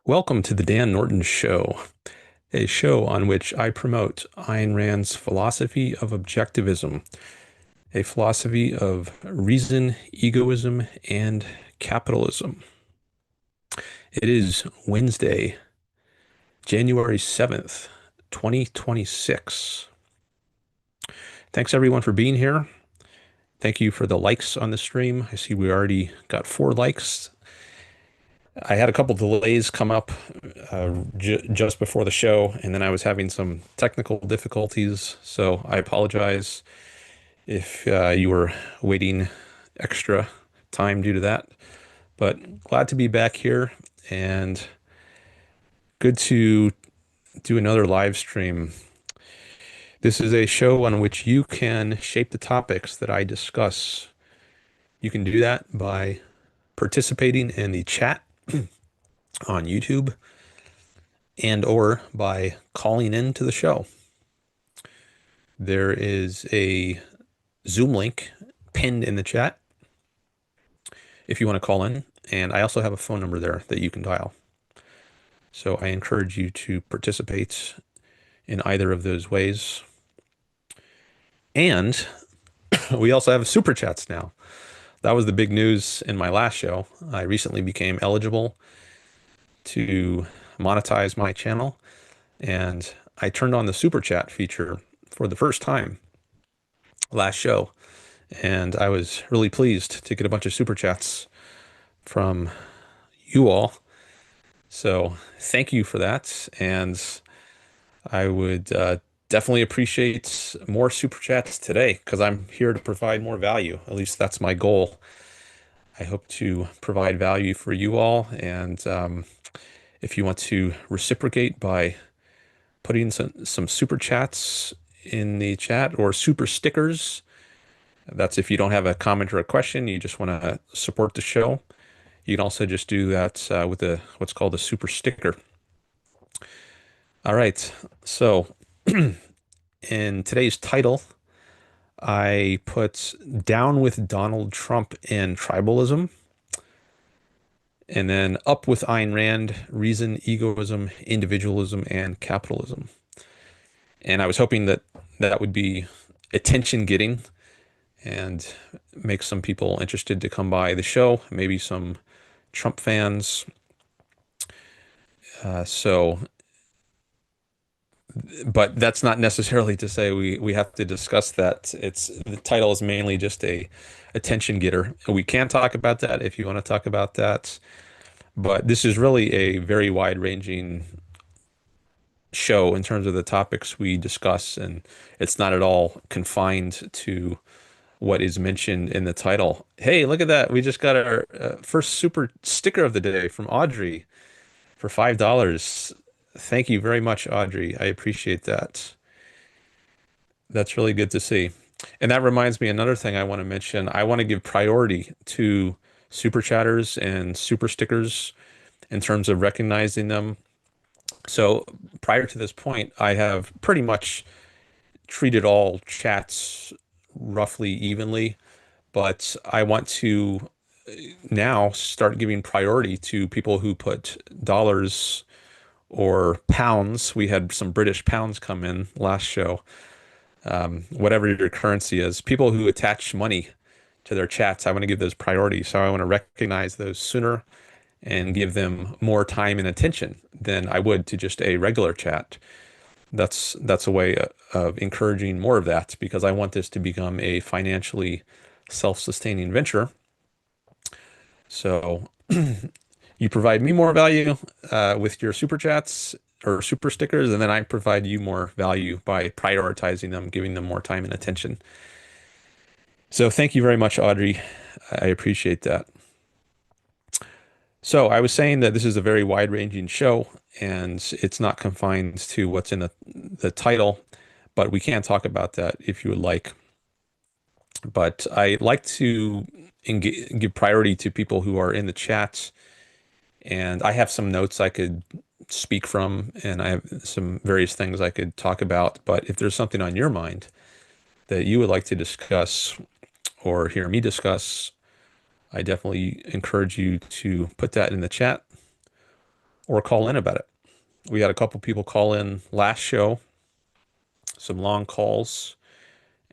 Welcome to the Dan Norton Show, a show on which I promote Ayn Rand's philosophy of objectivism, a philosophy of reason, egoism, and capitalism. It is Wednesday, January 7th, 2026. Thanks everyone for being here. Thank you for the likes on the stream. I see we already got 4 likes. I had a couple delays come up just before the show, and then I was having some technical difficulties, so I apologize if you were waiting extra time due to that. But glad to be back here and good to do another live stream. This is a show on which you can shape the topics that I discuss. You can do that by participating in the chat on YouTube and or by calling in to the show. There is a Zoom link pinned in the chat if you want to call in, and I also have a phone number there that you can dial. So I encourage you to participate in either of those ways. And we also have super chats now. That was the big news in my last show. I recently became eligible to monetize my channel, and I turned on the super chat feature for the first time last show, and I was really pleased to get a bunch of super chats from you all. So thank you for that, and I would definitely appreciate more super chats today because I'm here to provide more value. At least that's my goal. I hope to provide value for you all, and if you want to reciprocate by putting some super chats in the chat or super stickers. That's if you don't have a comment or a question, you just want to support the show. You can also just do that with what's called a super sticker. All right. So in today's title, I put down with Donald Trump and tribalism, and then up with Ayn Rand, reason, egoism, individualism, and capitalism. And I was hoping that that would be attention getting and make some people interested to come by the show, maybe some Trump fans. So, but that's not necessarily to say we have to discuss that. It's the title is mainly just a attention getter. We can talk about that if you want to talk about that, but this is really a very wide-ranging show in terms of the topics we discuss, and it's not at all confined to what is mentioned in the title. Hey, look at that. We just got our first super sticker of the day from Audrey for $5. Thank you very much, Audrey. I appreciate that. That's really good to see. And that reminds me, another thing I want to mention. I want to give priority to super chatters and super stickers in terms of recognizing them. So prior to this point, I have pretty much treated all chats roughly evenly, but I want to now start giving priority to people who put dollars or pounds. We had some British pounds come in last show. Whatever your currency is, people who attach money to their chats, I want to give those priority. So I want to recognize those sooner and give them more time and attention than I would to just a regular chat. That's a way of encouraging more of that because I want this to become a financially self-sustaining venture. So you provide me more value with your super chats or super stickers, and then I provide you more value by prioritizing them, giving them more time and attention. So thank you very much, Audrey. I appreciate that. So I was saying that this is a very wide-ranging show, and it's not confined to what's in the title, but we can talk about that if you would like. But I like to give priority to people who are in the chat, and I have some notes I could speak from, and I have some various things I could talk about. But if there's something on your mind that you would like to discuss or hear me discuss, I definitely encourage you to put that in the chat or call in about it. We had a couple people call in last show, some long calls,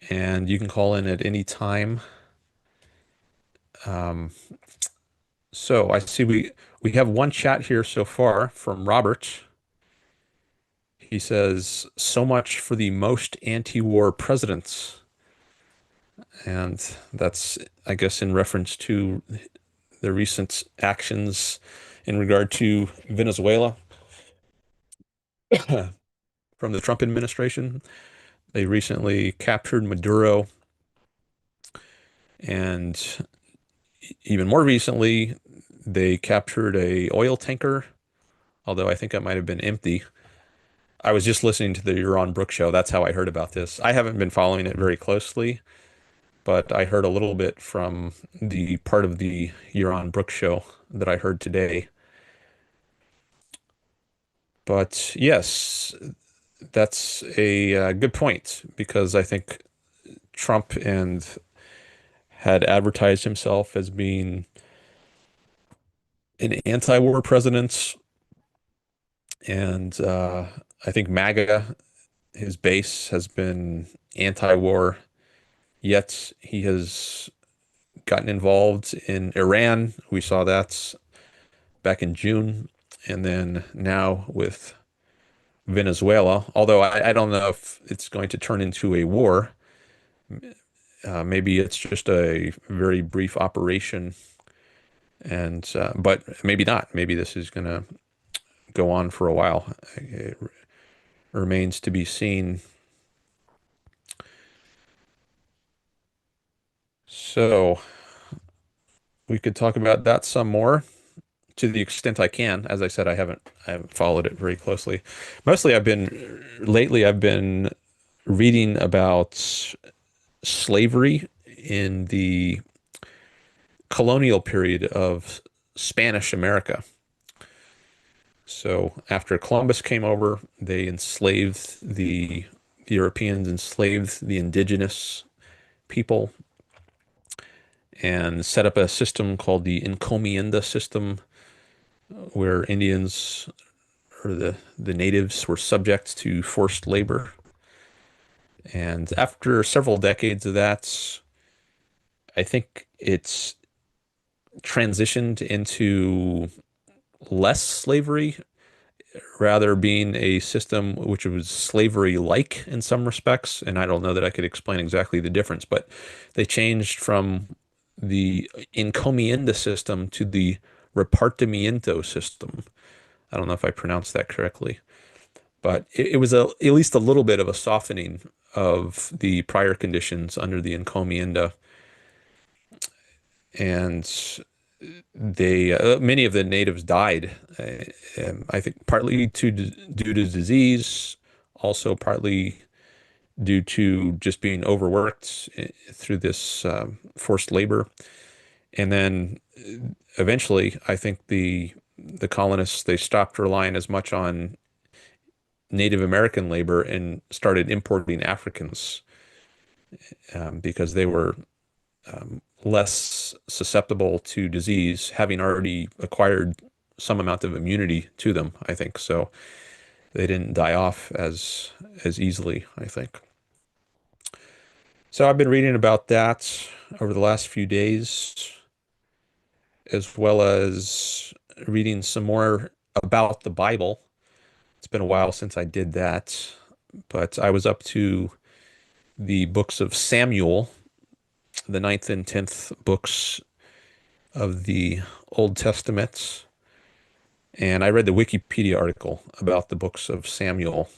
and you can call in at any time. Um, so I see we have one chat here so far from Robert. He says, "So much for the most anti-war presidents." And that's, I guess, in reference to the recent actions in regard to Venezuela from the Trump administration. They recently captured Maduro, and even more recently, they captured a oil tanker, although I think it might have been empty. I was just listening to the Euron Brook show. That's how I heard about this. I haven't been following it very closely, but I heard a little bit from the part of the Euron Brook show that I heard today. But yes, that's a good point because I think Trump and had advertised himself as being an anti-war president, and I think MAGA, his base, has been anti-war. Yet he has gotten involved in Iran. We saw that back in June, and then now with Venezuela. Although I don't know if it's going to turn into a war. Maybe it's just a very brief operation, and but maybe not. Maybe this is going to go on for a while. It remains to be seen. So we could talk about that some more to the extent I can. As I said, I haven't followed it very closely. Mostly I've been reading about slavery in the colonial period of Spanish America. So after Columbus came over, they enslaved the Europeans enslaved the indigenous people and set up a system called the encomienda system, where Indians or the natives were subject to forced labor. And after several decades of that, I think it's transitioned into less slavery, rather being a system which was slavery-like in some respects. And I don't know that I could explain exactly the difference, but they changed from the encomienda system to the repartimiento system. I don't know if I pronounced that correctly, but it was at least a little bit of a softening of the prior conditions under the encomienda. And they many of the natives died. I think partly due to disease, also partly due to just being overworked through this forced labor. And then eventually, I think the colonists, they stopped relying as much on Native American labor and started importing Africans, because they were less susceptible to disease, having already acquired some amount of immunity to them, I think. So they didn't die off as easily, I think. So I've been reading about that over the last few days, as well as reading some more about the Bible. It's been a while since I did that, but I was up to the books of Samuel, the ninth and 10th books of the Old Testament. And I read the Wikipedia article about the books of Samuel.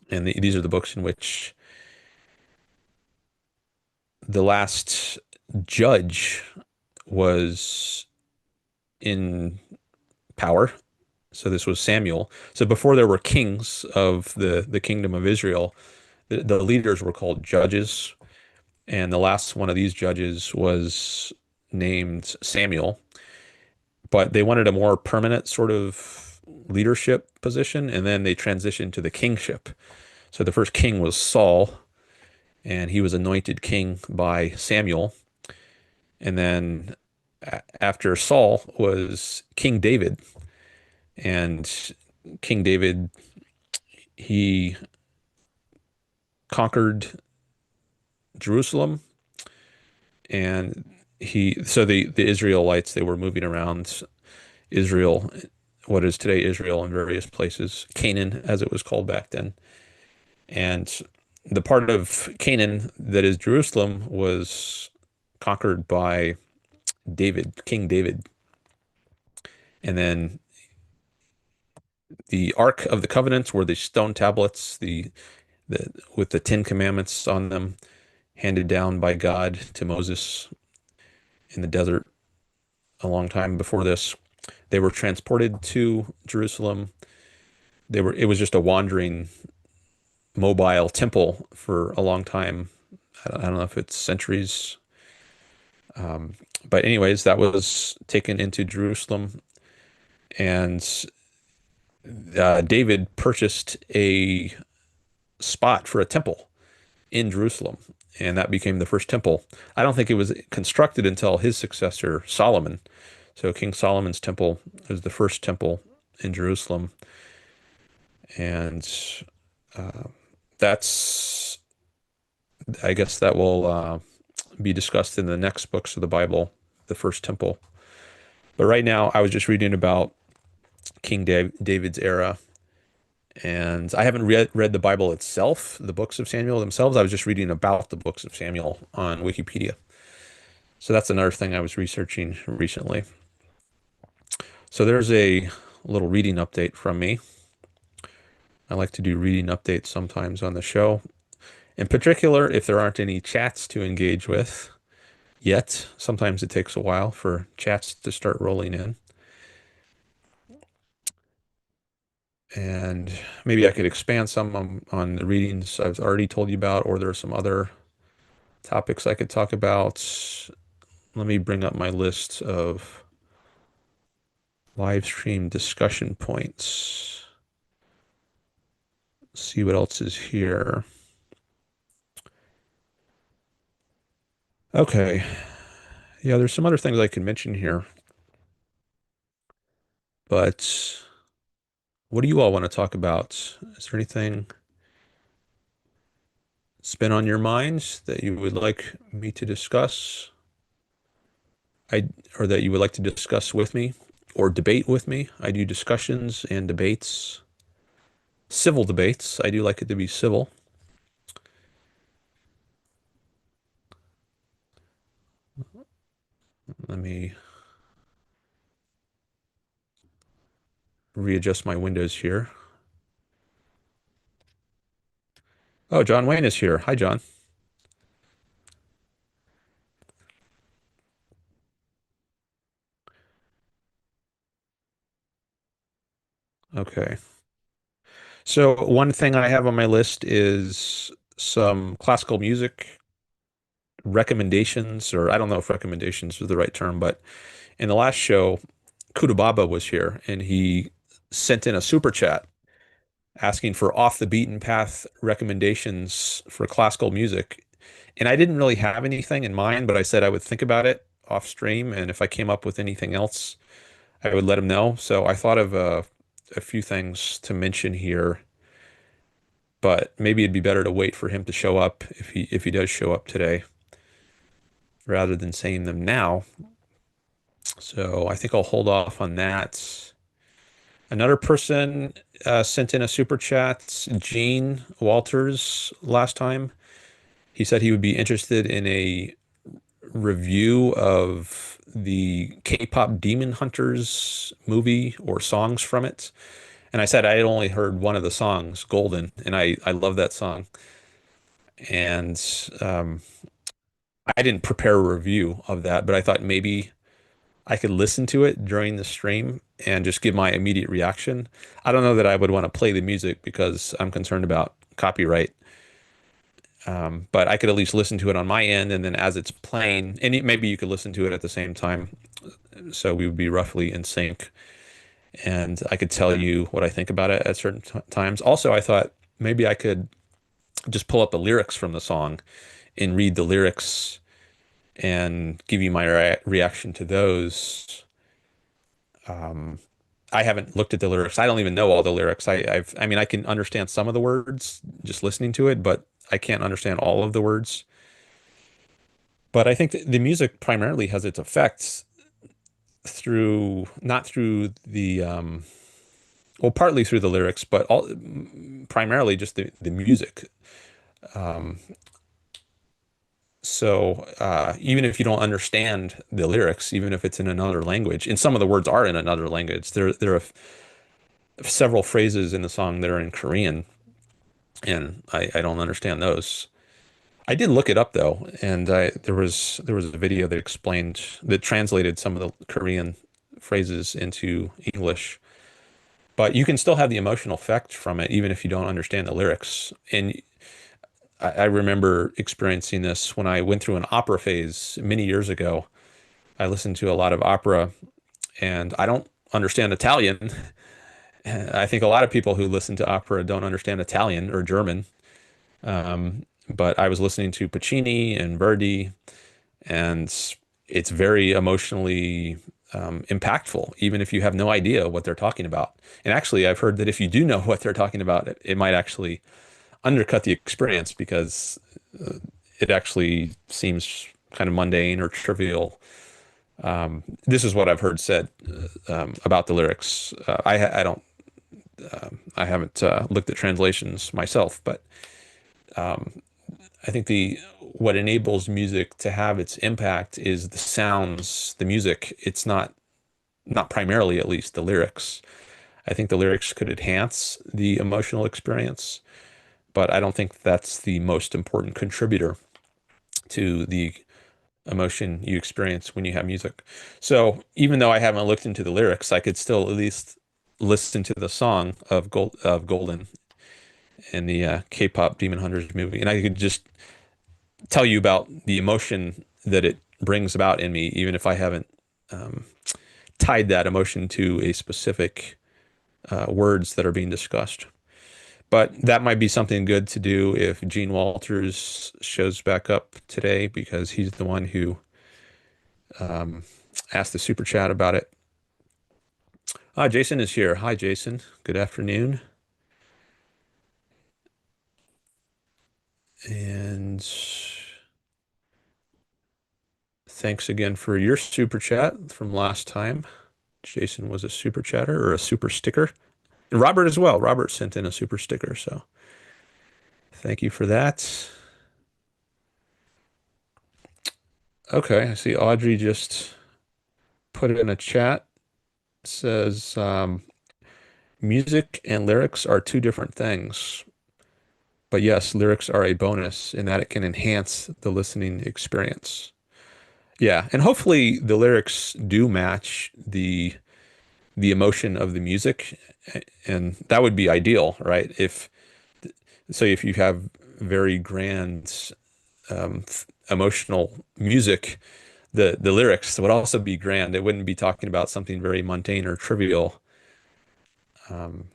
And these are the books in which the last judge was in power. So this was Samuel. So before there were kings of the kingdom of Israel, the leaders were called judges. And the last one of these judges was named Samuel. But they wanted a more permanent sort of leadership position, and then they transitioned to the kingship. So the first king was Saul, and he was anointed king by Samuel. And then after Saul was King David, And King David, he conquered Jerusalem, and the Israelites, they were moving around Israel, what is today Israel, in various places, Canaan as it was called back then. And the part of Canaan that is Jerusalem was conquered by King David. And then the Ark of the Covenant were the stone tablets, the with the Ten Commandments on them, handed down by God to Moses in the desert a long time before this. They were transported to Jerusalem. It was just a wandering mobile temple for a long time. I don't know if it's centuries. But anyways, that was taken into Jerusalem, and David purchased a spot for a temple in Jerusalem, and that became the first temple. I don't think it was constructed until his successor, Solomon. So King Solomon's temple was the first temple in Jerusalem, and that's, I guess that will be discussed in the next books of the Bible, the first temple. But right now, I was just reading about David's era, and I haven't read the Bible itself, the books of Samuel themselves. I was just reading about the books of Samuel on Wikipedia. So that's another thing I was researching recently. So there's a little reading update from me. I like to do reading updates sometimes on the show. In particular, if there aren't any chats to engage with yet, sometimes it takes a while for chats to start rolling in. And maybe I could expand some on the readings I've already told you about, or there are some other topics I could talk about. Let me bring up my list of live stream discussion points. See what else is here. Okay. Yeah, there's some other things I can mention here, but what do you all want to talk about? Is there anything that's been on your minds that you would like me to discuss? I or that you would like to discuss with me or debate with me? I do discussions and debates, civil debates. I do like it to be civil. Let me readjust my windows here. Oh, John Wayne is here. Hi, John. Okay. So one thing I have on my list is some classical music recommendations, or I don't know if recommendations is the right term, but in the last show, Kudababa was here and he sent in a super chat asking for off the beaten path recommendations for classical music. And I didn't really have anything in mind, but I said I would think about it off stream. And if I came up with anything else, I would let him know. So I thought of a few things to mention here, but maybe it'd be better to wait for him to show up if he does show up today, rather than saying them now. So I think I'll hold off on that. Another person sent in a super chat, Gene Walters, last time. He said he would be interested in a review of the K-pop Demon Hunters movie or songs from it. And I said I had only heard one of the songs, Golden, and I love that song. And I didn't prepare a review of that, but I thought maybe I could listen to it during the stream and just give my immediate reaction. I don't know that I would want to play the music because I'm concerned about copyright. But I could at least listen to it on my end, and then as it's playing, and maybe you could listen to it at the same time, so we would be roughly in sync, and I could tell you what I think about it at certain times. Also, I thought maybe I could just pull up the lyrics from the song and read the lyrics and give you my reaction to those. I haven't looked at the lyrics. I don't even know all the lyrics. I mean, I can understand some of the words just listening to it, but I can't understand all of the words. But I think that the music primarily has its effects through, not through the, well, partly through the lyrics, but primarily just the music. Um, so even if you don't understand the lyrics, even if it's in another language, and some of the words are in another language, there are several phrases in the song that are in Korean, and I don't understand those. I did look it up though, and there was a video that explained that translated some of the Korean phrases into English. But you can still have the emotional effect from it, even if you don't understand the lyrics. And I remember experiencing this when I went through an opera phase many years ago. I listened to a lot of opera, and I don't understand Italian. I think a lot of people who listen to opera don't understand Italian or German. But I was listening to Puccini and Verdi, and it's very emotionally impactful, even if you have no idea what they're talking about. And actually, I've heard that if you do know what they're talking about, it might actually undercut the experience because it actually seems kind of mundane or trivial. This is what I've heard said about the lyrics. I don't, I haven't looked at translations myself, but I think the what enables music to have its impact is the sounds, the music. It's not primarily, at least, the lyrics. I think the lyrics could enhance the emotional experience, but I don't think that's the most important contributor to the emotion you experience when you have music. So even though I haven't looked into the lyrics, I could still at least listen to the song of Golden in the K-pop Demon Hunters movie, and I could just tell you about the emotion that it brings about in me, even if I haven't tied that emotion to a specific words that are being discussed. But that might be something good to do if Gene Walters shows back up today, because he's the one who asked the super chat about it. Jason is here. Hi, Jason. Good afternoon. And thanks again for your super chat from last time. Jason was a super chatter or a super sticker. And Robert as well. Robert sent in a super sticker, so thank you for that. Okay, I see Audrey just put it in a chat. Says music and lyrics are two different things. But yes, lyrics are a bonus in that it can enhance the listening experience. Yeah, and hopefully the lyrics do match the emotion of the music, and that would be ideal, right? If you have very grand emotional music, the lyrics would also be grand. It wouldn't be talking about something very mundane or trivial. Um,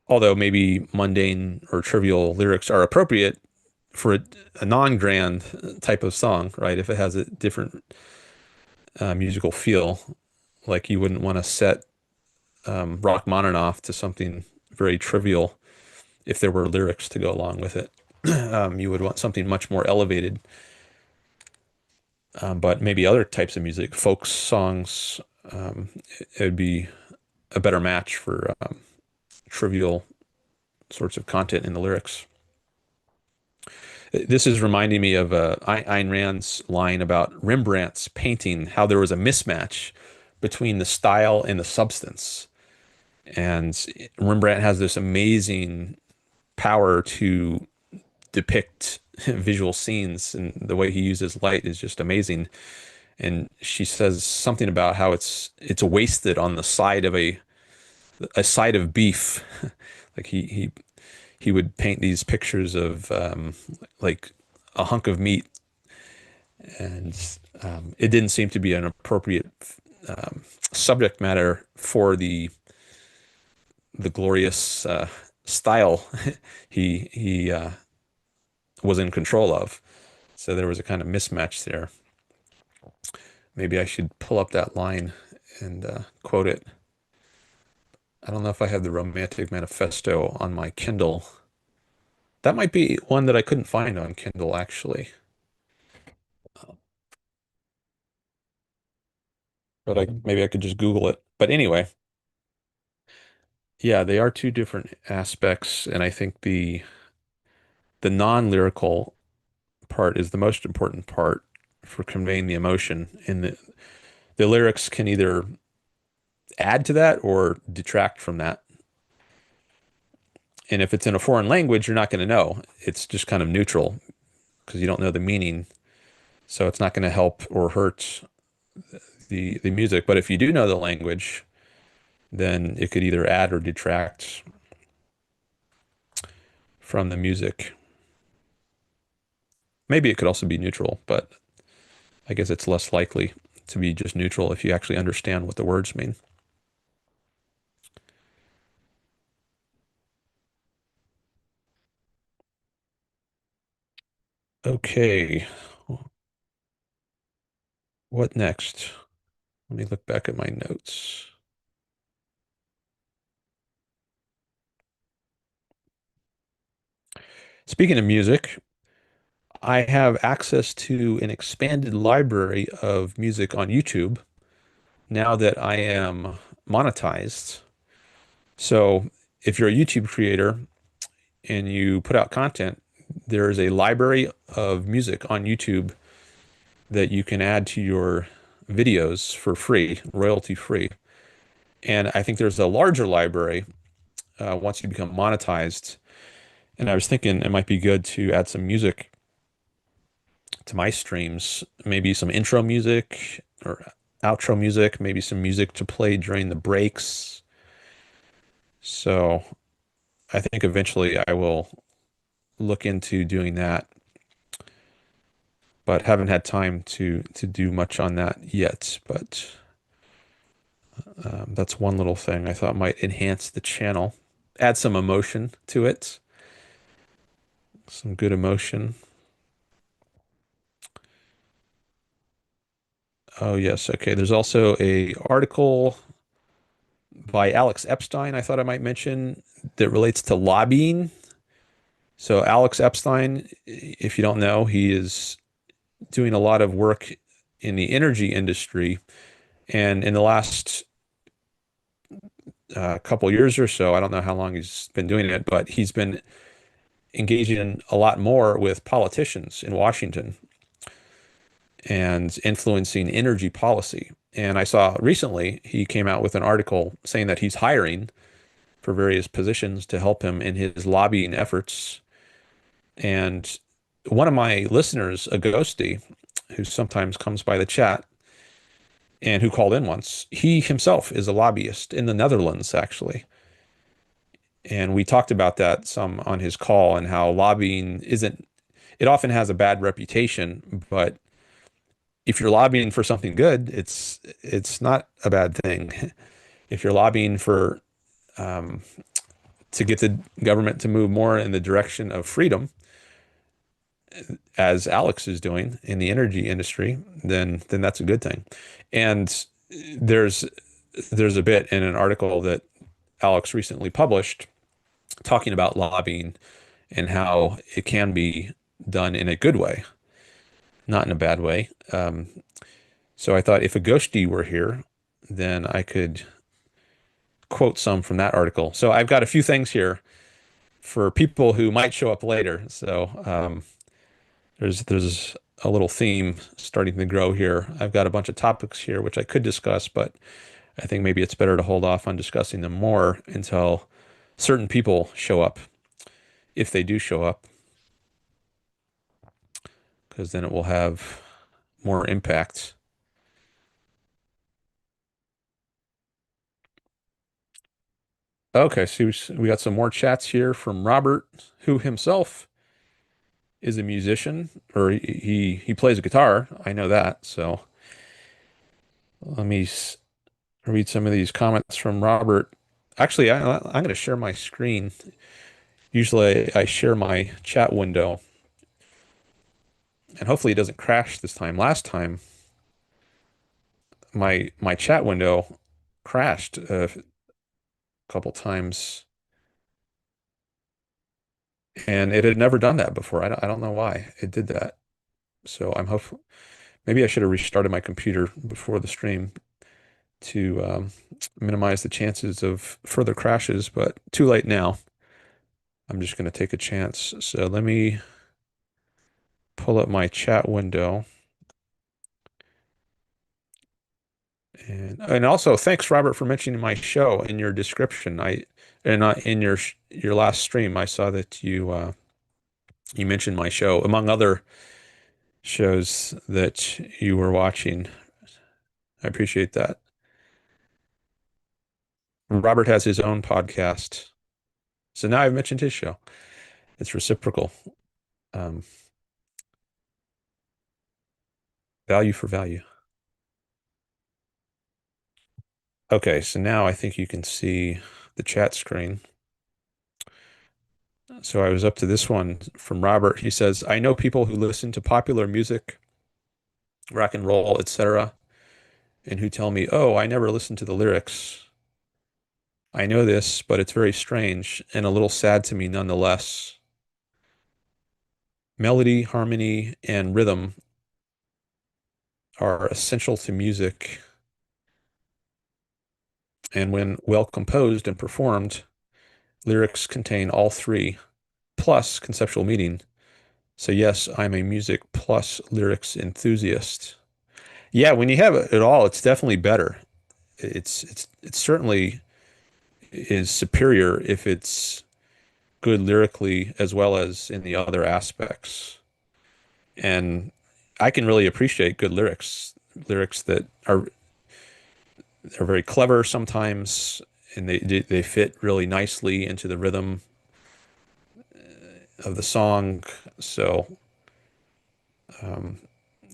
Although maybe mundane or trivial lyrics are appropriate for a non-grand type of song, right? If it has a different musical feel, like you wouldn't want to set Rachmaninoff to something very trivial if there were lyrics to go along with it. You would want something much more elevated. But maybe other types of music, folk songs, it would be a better match for trivial sorts of content in the lyrics. This is reminding me of Ayn Rand's line about Rembrandt's painting, how there was a mismatch between the style and the substance. And Rembrandt has this amazing power to depict visual scenes, and the way he uses light is just amazing. And she says something about how it's wasted on the side of a side of beef. Like he would paint these pictures of like a hunk of meat, and it didn't seem to be an appropriate subject matter for the glorious style he was in control of. So there was a kind of mismatch there. Maybe I should pull up that line and quote it. I don't know if I have the Romantic Manifesto on my Kindle. That might be one that I couldn't find on Kindle, actually. But maybe I could just Google it. But anyway, yeah, they are two different aspects, and I think the non-lyrical part is the most important part for conveying the emotion. And the lyrics can either add to that or detract from that. And if it's in a foreign language, you're not going to know. It's just kind of neutral because you don't know the meaning. So it's not going to help or hurt the music. But if you do know the language, then it could either add or detract from the music. Maybe it could also be neutral, but I guess it's less likely to be just neutral if you actually understand what the words mean. Okay, what next? Let me look back at my notes. Speaking of music, I have access to an expanded library of music on YouTube now that I am monetized. So if you're a YouTube creator and you put out content, there is a library of music on YouTube that you can add to your videos for free, royalty free. And I think there's a larger library once you become monetized. And I was thinking it might be good to add some music to my streams, maybe some intro music or outro music, maybe some music to play during the breaks. So I think eventually I will look into doing that, but haven't had time to do much on that yet. But that's one little thing I thought might enhance the channel, add some emotion to it, some good emotion. Oh yes, okay. There's also a article by Alex Epstein I thought I might mention that relates to lobbying. So Alex Epstein, if you don't know, he is doing a lot of work in the energy industry, and in the last couple years or so, I don't know how long he's been doing it, but he's been engaging in a lot more with politicians in Washington and influencing energy policy. And I saw recently he came out with an article saying that he's hiring for various positions to help him in his lobbying efforts. And one of my listeners, a ghostie, who sometimes comes by the chat and who called in once, he himself is a lobbyist in the Netherlands, actually. And we talked about that some on his call and how lobbying isn't, it often has a bad reputation, but if you're lobbying for something good, it's not a bad thing. If you're lobbying for um, to get the government to move more in the direction of freedom, as Alex is doing in the energy industry, then that's a good thing. And there's there's a bit in an article that Alex recently published talking about lobbying and how it can be done in a good way, not in a bad way. So I thought if a ghostie were here, then I could quote some from that article. So I've got a few things here for people who might show up later. So there's a little theme starting to grow here. I've got a bunch of topics here which I could discuss, but I think maybe it's better to hold off on discussing them more until certain people show up, if they do show up, because then it will have more impact. Okay, so we got some more chats here from Robert, who himself is a musician, or he plays a guitar. I know that. So let me read some of these comments from Robert. Actually, I'm going to share my screen. Usually, I share my chat window, and hopefully, it doesn't crash this time. Last time, my chat window crashed a couple times, and it had never done that before. I don't know why it did that. So I'm hopeful. Maybe I should have restarted my computer before the stream to minimize the chances of further crashes, but too late now. I'm just going to take a chance. So let me pull up my chat window. And also thanks Robert for mentioning my show in your description. I and in your last stream I saw that you mentioned my show among other shows that you were watching. I appreciate that. Robert has his own podcast. So now I've mentioned his show. It's reciprocal. Um, value for value. Okay, so now I think you can see the chat screen. So I was up to this one from Robert. He says, I know people who listen to popular music, rock and roll, etc., and who tell me, oh, I never listened to the lyrics. I know this, but it's very strange and a little sad to me nonetheless. Melody, harmony, and rhythm are essential to music, and when well composed and performed, lyrics contain all three, plus conceptual meaning. So yes, I'm a music plus lyrics enthusiast. Yeah, when you have it all, it's definitely better. It certainly is superior if it's good lyrically as well as in the other aspects. And I can really appreciate good lyrics, lyrics that are very clever sometimes, and they fit really nicely into the rhythm of the song. So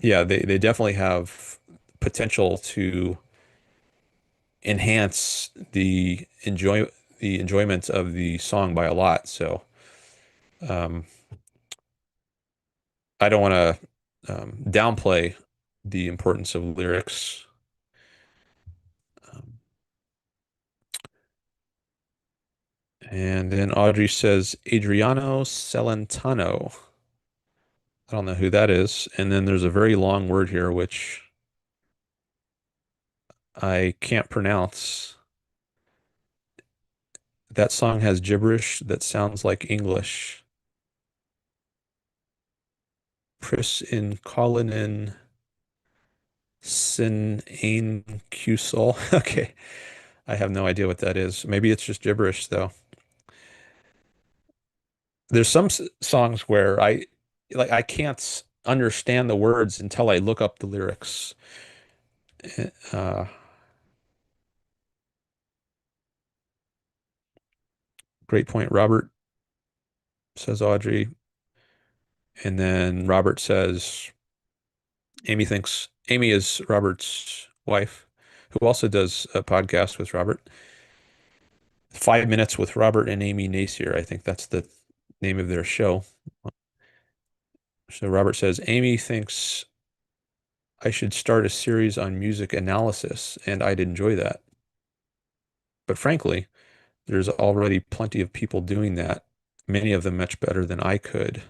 yeah, they definitely have potential to enhance the enjoyment of the song by a lot. So I don't want to downplay the importance of lyrics. Um, and then Audrey says Adriano Celentano. I don't know who that is. And then there's a very long word here which I can't pronounce. That song has gibberish that sounds like English. Pris in Colin Sin Ain Cusol. Okay. I have no idea what that is. Maybe it's just gibberish though. There's some songs where I can't understand the words until I look up the lyrics. Uh, great point, Robert, says Audrey. And then Robert says Amy is Robert's wife, who also does a podcast with Robert. 5 Minutes with Robert and Amy Nacier. I think that's the name of their show. So Robert says Amy thinks I should start a series on music analysis, and I'd enjoy that. But frankly, there's already plenty of people doing that, many of them much better than I could.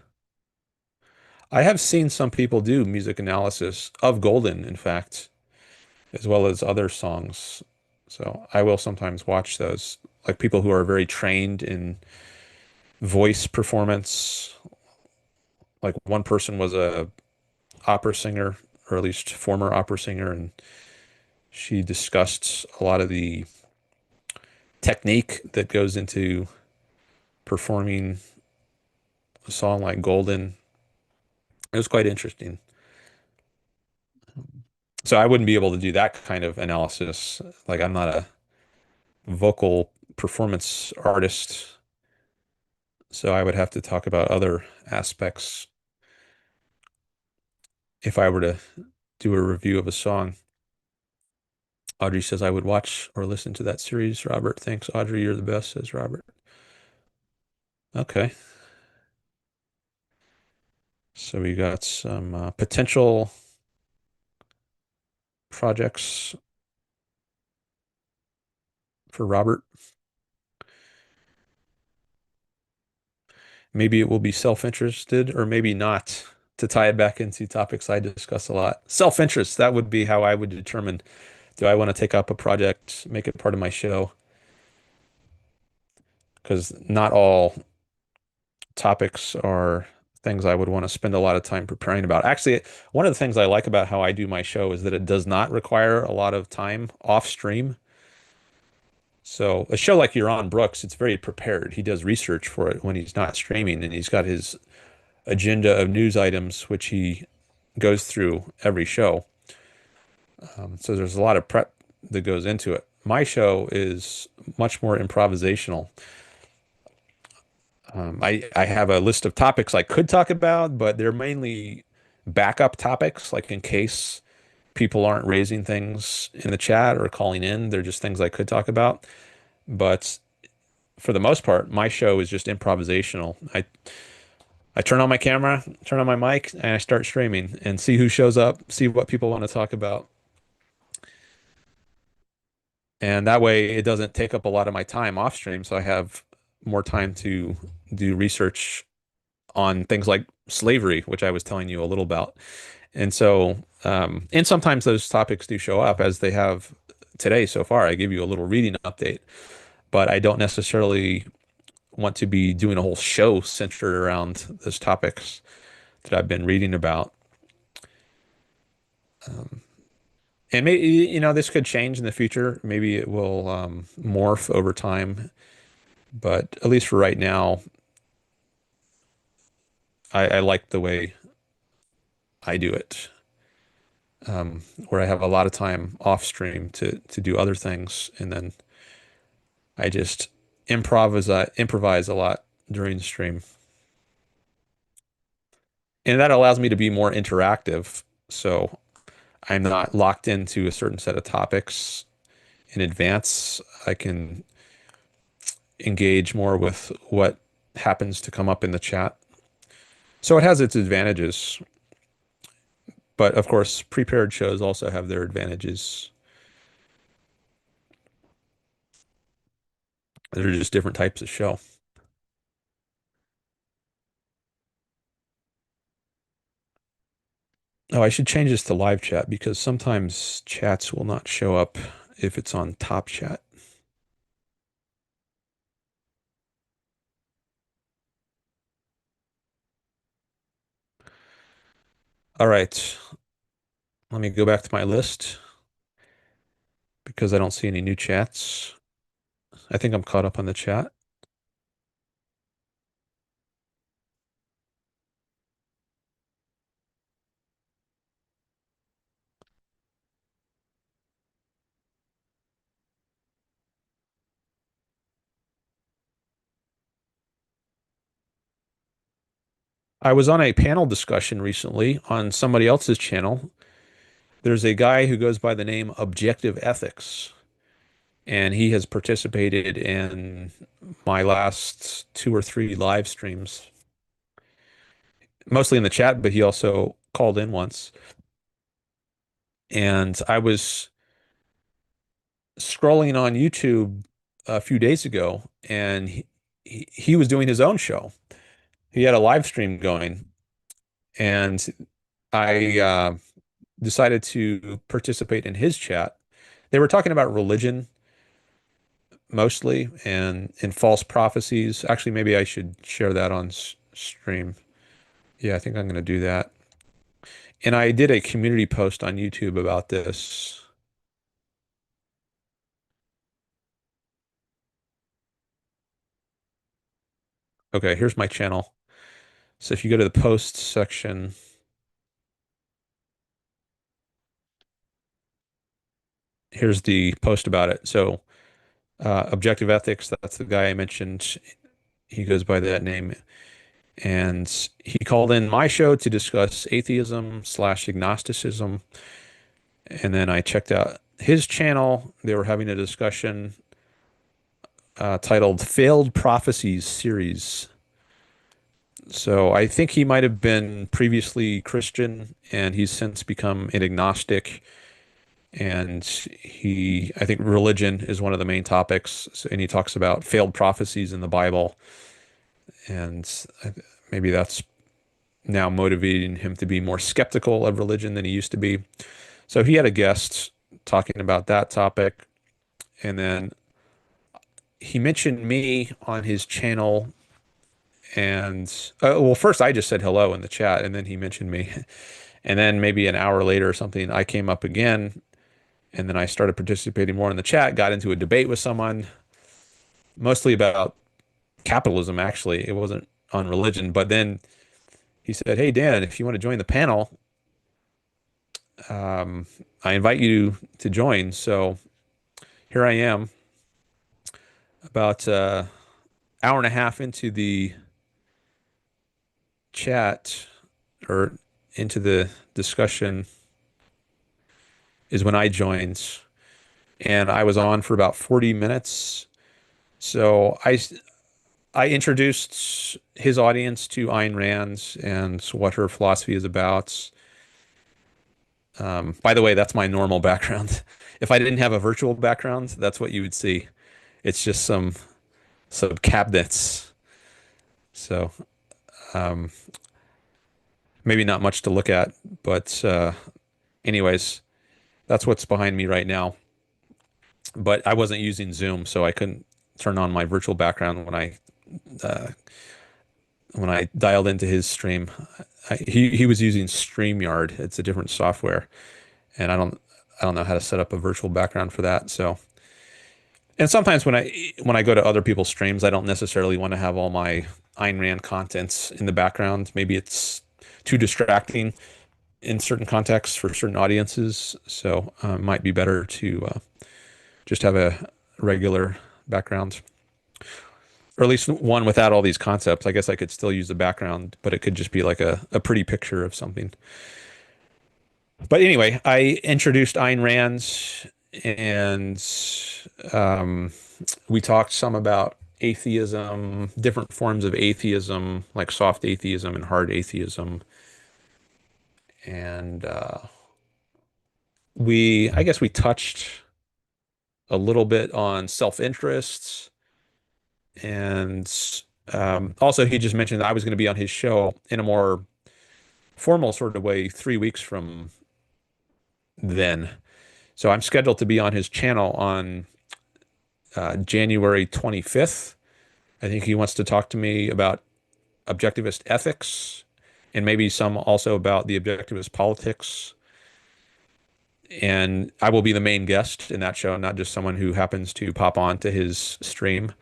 I have seen some people do music analysis of Golden, in fact, as well as other songs. So I will sometimes watch those, like people who are very trained in voice performance. Like one person was a opera singer, or at least former opera singer, and she discussed a lot of the technique that goes into performing a song like Golden. It was quite interesting. So I wouldn't be able to do that kind of analysis. Like I'm not a vocal performance artist, so I would have to talk about other aspects if I were to do a review of a song. Audrey says I would watch or listen to that series. Robert, thanks. Audrey, you're the best, says Robert. Okay. So we got some potential projects for Robert. Maybe it will be self-interested or maybe not, to tie it back into topics I discuss a lot. Self-interest, that would be how I would determine, do I want to take up a project, make it part of my show? Because not all topics are things I would want to spend a lot of time preparing about. Actually, one of the things I like about how I do my show is that it does not require a lot of time off stream. So a show like You're On Brooks, it's very prepared. He does research for it when he's not streaming, and he's got his agenda of news items, which he goes through every show. So there's a lot of prep that goes into it. My show is much more improvisational. I have a list of topics I could talk about, but they're mainly backup topics, like in case people aren't raising things in the chat or calling in. They're just things I could talk about. But for the most part, my show is just improvisational. I turn on my camera, turn on my mic, and I start streaming and see who shows up, see what people want to talk about. And that way it doesn't take up a lot of my time off stream. So I have more time to do research on things like slavery, which I was telling you a little about. And so, and sometimes those topics do show up as they have today so far. I give you a little reading update, but I don't necessarily want to be doing a whole show centered around those topics that I've been reading about. And maybe, this could change in the future. Maybe it will morph over time. But at least for right now, I like the way I do it, where I have a lot of time off stream to do other things, and then I just improvise a lot during the stream, and that allows me to be more interactive. So I'm not locked into a certain set of topics in advance. I can engage more with what happens to come up in the chat. So it has its advantages, but of course, prepared shows also have their advantages. They're just different types of show. Oh, I should change this to live chat because sometimes chats will not show up if it's on top chat. All right, let me go back to my list because I don't see any new chats. I think I'm caught up on the chat. I was on a panel discussion recently on somebody else's channel. There's a guy who goes by the name Objective Ethics, and he has participated in my last two or three live streams, mostly in the chat, but he also called in once. And I was scrolling on YouTube a few days ago, and he was doing his own show. He had a live stream going, and I decided to participate in his chat. They were talking about religion mostly and in false prophecies. Actually, maybe I should share that on stream. Yeah, I think I'm going to do that. And I did a community post on YouTube about this. Okay, here's my channel. So if you go to the posts section, here's the post about it. So Objective Ethics, that's the guy I mentioned. He goes by that name. And he called in my show to discuss atheism slash agnosticism. And then I checked out his channel. They were having a discussion titled Failed Prophecies Series. So I think he might have been previously Christian and he's since become an agnostic. And I think religion is one of the main topics, and he talks about failed prophecies in the Bible, and maybe that's now motivating him to be more skeptical of religion than he used to be. So he had a guest talking about that topic, and then he mentioned me on his channel. And well, first I just said hello in the chat, and then he mentioned me. And then maybe an hour later or something, I came up again, and then I started participating more in the chat, got into a debate with someone, mostly about capitalism, actually. It wasn't on religion. But then he said, "Hey, Dan, if you want to join the panel, I invite you to join." So here I am, about hour and a half into the chat, or into the discussion, is when I joined, and I was on for about 40 minutes. So I introduced his audience to Ayn Rand and what her philosophy is about. By the way, that's my normal background. If I didn't have a virtual background, that's what you would see. It's just some cabinets. So maybe not much to look at, but anyways, that's what's behind me right now. But I wasn't using Zoom, so I couldn't turn on my virtual background uh, when I dialed into his stream. He was using StreamYard. It's a different software, and I don't know how to set up a virtual background for that. So, and sometimes when I go to other people's streams, I don't necessarily want to have all my Ayn Rand contents in the background. Maybe it's too distracting in certain contexts for certain audiences. So, it might be better to just have a regular background, or at least one without all these concepts. I guess I could still use the background, but it could just be like a pretty picture of something. But anyway, I introduced Ayn Rand, and um, we talked some about atheism, different forms of atheism, like soft atheism and hard atheism. And I guess we touched a little bit on self-interest. And also, he just mentioned that I was going to be on his show in a more formal sort of way 3 weeks from then. So I'm scheduled to be on his channel on January 25th. I think he wants to talk to me about objectivist ethics, and maybe some also about the objectivist politics. And I will be the main guest in that show, not just someone who happens to pop on to his stream.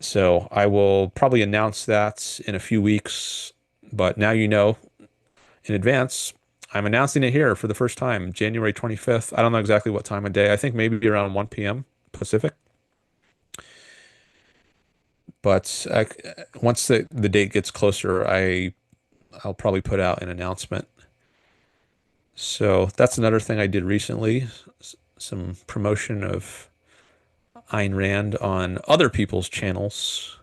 So I will probably announce that in a few weeks, but now you know in advance. I'm announcing it here for the first time, January 25th. I don't know exactly what time of day. I think maybe around 1 p.m. Pacific. But once the date gets closer, I'll probably put out an announcement. So that's another thing I did recently, some promotion of Ayn Rand on other people's channels.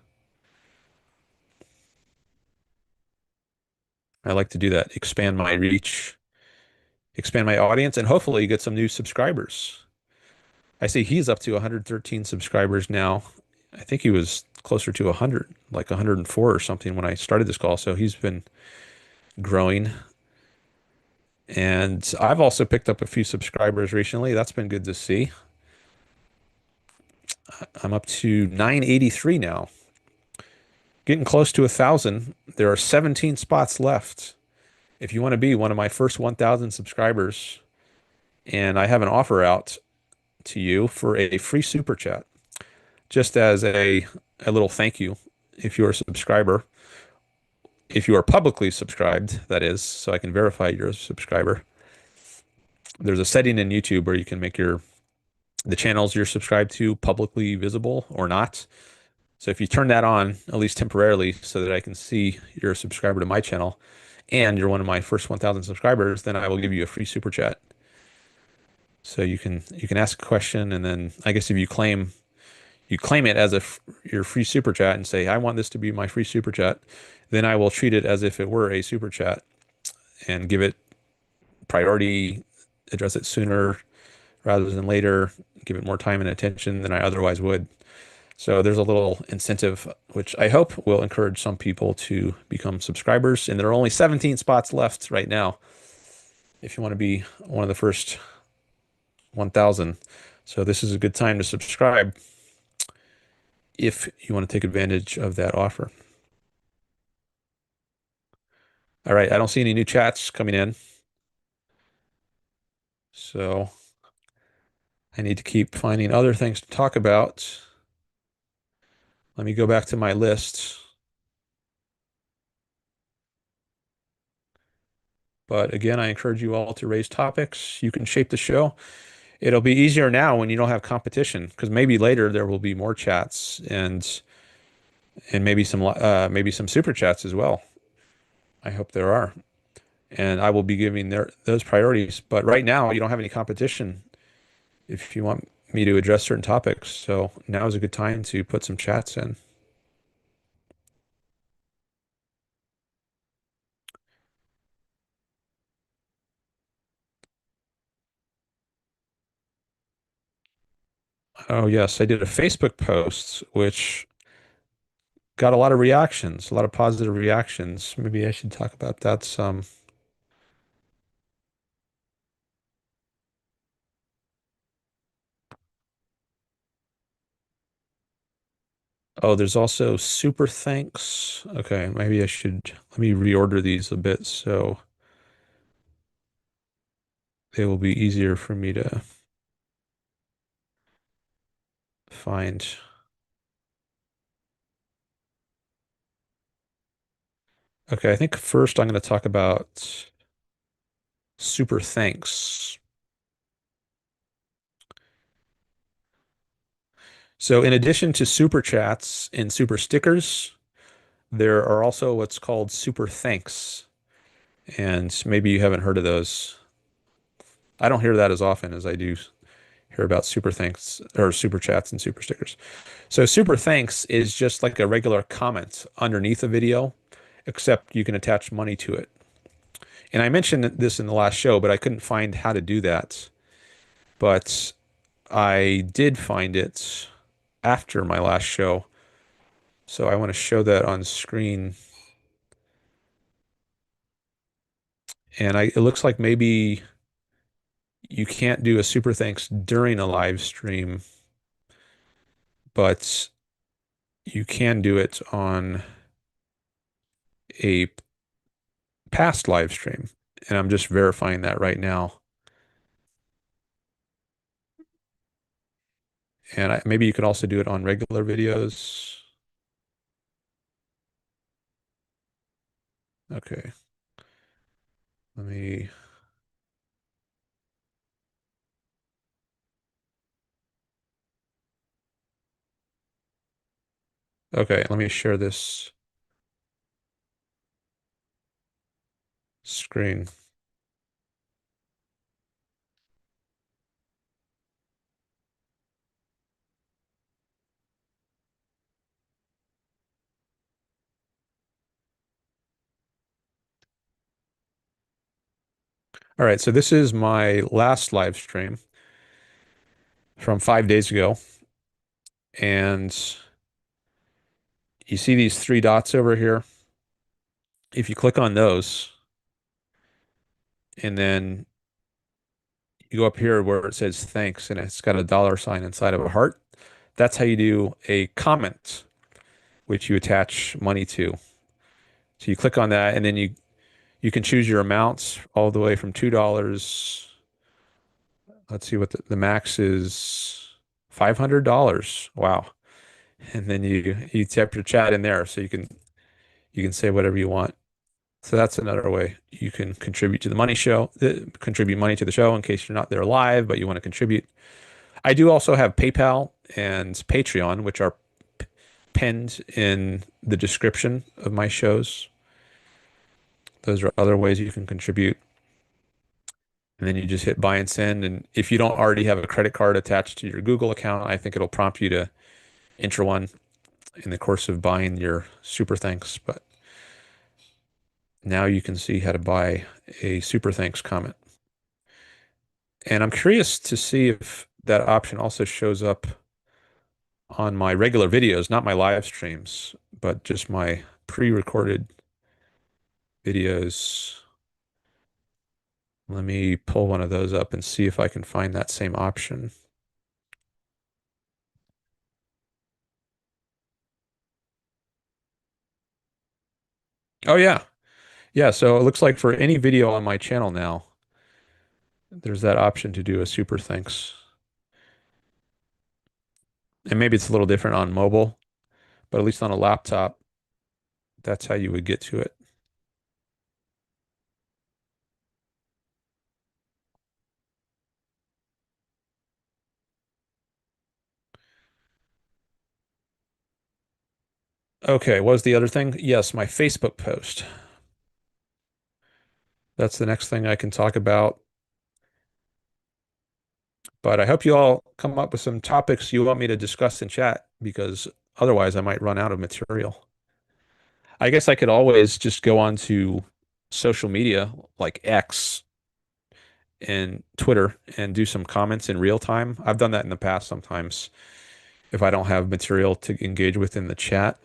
I like to do that, expand my reach, expand my audience, and hopefully get some new subscribers. I see he's up to 113 subscribers now. I think he was closer to 100, like 104 or something when I started this call. So he's been growing. And I've also picked up a few subscribers recently. That's been good to see. I'm up to 983 now, getting close to 1,000. There are 17 spots left. If you want to be one of my first 1,000 subscribers, and I have an offer out to you for a free super chat, just as a little thank you if you're a subscriber. If you are publicly subscribed, that is, so I can verify you're a subscriber. There's a setting in YouTube where you can make the channels you're subscribed to publicly visible or not. So if you turn that on, at least temporarily, so that I can see you're a subscriber to my channel and you're one of my first 1,000 subscribers, then I will give you a free super chat. So you can ask a question, and then I guess if you claim it as your free super chat and say, I want this to be my free super chat, then I will treat it as if it were a super chat and give it priority address it sooner rather than later, give it more time and attention than I otherwise would. So there's a little incentive, which I hope will encourage some people to become subscribers. And there are only 17 spots left right now if you want to be one of the first 1,000. So this is a good time to subscribe if you want to take advantage of that offer. All right, I don't see any new chats coming in. So I need to keep finding other things to talk about. Let me go back to my list. But again, I encourage you all to raise topics. You can shape the show. It'll be easier now when you don't have competition, because maybe later there will be more chats and maybe some super chats as well. I hope there are. And I will be giving those priorities. But right now, you don't have any competition if you want me to address certain topics. So now is a good time to put some chats in. Oh, yes, I did a Facebook post which got a lot of reactions, a lot of positive reactions. Maybe I should talk about that some. Oh, there's also super thanks. Okay, maybe I should let me reorder these a bit so they will be easier for me to find. Okay, I think first I'm going to talk about super thanks. So in addition to super chats and super stickers, there are also what's called super thanks. And maybe you haven't heard of those. I don't hear that as often as I do hear about super thanks or super chats and super stickers. So super thanks is just like a regular comment underneath a video, except you can attach money to it. And I mentioned this in the last show, but I couldn't find how to do that. But I did find it after my last show. So I want to show that on screen. And it looks like maybe you can't do a super thanks during a live stream, but you can do it on a past live stream. And I'm just verifying that right now. And maybe you could also do it on regular videos. Okay. Let me, okay, let me share this screen. All right, so this is my last live stream from 5 days ago. And you see these three dots over here? If you click on those and then you go up here where it says thanks and it's got a dollar sign inside of a heart, that's how you do a comment, which you attach money to. So you click on that and then you can choose your amounts all the way from $2. Let's see what the max is, $500. Wow. And then you tap your chat in there so you can say whatever you want. So that's another way you can contribute to the money show, contribute money to the show in case you're not there live, but you want to contribute. I do also have PayPal and Patreon, which are pinned in the description of my shows. Those are other ways you can contribute. And then you just hit buy and send. And if you don't already have a credit card attached to your Google account, I think it'll prompt you to enter one in the course of buying your super thanks. But now you can see how to buy a super thanks comment. And I'm curious to see if that option also shows up on my regular videos, not my live streams, but just my pre-recorded videos. Let me pull one of those up and see if I can find that same option. Oh yeah. Yeah, so it looks like for any video on my channel now, there's that option to do a super thanks. And maybe it's a little different on mobile, but at least on a laptop, that's how you would get to it. Okay, what was the other thing? Yes, my Facebook post. That's the next thing I can talk about. But I hope you all come up with some topics you want me to discuss in chat because otherwise I might run out of material. I guess I could always just go on to social media like X and Twitter and do some comments in real time. I've done that in the past sometimes if I don't have material to engage with in the chat.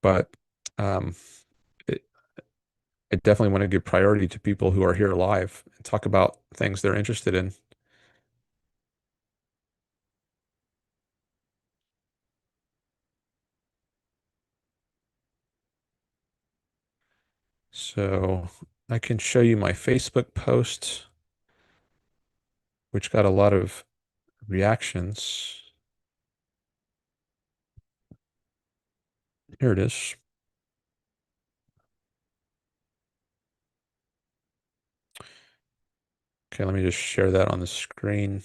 But um, it, I definitely want to give priority to people who are here live and talk about things they're interested in. So I can show you my Facebook post, which got a lot of reactions. Here it is. Okay, let me just share that on the screen.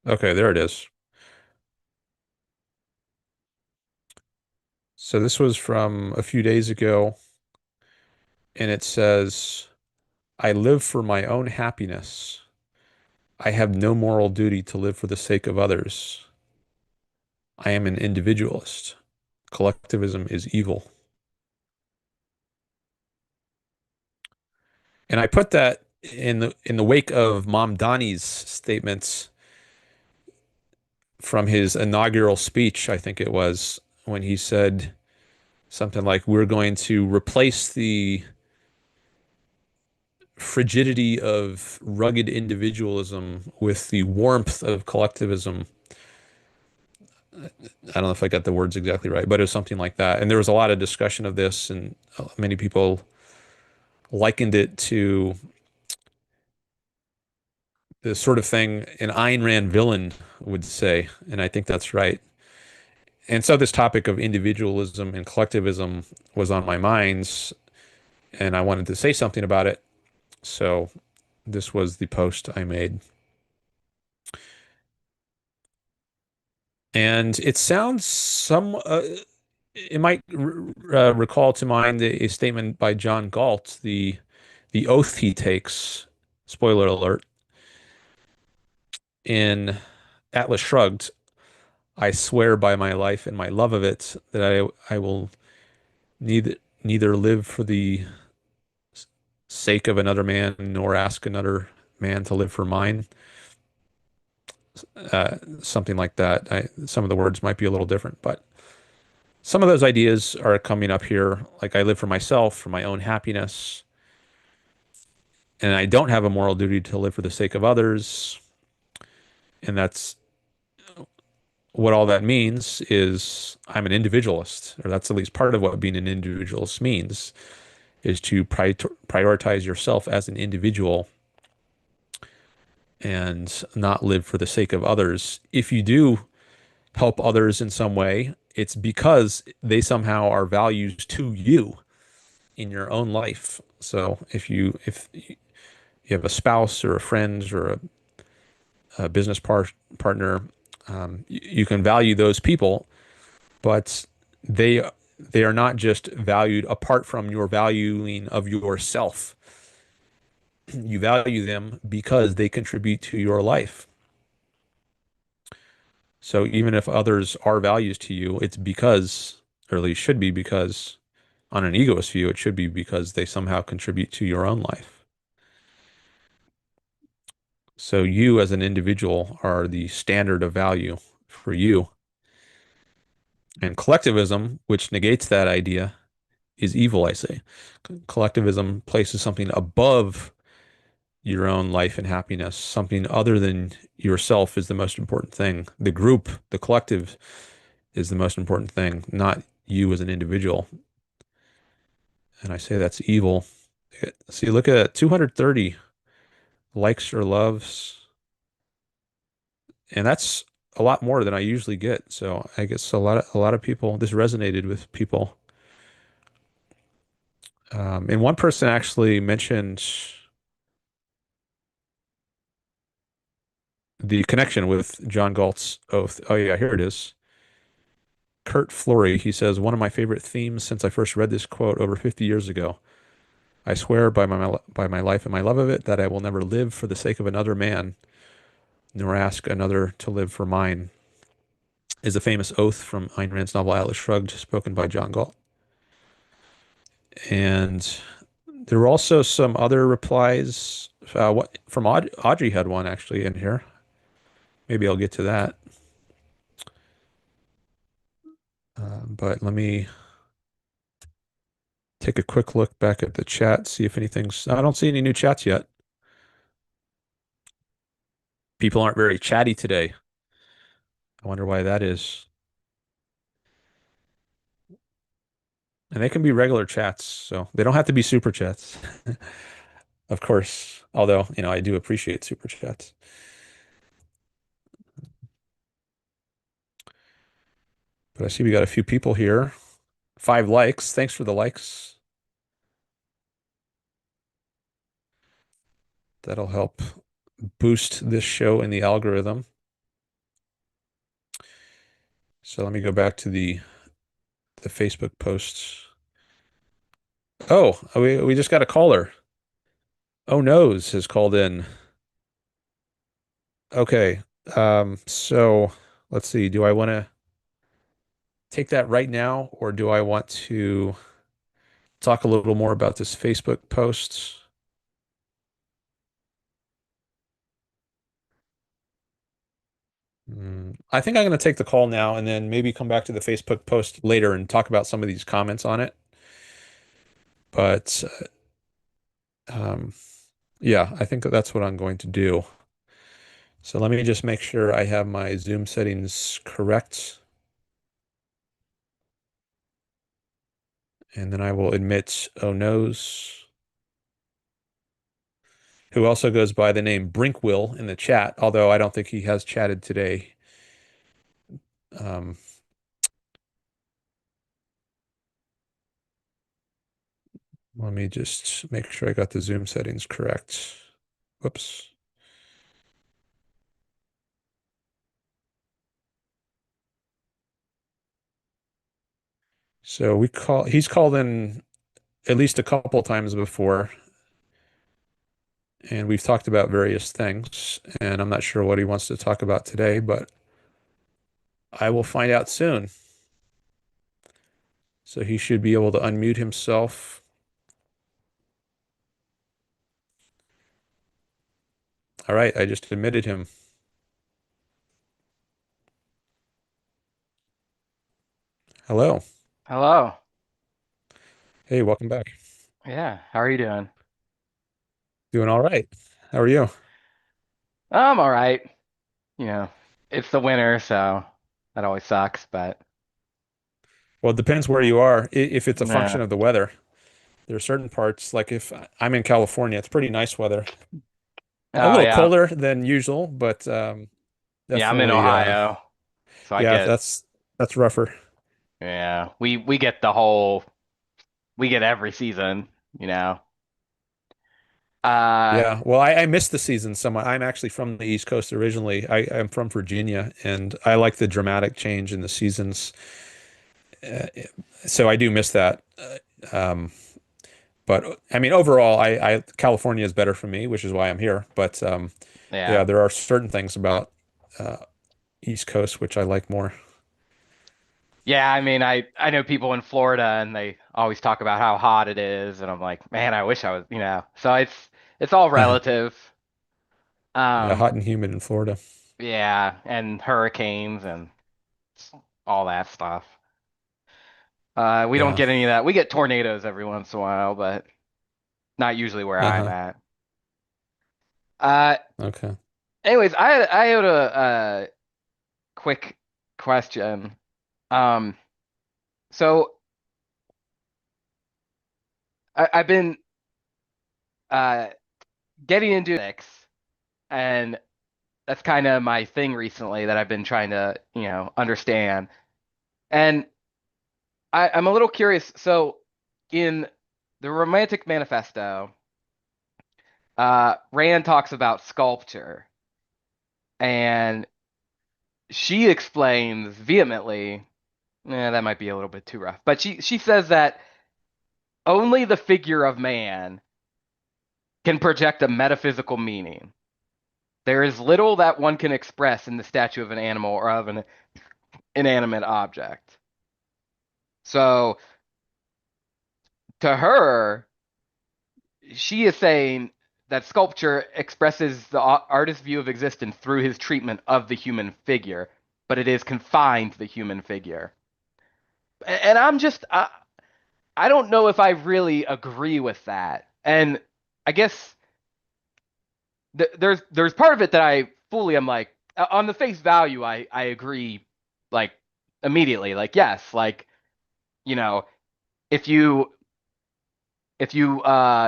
Okay, there it is. So this was from a few days ago, and it says, I live for my own happiness. I have no moral duty to live for the sake of others. I am an individualist. Collectivism is evil. And I put that in the wake of Mamdani's statements from his inaugural speech, I think it was, when he said something like, we're going to replace the frigidity of rugged individualism with the warmth of collectivism. I don't know if I got the words exactly right, but it was something like that. And there was a lot of discussion of this, and many people likened it to the sort of thing an Ayn Rand villain would say. And I think that's right. And so this topic of individualism and collectivism was on my minds, and I wanted to say something about it. So this was the post I made. And it sounds it might recall to mind a statement by John Galt, the oath he takes, spoiler alert, in Atlas Shrugged. I swear by my life and my love of it that I will neither neither live for the sake of another man nor ask another man to live for mine. Something like that. Some of the words might be a little different, but some of those ideas are coming up here. Like I live for myself, for my own happiness, and I don't have a moral duty to live for the sake of others. And that's what all that means is I'm an individualist, or that's at least part of what being an individualist means, is to prioritize yourself as an individual and not live for the sake of others. If you do help others in some way, it's because they somehow are values to you in your own life. So if you have a spouse or a friend or a business partner, you can value those people, but they they are not just valued apart from your valuing of yourself. You value them because they contribute to your life. So even if others are values to you, it's because, or at least should be because, on an egoist view, it should be because they somehow contribute to your own life. So you as an individual are the standard of value for you. And collectivism, which negates that idea, is evil, I say. Collectivism places something above your own life and happiness, something other than yourself is the most important thing. The group, the collective is the most important thing, not you as an individual. And I say that's evil. See, look at 230 likes or loves, and that's a lot more than I usually get. So I guess a lot of people, this resonated with people. And one person actually mentioned the connection with John Galt's oath. Oh yeah, here it is. Kurt Flory, he says, one of my favorite themes since I first read this quote over 50 years ago. I swear by my life and my love of it that I will never live for the sake of another man, nor ask another to live for mine, is a famous oath from Ayn Rand's novel Atlas Shrugged, spoken by John Galt. And there were also some other replies. What from Audrey had one actually in here. Maybe I'll get to that. But let me take a quick look back at the chat, see if anything's. I don't see any new chats yet. People aren't very chatty today. I wonder why that is. And they can be regular chats, so they don't have to be super chats, of course. Although, I do appreciate super chats. But I see we got a few people here. 5 likes. Thanks for the likes. That'll help boost this show in the algorithm. So let me go back to the Facebook posts. Oh, we just got a caller. Oh, Noes has called in. Okay. So let's see. Do I want to take that right now, or do I want to talk a little more about this Facebook post? I think I'm going to take the call now and then maybe come back to the Facebook post later and talk about some of these comments on it. But um, yeah, I think that's what I'm going to do. So let me just make sure I have my Zoom settings correct. And then I will admit Oh Noes, who also goes by the name Brinkwill in the chat, although I don't think he has chatted today. Um, Let me just make sure I got the Zoom settings correct. Whoops. So he's called in at least a couple times before, and we've talked about various things, and I'm not sure what he wants to talk about today, but I will find out soon. So he should be able to unmute himself. All right, I just admitted him. Hello. Hello. Hey, welcome back. Yeah, how are you doing? Doing all right. How are you? I'm all right. You know, it's the winter, so that always sucks, but Well, it depends where you are. If it's a yeah. function of the weather, there are certain parts, like if I'm in California, it's pretty nice weather. A Oh little yeah. colder than usual, but Yeah, I'm in definitely, Ohio, so I yeah, get that's rougher. yeah, we get we get every season, you know. Uh Yeah, well, I missed the season somewhat. I'm actually from the East Coast originally. I'm from Virginia, and I like the dramatic change in the seasons. so I do miss that. But I mean, overall, California is better for me, which is why I'm here. But yeah, Yeah. there are certain things about uh, East Coast which I like more. Yeah, I mean, I know people in Florida and they always talk about how hot it is, and I'm like, man, I wish I was, So it's all relative. Yeah, Um, hot and humid in Florida. yeah, and hurricanes and all that stuff. We don't Yeah. get any of that. We get tornadoes every once in a while, but not usually where I'm Uh-huh. at. Uh, Okay. anyways, I had a quick question. Um, so I've been uh getting into ethics, and that's kind of my thing recently that I've been trying to, understand. And I'm a little curious. So in the Romantic Manifesto, Rand talks about sculpture, and she explains vehemently, that might be a little bit too rough, but she says that only the figure of man can project a metaphysical meaning. There is little that one can express in the statue of an animal or of an inanimate object. So to her, she is saying that sculpture expresses the artist's view of existence through his treatment of the human figure, but it is confined to the human figure. And I don't know if I really agree with that. And I guess there's part of it that I fully am like, on the face value, I agree, like, immediately. Like, yes, like, you know, if you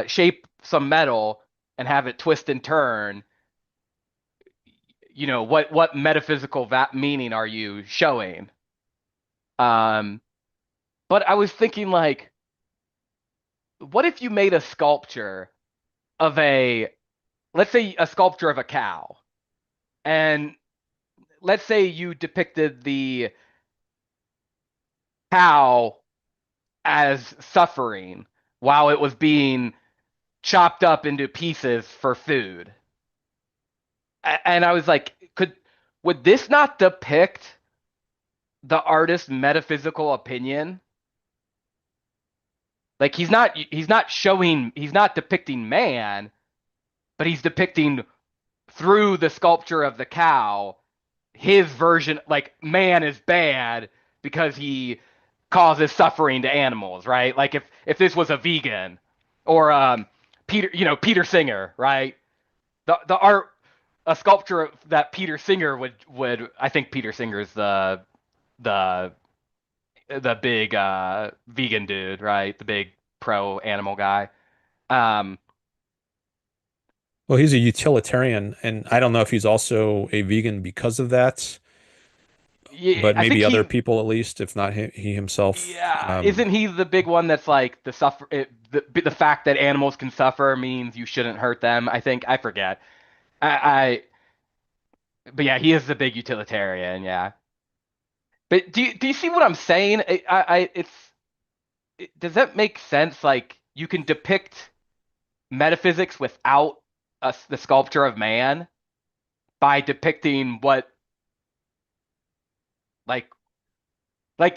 shape some metal and have it twist and turn, what metaphysical meaning are you showing? Um, but I was thinking, like, what if you made a sculpture of let's say a sculpture of a cow, and let's say you depicted the cow as suffering while it was being chopped up into pieces for food. And I was like, would this not depict the artist's metaphysical opinion? Like, he's not depicting man, but he's depicting through the sculpture of the cow his version, like, man is bad because he causes suffering to animals, right? Like, if this was a vegan, or Peter Singer, right? The art, a sculpture that Peter Singer would I think Peter Singer's the the big vegan dude, right? The big pro animal guy. Um, Well, he's a utilitarian, and I don't know if he's also a vegan because of that, yeah, but I think maybe other people at least, if not he himself. yeah, isn't he the big one that's like the fact that animals can suffer means you shouldn't hurt them? I forget. But yeah, he is the big utilitarian. Yeah. But do you see what I'm saying? Does that make sense? Like, you can depict metaphysics without the sculpture of man by depicting what, like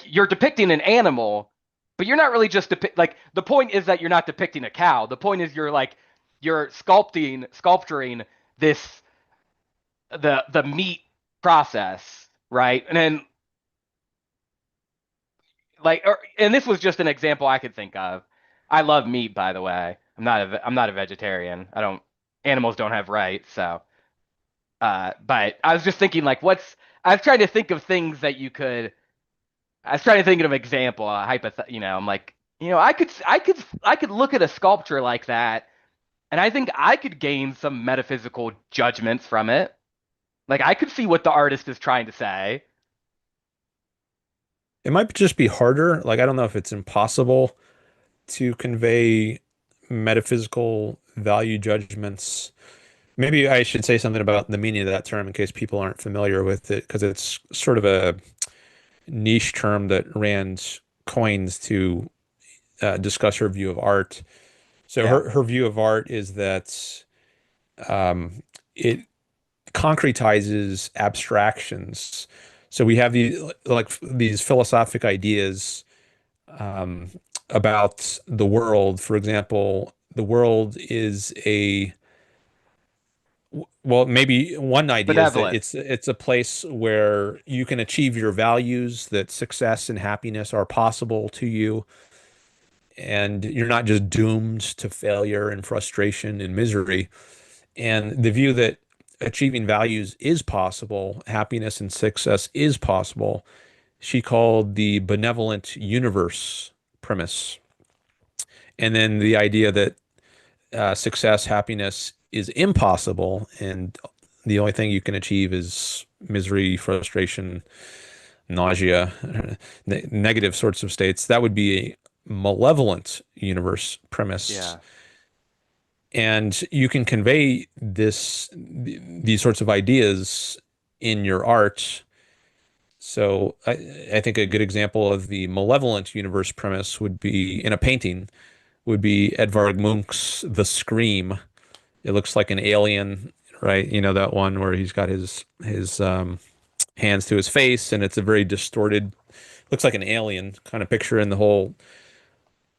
you're depicting an animal, but you're not really just like, the point is that you're not depicting a cow. The point is you're sculpturing this, the meat process, right? And then, like, and this was just an example I could think of. I love meat, by the way. I'm not a vegetarian. Animals don't have rights, so but I was just thinking, like, I was trying to think of things that you could I was trying to think of an example, a I'm like, I could look at a sculpture like that, and I think I could gain some metaphysical judgments from it. Like, I could see what the artist is trying to say. It might just be harder. Like, I don't know if it's impossible to convey metaphysical value judgments. Maybe I should say something about the meaning of that term in case people aren't familiar with it, because it's sort of a niche term that Rand coins to discuss her view of art. So Yeah. her view of art is that it concretizes abstractions. So we have these philosophic ideas um, about the world. For example, the world is well, maybe one idea is that Benevolent. it's a place where you can achieve your values, that success and happiness are possible to you, and you're not just doomed to failure and frustration and misery. And the view that achieving values is possible, happiness and success is possible, she called the benevolent universe premise. And then the idea that success, happiness is impossible, and the only thing you can achieve is misery, frustration, nausea, negative sorts of states. That would be a malevolent universe premise. Yeah. And you can convey these sorts of ideas in your art. So I think a good example of the malevolent universe premise would be in a painting would be Edvard Munch's The Scream. It looks like an alien, right? You know that one where he's got his hands to his face, and it's a very distorted, looks like an alien kind of picture, and the whole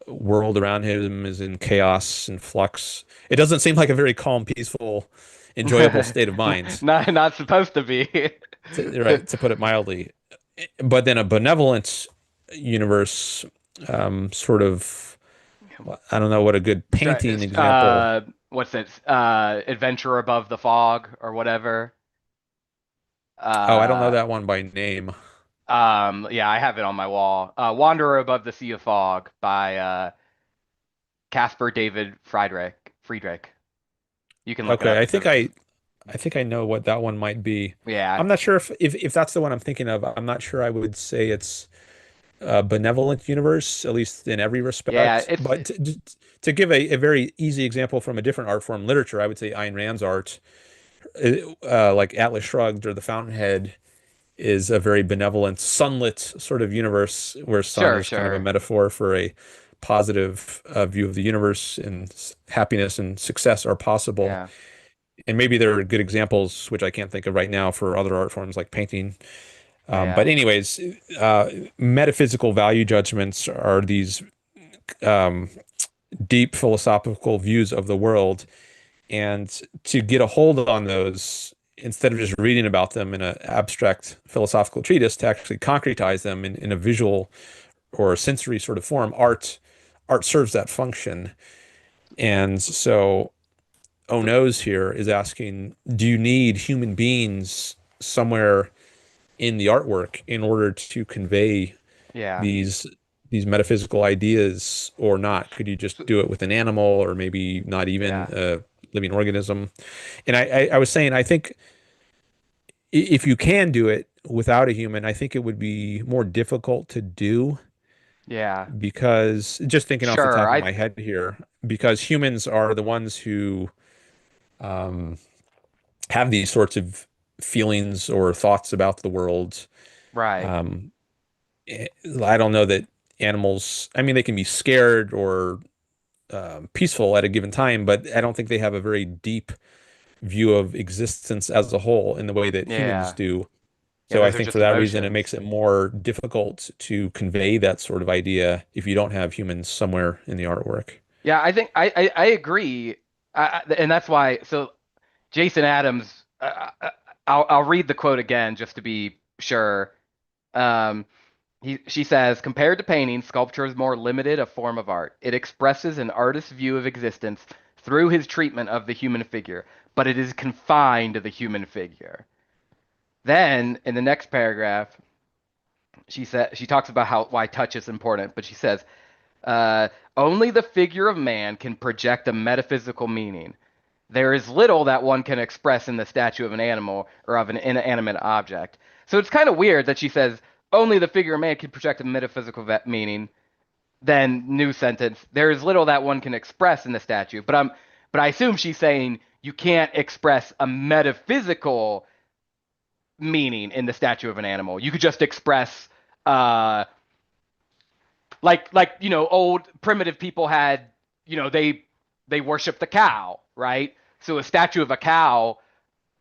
world around him is in chaos and flux. It doesn't seem like a very calm, peaceful, enjoyable state of mind, Not supposed to be. right, to put it mildly. But then a benevolent universe, sort of, I don't know what a good painting example. What's it? Adventure Above the Fog or whatever. Oh, I don't know Uh, that one by name. yeah, I have it on my wall. Wanderer Above the Sea of Fog by Caspar David Friedrich. You can look it Okay, up. It's a, I think I know what that one might be. yeah, I'm not sure if that's the one I'm thinking of. I'm not sure I would say it's a benevolent universe, at least in every yeah. respect. But to give a very easy example from a different art form, literature, I would say Ayn Rand's art, like Atlas Shrugged or The Fountainhead, is a very benevolent, sunlit sort of universe where sun Sure, is kind of a sure. metaphor for a positive view of the universe, and happiness and success are possible. Yeah, And maybe there are good examples, which I can't think of right now, for other art forms like painting. yeah, But anyways, uh, metaphysical value judgments are these um, deep philosophical views of the world. And to get a hold on those, instead of just reading about them in an abstract philosophical treatise, to actually concretize them in a visual or sensory sort of form, art serves that function. And so Noes here is asking, do you need human beings somewhere in the artwork in order to convey yeah. these these metaphysical ideas or not? Could you just So, do it with an animal or maybe not even yeah, a living organism? And I was saying, I think if you can do it without a human, I think it would be more difficult to do yeah. because just thinking off the Sure. top of my head here, because humans are the ones who um, have these sorts of feelings or thoughts about the world. Right. Um, I don't know that animals, I mean, they can be scared or peaceful at a given time, but I don't think they have a very deep view of existence as a whole in the way that humans Yeah. do. Yeah, So I those are think for just that reason, it emotions. makes it more difficult to convey that sort of idea if you don't have humans somewhere in the artwork. Yeah, I think I agree. And that's why. So Jason Adams, I'll read the quote again just to be sure. Um, she says, compared to painting, sculpture is more limited a form of art. It expresses an artist's view of existence through his treatment of the human figure, but it is confined to the human figure. Then, in the next paragraph, she talks about how why touch is important, but she says, uh, only the figure of man can project a metaphysical meaning. There is little that one can express in the statue of an animal or of an inanimate object. So it's kind of weird that she says only the figure of man can project a metaphysical meaning. Then new sentence, there is little that one can express in the statue. But I assume she's saying you can't express a metaphysical meaning in the statue of an animal. You could just express uh like old primitive people had, they worship the cow, right? So a statue of a cow,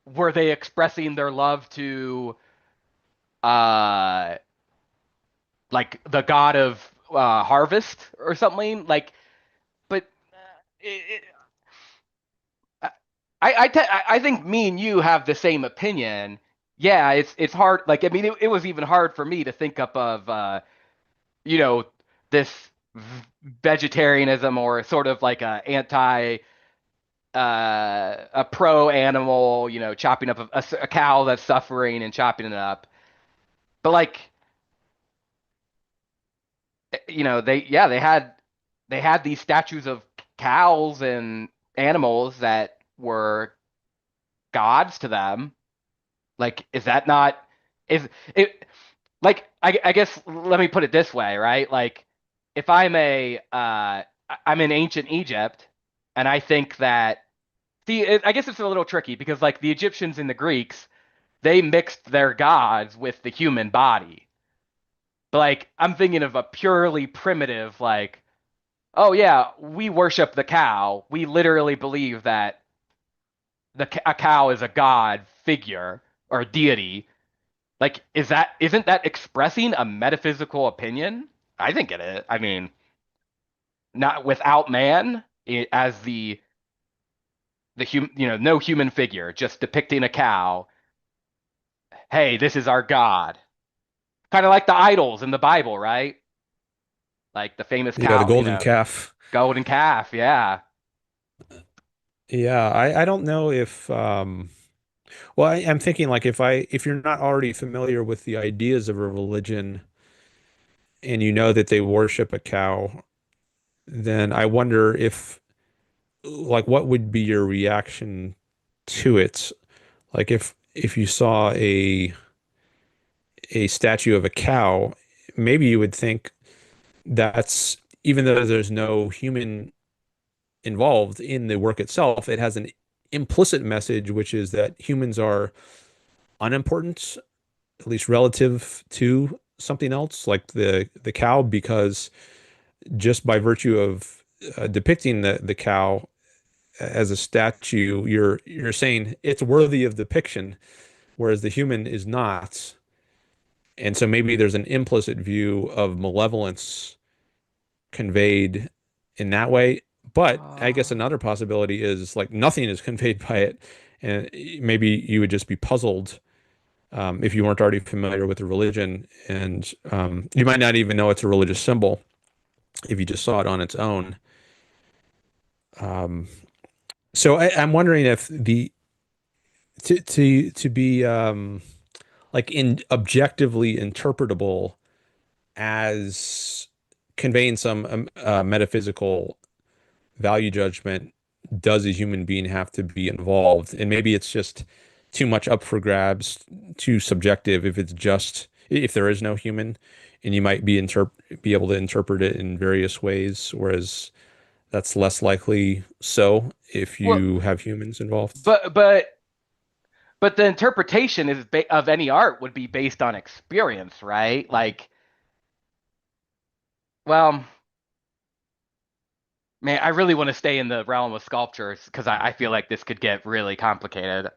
were they expressing their love to uh like the god of harvest or something? Like, but it, I think me and you have the same opinion. Yeah, it's hard. Like, I mean, it was even hard for me to think up of you know this vegetarianism, or sort of like a pro animal, chopping up a cow that's suffering and chopping it up. But like, they had these statues of cows and animals that were gods to them. Like, is that not, is it, like, I guess, let me put it this way, right? Like, if I'm in ancient Egypt, and I think that, see, I guess it's a little tricky because, like, the Egyptians and the Greeks, they mixed their gods with the human body. But like, I'm thinking of a purely primitive, like, oh yeah, we worship the cow. We literally believe that a cow is a god figure or a deity. Like, isn't that expressing a metaphysical opinion? I think it is. I mean, not without man as the human, no human figure, just depicting a cow. Hey, this is our god. Kind of like the idols in the Bible, right? Like the famous Yeah, the cow, golden calf. golden calf. Yeah. Yeah, I don't know if well, I'm thinking like if you're not already familiar with the ideas of a religion and you know that they worship a cow, then I wonder if like what would be your reaction to it? Like if you saw a statue of a cow, maybe you would think that's even though there's no human involved in the work itself, it has an implicit message, which is that humans are unimportant, at least relative to something else like the cow, because just by virtue of depicting the cow as a statue, you're saying it's worthy of depiction, whereas the human is not. And so maybe there's an implicit view of malevolence conveyed in that way. But I guess Uh, another possibility is like nothing is conveyed by it. And maybe you would just be puzzled if you weren't already familiar with the religion. And you might not even know it's a religious symbol if you just saw it on its own. Um, so I'm wondering if to be like in objectively interpretable as conveying some metaphysical value judgment, does a human being have to be involved? And maybe it's just too much up for grabs, too subjective if it's just if there is no human, and you might be able to interpret it in various ways, whereas that's less likely so if well, you have humans involved. but but but the interpretation of any art would be based on experience, right? Like, well, man, I really want to stay in the realm of sculptures because I feel like this could get really complicated.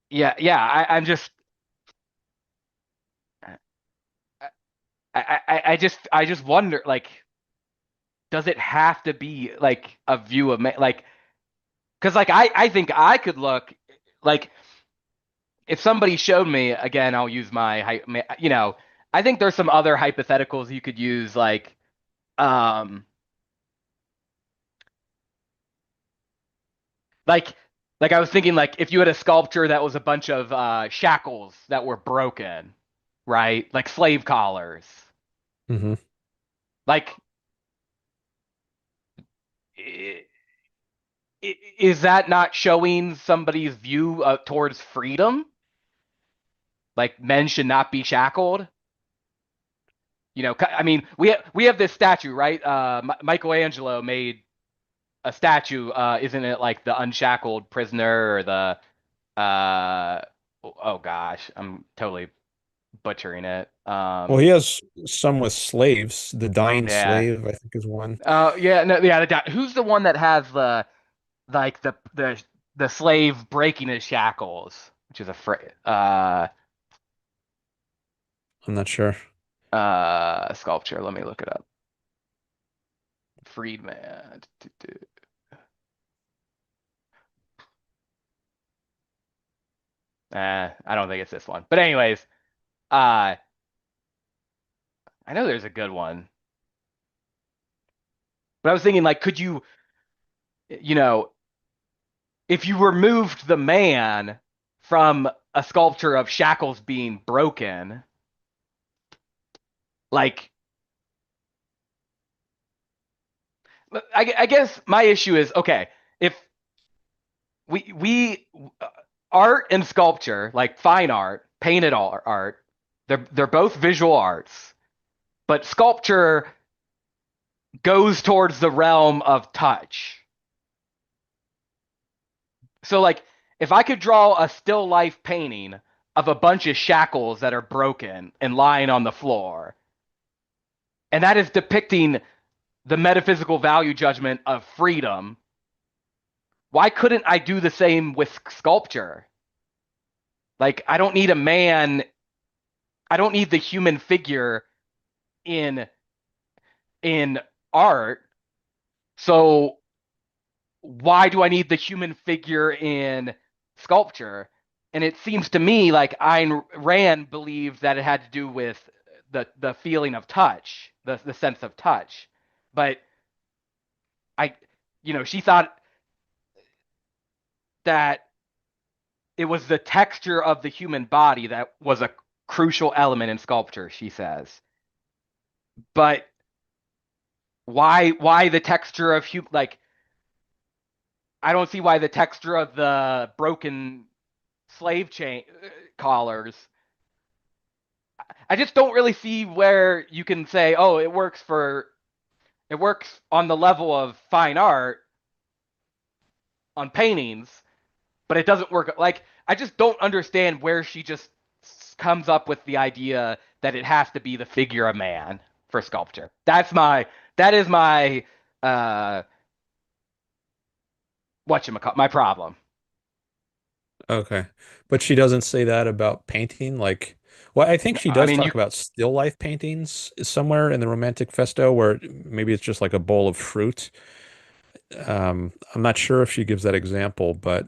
Yeah, yeah. I just wonder, like, does it have to be like a view of like, because like I think I could look like, if somebody showed me again, I'll use I think there's some other hypotheticals you could use, um like like I was thinking, like, if you had a sculpture that was a bunch of shackles that were broken, right? Like slave collars. Hmm. Like, i- is that not showing somebody's view towards freedom? Like, men should not be shackled? I mean, we have this statue, right? Michelangelo made a statue, isn't it, like the unshackled prisoner, or the Uh, oh gosh, I'm totally butchering it. Well, he has some with slaves. The Dying Yeah. Slave, I think, is one. Yeah, no, yeah. Who's the one that has the like the slave breaking his shackles, which is a I'm not sure. sculpture. Let me look it up. Freedman. I don't think it's this one. But anyways, uh, I know there's a good one. But I was thinking, like, could you, you know, if you removed the man from a sculpture of shackles being broken, like, I guess my issue is, okay, if we art and sculpture, like fine art, painted art, they're both visual arts, but sculpture goes towards the realm of touch. So like if I could draw a still life painting of a bunch of shackles that are broken and lying on the floor, and that is depicting the metaphysical value judgment of freedom, why couldn't I do the same with sculpture? Like I don't need a man, I don't need the human figure in in art. So why do I need the human figure in sculpture? And it seems to me like Ayn Rand believed that it had to do with the feeling of touch, the sense of touch. But I, she thought that it was the texture of the human body that was a crucial element in sculpture, she says. But why the texture of like I don't see why the texture of the broken slave chain collars. I just don't really see where you can say, oh, it works on the level of fine art on paintings, but it doesn't work. Like I just don't understand where she just comes up with the idea that it has to be the figure of man for sculpture. That is my uh whatchamacallit, my problem. Okay. But she doesn't say that about painting. Like, well, I think she I does mean, talk about still life paintings somewhere in the Romantic Festo where maybe it's just like a bowl of fruit. I'm not sure if she gives that example, but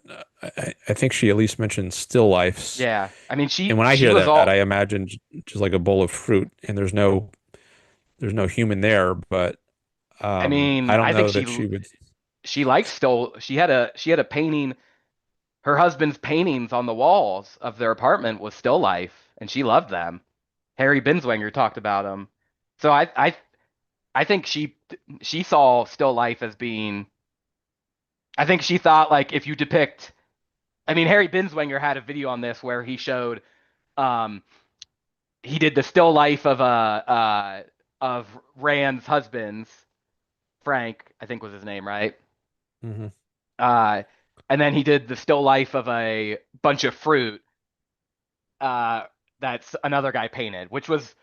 I think she at least mentions still lifes. yeah. I mean, And when I she hear was that, I all. imagine just like a bowl of fruit, and there's no human there. But I mean, I don't I think know that she would. she liked still. She had a painting. Her husband's paintings on the walls of their apartment was still life, and she loved them. Harry Binswanger talked about them. So I think she saw still life as being. I think she thought like if you depict. I mean, Harry Binswanger had a video on this where he showed um he did the still life of Rand's husband's Frank, I think was his name, right? Mhm. Uh, and then he did the still life of a bunch of fruit uh, that's another guy painted, which was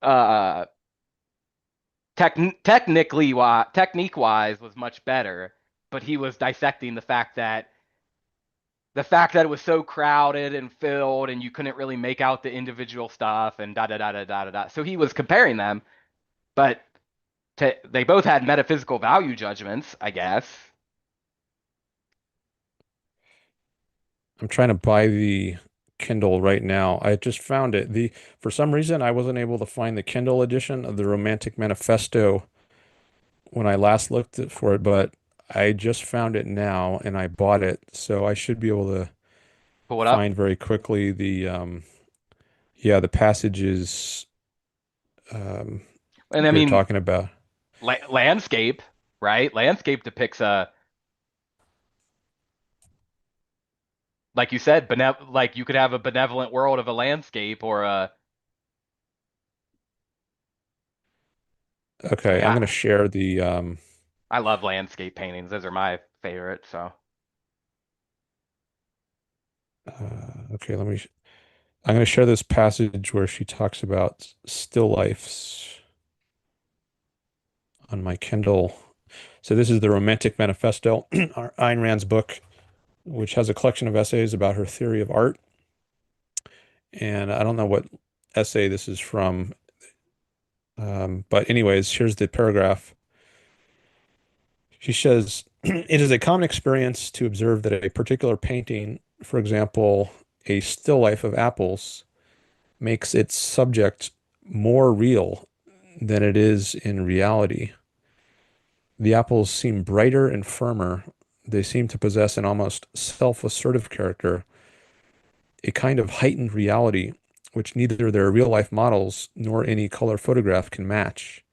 uh, technique wise was much better, but he was dissecting the fact that it was so crowded and filled and you couldn't really make out the individual stuff and da da da da da da da. So he was comparing them, but they both had metaphysical value judgments, I guess. I'm trying to buy the Kindle right now. I just found it. The For some reason I wasn't able to find the Kindle edition of the Romantic Manifesto when I last looked for it, but I just found it now and I bought it, so I should be able to Pull it up. find very quickly yeah, the passages And I you're mean, talking about. landscape, right? Landscape depicts a, like you said, like you could have a benevolent world of a landscape or a, I Okay, mean, I'm gonna share the I love landscape paintings. Those are my favorite. So Okay, I'm going to share this passage where she talks about still lifes on my Kindle. So this is the Romantic Manifesto, Ayn Rand's book, which has a collection of essays about her theory of art. And I don't know what essay this is from, but anyways, here's the paragraph. She says, it is a common experience to observe that a particular painting, for example, a still life of apples, makes its subject more real than it is in reality. The apples seem brighter and firmer. They seem to possess an almost self-assertive character, a kind of heightened reality which neither their real-life models nor any color photograph can match.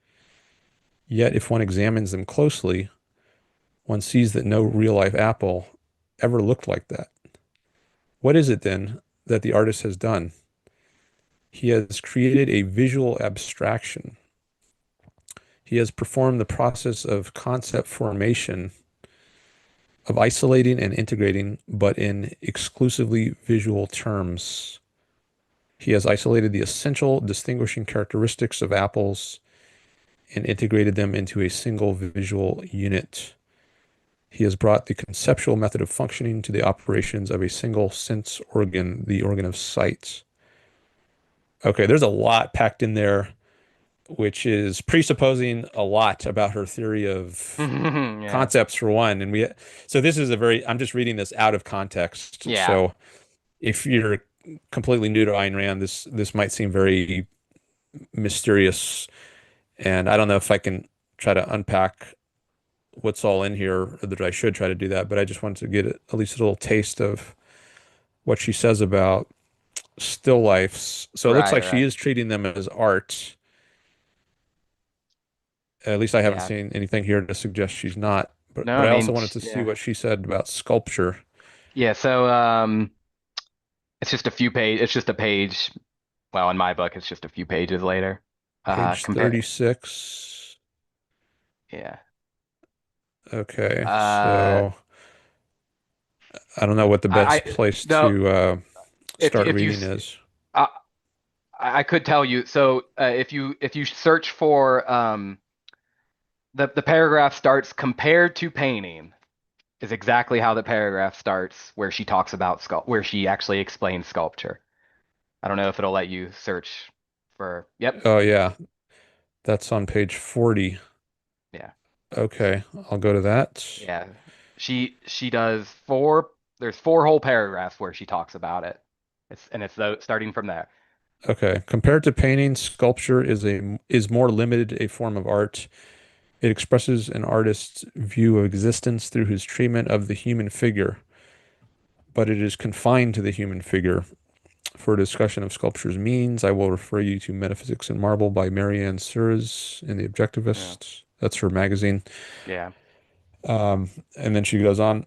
Yet, if one examines them closely, one sees that no real-life apple ever looked like that. What is it then that the artist has done? He has created a visual abstraction. He has performed the process of concept formation, of isolating and integrating, but in exclusively visual terms. He has isolated the essential distinguishing characteristics of apples and integrated them into a single visual unit. He has brought the conceptual method of functioning to the operations of a single sense organ, the organ of sight. Okay, there's a lot packed in there, which is presupposing a lot about her theory of Yeah. concepts for one. So this is I'm just reading this out of context. Yeah. So if you're completely new to Ayn Rand, this might seem very mysterious, and I don't know if I can try to unpack what's all in here, or that I should try to do that, but I just wanted to get at least a little taste of what she says about still lifes. So it looks Right, like she right. is treating them as art. At least I haven't Yeah. seen anything here to suggest she's not. But No, but I I also mean, wanted to see yeah. what she said about sculpture. Yeah, so it's just a few page it's just a page. Well, in my book it's just a few pages later. Page Compare 36. yeah. Okay, Uh so I don't know what the I best place no to start if you reading is. uh, I could tell you. So if you search for the paragraph starts compared to painting is exactly how the paragraph starts where she talks about where she actually explains sculpture. I don't know if it'll let you search for. Yep. Oh yeah, that's on page 40. Yeah. Okay, I'll go to that. Yeah. She does four. There's four whole paragraphs where she talks about it. It's starting from there. Okay, compared to painting, sculpture is more limited a form of art. It expresses an artist's view of existence through his treatment of the human figure, but it is confined to the human figure. For a discussion of sculpture's meanings, I will refer you to Metaphysics in Marble by Marianne Sures in The Yeah. Objectivist. That's her magazine. Yeah. And then she goes on,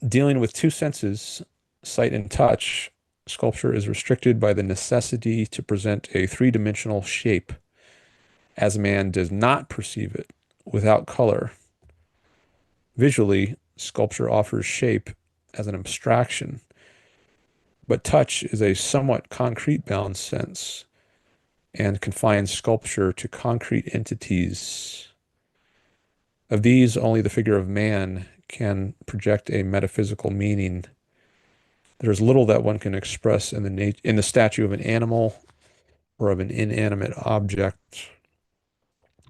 dealing with two senses, sight and touch, sculpture is restricted by the necessity to present a three-dimensional shape, as man does not perceive it without color. Visually, sculpture offers shape as an abstraction, but touch is a somewhat concrete bound sense and confines sculpture to concrete entities. Of these, only the figure of man can project a metaphysical meaning. There is little that one can express in the statue of an animal or of an inanimate object.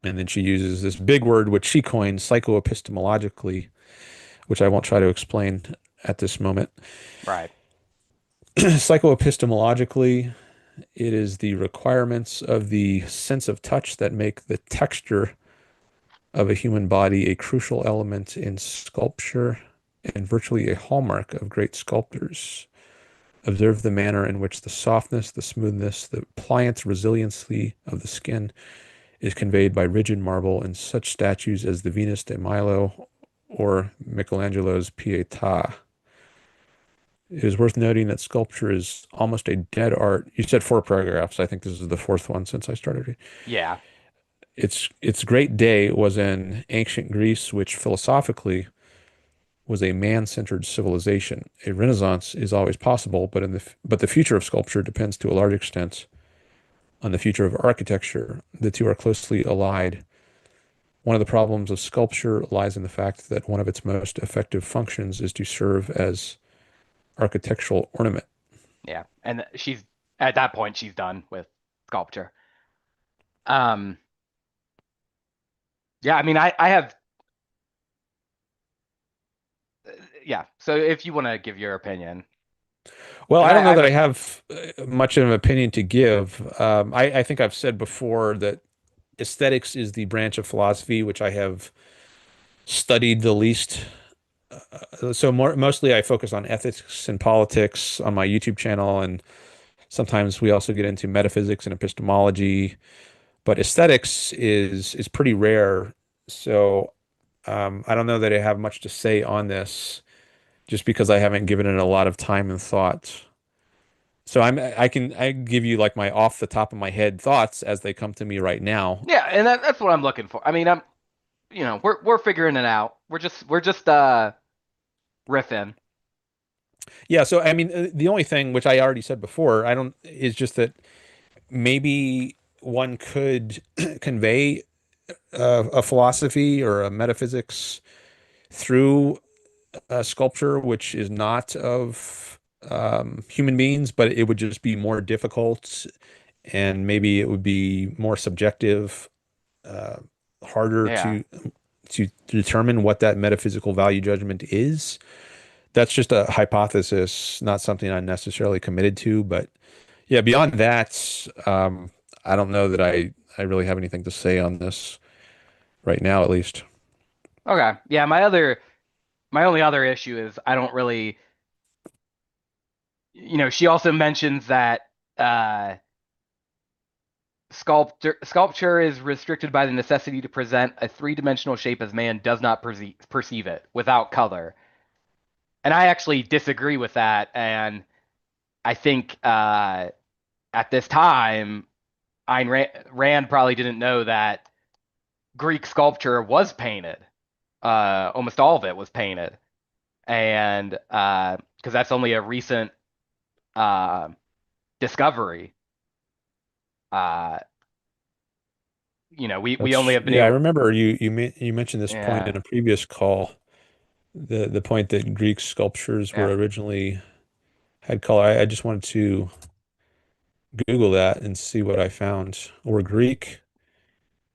And then she uses this big word, which she coined psychoepistemologically, which I won't try to explain at this moment. Right. Psychoepistemologically, it is the requirements of the sense of touch that make the texture of a human body a crucial element in sculpture and virtually a hallmark of great sculptors. Observe the manner in which the softness, the smoothness, the pliant resiliency of the skin is conveyed by rigid marble in such statues as the Venus de Milo or Michelangelo's Pietà. It is worth noting that sculpture is almost a dead art. You said four paragraphs. I think this is the fourth one since I started. Yeah. Its great day was in ancient Greece, which philosophically was a man-centered civilization. A renaissance is always possible, but the future of sculpture depends to a large extent on the future of architecture. The two are closely allied. One of the problems of sculpture lies in the fact that one of its most effective functions is to serve as architectural ornament. Yeah. And she's at that point she's done with sculpture. Um, yeah, I mean I have yeah. So if you want to give your opinion, Well, and I don't I know have that a I have much of an opinion to give. I think I've said before that aesthetics is the branch of philosophy which I have studied the least. So mostly I focus on ethics and politics on my YouTube channel, and sometimes we also get into metaphysics and epistemology. But aesthetics is pretty rare. So I don't know that I have much to say on this, just because I haven't given it a lot of time and thought. So I give you like my off the top of my head thoughts as they come to me right now. yeah, and that's what I'm looking for. I mean, I'm we're figuring it out. We're just riffing. Yeah, so I mean the only thing which I already said before, I don't is just that maybe one could convey a philosophy or a metaphysics through a sculpture which is not of human beings, but it would just be more difficult and maybe it would be more subjective, uh, harder Yeah. to determine what that metaphysical value judgment is. That's just a hypothesis, not something I'm necessarily committed to. But yeah, beyond that, I don't know that I really have anything to say on this right now, at least. Okay. Yeah, my only other issue is I don't really, she also mentions that uh sculpture is restricted by the necessity to present a three-dimensional shape as man does not perceive it without color. And I actually disagree with that, and I think at this time Rand probably didn't know that Greek sculpture was painted. Almost all of it was painted, and because that's only a recent uh, discovery. Uh, we only That's have been yeah. I able. remember you mentioned this point Yeah, in a previous call. The point that Greek sculptures were yeah, originally had color. I just wanted to Google that and see what I found. Were Greek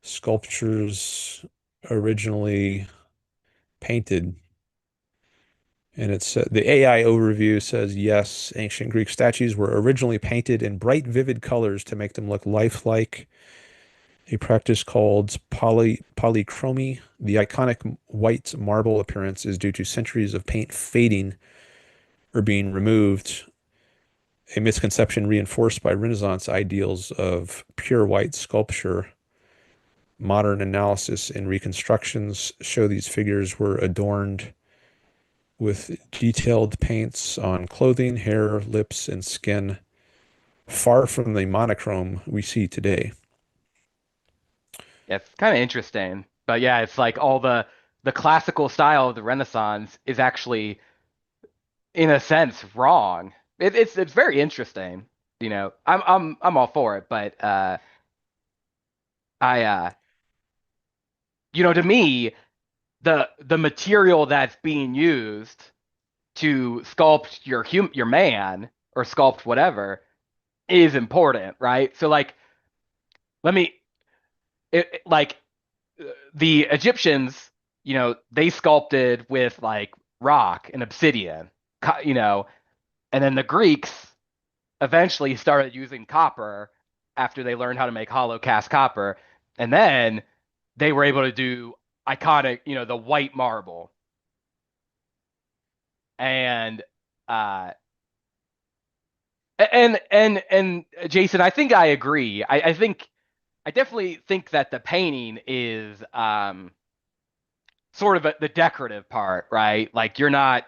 sculptures originally painted? And it's the AI overview says yes, ancient Greek statues were originally painted in bright, vivid colors to make them look lifelike. A practice called polychromy. The iconic white marble appearance is due to centuries of paint fading or being removed, a misconception reinforced by Renaissance ideals of pure white sculpture. Modern analysis and reconstructions show these figures were adorned with detailed paints on clothing, hair, lips, and skin, far from the monochrome we see today. it's kind of interesting. But yeah, it's like all the classical style of the Renaissance is actually, in a sense, wrong. It's very interesting. I'm all for it, but I to me, the material that's being used to sculpt your man or sculpt whatever is important, right? So like let me like the Egyptians, they sculpted with like rock and obsidian, and then the Greeks eventually started using copper after they learned how to make hollow cast copper, and then they were able to do iconic, the white marble. And uh and Jason, I think I agree. I definitely think that the painting is sort of the decorative part, right? Like you're not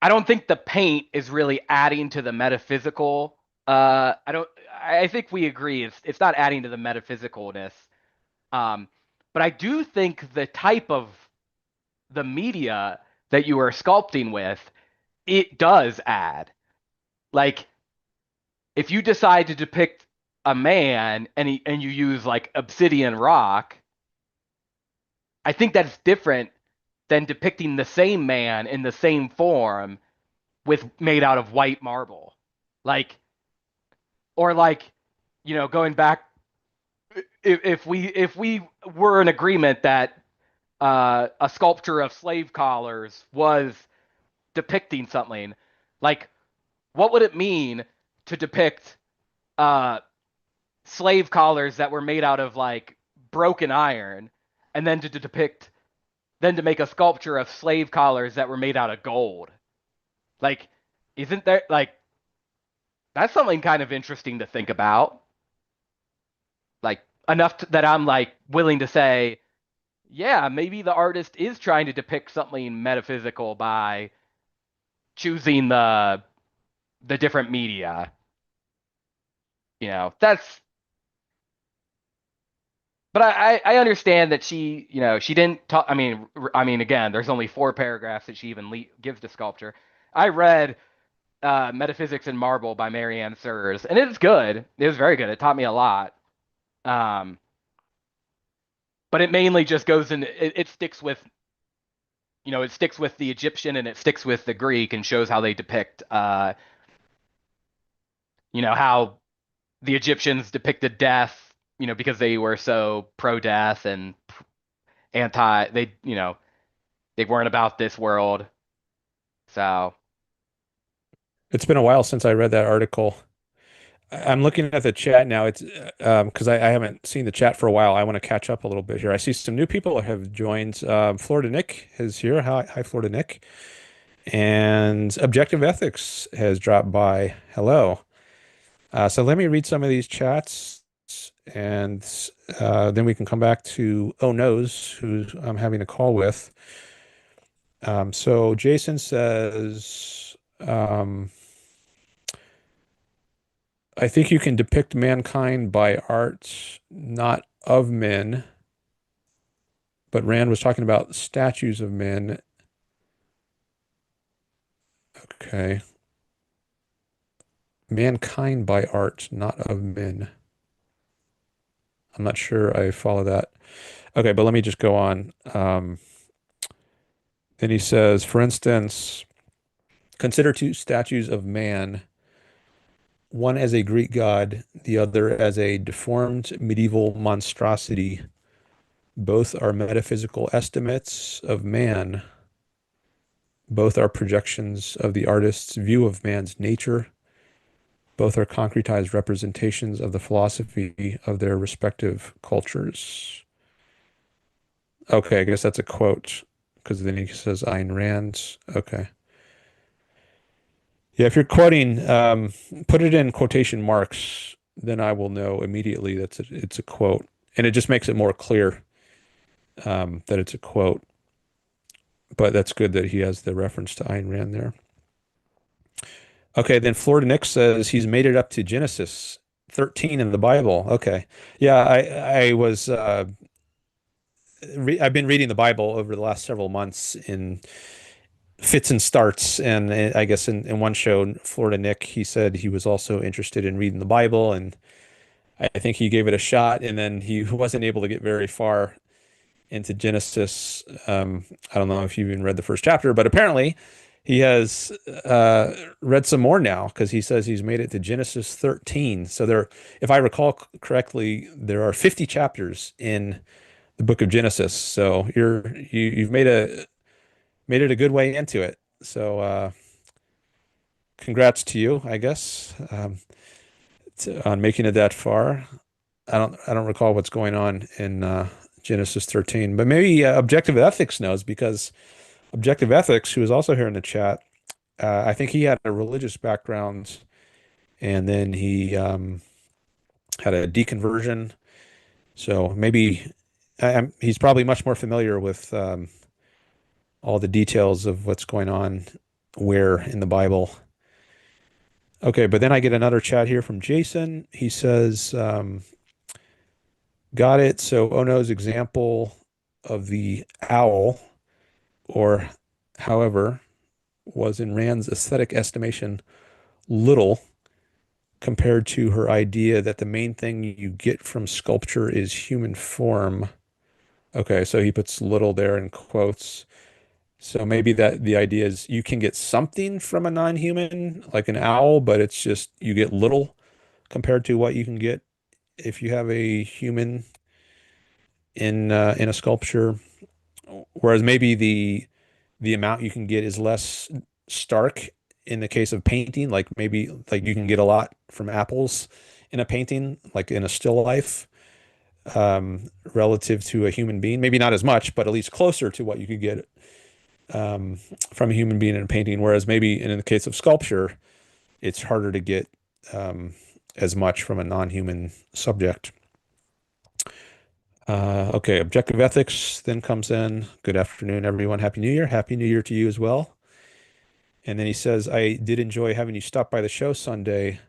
I don't think the paint is really adding to the metaphysical. I don't I think we agree it's not adding to the metaphysicalness. Um but I do think the type of the media that you are sculpting with, it does add. Like if you decide to depict a man and you use like obsidian rock, I think that's different than depicting the same man in the same form with made out of white marble. Like or like, going back, if we were in agreement that a sculpture of slave collars was depicting something, like what would it mean to depict uh, slave collars that were made out of like broken iron, and then to make a sculpture of slave collars that were made out of gold? Like, isn't there like that's something kind of interesting to think about? Like that I'm like willing to say, yeah, maybe the artist is trying to depict something metaphysical by choosing the different media. That's but I understand that she didn't talk. I mean, again, there's only 4 paragraphs that she even gives to sculpture. I read Metaphysics in Marble by Marianne Sears, and it's good. It was very good. It taught me a lot. Um, but it mainly just goes in. It sticks with it sticks with the Egyptian and it sticks with the Greek and shows how they depict how the Egyptians depicted death, because they were so pro-death and they weren't about this world. So, It's been a while since I read that article. I'm looking at the chat now. It's because I haven't seen the chat for a while. I want to catch up a little bit here. I see some new people have joined. Florida Nick is here. Hi, Florida Nick. And Objective Ethics has dropped by. Hello. So let me read some of these chats, and then we can come back to Noes, who I'm having a call with. So Jason says, I think you can depict mankind by art, not of men. But Rand was talking about statues of men. Okay. Mankind by art, not of men. I'm not sure I follow that. Okay, but let me just go on. Then he says, for instance, consider 2 statues of man, one as a Greek god, the other as a deformed medieval monstrosity. Both are metaphysical estimates of man. Both are projections of the artist's view of man's nature. Both are concretized representations of the philosophy of their respective cultures. Okay, I guess that's a quote because then he says Ayn Rand. Okay. Yeah, if you're quoting, put it in quotation marks, then I will know immediately it's a quote. And it just makes it more clear that it's a quote. But that's good that he has the reference to Ayn Rand there. Okay, then Florida Nick says he's made it up to Genesis 13 in the Bible. Okay. Yeah, I was I've been reading the Bible over the last several months in fits and starts, and I guess in one show, Florida Nick, he said he was also interested in reading the Bible, and I think he gave it a shot, and then he wasn't able to get very far into Genesis. I don't know if you even read the first chapter, but apparently he has read some more now because he says he's made it to Genesis 13. So there, if I recall correctly, there are 50 chapters in the book of Genesis. So you've made it a good way into it. So congrats to you, I guess, on making it that far. I don't recall what's going on in Genesis 13, but maybe Objective Ethics knows because Objective Ethics, who is also here in the chat, I think he had a religious background, and then he had a deconversion. So maybe he's probably much more familiar with all the details of what's going on where in the Bible. Okay, but then I get another chat here from Jason. He says, got it. So Ono's example of the owl or however, was in Rand's aesthetic estimation little compared to her idea that the main thing you get from sculpture is human form. Okay, so he puts little there in quotes. So maybe that the idea is you can get something from a non-human, like an owl, but it's just you get little compared to what you can get if you have a human in a sculpture. Whereas maybe the amount you can get is less stark in the case of painting. Like maybe like you can get a lot from apples in a painting, like in a still life, relative to a human being. Maybe not as much, but at least closer to what you could get from a human being in a painting. Whereas maybe in the case of sculpture, it's harder to get as much from a non-human subject. Okay, objective ethics then comes in. Good afternoon, everyone. Happy New Year. Happy New Year to you as well. And then he says, I did enjoy having you stop by the show Sunday.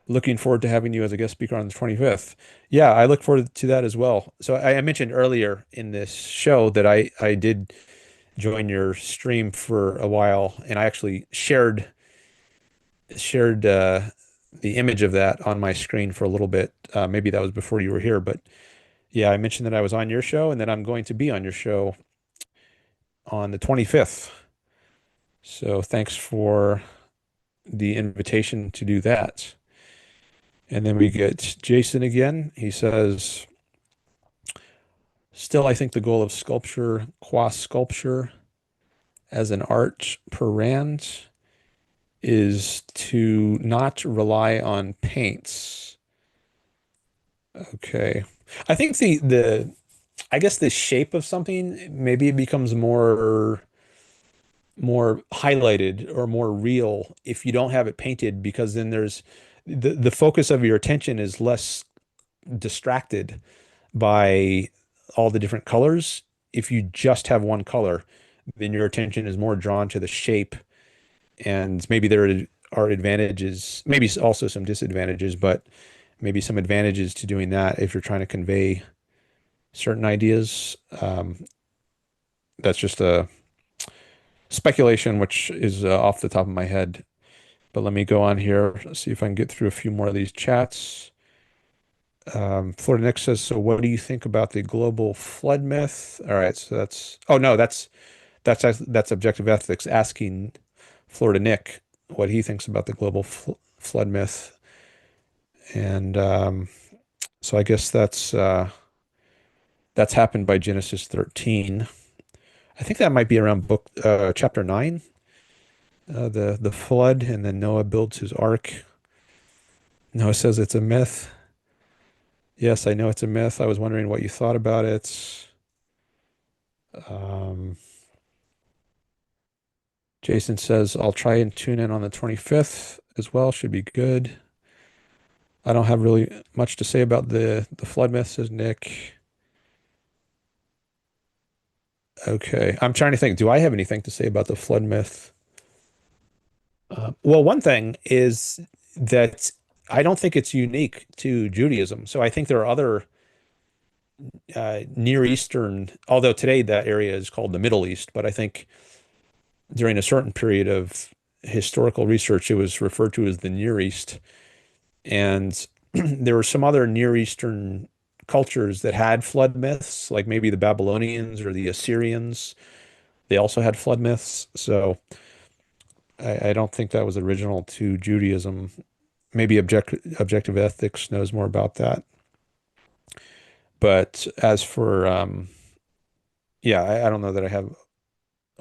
Looking forward to having you as a guest speaker on the 25th. Yeah, I look forward to that as well. So I mentioned earlier in this show that I did join your stream for a while, and I actually shared the image of that on my screen for a little bit. Maybe that was before you were here, but yeah, I mentioned that I was on your show and that I'm going to be on your show on the 25th. So thanks for the invitation to do that. And then we get Jason again. He says, still, I think the goal of sculpture, qua sculpture, as an art per rand, is to not rely on paints. Okay. I think I guess the shape of something, maybe it becomes more highlighted or more real if you don't have it painted, because then there's the focus of your attention is less distracted by all the different colors. If you just have one color, then your attention is more drawn to the shape, and maybe there are advantages, maybe also some disadvantages, but maybe some advantages to doing that if you're trying to convey certain ideas. That's just a speculation, which is off the top of my head. But let me go on here, see if I can get through a few more of these chats. Florida Nick says, so what do you think about the global flood myth? All right, so oh no, that's objective ethics asking Florida Nick what he thinks about the global flood myth. And so I guess that's happened by Genesis 13. I think that might be around book chapter 9, the flood, and then Noah builds his ark. Noah says it's a myth. Yes, I know it's a myth. I was wondering what you thought about it. Um, Jason says I'll try and tune in on the 25th as well. Should be good. I don't have really much to say about the flood myth, says Nick. Okay, I'm trying to think. Do I have anything to say about the flood myth? Well, one thing is that I don't think it's unique to Judaism. So I think there are other Near Eastern, although today that area is called the Middle East, but I think during a certain period of historical research, it was referred to as the Near East. And there were some other Near Eastern cultures that had flood myths, like maybe the Babylonians or the Assyrians. They also had flood myths. So I don't think that was original to Judaism. Maybe objective ethics knows more about that. But as for, yeah, I don't know that I have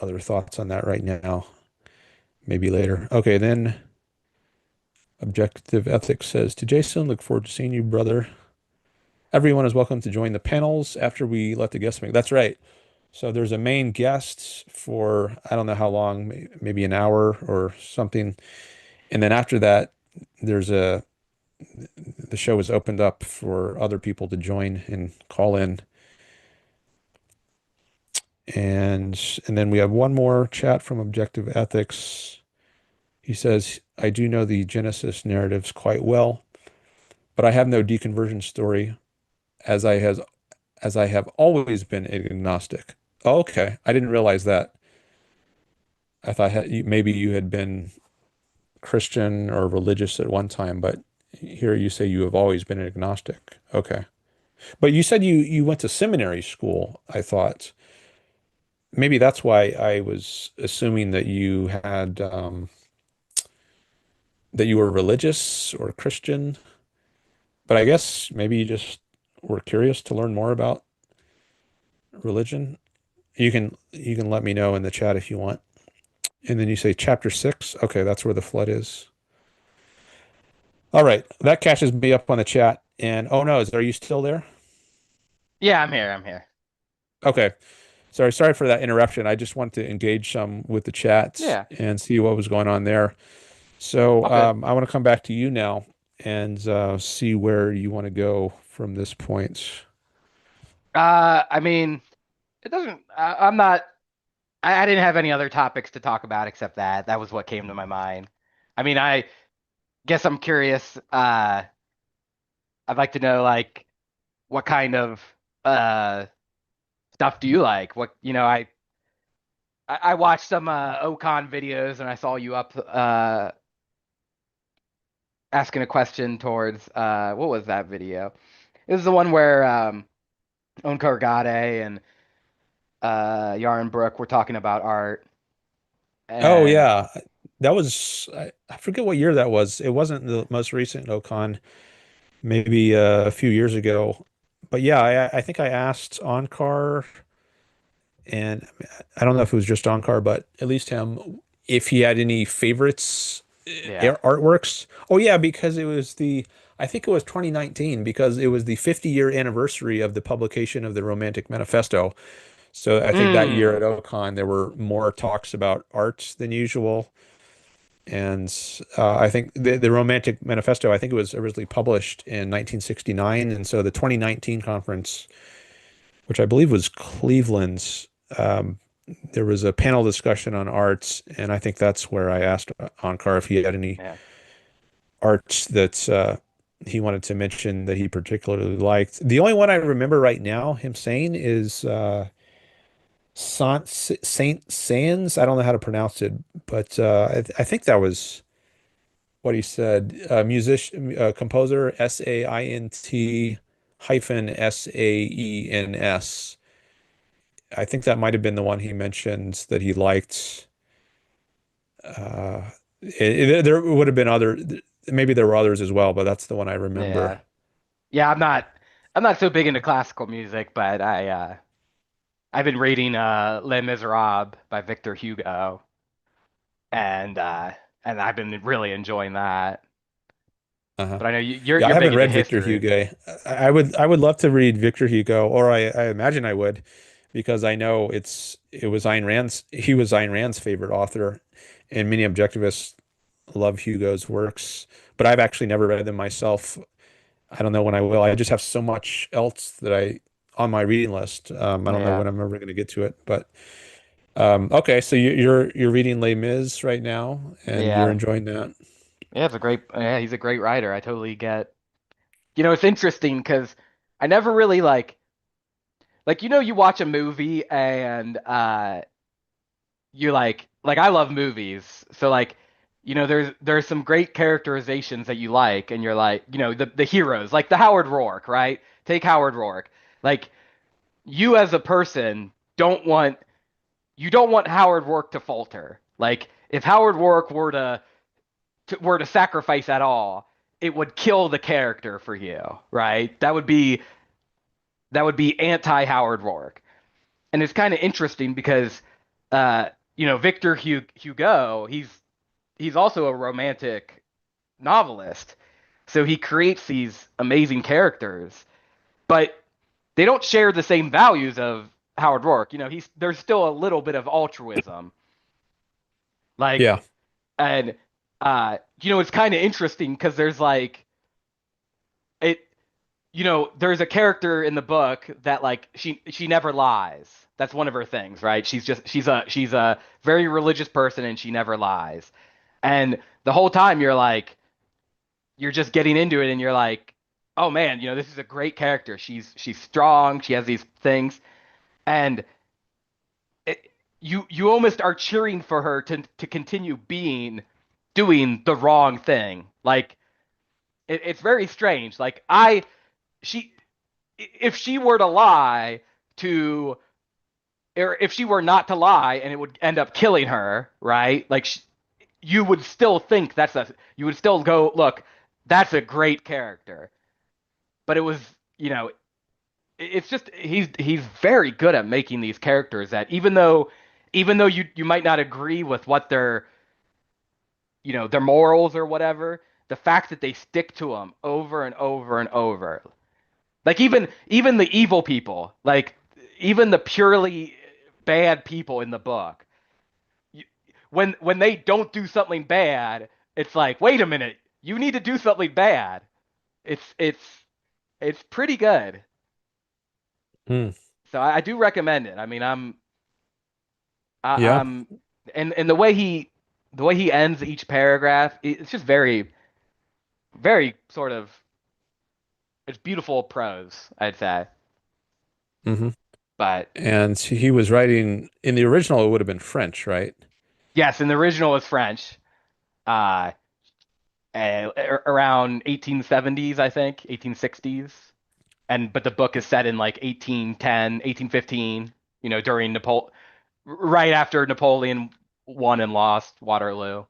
other thoughts on that right now. Maybe later. Okay, then objective ethics says to Jason, look forward to seeing you, brother. Everyone is welcome to join the panels after we let the guests make. That's right. So there's a main guest for, I don't know how long, maybe an hour or something. And then after that, there's the show is opened up for other people to join and call in. And then we have one more chat from Objective Ethics. He says, I do know the Genesis narratives quite well, but I have no deconversion story as I have always been agnostic. Oh, okay. I didn't realize that. I thought maybe you had been Christian or religious at one time, but here you say you have always been an agnostic. Okay. But you said you went to seminary school, I thought. Maybe that's why I was assuming that you had that you were religious or Christian. But I guess maybe you just were curious to learn more about religion. You can let me know in the chat if you want. And then you say chapter 6. Okay, that's where the flood is. All right, that catches me up on the chat. And oh no, are you still there? Yeah, I'm here. I'm here. Okay. Sorry for that interruption. I just wanted to engage some with the chats Yeah, and see what was going on there. So all good. I want to come back to you now and see where you want to go from this point. I mean, it doesn't. I'm not. I didn't have any other topics to talk about except that. That was what came to my mind. I mean, I guess I'm curious. I'd like to know like what kind of uh stuff do you like? What I watched some OCON videos and I saw you up asking a question towards what was that video? It was the one where Onkar Ghate and Yarn Brook were talking about art Oh and yeah, that was I forget what year that was. It wasn't the most recent OCON, maybe a few years ago. But yeah, I think I asked Onkar, and I don't know if it was just Onkar, but at least him, if he had any favorites, yeah. artworks. Oh yeah, because I think it was 2019 because it was the 50-year anniversary of the publication of the Romantic Manifesto. So I think that year Mm, at OCON there were more talks about art than usual. And I think the Romantic Manifesto, I think it was originally published in 1969. And so the 2019 conference, which I believe was Cleveland's, there was a panel discussion on arts. And I think that's where I asked Onkar if he had any yeah. arts that he wanted to mention that he particularly liked. The only one I remember right now him saying is Saint Sans. I don't know how to pronounce it, but I think that was what he said. Musician, composer, Saint hyphen Saens. I think that might have been the one he mentioned that he liked. Uh, there would have been other, maybe there were others as well, but that's the one I remember. Yeah. Yeah, I'm not so big into classical music, but I've been reading Les Miserables by Victor Hugo and uh and I've been really enjoying that. Uh-huh. But I know you're Yeah, I you're big haven't into read Victor history. Hugo. I would love to read Victor Hugo, or I imagine I would, because I know it was Ayn Rand's he was Ayn Rand's favorite author, and many objectivists love Hugo's works, but I've actually never read them myself. I don't know when I will. I just have so much else that I on my reading list. I don't know Yeah. when I'm ever going to get to it, but okay. So you're reading Les Mis right now, and you're Yeah. enjoying that. Yeah, he's a great writer. I totally get. It's interesting because I never really like you watch a movie and you like I love movies. So like there's some great characterizations that you like and you're like, the heroes, like the Howard Rourke, right? Take Howard Rourke. Like you as a person don't want Howard Rourke to falter. Like if Howard Rourke were to sacrifice at all, it would kill the character for you, right? That would be anti Howard Rourke. And it's kind of interesting because Victor Hugo, he's also a romantic novelist. So he creates these amazing characters, but they don't share the same values of Howard Rourke. There's still a little bit of altruism. Like Yeah, and it's kind of interesting because there's like it there's a character in the book that like she never lies. That's one of her things, right? She's a very religious person and she never lies. And the whole time you're just getting into it and you're like, "Oh man, this is a great character. She's strong, she has these things." And you almost are cheering for her to continue doing the wrong thing. Like it's very strange. Like she if she were to lie to or if she were not to lie and it would end up killing her, right? Like you would still think you would still go, look, that's a great character. But it was, you know, it's just he's very good at making these characters that even though you might not agree with what their morals or whatever, the fact that they stick to them over and over and over. Like even the evil people, like even the purely bad people in the book, you, when they don't do something bad, it's like, wait a minute, you need to do something bad. It's it's pretty good. Hmm. So I do recommend it. I mean, Yeah. I'm and the way he ends each paragraph, it's just very sort of it's beautiful prose, I'd say. Hmm. But And he was writing in the original, it would have been French, right? yes, and the original is French. Uh, around 1870s, I think, 1860s. And but the book is set in like 1810, 1815, during right after Napoleon won and lost Waterloo.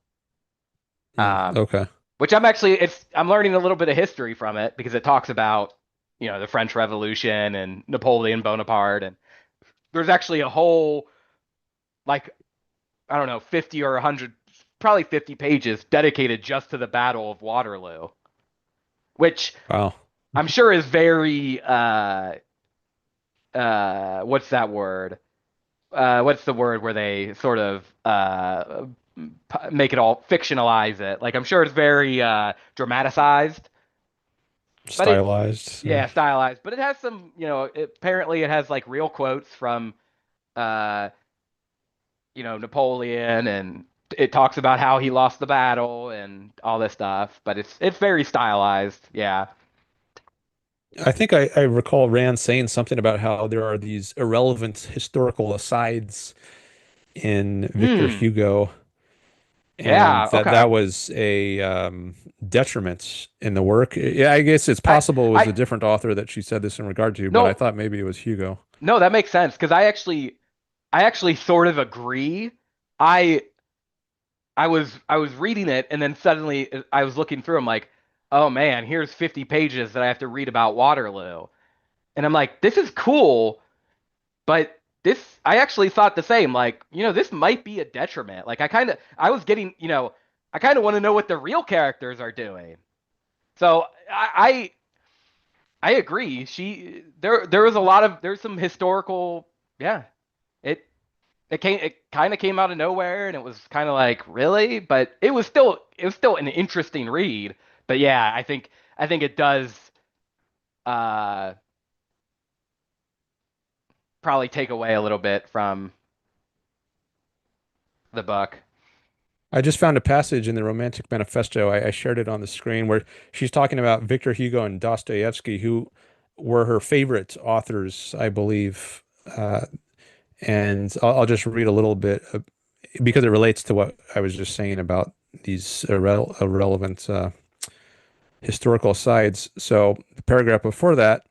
Mm, Um, okay. which I'm learning a little bit of history from it because it talks about, the French Revolution and Napoleon Bonaparte, and there's actually a whole, like, I don't know, 50 or 100, probably 50 pages dedicated just to the Battle of Waterloo, which Wow. I'm sure is very what's that word? What's the word where they sort of make it all fictionalize it? Like I'm sure it's very dramatized, but Stylized. Yeah. yeah, stylized. But it has some, apparently it has like real quotes from uh, Napoleon, and it talks about how he lost the battle and all this stuff. But it's very stylized. Yeah. I think I recall Rand saying something about how there are these irrelevant historical asides in Victor Hmm. Hugo, and Yeah. that Okay. was a detriment in the work. Yeah, I guess it's I possible it was I a different author that she said this in regard to, but I no thought maybe it was Hugo. no that makes sense because I actually sort of agree. I I was reading it and then suddenly I was looking through. I'm like, oh man, here's 50 pages that I have to read about Waterloo, and I'm like, this is cool, but I actually thought the same. Like, this might be a detriment. Like, I was getting, I kind of want to know what the real characters are doing. So I agree. There was there's some historical, yeah. It it kind of came out of nowhere, and it was kind of like, really, but it was still an interesting read. But yeah, I think it does uh probably take away a little bit from the book. I just found a passage in the Romantic Manifesto. I shared it on the screen where she's talking about Victor Hugo and Dostoevsky, who were her favorite authors, I believe. And I'll just read a little bit because it relates to what I was just saying about these irrelevant historical sides. So the paragraph before that,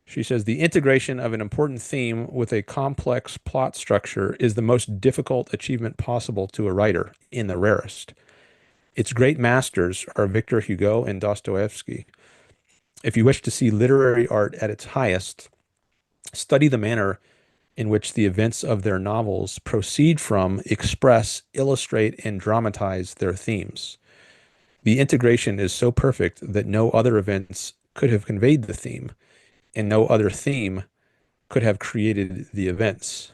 she says the integration of an important theme with a complex plot structure is the most difficult achievement possible to a writer, in the rarest. Its great masters are Victor Hugo and Dostoevsky. If you wish to see literary art at its highest, study the manner in which the events of their novels proceed from, express, illustrate, and dramatize their themes. The integration is so perfect that no other events could have conveyed the theme, and no other theme could have created the events.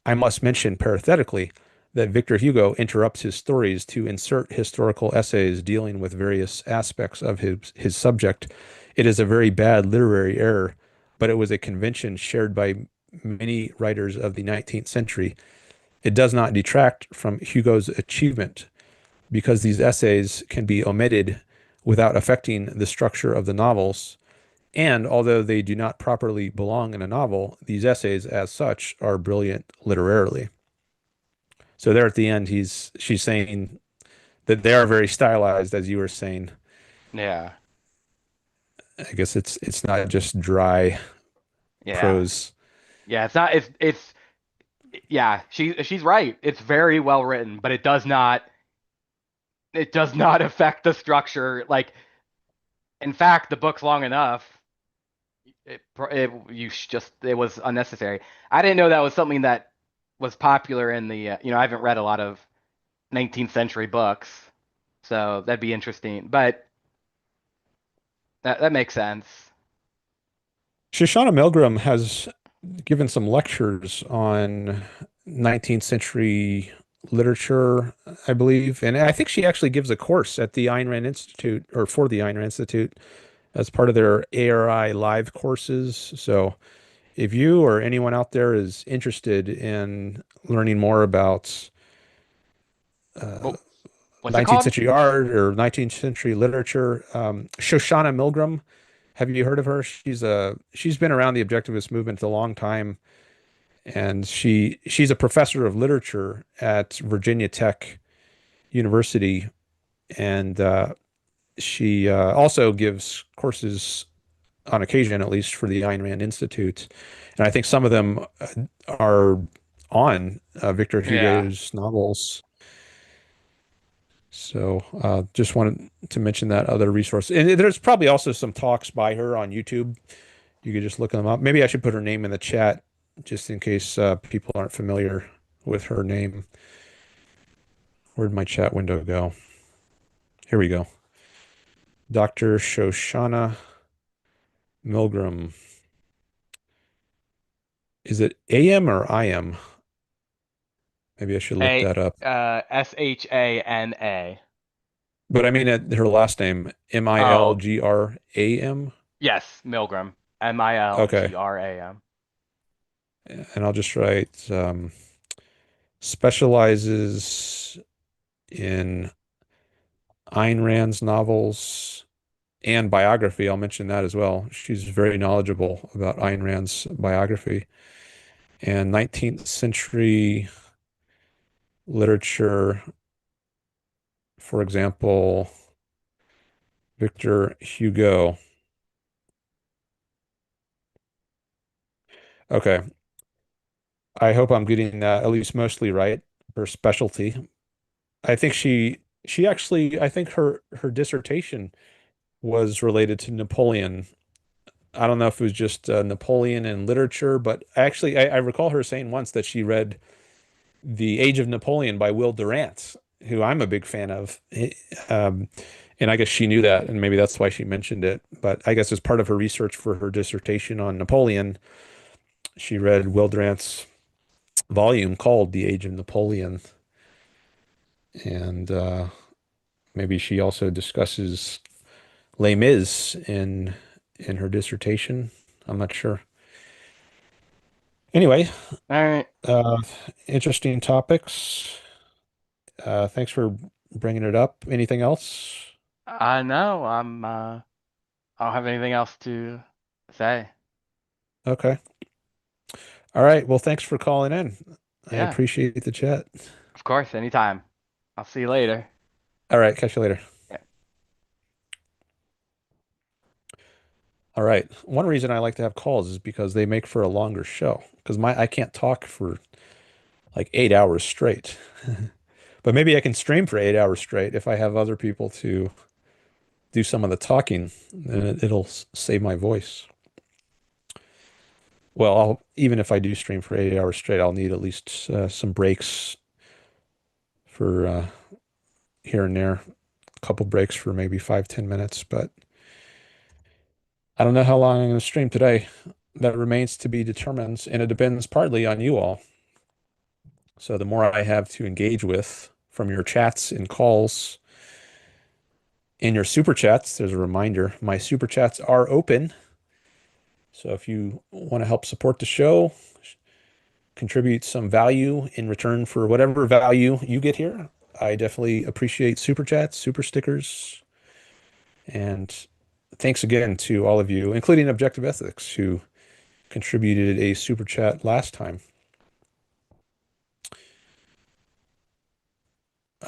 I must mention parenthetically that Victor Hugo interrupts his stories to insert historical essays dealing with various aspects of his subject. It is a very bad literary error, but it was a convention shared by many writers of the 19th century. It does not detract from Hugo's achievement because these essays can be omitted without affecting the structure of the novels, And although they do not properly belong in a novel, these essays, as such, are brilliant literarily. So there at the end, she's saying that they are very stylized, as you were saying. Yeah. I guess it's not just dry Yeah. prose. Yeah, it's not it's yeah, she's right. It's very well written, but it does not affect the structure. Like, in fact, the book's long enough. It was unnecessary. I didn't know that was something that was popular in the I haven't read a lot of 19th century books, so that'd be interesting. But that makes sense. Shoshana Milgram has given some lectures on 19th century literature, I believe. And I think she actually gives a course at the Ayn Rand Institute or for the Ayn Rand Institute as part of their ARI live courses. So if you or anyone out there is interested in learning more about uh, Well, what's it 19th called? century art or 19th century literature, Shoshana Milgram, have you heard of her? She's been around the objectivist movement a long time, and she's a professor of literature at Virginia Tech University, and she also gives courses on occasion, at least for the Ayn Rand Institute, and I think some of them are on Victor Yeah. Hugo's novels. So just wanted to mention that other resource. And there's probably also some talks by her on YouTube. You could just look them up. Maybe I should put her name in the chat just in case people aren't familiar with her name. Where'd my chat window go? Here we go. Dr. Shoshana Milgram. Is it AM or IM? Maybe I should look A that up. Shana. But I mean her last name, Oh, Milgram. yes, Milgram. Okay. Milgram. And I'll just write specializes in Ayn Rand's novels and biography. I'll mention that as well. She's very knowledgeable about Ayn Rand's biography and 19th century literature. For example, Victor Hugo. Okay, I hope I'm getting that at least mostly right. Her specialty. I think she actually I think her dissertation was related to Napoleon. I don't know if it was just Napoleon in literature, but actually I recall her saying once that she read The Age of Napoleon by Will Durant, who I'm a big fan of. Um, and I guess she knew that, and maybe that's why she mentioned it. But I guess as part of her research for her dissertation on Napoleon, she read Will Durant's volume called The Age of Napoleon. And maybe she also discusses Les Mis in her dissertation. I'm not sure. Anyway, All right. uh, interesting topics. Thanks for bringing it up. Anything else? I know. I don't have anything else to say. Okay. All right. Well, thanks for calling in. I Yeah, appreciate the chat. of course, anytime. I'll see you later. All right. Catch you later. Yeah. All right. One reason I like to have calls is because they make for a longer show because my I can't talk for like 8 hours straight. But maybe I can stream for 8 hours straight if I have other people to do some of the talking, and it'll save my voice. Well, even if I do stream for 8 hours straight, I'll need at least some breaks for here and there, a couple breaks for maybe 5, 10 minutes. But I don't know how long I'm going to stream today. That remains to be determined, and it depends partly on you all. So the more I have to engage with from your chats and calls and your super chats, there's a reminder, my super chats are open. So if you want to help support the show, contribute some value in return for whatever value you get here, I definitely appreciate super chats, super stickers, and thanks again to all of you, including Objective Ethics, who contributed a super chat last time.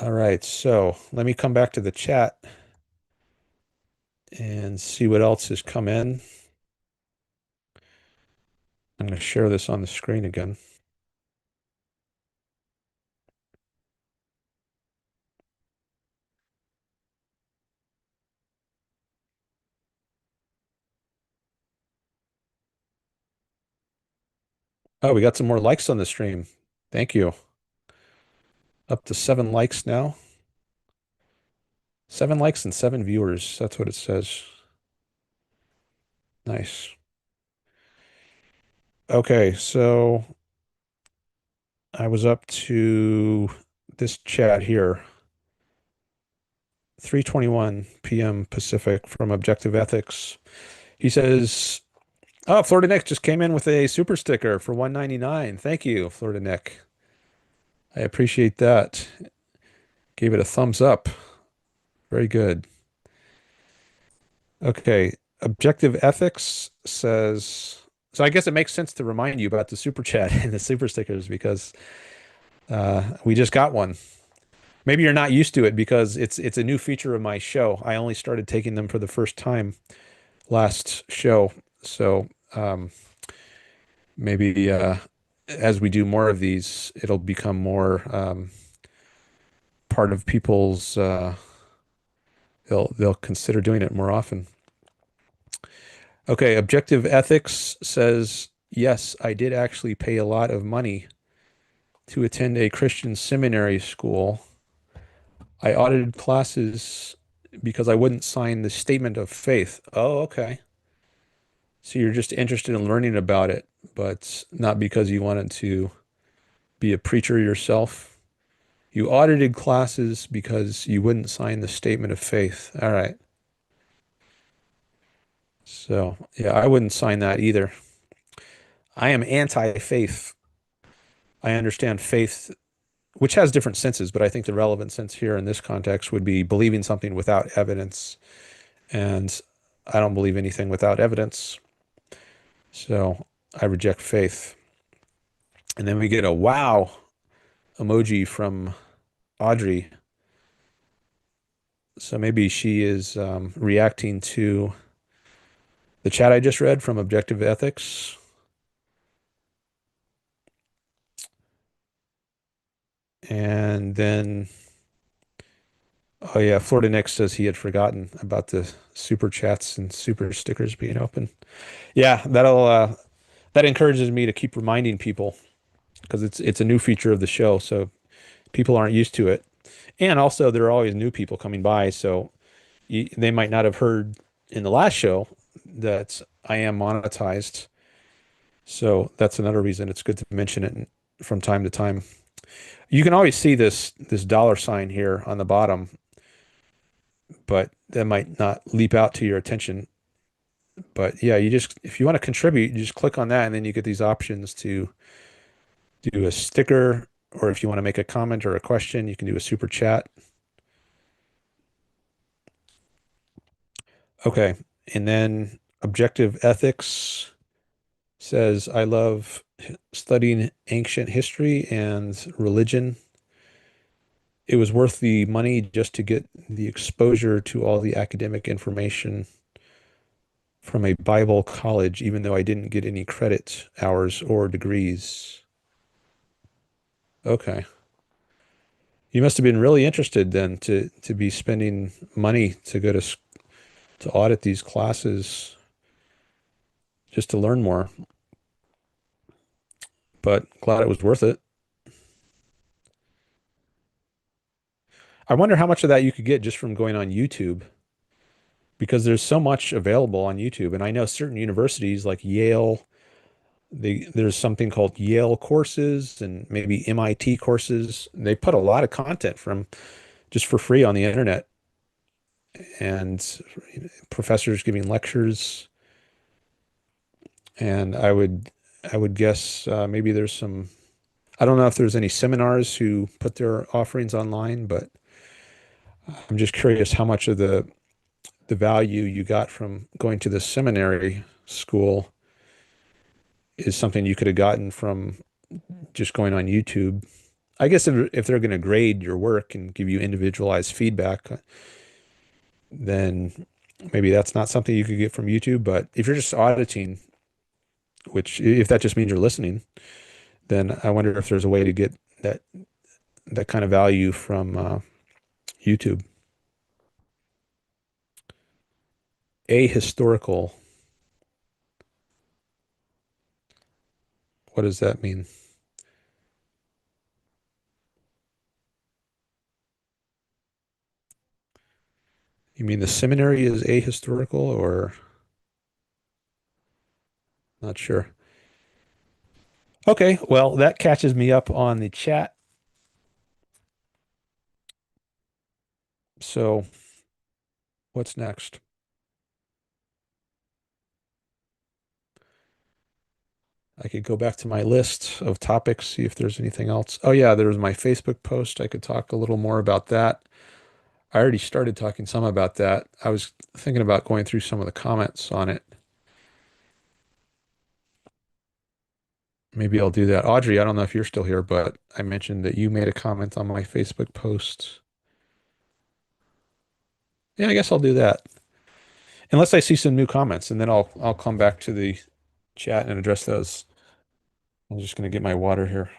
All right, so let me come back to the chat and see what else has come in. I'm going to share this on the screen again. Oh, we got some more likes on the stream. Thank you. Up to 7 likes now. 7 likes and 7 viewers. That's what it says. Nice. Okay, so I was up to this chat here, 3:21 p.m. Pacific from Objective Ethics. He says, "Oh, Florida Nick just came in with a super sticker for 199. Thank you, Florida Nick. I appreciate that. Gave it a thumbs up. Very good." Okay, Objective Ethics says, so I guess it makes sense to remind you about the super chat and the super stickers because we just got one. Maybe you're not used to it because it's a new feature of my show. I only started taking them for the first time last show. So maybe as we do more of these, it'll become more part of people's they'll consider doing it more often. Okay, Objective Ethics says, yes, I did actually pay a lot of money to attend a Christian seminary school. I audited classes because I wouldn't sign the statement of faith. Oh, okay. So you're just interested in learning about it, but not because you wanted to be a preacher yourself. You audited classes because you wouldn't sign the statement of faith. All right. So, yeah, I wouldn't sign that either. I am anti-faith. I understand faith, which has different senses, but I think the relevant sense here in this context would be believing something without evidence. And I don't believe anything without evidence. So I reject faith. And then we get a wow emoji from Audrey. So maybe she is reacting to the chat I just read from Objective Ethics. And then, oh yeah, Florida Nick says he had forgotten about the super chats and super stickers being open. Yeah, that encourages me to keep reminding people because it's a new feature of the show, so people aren't used to it. And also, there are always new people coming by, so they might not have heard in the last show that I am monetized. So that's another reason it's good to mention it from time to time. You can always see this dollar sign here on the bottom, but that might not leap out to your attention. But yeah, you just if you want to contribute, you just click on that and then you get these options to do a sticker, or if you want to make a comment or a question, you can do a super chat. Okay. And then Objective Ethics says, I love studying ancient history and religion. It was worth the money just to get the exposure to all the academic information from a Bible college, even though I didn't get any credit hours or degrees. Okay. You must have been really interested then to be spending money to go to audit these classes just to learn more. But glad it was worth it. I wonder how much of that you could get just from going on YouTube because there's so much available on YouTube. And I know certain universities like Yale, there's something called Yale courses and maybe MIT courses. They put a lot of content from just for free on the internet and professors giving lectures. And I would guess maybe there's some, I don't know if there's any seminars who put their offerings online, but I'm just curious how much of the value you got from going to the seminary school is something you could have gotten from just going on YouTube. I guess if they're going to grade your work and give you individualized feedback, then maybe that's not something you could get from YouTube. But if you're just auditing, which if that just means you're listening, then I wonder if there's a way to get that that kind of value from YouTube. Ahistorical. What does that mean? You mean the seminary is ahistorical or not sure? Okay, well, that catches me up on the chat. So what's next? I could go back to my list of topics, see if there's anything else. Oh yeah, there's my Facebook post. I could talk a little more about that. I already started talking some about that. I was thinking about going through some of the comments on it. Maybe I'll do that. Audrey, I don't know if you're still here, but I mentioned that you made a comment on my Facebook post. Yeah, I guess I'll do that. Unless I see some new comments, and then I'll come back to the chat and address those. I'm just going to get my water here.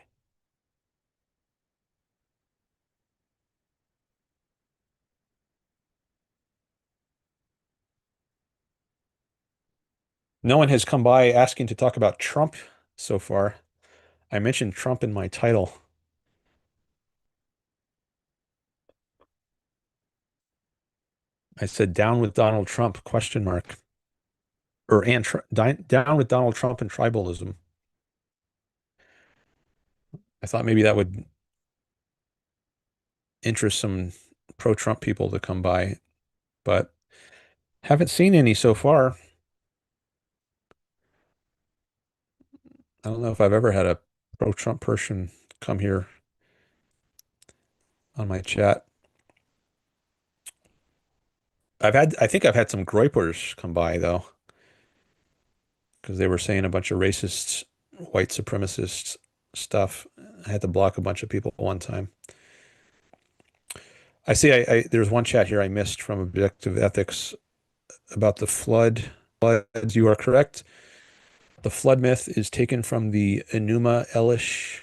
No one has come by asking to talk about Trump so far. I mentioned Trump in my title. I said down with Donald Trump, question mark. Or down with Donald Trump and tribalism. I thought maybe that would interest some pro-Trump people to come by, but haven't seen any so far. I don't know if I've ever had a pro-Trump person come here on my chat. I think I've had some Groypers come by though, because they were saying a bunch of racist, white supremacist stuff. I had to block a bunch of people one time. I see there's one chat here I missed from Objective Ethics about the flood. Floods, you are correct. The flood myth is taken from the Enuma Elish.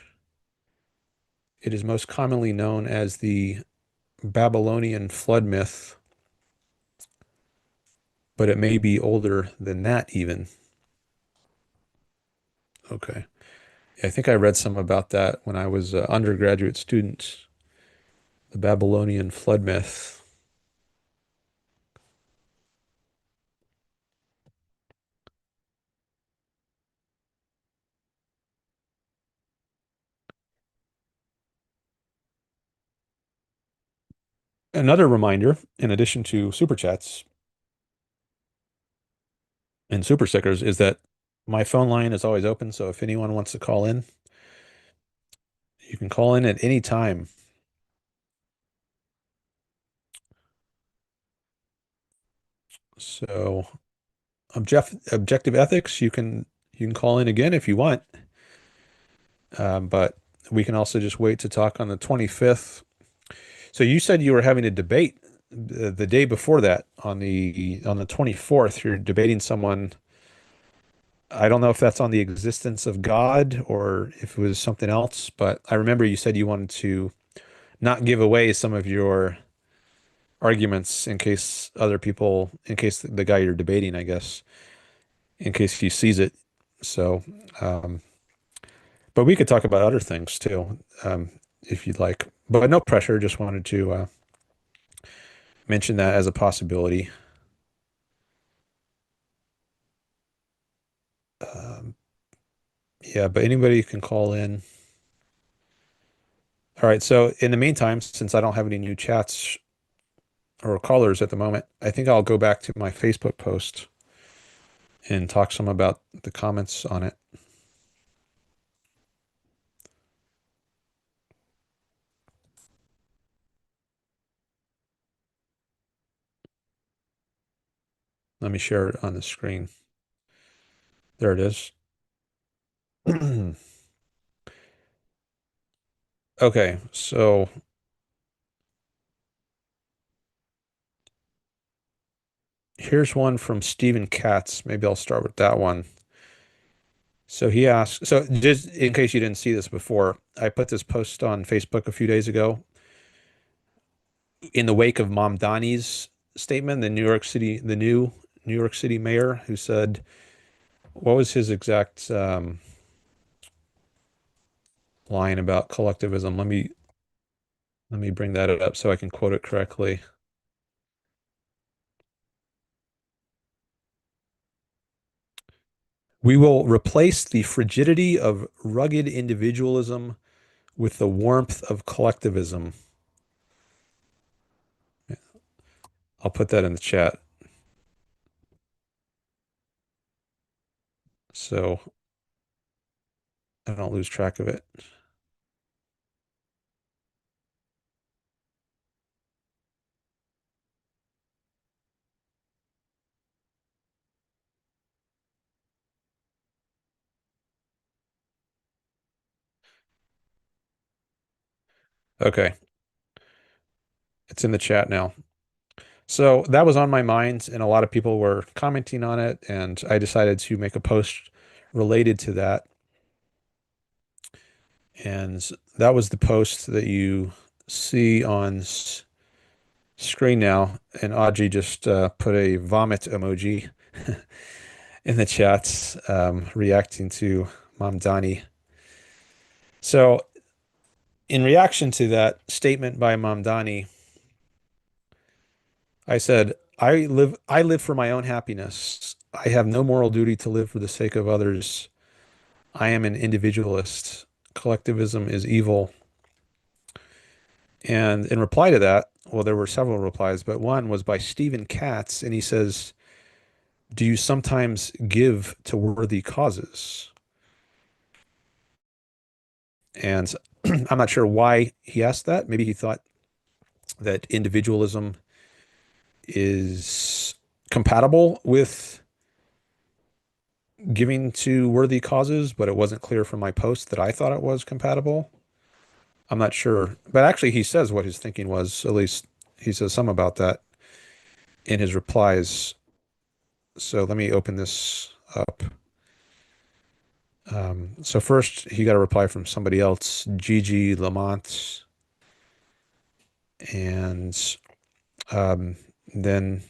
It is most commonly known as the Babylonian flood myth, but it may be older than that even. Okay. I think I read some about that when I was an undergraduate student, the Babylonian flood myth. Another reminder, in addition to super chats and super stickers, is that my phone line is always open. So if anyone wants to call in, you can call in at any time. So objective ethics, you can call in again if you want. But we can also just wait to talk on the 25th. So you said you were having a debate the day before that on the 24th. You're debating someone. I don't know if that's on the existence of God or if it was something else, but I remember you said you wanted to not give away some of your arguments in case the guy you're debating, I guess, in case he sees it. So, um, but we could talk about other things too, if you'd like. But no pressure. Just wanted to mention that as a possibility. Um, yeah, but anybody can call in. All right. So in the meantime, since I don't have any new chats or callers at the moment, I think I'll go back to my Facebook post and talk some about the comments on it. Let me share it on the screen. There it is. Okay, so here's one from Stephen Katz. Maybe I'll start with that one. So he asked, so just in case you didn't see this before, I put this post on Facebook a few days ago in the wake of Mamdani's statement, the new New York City mayor, who said, what was his exact line about collectivism? Let me bring that up so I can quote it correctly. We will replace the frigidity of rugged individualism with the warmth of collectivism. I'll put that in the chat. So I don't lose track of it. Okay, it's in the chat now. So that was on my mind, and a lot of people were commenting on it, and I decided to make a post related to that. And that was the post that you see on screen now. And Audrey just put a vomit emoji in the chat, reacting to Mamdani. So, in reaction to that statement by Mamdani, I said, I live for my own happiness. I have no moral duty to live for the sake of others. I am an individualist. Collectivism is evil. And in reply to that, well, there were several replies, but one was by Stephen Katz, and he says, do you sometimes give to worthy causes? And I'm not sure why he asked that. Maybe he thought that individualism is compatible with giving to worthy causes, but it wasn't clear from my post that I thought it was compatible. I'm not sure. But actually, he says what his thinking was. At least he says some about that in his replies. So let me open this up. So first, he got a reply from somebody else, Gigi Lamont, and um, then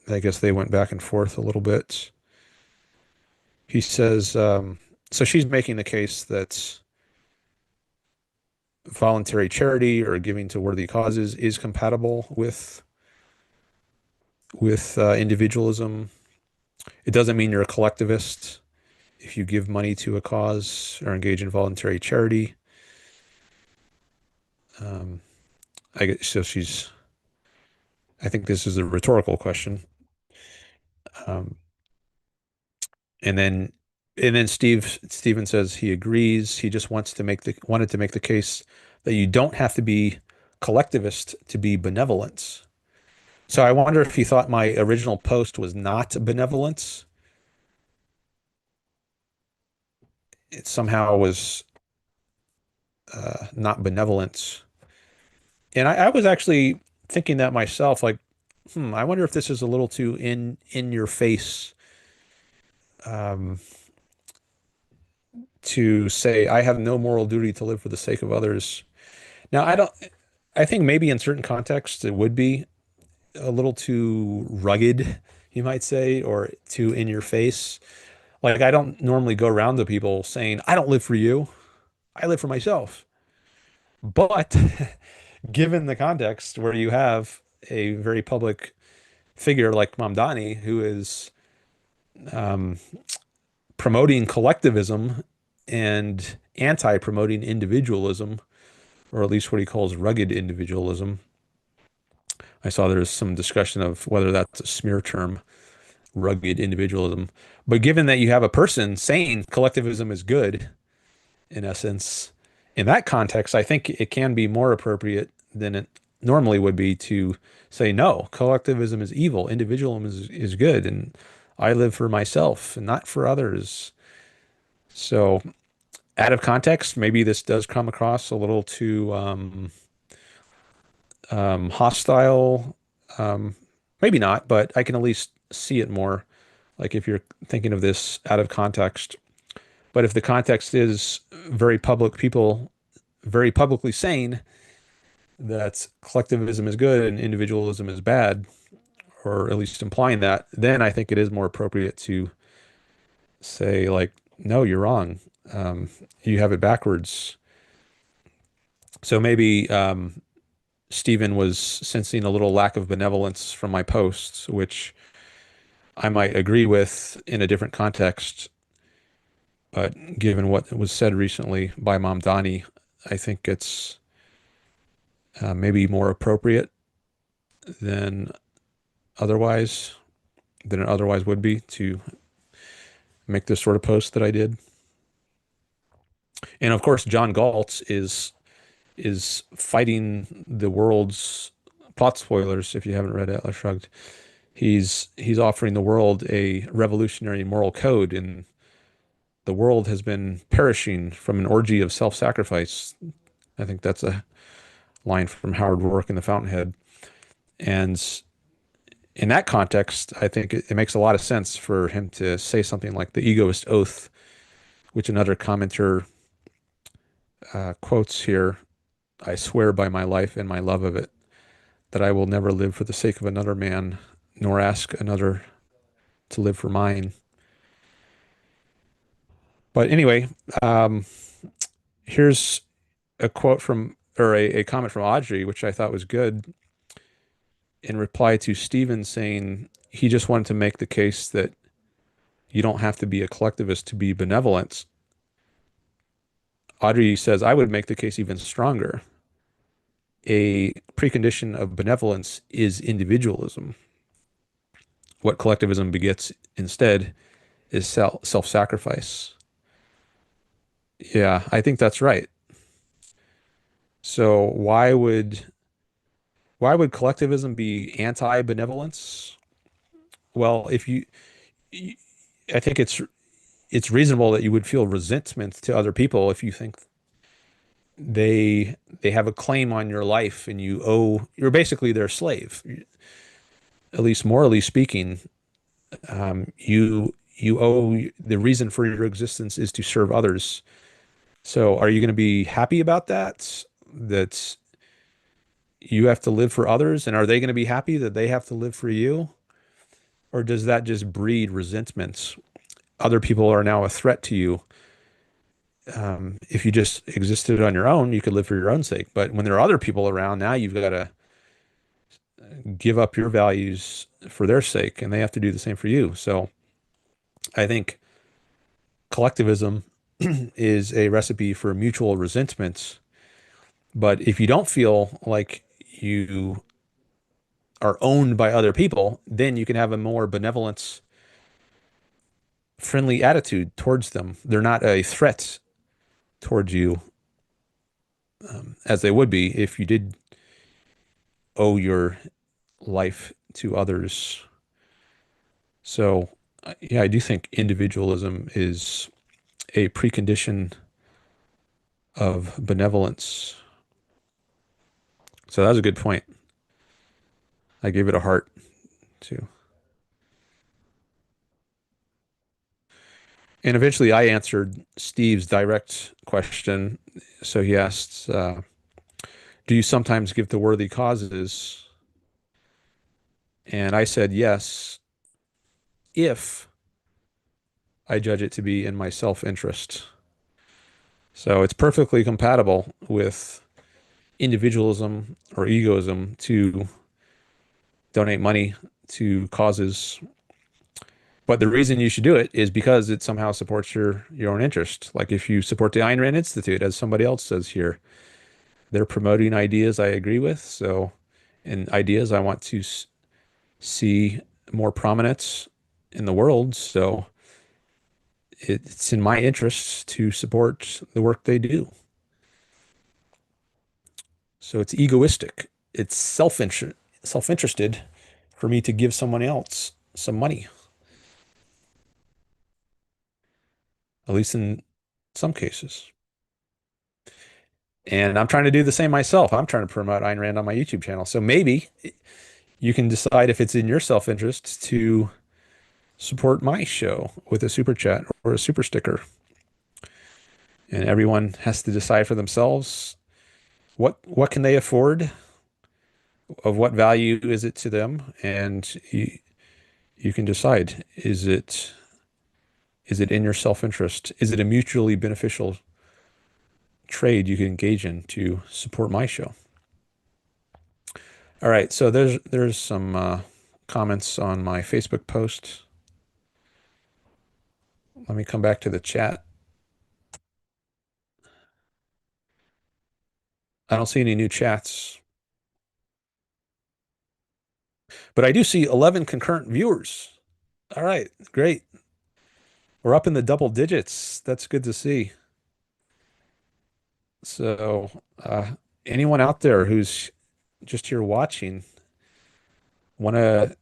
I guess they went back and forth a little bit. He says, so she's making the case that voluntary charity or giving to worthy causes is compatible with individualism. It doesn't mean you're a collectivist if you give money to a cause or engage in voluntary charity. Um, I guess so. I think this is a rhetorical question. Um, and then, Steven says he agrees. He just wanted to make the case that you don't have to be collectivist to be benevolent. So I wonder if he thought my original post was not benevolence. It somehow was not benevolence. And I was actually thinking that myself, like, I wonder if this is a little too in your face, um, to say I have no moral duty to live for the sake of others. Now, I think maybe in certain contexts it would be a little too rugged, you might say, or too in your face. Like I don't normally go around to people saying, I don't live for you. I live for myself. But given the context where you have a very public figure like Mamdani, who is um, promoting collectivism and anti-promoting individualism, or at least what he calls rugged individualism. I saw there's some discussion of whether that's a smear term, rugged individualism. But given that you have a person saying collectivism is good, in essence, in that context, I think it can be more appropriate than normally would be to say, no, collectivism is evil, individualism is good, and I live for myself and not for others. So, out of context, maybe this does come across a little too hostile. Um, Maybe not, but I can at least see it more. Like if you're thinking of this out of context. But if the context is very public, people very publicly saying that collectivism is good and individualism is bad, or at least implying that, then I think it is more appropriate to say, like, no, you're wrong. Um, you have it backwards. So maybe Stephen was sensing a little lack of benevolence from my posts, which I might agree with in a different context. But given what was said recently by Mamdani, I think it's maybe more appropriate than otherwise than it otherwise would be to make this sort of post that I did. And of course, John Galtz is fighting the world's plot spoilers. If you haven't read Atlas Shrugged, he's offering the world a revolutionary moral code, and the world has been perishing from an orgy of self-sacrifice. I think that's a line from Howard Rourke in The Fountainhead. And in that context, I think it makes a lot of sense for him to say something like the egoist oath, which another commenter quotes here. I swear by my life and my love of it that I will never live for the sake of another man, nor ask another to live for mine. But anyway, um, here's a quote from, or a comment from Audrey, which I thought was good in reply to Stephen saying he just wanted to make the case that you don't have to be a collectivist to be benevolent. Audrey says, I would make the case even stronger. A precondition of benevolence is individualism. What collectivism begets instead is self-sacrifice. Yeah, I think that's right. So why would collectivism be anti-benevolence? Well, if you, I think it's reasonable that you would feel resentment to other people if you think they have a claim on your life and you're basically their slave. At least morally speaking, you owe the reason for your existence is to serve others. So are you going to be happy about that? That you have to live for others, and are they going to be happy that they have to live for you? Or does that just breed resentments? Other people are now a threat to you. If you just existed on your own, you could live for your own sake. But when there are other people around, now you've got to give up your values for their sake, and they have to do the same for you. So I think collectivism is a recipe for mutual resentment. But if you don't feel like you are owned by other people, then you can have a more benevolence friendly attitude towards them. They're not a threat towards you as they would be if you did owe your life to others. So, yeah, I do think individualism is a precondition of benevolence. So that was a good point. I gave it a heart too. And eventually I answered Steve's direct question. So he asked, do you sometimes give to worthy causes? And I said, yes, if I judge it to be in my self-interest. So it's perfectly compatible with individualism or egoism to donate money to causes. But the reason you should do it is because it somehow supports your own interest. Like if you support the Ayn Rand Institute, as somebody else says here, they're promoting ideas I agree with. So, and ideas I want to see more prominence in the world. So it's in my interest to support the work they do. So it's egoistic. it's self-interested for me to give someone else some money, at least in some cases. And I'm trying to do the same myself. I'm trying to promote Ayn Rand on my YouTube channel. So maybe you can decide if it's in your self-interest to support my show with a super chat or a super sticker. And everyone has to decide for themselves what can they afford, of what value is it to them, and you can decide, is it in your self-interest? Is it a mutually beneficial trade you can engage in to support my show? All right, so there's some comments on my Facebook post. Let me come back to the chat. I don't see any new chats, but I do see 11 concurrent viewers. All right, great. We're up in the double digits. That's good to see. So, anyone out there who's just here watching, want to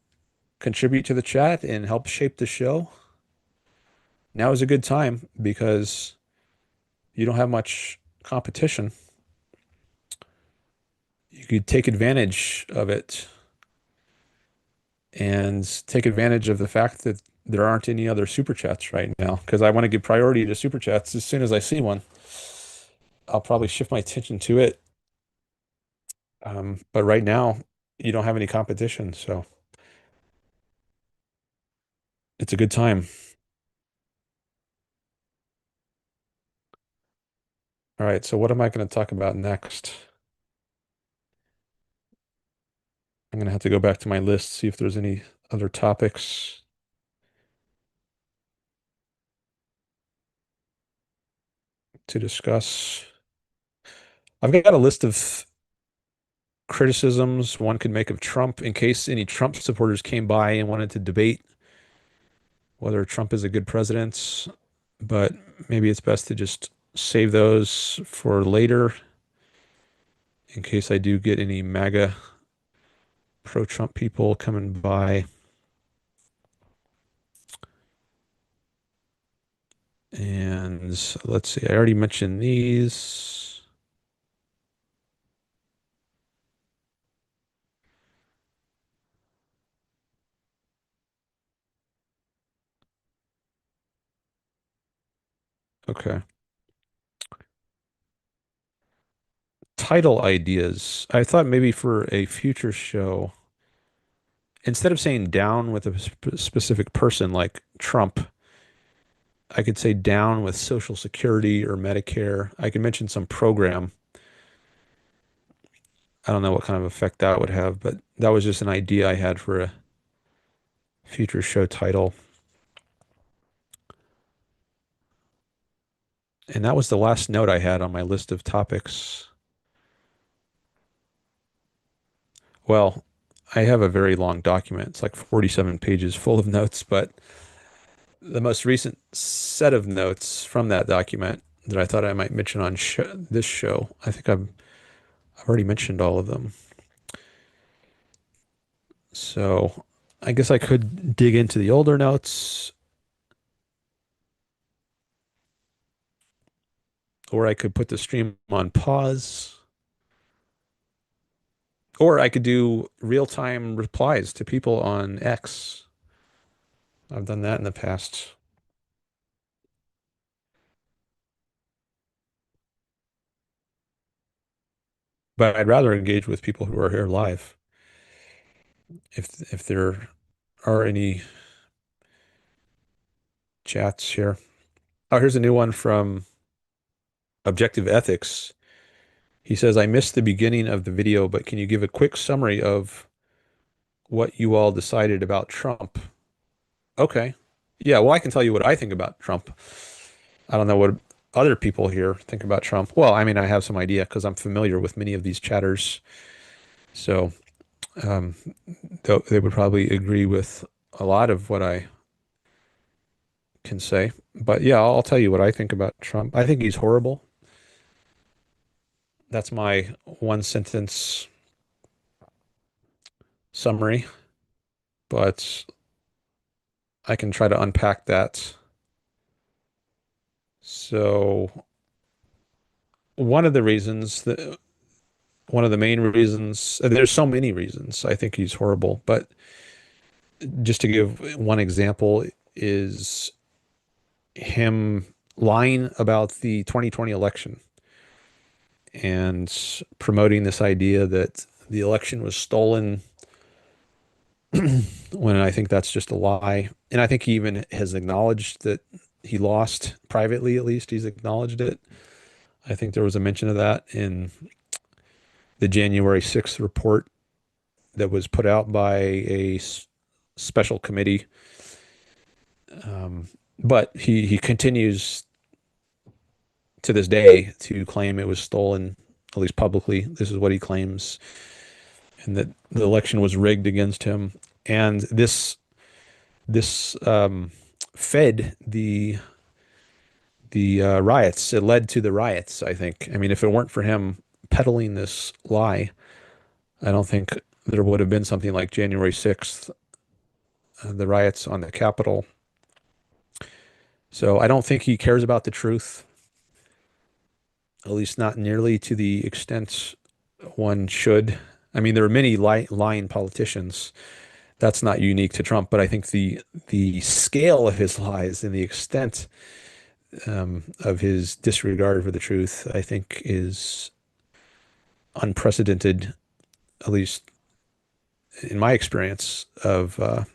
contribute to the chat and help shape the show? Now is a good time because you don't have much competition. You could take advantage of it and take advantage of the fact that there aren't any other super chats right now because I want to give priority to super chats as soon as I see one. I'll probably shift my attention to it. But right now, you don't have any competition, so it's a good time. All right, so what am I going to talk about next? I'm going to have to go back to my list, see if there's any other topics to discuss. I've got a list of criticisms one could make of Trump in case any Trump supporters came by and wanted to debate whether Trump is a good president, but maybe it's best to just save those for later in case I do get any MAGA pro-Trump people coming by. And let's see, I already mentioned these. Okay. Title ideas. I thought maybe for a future show, instead of saying down with a specific person like Trump, I could say down with Social Security or Medicare. I could mention some program. I don't know what kind of effect that would have, but that was just an idea I had for a future show title. And that was the last note I had on my list of topics. Well, I have a very long document. It's like 47 pages full of notes, but the most recent set of notes from that document that I thought I might mention on this show, I think I've already mentioned all of them. So I guess I could dig into the older notes, or I could put the stream on pause, or I could do real-time replies to people on X. I've done that in the past. But I'd rather engage with people who are here live if there are any chats here. Oh, here's a new one from Objective Ethics. He says, I missed the beginning of the video, but can you give a quick summary of what you all decided about Trump? Okay. Yeah, well, I can tell you what I think about Trump. I don't know what other people here think about Trump. Well, I mean, I have some idea because I'm familiar with many of these chatters. So um, they would probably agree with a lot of what I can say. But yeah, I'll tell you what I think about Trump. I think he's horrible. That's my one sentence summary, but I can try to unpack that. So one of the reasons that one of the main reasons, there's so many reasons I think he's horrible, but just to give one example is him lying about the 2020 election and promoting this idea that the election was stolen when I think that's just a lie. And I think he even has acknowledged that he lost privately, at least he's acknowledged it. I think there was a mention of that in the January 6th report that was put out by a special committee. But he continues to this day to claim it was stolen, at least publicly. This is what he claims, and that the election was rigged against him. And this fed the riots. It led to the riots, I think. I mean, if it weren't for him peddling this lie, I don't think there would have been something like January 6th, the riots on the Capitol. So I don't think he cares about the truth, at least not nearly to the extent one should. I mean, there are many lying politicians. That's not unique to Trump, but I think the scale of his lies and the extent of his disregard for the truth, I think, is unprecedented, at least in my experience of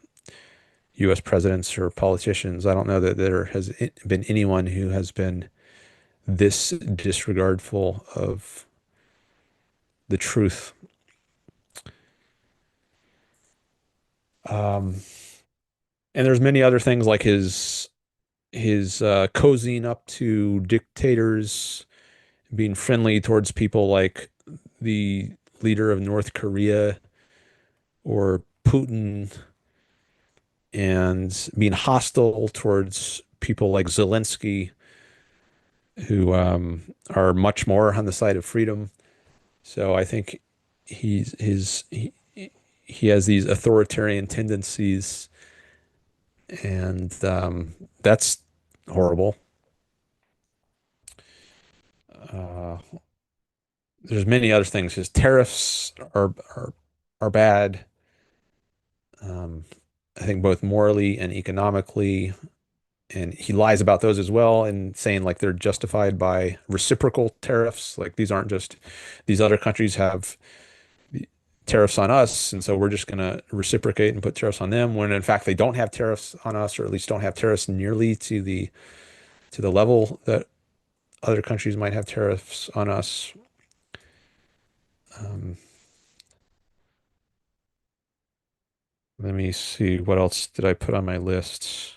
U.S. presidents or politicians. I don't know that there has been anyone who has been this disregardful of the truth. Um, and there's many other things like his cozying up to dictators, being friendly towards people like the leader of North Korea or Putin, and being hostile towards people like Zelensky, who are much more on the side of freedom. So I think he's his he has these authoritarian tendencies, and that's horrible. Uh, there's many other things. His tariffs are bad. Um, I think both morally and economically, and he lies about those as well, and saying like they're justified by reciprocal tariffs. Like these aren't just these other countries have tariffs on us, and so we're just going to reciprocate and put tariffs on them. When in fact they don't have tariffs on us, or at least don't have tariffs nearly to the level that other countries might have tariffs on us. Um, Let me see, what else did I put on my list?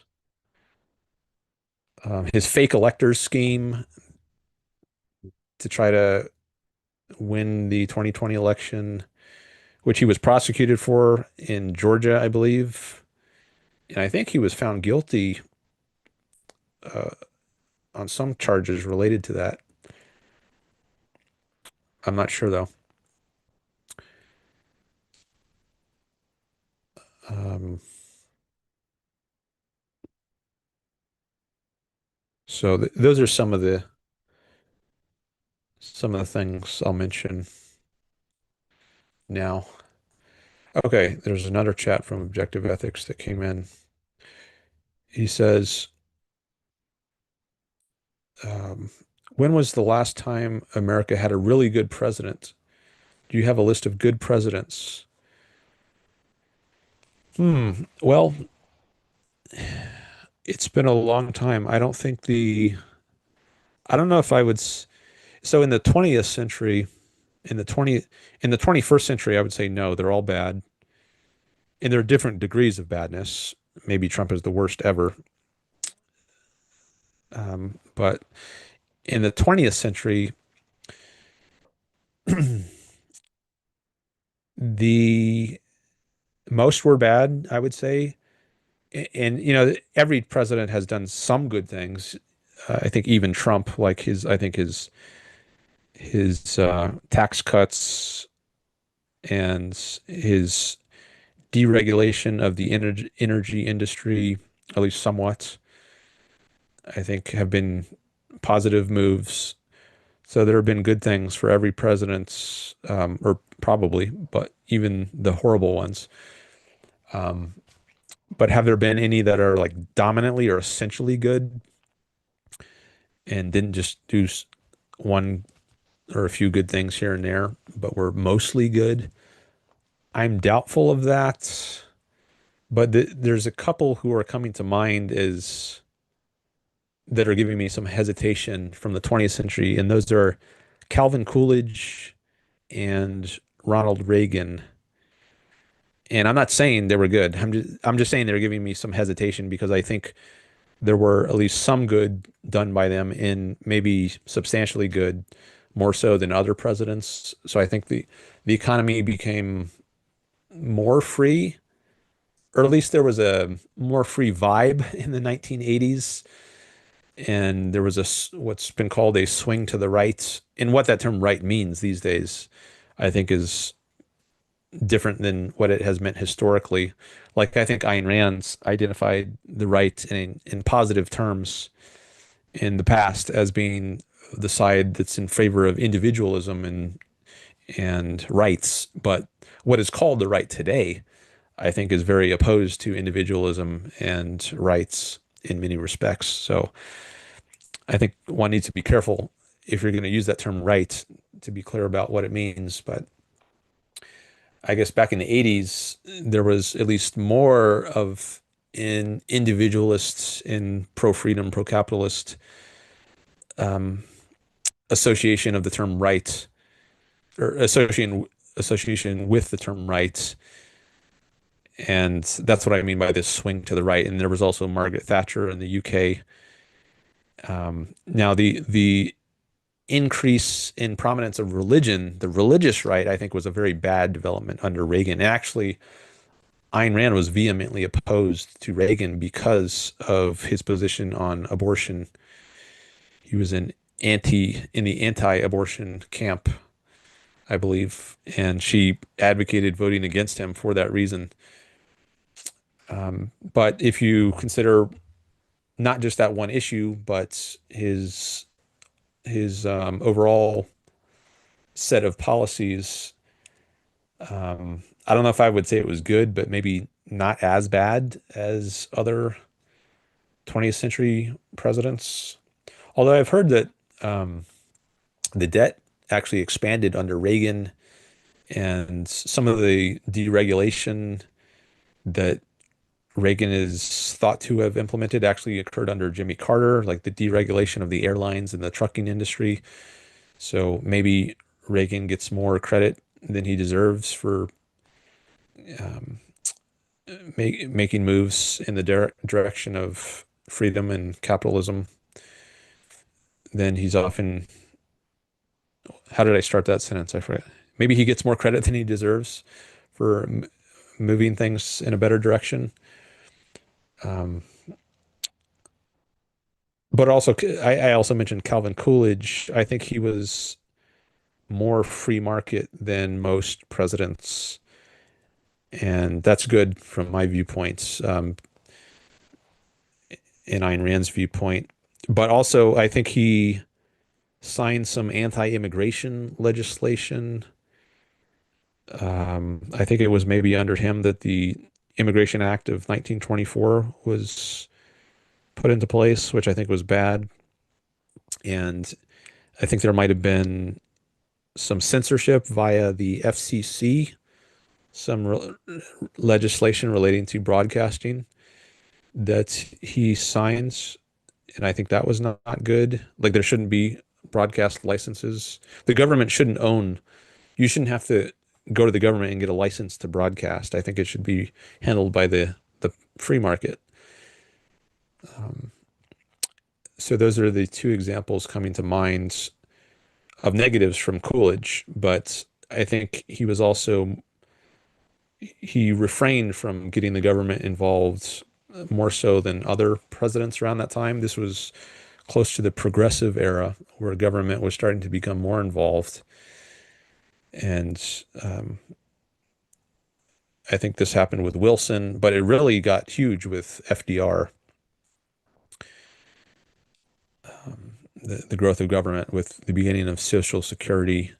His fake electors scheme to try to win the 2020 election, which he was prosecuted for in Georgia, I believe. And I think he was found guilty uh, on some charges related to that. I'm not sure though. Um, so th those are some of the things I'll mention now. Okay, there's another chat from Objective Ethics that came in. He says, um, when was the last time America had a really good president? Do you have a list of good presidents? Well, it's been a long time. I don't know if I would, so in the 20th century, in the 20, in the 21st century, I would say no, they're all bad. And there are different degrees of badness. Maybe Trump is the worst ever. But in the 20th century, the most were bad, I would say. And, every president has done some good things. I think even Trump, like I think his tax cuts and his deregulation of the energy industry, at least somewhat, I think have been positive moves. So there have been good things for every president, or probably, but even the horrible ones. But have there been any that are like dominantly or essentially good and didn't just do one or a few good things here and there, but were mostly good? I'm doubtful of that. But there's a couple who are coming to mind as that are giving me some hesitation from the 20th century, and those are Calvin Coolidge and Ronald Reagan. And I'm not saying they were good. I'm just saying they're giving me some hesitation because I think there were at least some good done by them in maybe substantially good, more so than other presidents. So I think the economy became more free, or at least there was a more free vibe in the 1980s. And there was what's been called a swing to the right. And what that term right means these days, I think, is different than what it has meant historically. Like I think Ayn Rand's identified the right in positive terms in the past as being the side that's in favor of individualism and rights. But what is called the right today, I think, is very opposed to individualism and rights in many respects. So I think one needs to be careful if you're going to use that term right to be clear about what it means. But I guess back in the 80s, there was at least more of an individualist in pro-freedom, pro-capitalist association of the term right, or association with the term right. And that's what I mean by this swing to the right. And there was also Margaret Thatcher in the UK. Now the increase in prominence of religion, the religious right, I think was a very bad development under Reagan. And actually, Ayn Rand was vehemently opposed to Reagan because of his position on abortion. He was in the anti-abortion camp, I believe, and she advocated voting against him for that reason. But if you consider not just that one issue, but his overall set of policies, I don't know if I would say it was good, but maybe not as bad as other 20th century presidents. Although I've heard that the debt actually expanded under Reagan, and some of the deregulation that Reagan is thought to have implemented actually occurred under Jimmy Carter, like the deregulation of the airlines and the trucking industry. So maybe Reagan gets more credit than he deserves for making moves in the direction of freedom and capitalism. Then he's often, how did I start that sentence? I forget. Maybe he gets more credit than he deserves for moving things in a better direction. But also, I also mentioned Calvin Coolidge. I think he was more free market than most presidents, and that's good from my viewpoints, in Ayn Rand's viewpoint. But also, I think he signed some anti-immigration legislation. I think it was maybe under him that the Immigration Act of 1924 was put into place, which I think was bad. And I think there might have been some censorship via the FCC, some legislation relating to broadcasting that he signs. And I think that was not good. Like there shouldn't be broadcast licenses. The government shouldn't own, you shouldn't have to go to the government and get a license to broadcast. I think it should be handled by the free market. So those are the two examples coming to mind of negatives from Coolidge, but I think he refrained from getting the government involved more so than other presidents around that time. This was close to the progressive era where government was starting to become more involved. And I think this happened with Wilson, but it really got huge with FDR, the growth of government with the beginning of Social Security.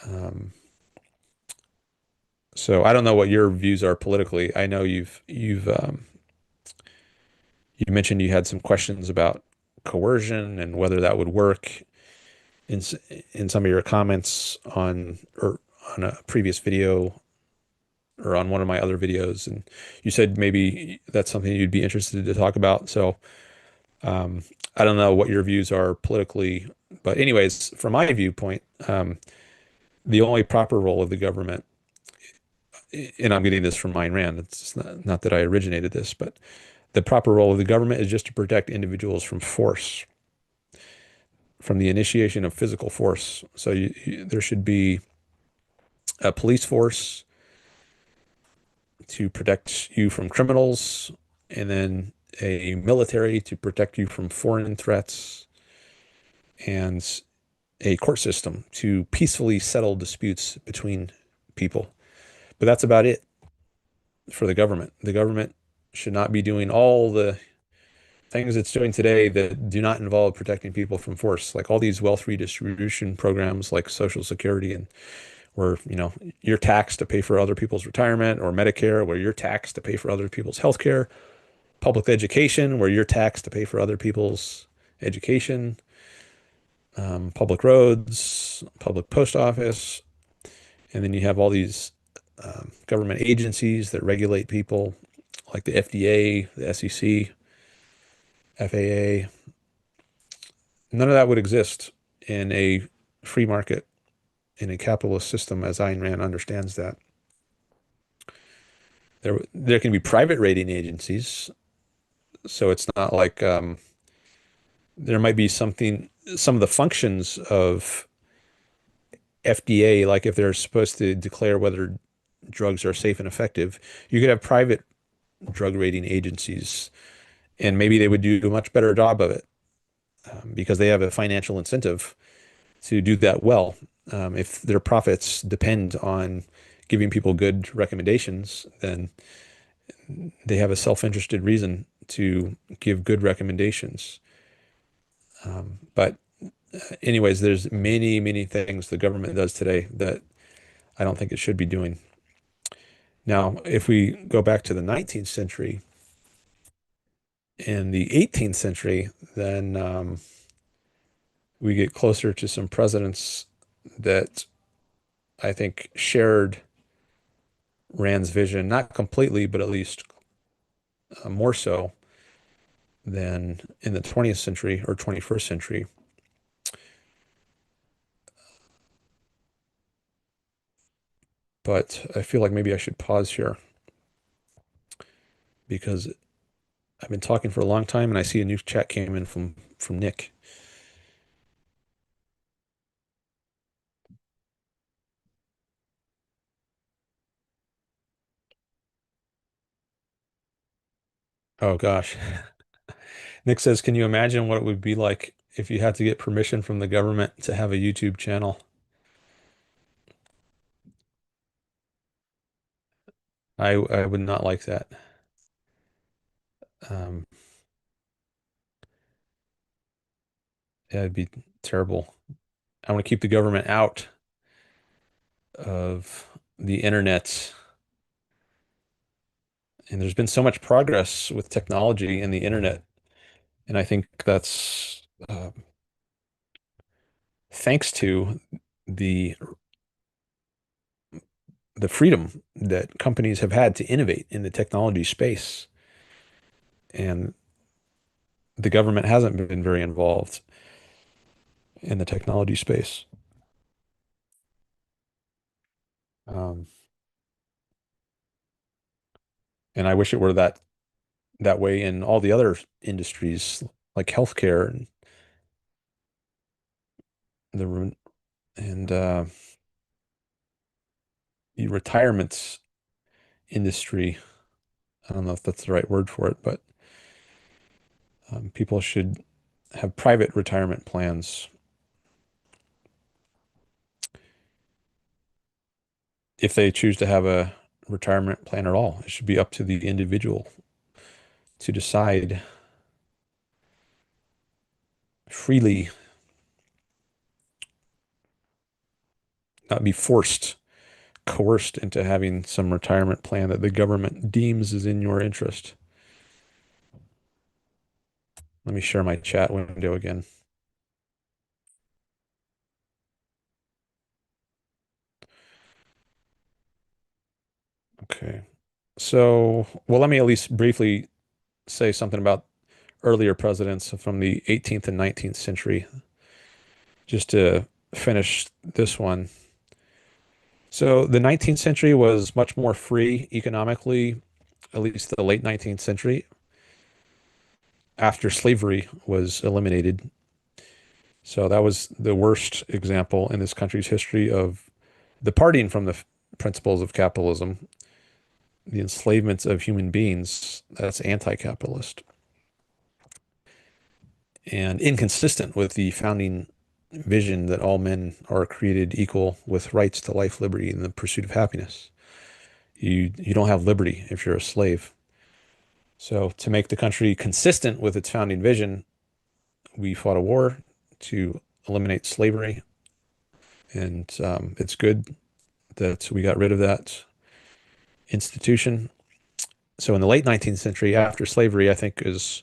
Um, so I don't know what your views are politically. I know you mentioned you had some questions about coercion and whether that would work in in some of your comments on a previous video or on one of my other videos, and you said maybe that's something you'd be interested to talk about. So um, I don't know what your views are politically, but anyways, from my viewpoint, the only proper role of the government, and I'm getting this from Ayn Rand, it's not that I originated this, but the proper role of the government is just to protect individuals from force, from the initiation of physical force. So there should be a police force to protect you from criminals, and then a military to protect you from foreign threats, and a court system to peacefully settle disputes between people. But that's about it for the government. The government should not be doing all the things it's doing today that do not involve protecting people from force, like all these wealth redistribution programs like Social Security, and where, you're taxed to pay for other people's retirement, or Medicare, where you're taxed to pay for other people's health care, public education, where you're taxed to pay for other people's education, public roads, public post office, and then you have all these government agencies that regulate people, like the FDA, the SEC, FAA. None of that would exist in a free market, in a capitalist system, as Ayn Rand understands that. There can be private rating agencies, so it's not like there might be some of the functions of FDA, like if they're supposed to declare whether drugs are safe and effective, you could have private drug rating agencies, and maybe they would do a much better job of it because they have a financial incentive to do that well. If their profits depend on giving people good recommendations, then they have a self-interested reason to give good recommendations. But anyways, there's many, many things the government does today that I don't think it should be doing. Now, if we go back to the 19th century and the 18th century, then we get closer to some presidents that I think shared Rand's vision, not completely, but at least more so than in the 20th century or 21st century. But I feel like maybe I should pause here because I've been talking for a long time and I see a new chat came in from Nick. Oh gosh. Nick says, can you imagine what it would be like if you had to get permission from the government to have a YouTube channel? I would not like that. Um, yeah, it'd be terrible. I want to keep the government out of the internet. And there's been so much progress with technology and the internet. And I think that's thanks to the the freedom that companies have had to innovate in the technology space. And the government hasn't been very involved in the technology space. Um, and I wish it were that way in all the other industries like healthcare and the and the retirement industry. I don't know if that's the right word for it, but people should have private retirement plans if they choose to have retirement plan at all. It should be up to the individual to decide freely, not be coerced into having some retirement plan that the government deems is in your interest. Let me share my chat window again. Okay. So, well, let me at least briefly say something about earlier presidents from the 18th and 19th century, just to finish this one. So, the 19th century was much more free economically, at least the late 19th century, after slavery was eliminated. So, that was the worst example in this country's history of departing from the principles of capitalism, the enslavement of human beings. That's anti-capitalist and inconsistent with the founding vision that all men are created equal with rights to life, liberty, and the pursuit of happiness. You don't have liberty if you're a slave. So to make the country consistent with its founding vision, we fought a war to eliminate slavery, and it's good that we got rid of that institution. So in the late 19th century, after slavery, I think is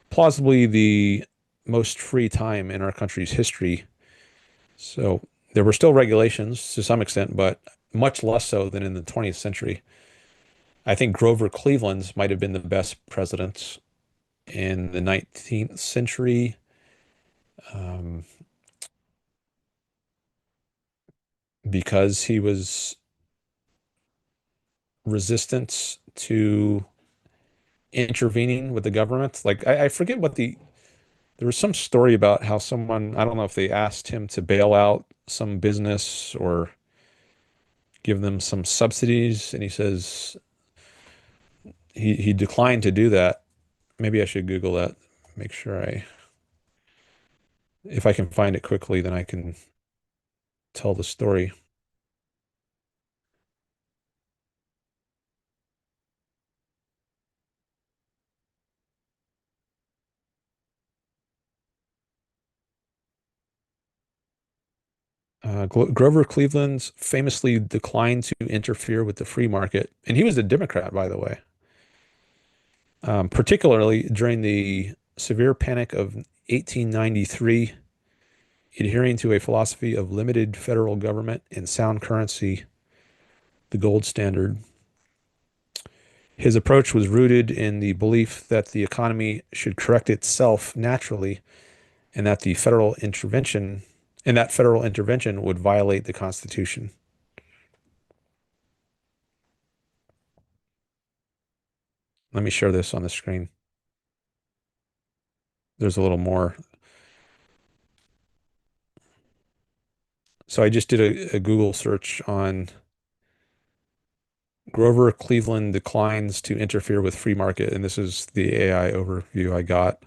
plausibly the most free time in our country's history. So there were still regulations to some extent, but much less so than in the 20th century. I think Grover Cleveland might have been the best president in the 19th century, um, because he was resistant to intervening with the government. Like I forget what there was some story about how someone, I don't know if they asked him to bail out some business or give them some subsidies, and he says he declined to do that. Maybe I should Google that. Make sure if I can find it quickly, then I can tell the story. Grover Cleveland famously declined to interfere with the free market, and he was a Democrat, by the way. Particularly during the severe panic of 1893, adhering to a philosophy of limited federal government and sound currency, the gold standard. His approach was rooted in the belief that the economy should correct itself naturally and that federal intervention would violate the Constitution. Let me share this on the screen. There's a little more. So I just did a Google search on Grover Cleveland declines to interfere with free market, and this is the AI overview I got.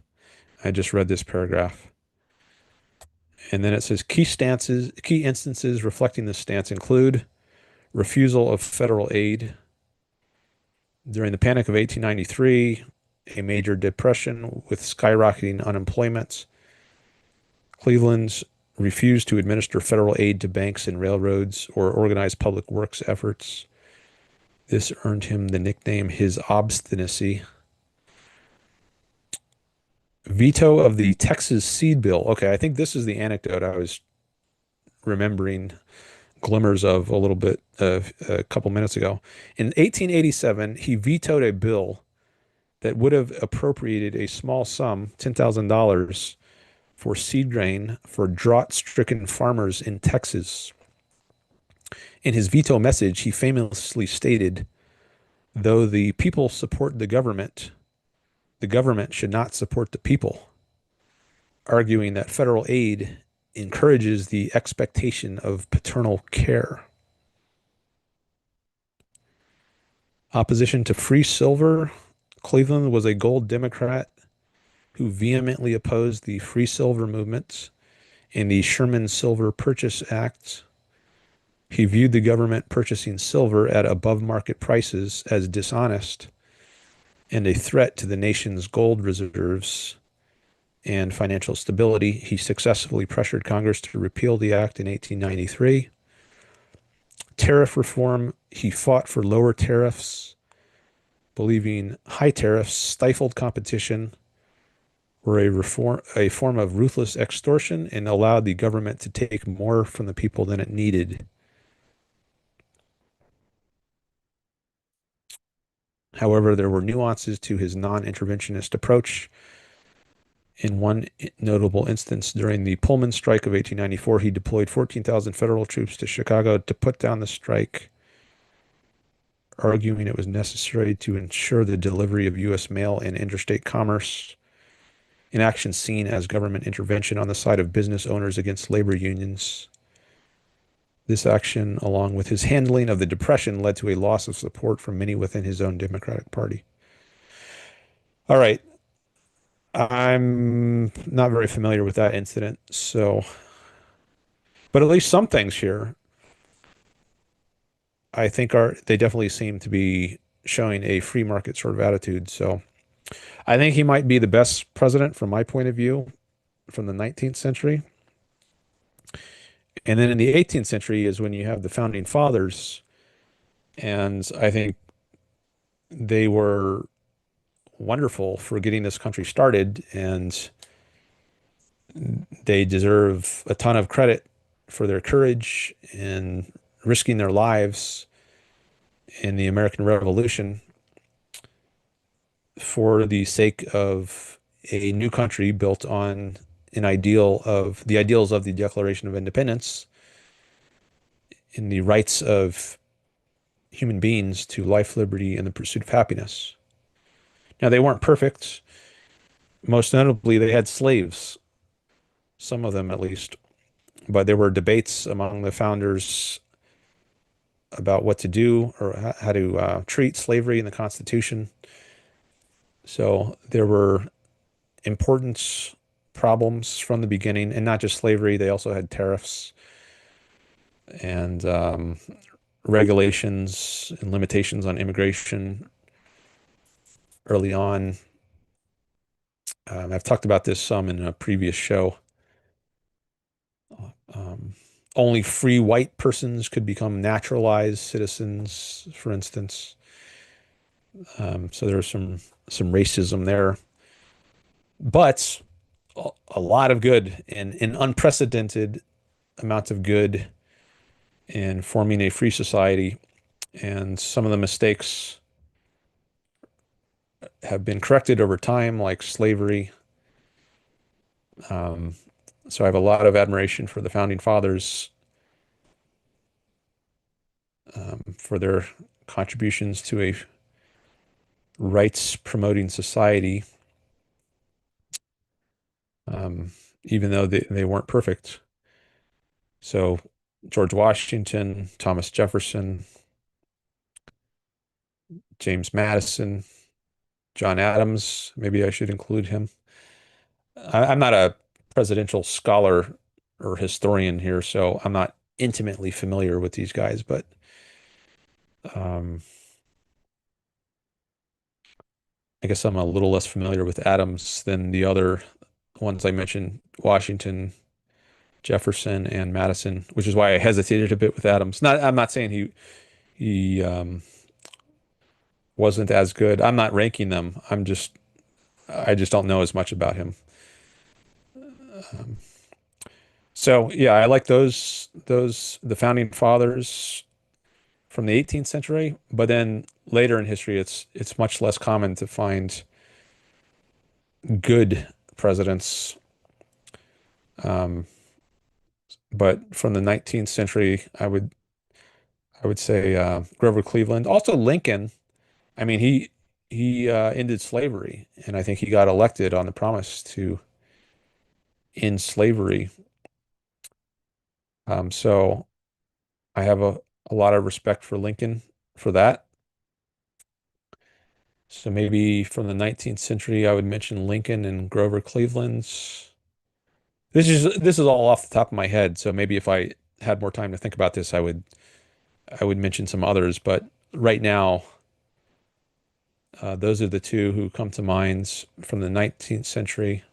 I just read this paragraph. And then it says key instances reflecting this stance include refusal of federal aid during the Panic of 1893, a major depression with skyrocketing unemployment. Cleveland refused to administer federal aid to banks and railroads or organize public works efforts. This earned him the nickname His Obstinacy. Veto of the Texas Seed Bill. Okay, I think this is the anecdote I was remembering glimmers of a little bit a couple minutes ago. In 1887, he vetoed a bill that would have appropriated a small sum, $10,000, for seed grain for drought-stricken farmers in Texas. In his veto message, he famously stated, though the people support the government should not support the people, arguing that federal aid encourages the expectation of paternal care. Opposition to free silver. Cleveland was a gold Democrat who vehemently opposed the free silver movement and the Sherman Silver Purchase Act. He viewed the government purchasing silver at above market prices as dishonest and a threat to the nation's gold reserves and financial stability. He successfully pressured Congress to repeal the act in 1893. Tariff reform, he fought for lower tariffs, believing high tariffs stifled competition, were a form of ruthless extortion and allowed the government to take more from the people than it needed. However, there were nuances to his non-interventionist approach. In one notable instance, during the Pullman strike of 1894, he deployed 14,000 federal troops to Chicago to put down the strike, arguing it was necessary to ensure the delivery of U.S. mail and interstate commerce. An action seen as government intervention on the side of business owners against labor unions. This action, along with his handling of the Depression, led to a loss of support from many within his own Democratic Party. All right. I'm not very familiar with that incident, so, but at least some things here I think they definitely seem to be showing a free market sort of attitude. So I think he might be the best president from my point of view from the 19th century. And then in the 18th century is when you have the founding fathers. And I think they were wonderful for getting this country started. And they deserve a ton of credit for their courage and risking their lives in the American Revolution for the sake of a new country built on an ideal of the ideals of the Declaration of Independence in the rights of human beings to life, liberty, and the pursuit of happiness. Now, they weren't perfect. Most notably, they had slaves, some of them at least, but there were debates among the founders about what to do or how to treat slavery in the Constitution. So there were important problems from the beginning, and not just slavery. They also had tariffs and regulations and limitations on immigration early on. I've talked about this some in a previous show. Um, Only free white persons could become naturalized citizens, for instance. So there was some racism there, but a lot of good and an unprecedented amount of good in forming a free society. And some of the mistakes have been corrected over time, like slavery. Um, so I have a lot of admiration for the founding fathers for their contributions to a rights promoting society, um, even though they weren't perfect. So George Washington, Thomas Jefferson, James Madison, John Adams, maybe I should include him. I'm not a presidential scholar or historian here, so I'm not intimately familiar with these guys, but um, I guess I'm a little less familiar with Adams than the other ones I mentioned, Washington, Jefferson, and Madison, which is why I hesitated a bit with Adams. I'm not saying he wasn't as good. I'm not ranking them. I just don't know as much about him. Um, so yeah, I like the founding fathers from the 18th century, but then later in history, it's much less common to find good presidents. Um, but from the 19th century, I would say Grover Cleveland, also Lincoln. I mean, he ended slavery, and I think he got elected on the promise to end slavery. So I have a lot of respect for Lincoln for that. So maybe from the 19th century, I would mention Lincoln and Grover Cleveland's. This is all off the top of my head. So maybe if I had more time to think about this, I would mention some others, but right now, those are the two who come to mind from the 19th century,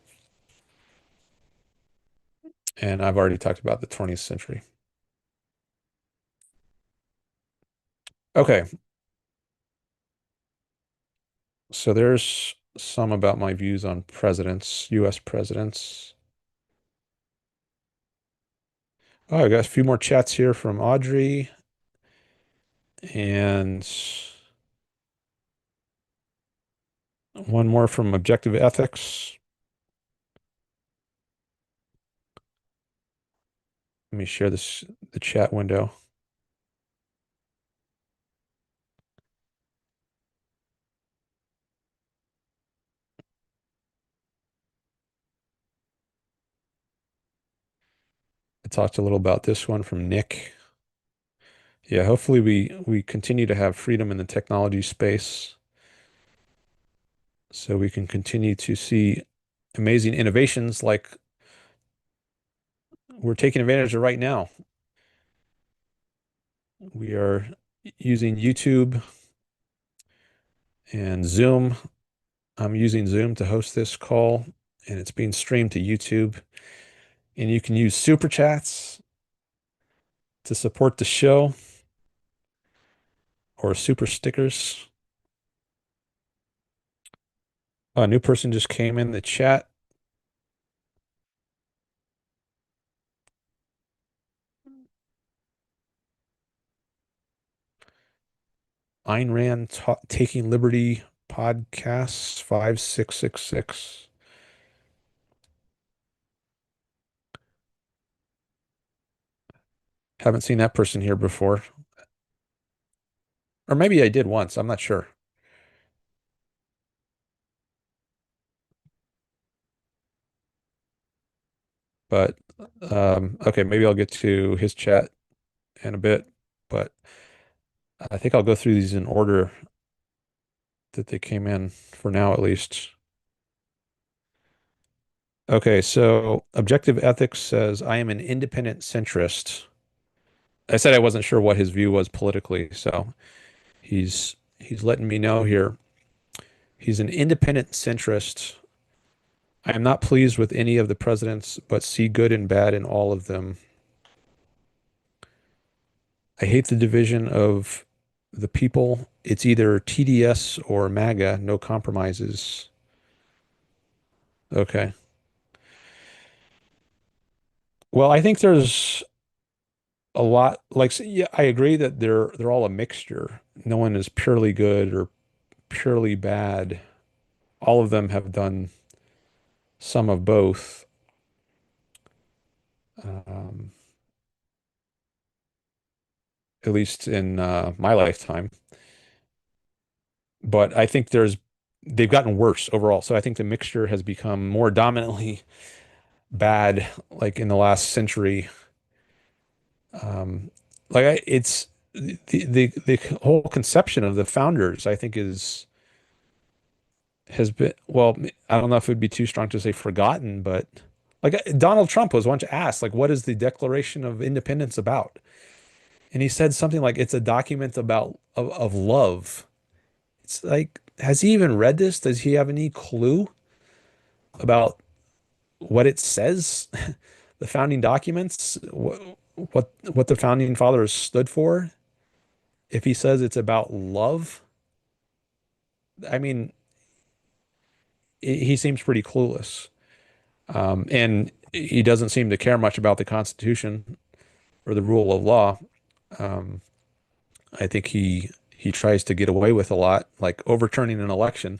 and I've already talked about the 20th century. Okay, so there's some about my views on presidents, U.S. presidents. Oh, I got a few more chats here from Audrey and one more from Objective Ethics. Let me share the chat window. I talked a little about this one from Nick. Yeah, hopefully we continue to have freedom in the technology space so we can continue to see amazing innovations like we're taking advantage of right now. We are using YouTube and Zoom. I'm using Zoom to host this call, and it's being streamed to YouTube. And you can use super chats to support the show or super stickers. A new person just came in the chat. Ayn Rand Taking Liberty Podcasts 5666. Haven't seen that person here before. Or maybe I did once. I'm not sure. But okay, maybe I'll get to his chat in a bit. But I think I'll go through these in order that they came in for now, at least. Okay, so Objective Ethics says, I am an independent centrist. I said I wasn't sure what his view was politically, so he's letting me know here. He's an independent centrist. I am not pleased with any of the presidents, but see good and bad in all of them. I hate the division of the people. It's either TDS or MAGA, no compromises. Okay. Well, I think there's a lot like yeah, I agree that they're all a mixture. No one is purely good or purely bad. All of them have done some of both. Um, at least in my lifetime. But I think they've gotten worse overall. So I think the mixture has become more dominantly bad, like in the last century. Um, it's the whole conception of the founders, I think, is has been well, I don't know if it would be too strong to say forgotten, but like Donald Trump was once asked, like, what is the Declaration of Independence about? And he said something like it's a document of love. It's like, has he even read this? Does he have any clue about what it says? The founding documents, what the founding fathers stood for? If he says it's about love, I mean, he seems pretty clueless. And he doesn't seem to care much about the Constitution or the rule of law. Um, I think he tries to get away with a lot, like overturning an election.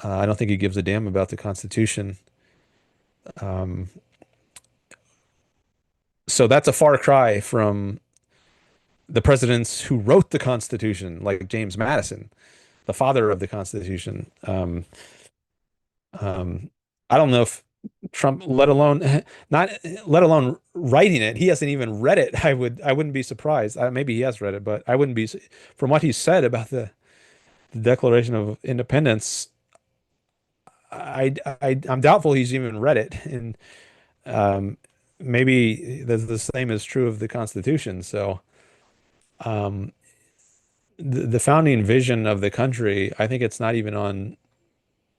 I don't think he gives a damn about the Constitution. Um, so that's a far cry from the presidents who wrote the Constitution, like James Madison, the father of the Constitution. Um, I don't know if Trump, let alone not, let alone writing it, he hasn't even read it. I wouldn't be surprised. Maybe he has read it, but I wouldn't be, from what he said about the Declaration of Independence. I'm doubtful he's even read it. And um, maybe the same is true of the Constitution. So, um, the founding vision of the country, I think it's not even on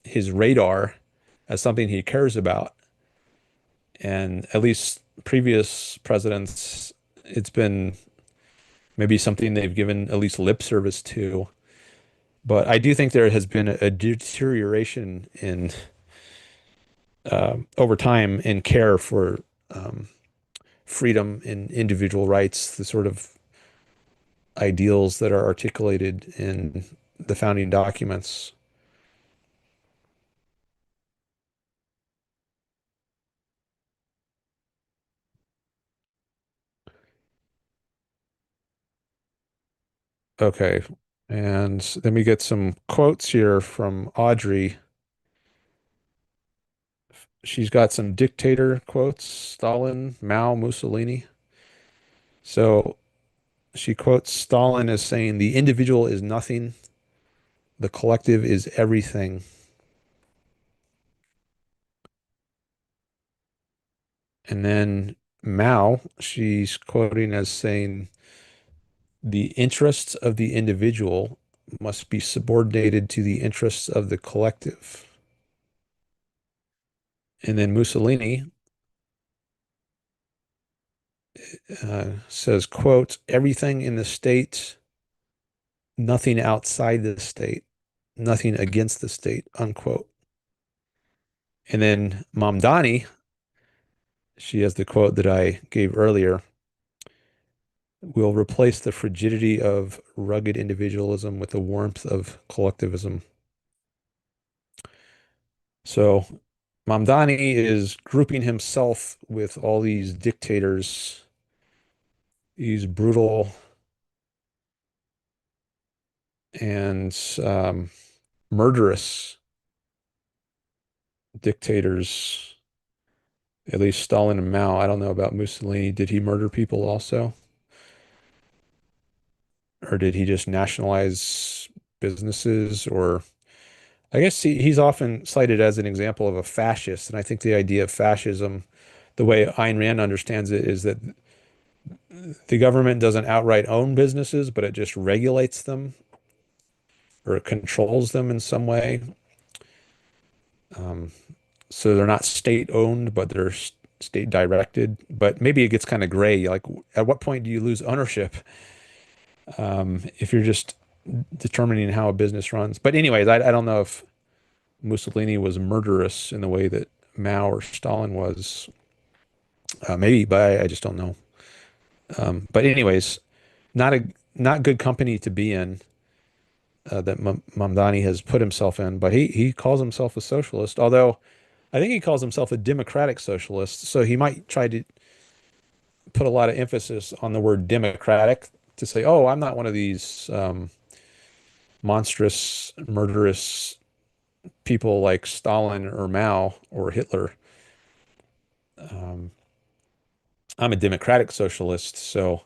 his radar as something he cares about. And at least previous presidents, it's been maybe something they've given at least lip service to. But I do think there has been a deterioration in over time in care for um, freedom and individual rights, the sort of ideals that are articulated in the founding documents. Okay. And then we get some quotes here from Audrey. She's got some dictator quotes, Stalin, Mao, Mussolini. So she quotes Stalin as saying, "The individual is nothing, the collective is everything." And then Mao, she's quoting as saying, "The interests of the individual must be subordinated to the interests of the collective." And then Mussolini says, quote, "Everything in the state, nothing outside the state, nothing against the state," unquote. And then Mamdani, she has the quote that I gave earlier, "Will replace the frigidity of rugged individualism with the warmth of collectivism." So Mamdani is grouping himself with all these dictators, these brutal and murderous dictators, at least Stalin and Mao. I don't know about Mussolini. Did he murder people also? Or did he just nationalize businesses? Or I guess he's often cited as an example of a fascist. And I think the idea of fascism, the way Ayn Rand understands it, is that the government doesn't outright own businesses, but it just regulates them or it controls them in some way. Um, so they're not state owned, but they're state directed. But maybe it gets kind of gray. Like, at what point do you lose ownership if you're just determining how a business runs? But anyways, I don't know if Mussolini was murderous in the way that Mao or Stalin was. Maybe, but I just don't know. But anyways, not a not good company to be in that Mamdani has put himself in. But he calls himself a socialist, although I think he calls himself a democratic socialist. So he might try to put a lot of emphasis on the word democratic to say, "Oh, I'm not one of these monstrous, murderous people like Stalin or Mao or Hitler. Um, I'm a democratic socialist, so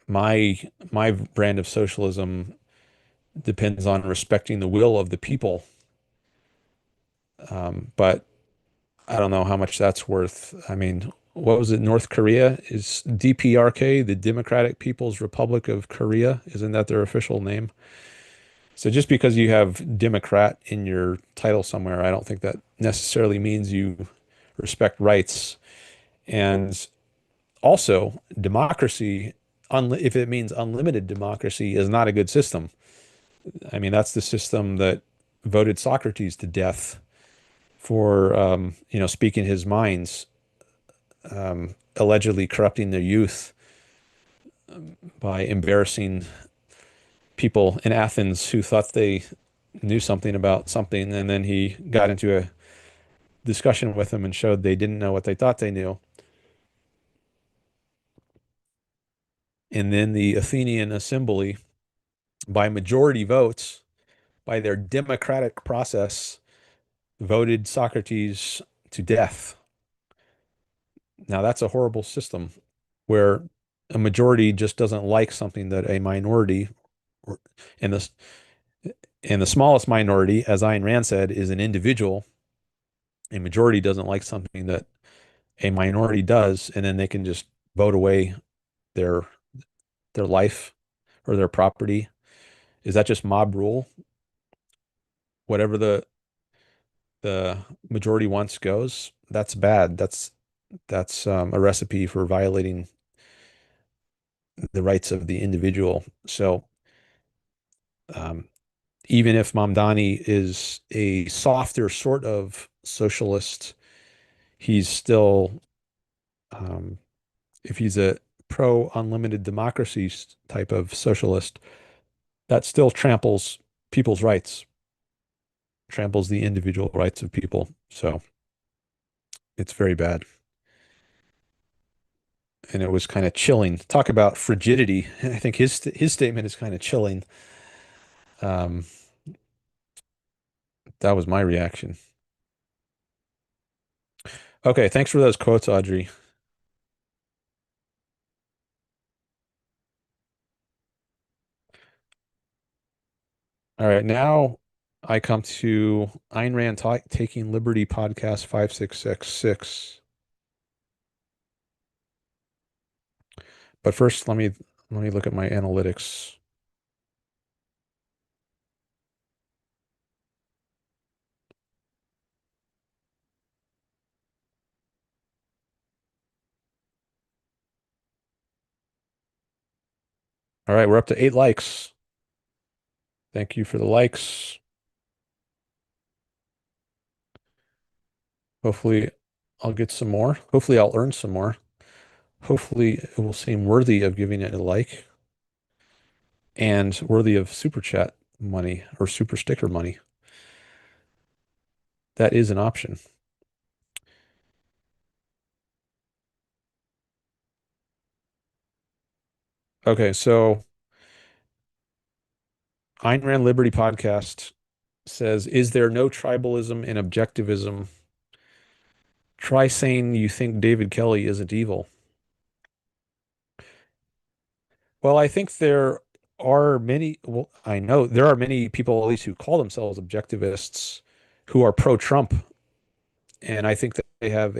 my brand of socialism depends on respecting the will of the people." But I don't know how much that's worth. I mean, what was it? North Korea is DPRK, the Democratic People's Republic of Korea. Isn't that their official name? So just because you have Democrat in your title somewhere, I don't think that necessarily means you respect rights. And also, democracy, if it means unlimited democracy, is not a good system. I mean, that's the system that voted Socrates to death for, speaking his minds, allegedly corrupting the youth by embarrassing people in Athens who thought they knew something about something. And then he got into a discussion with them and showed they didn't know what they thought they knew. And then the Athenian assembly, by majority votes, by their democratic process, voted Socrates to death. Now, that's a horrible system where a majority just doesn't like something that a minority, or, and the smallest minority, as Ayn Rand said, is an individual. A majority doesn't like something that a minority does, and then they can just vote away their their life or their property. Is that just mob rule? Whatever the majority wants goes. That's bad. That's a recipe for violating the rights of the individual. So um, even if Mamdani is a softer sort of socialist, he's still, um, if he's a pro unlimited democracy type of socialist, that still tramples people's rights, tramples the individual rights of people. So it's very bad. And it was kind of chilling. Talk about frigidity. I think his statement is kind of chilling. Um, that was my reaction. Okay, thanks for those quotes, Audrey. All right, now I come to Ayn Rand Taking Liberty podcast 5666. But first, let me look at my analytics. All right, we're up to 8 likes. Thank you for the likes. Hopefully, I'll get some more. Hopefully, I'll earn some more. Hopefully, it will seem worthy of giving it a like and worthy of super chat money or super sticker money. That is an option. Okay, so Ayn Rand Liberty podcast says, is there no tribalism in objectivism? Try saying you think David Kelly isn't evil. Well, I think there are many, well, I know there are many people, at least who call themselves objectivists, who are pro-Trump. And I think that they have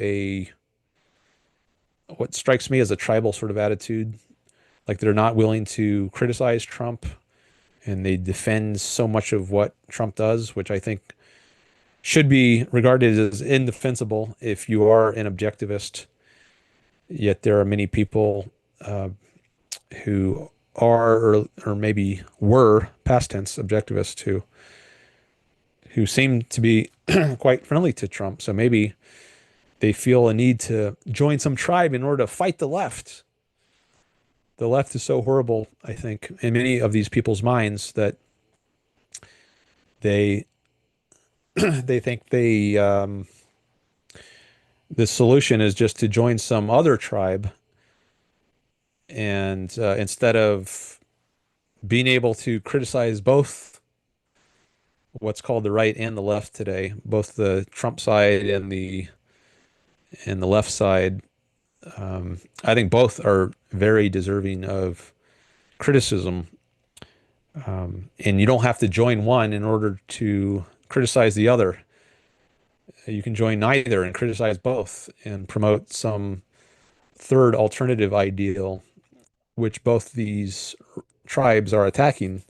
what strikes me as a tribal sort of attitude. Like they're not willing to criticize Trump and they defend so much of what Trump does, which I think should be regarded as indefensible if you are an objectivist. Yet there are many people uh, who are or maybe were past tense objectivists who seem to be quite friendly to Trump. So maybe they feel a need to join some tribe in order to fight the left. The left is so horrible, I think, in many of these people's minds that they they think the solution is just to join some other tribe and instead of being able to criticize both what's called the right and the left today, both the Trump side and the left side. I think both are very deserving of criticism, and you don't have to join one in order to criticize the other. You can join neither and criticize both and promote some third alternative ideal, which both these tribes are attacking,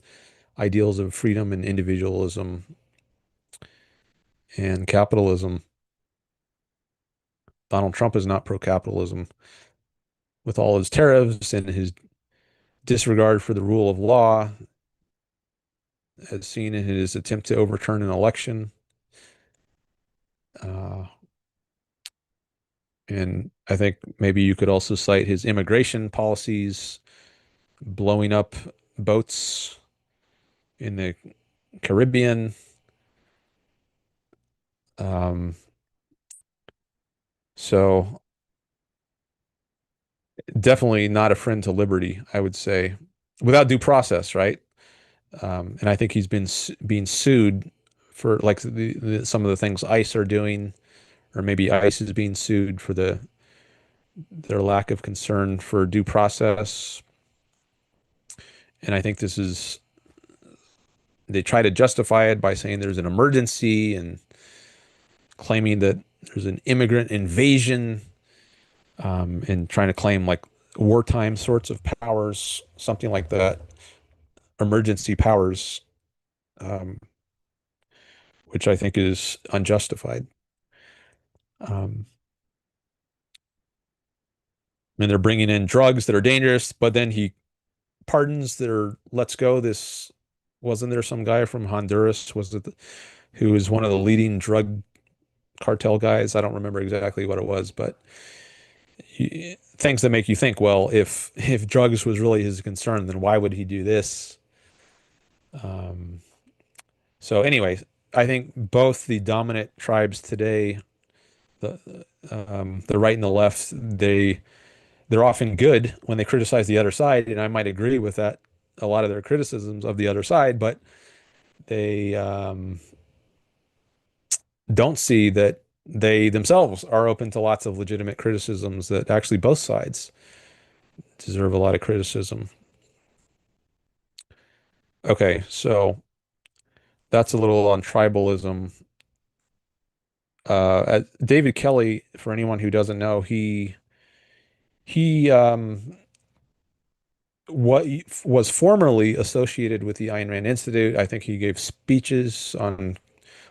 ideals of freedom and individualism and capitalism. Donald Trump is not pro-capitalism with all his tariffs and his disregard for the rule of law, as seen in his attempt to overturn an election. Uh, and I think maybe you could also cite his immigration policies, blowing up boats in the Caribbean. Um, so definitely not a friend to liberty, I would say, without due process, right? And I think he's been being sued for like some of the things ICE are doing, or maybe ICE is being sued for their lack of concern for due process. And I think this is they try to justify it by saying there's an emergency and claiming that there's an immigrant invasion. and trying to claim like wartime sorts of powers, something like that, emergency powers, um, which I think is unjustified. Um, and they're bringing in drugs that are dangerous, but then he pardons their let's go. This wasn't there some guy from Honduras, was it, who was one of the leading drug cartel guys? I don't remember exactly what it was, but things that make you think, well, if drugs was really his concern, then why would he do this? Um, so anyway, I think both the dominant tribes today, the right and the left, they're often good when they criticize the other side, and I might agree with that, a lot of their criticisms of the other side, but they don't see that they themselves are open to lots of legitimate criticisms, that actually both sides deserve a lot of criticism. Okay, so that's a little on tribalism. David Kelly, for anyone who doesn't know, he what was formerly associated with the Ayn Rand Institute. I think he gave speeches on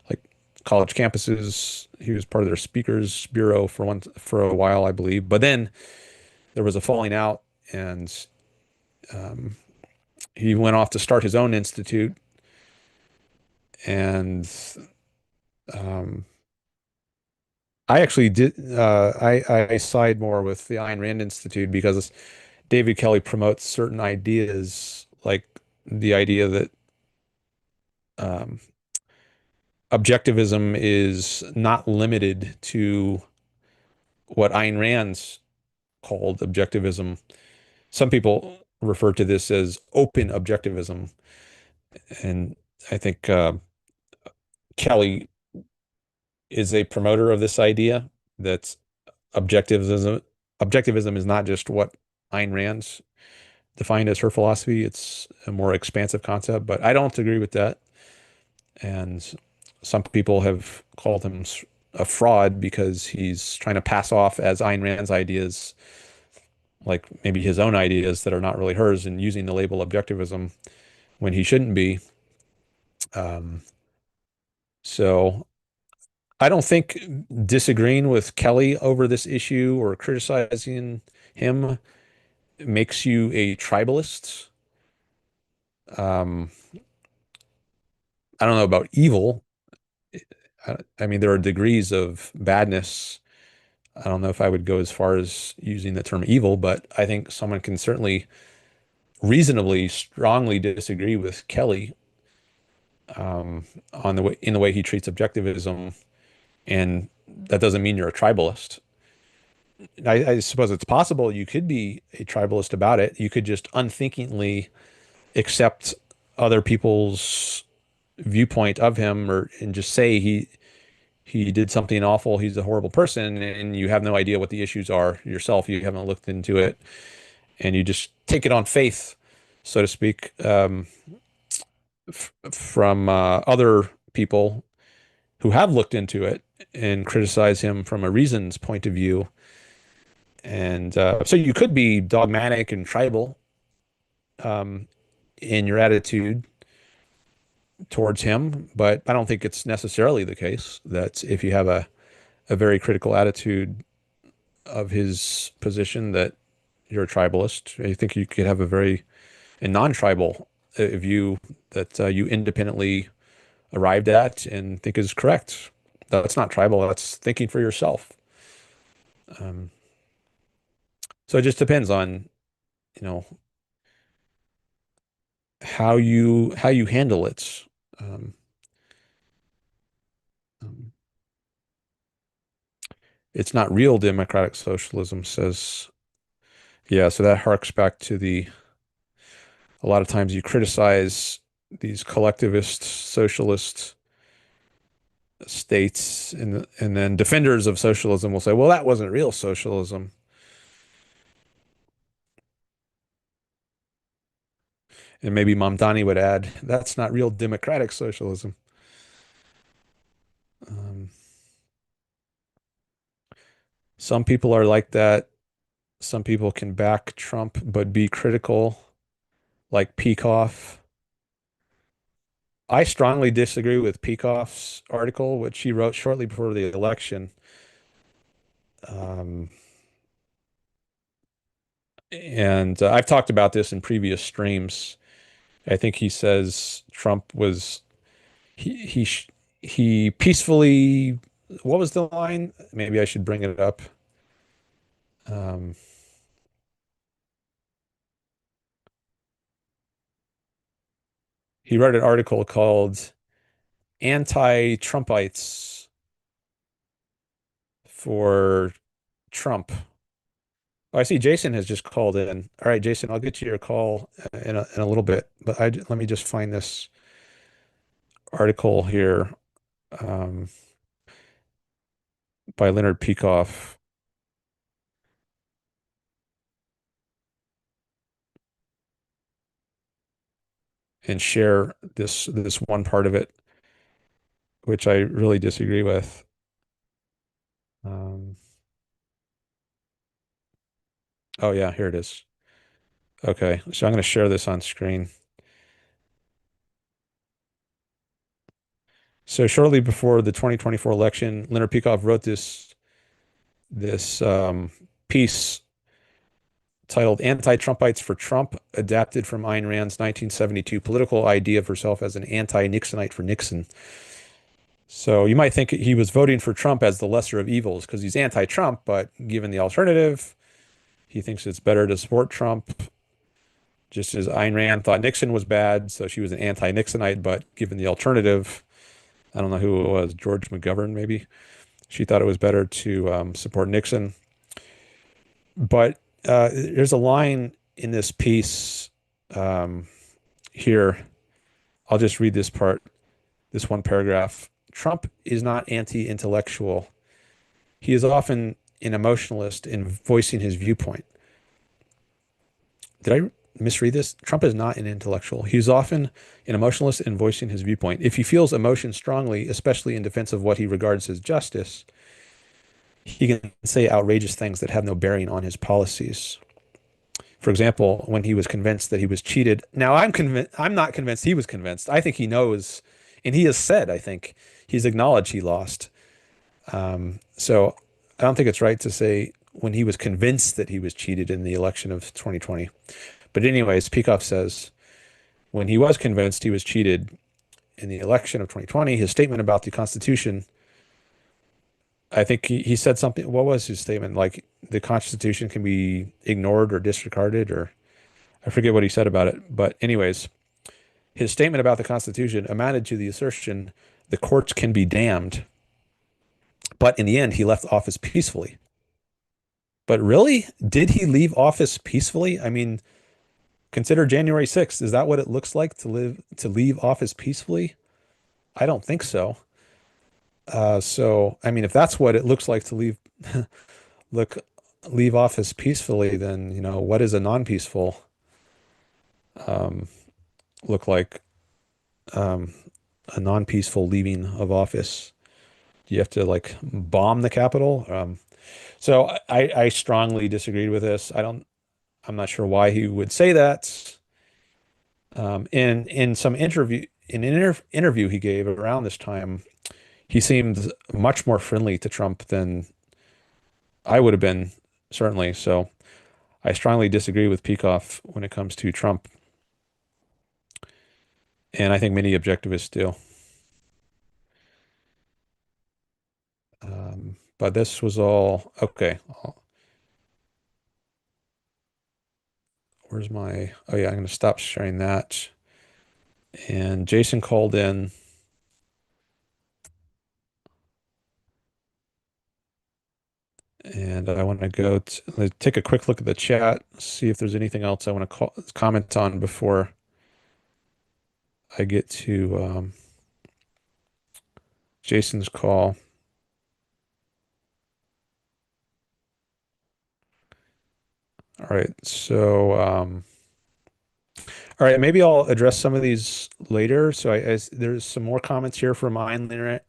like college campuses. He was part of their speakers bureau for a while, I believe. But then there was a falling out, and um, he went off to start his own institute. And um, I actually did. I side more with the Ayn Rand Institute because David Kelly promotes certain ideas, like the idea that um, objectivism is not limited to what Ayn Rand's called objectivism. Some people refer to this as open objectivism, and I think Kelly is a promoter of this idea that objectivism objectivism is not just what Ayn Rand's defined as her philosophy. It's a more expansive concept, but I don't agree with that. And some people have called him a fraud because he's trying to pass off as Ayn Rand's ideas, like maybe his own ideas that are not really hers, and using the label objectivism when he shouldn't be. Um, so I don't think disagreeing with Kelly over this issue or criticizing him makes you a tribalist. Um, I don't know about evil. I mean, there are degrees of badness. I don't know if I would go as far as using the term evil, but I think someone can certainly reasonably strongly disagree with Kelly on the way in the way he treats objectivism, and that doesn't mean you're a tribalist. I suppose it's possible you could be a tribalist about it. You could just unthinkingly accept other people's viewpoint of him, or and just say he did something awful, he's a horrible person, and you have no idea what the issues are yourself. You haven't looked into it, and you just take it on faith, so to speak, from other people who have looked into it and criticize him from a reasons point of view. And so you could be dogmatic and tribal um, in your attitude towards him, but I don't think it's necessarily the case that if you have a very critical attitude of his position that you're a tribalist. I think you could have a non-tribal view that you independently arrived at and think is correct. That's not tribal. That's thinking for yourself. Um, so it just depends on, you know, how you handle it. Um, um, it's not real democratic socialism, says, yeah. So that harks back to a lot of times you criticize these collectivist socialist states, and then defenders of socialism will say, well, that wasn't real socialism. And maybe Mamdani would add, that's not real democratic socialism. Um, some people are like that. some people can back Trump but be critical, like Peikoff. I strongly disagree with Peikoff's article, which he wrote shortly before the election. Um, and I've talked about this in previous streams. I think he says Trump was he he peacefully. What was the line? Maybe I should bring it up. Um, he wrote an article called "Anti-Trumpites for Trump." Oh, I see Jason has just called in. All right, Jason, I'll get you your call in a little bit, but let me just find this article here um, by Leonard Peikoff and share this one part of it, which I really disagree with. Um, oh yeah, here it is. Okay, so I'm going to share this on screen. So shortly before the 2024 election, Leonard Peikoff wrote this piece titled "Anti-Trumpites for Trump," adapted from Ayn Rand's 1972 political idea of herself as an anti-Nixonite for Nixon. So you might think he was voting for Trump as the lesser of evils because he's anti-Trump, but given the alternative, he thinks it's better to support Trump. Just as Ayn Rand thought Nixon was bad, so she was an anti-Nixonite, but given the alternative, I don't know who it was, George McGovern maybe. She thought it was better to support Nixon. But there's a line in this piece um, here. I'll just read this part, this one paragraph. Trump is not anti-intellectual. He is often an emotionalist in voicing his viewpoint. Did I misread this? Trump is not an intellectual. He's often an emotionalist in voicing his viewpoint. If he feels emotion strongly, especially in defense of what he regards as justice, he can say outrageous things that have no bearing on his policies. For example, when he was convinced that he was cheated. Now I'm not convinced he was convinced. I think he knows, and he has said, I think he's acknowledged he lost. So I don't think it's right to say when he was convinced that he was cheated in the election of 2020. But anyways, Peikoff says when he was convinced he was cheated in the election of 2020, his statement about the Constitution, I think he said something. What was his statement? Like the Constitution can be ignored or disregarded, or I forget what he said about it. But anyways, his statement about the Constitution amounted to the assertion the courts can be damned. But in the end, he left office peacefully. But really, did he leave office peacefully? I mean, consider January 6th. Is that what it looks like to leave office peacefully? I don't think so. So I mean, if that's what it looks like to look leave office peacefully, then what is a non-peaceful um, look like? Um, a non-peaceful leaving of office. Do you have to like bomb the Capitol? So I strongly disagreed with this. I'm not sure why he would say that. In some interview, in an interview he gave around this time, he seemed much more friendly to Trump than I would have been, certainly. So I strongly disagree with Peikoff when it comes to Trump, and I think many objectivists do. But this was all okay. Where's my? Oh yeah, I'm going to stop sharing that. And Jason called in. And I want to let's take a quick look at the chat, see if there's anything else I want to comment on before I get to Jason's call. All right, so all right, maybe I'll address some of these later. So there's some more comments here from Ayn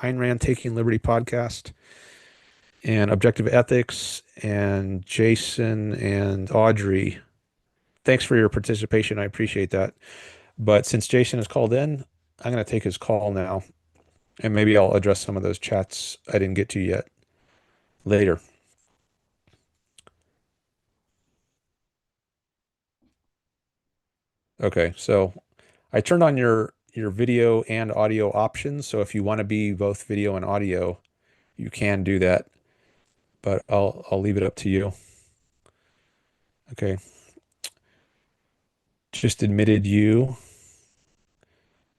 Rand Taking Liberty podcast. and Objective Ethics, and Jason and Audrey. Thanks for your participation. I appreciate that. But since Jason has called in, I'm going to take his call now, and maybe I'll address some of those chats I didn't get to yet later. Okay, so I turned on your video and audio options, so if you want to be both video and audio, you can do that, but I'll leave it up to you. Okay, just admitted you.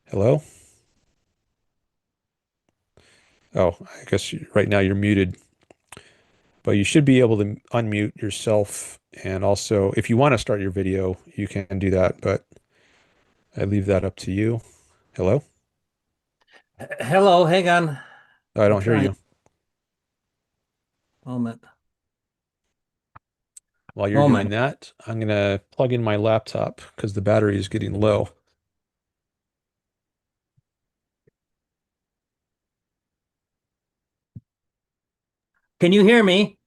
Hello? Oh, I guess right now you're muted, but you should be able to unmute yourself. And also, if you want to start your video, you can do that, but I leave that up to you. Hello? Hello, hang on. Oh, I I'm don't hear trying. you. Moment. While you're doing Moment. that, I'm going to plug in my laptop because the battery is getting low. Can you hear me?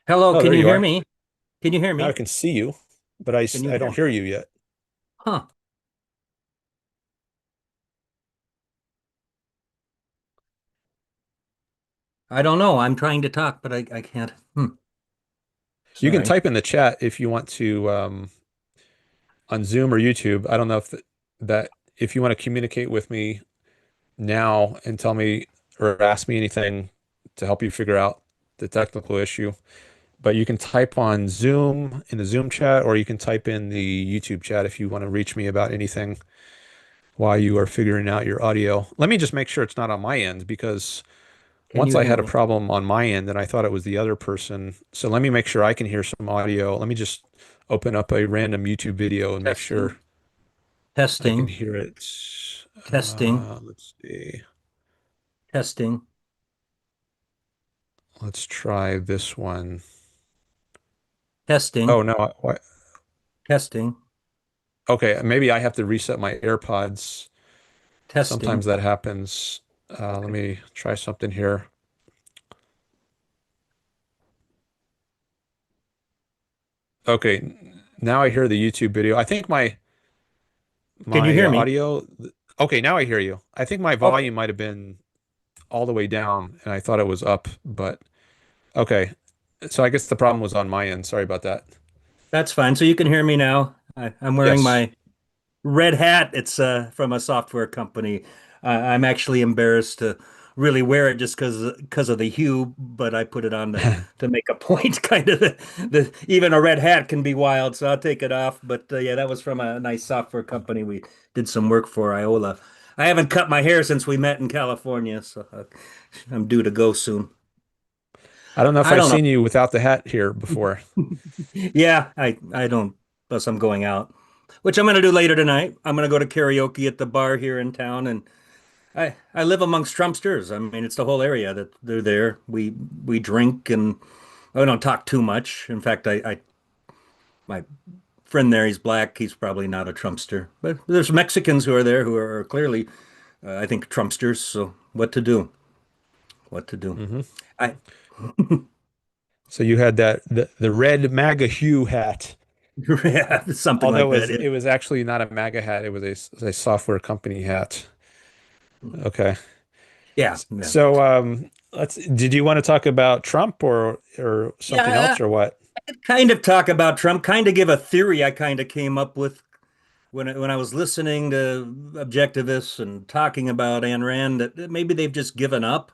Hello, Oh, can there you you hear are. me? Can you hear Now I me? can see you, but Can you I hear don't me? hear you yet. Huh. I don't know. I'm trying to talk, but I can't. You can Sorry. type in the chat if you want to on Zoom or YouTube. I don't know if that if you want to communicate with me now and tell me or ask me anything to help you figure out the technical issue. But you can type on Zoom in the Zoom chat, or you can type in the YouTube chat if you want to reach me about anything while you are figuring out your audio. Let me just make sure it's not on my end because Can once you I hear had a me? problem on my end and I thought it was the other person. So let me make sure I can hear some audio. Let me just open up a random YouTube video and make Testing. sure I can Testing. hear it. Testing. Let's see. Testing. Let's try this one. Testing. Oh no, Testing. okay, maybe I have to reset my AirPods. Testing. Sometimes that happens. Let Okay. me try something here. Okay, now I hear the YouTube video. I think Can you my hear me? audio. Okay, now I hear you. I think my Okay. volume might have been all the way down, and I thought it was up, but okay. So I guess the problem was on my end. Sorry about that. That's fine. So you can hear me now. I'm wearing Yes. my red hat. It's from a software company. I'm actually embarrassed to really wear it just because of the hue, but I put it on to make a point. Kind of the even a red hat can be wild, so I'll take it off. But yeah, that was from a nice software company we did some work for, Iola. I haven't cut my hair since we met in California, so I'm due to go soon. I don't know if I I've don't know. seen you without the hat here before. Yeah, I don't, plus I'm going out, which I'm going to do later tonight. I'm going to go to karaoke at the bar here in town, and I live amongst Trumpsters. I mean, it's the whole area that they're there. We drink and I don't talk too much. In fact, I my friend there, he's black. He's probably not a Trumpster, but there's Mexicans who are there who are clearly, I think, Trumpsters. So what to do? What to do? Hmm. I So you had the red MAGA hue hat, yeah, something although like that. it was actually not a MAGA hat. It was a software company hat. Okay. Yeah, yeah, So let's. Did you want to talk about Trump or something yeah. else or what? Kind of talk about Trump. Kind of give a theory I kind of came up with when I was listening to objectivists and talking about Ayn Rand, that maybe they've just given up.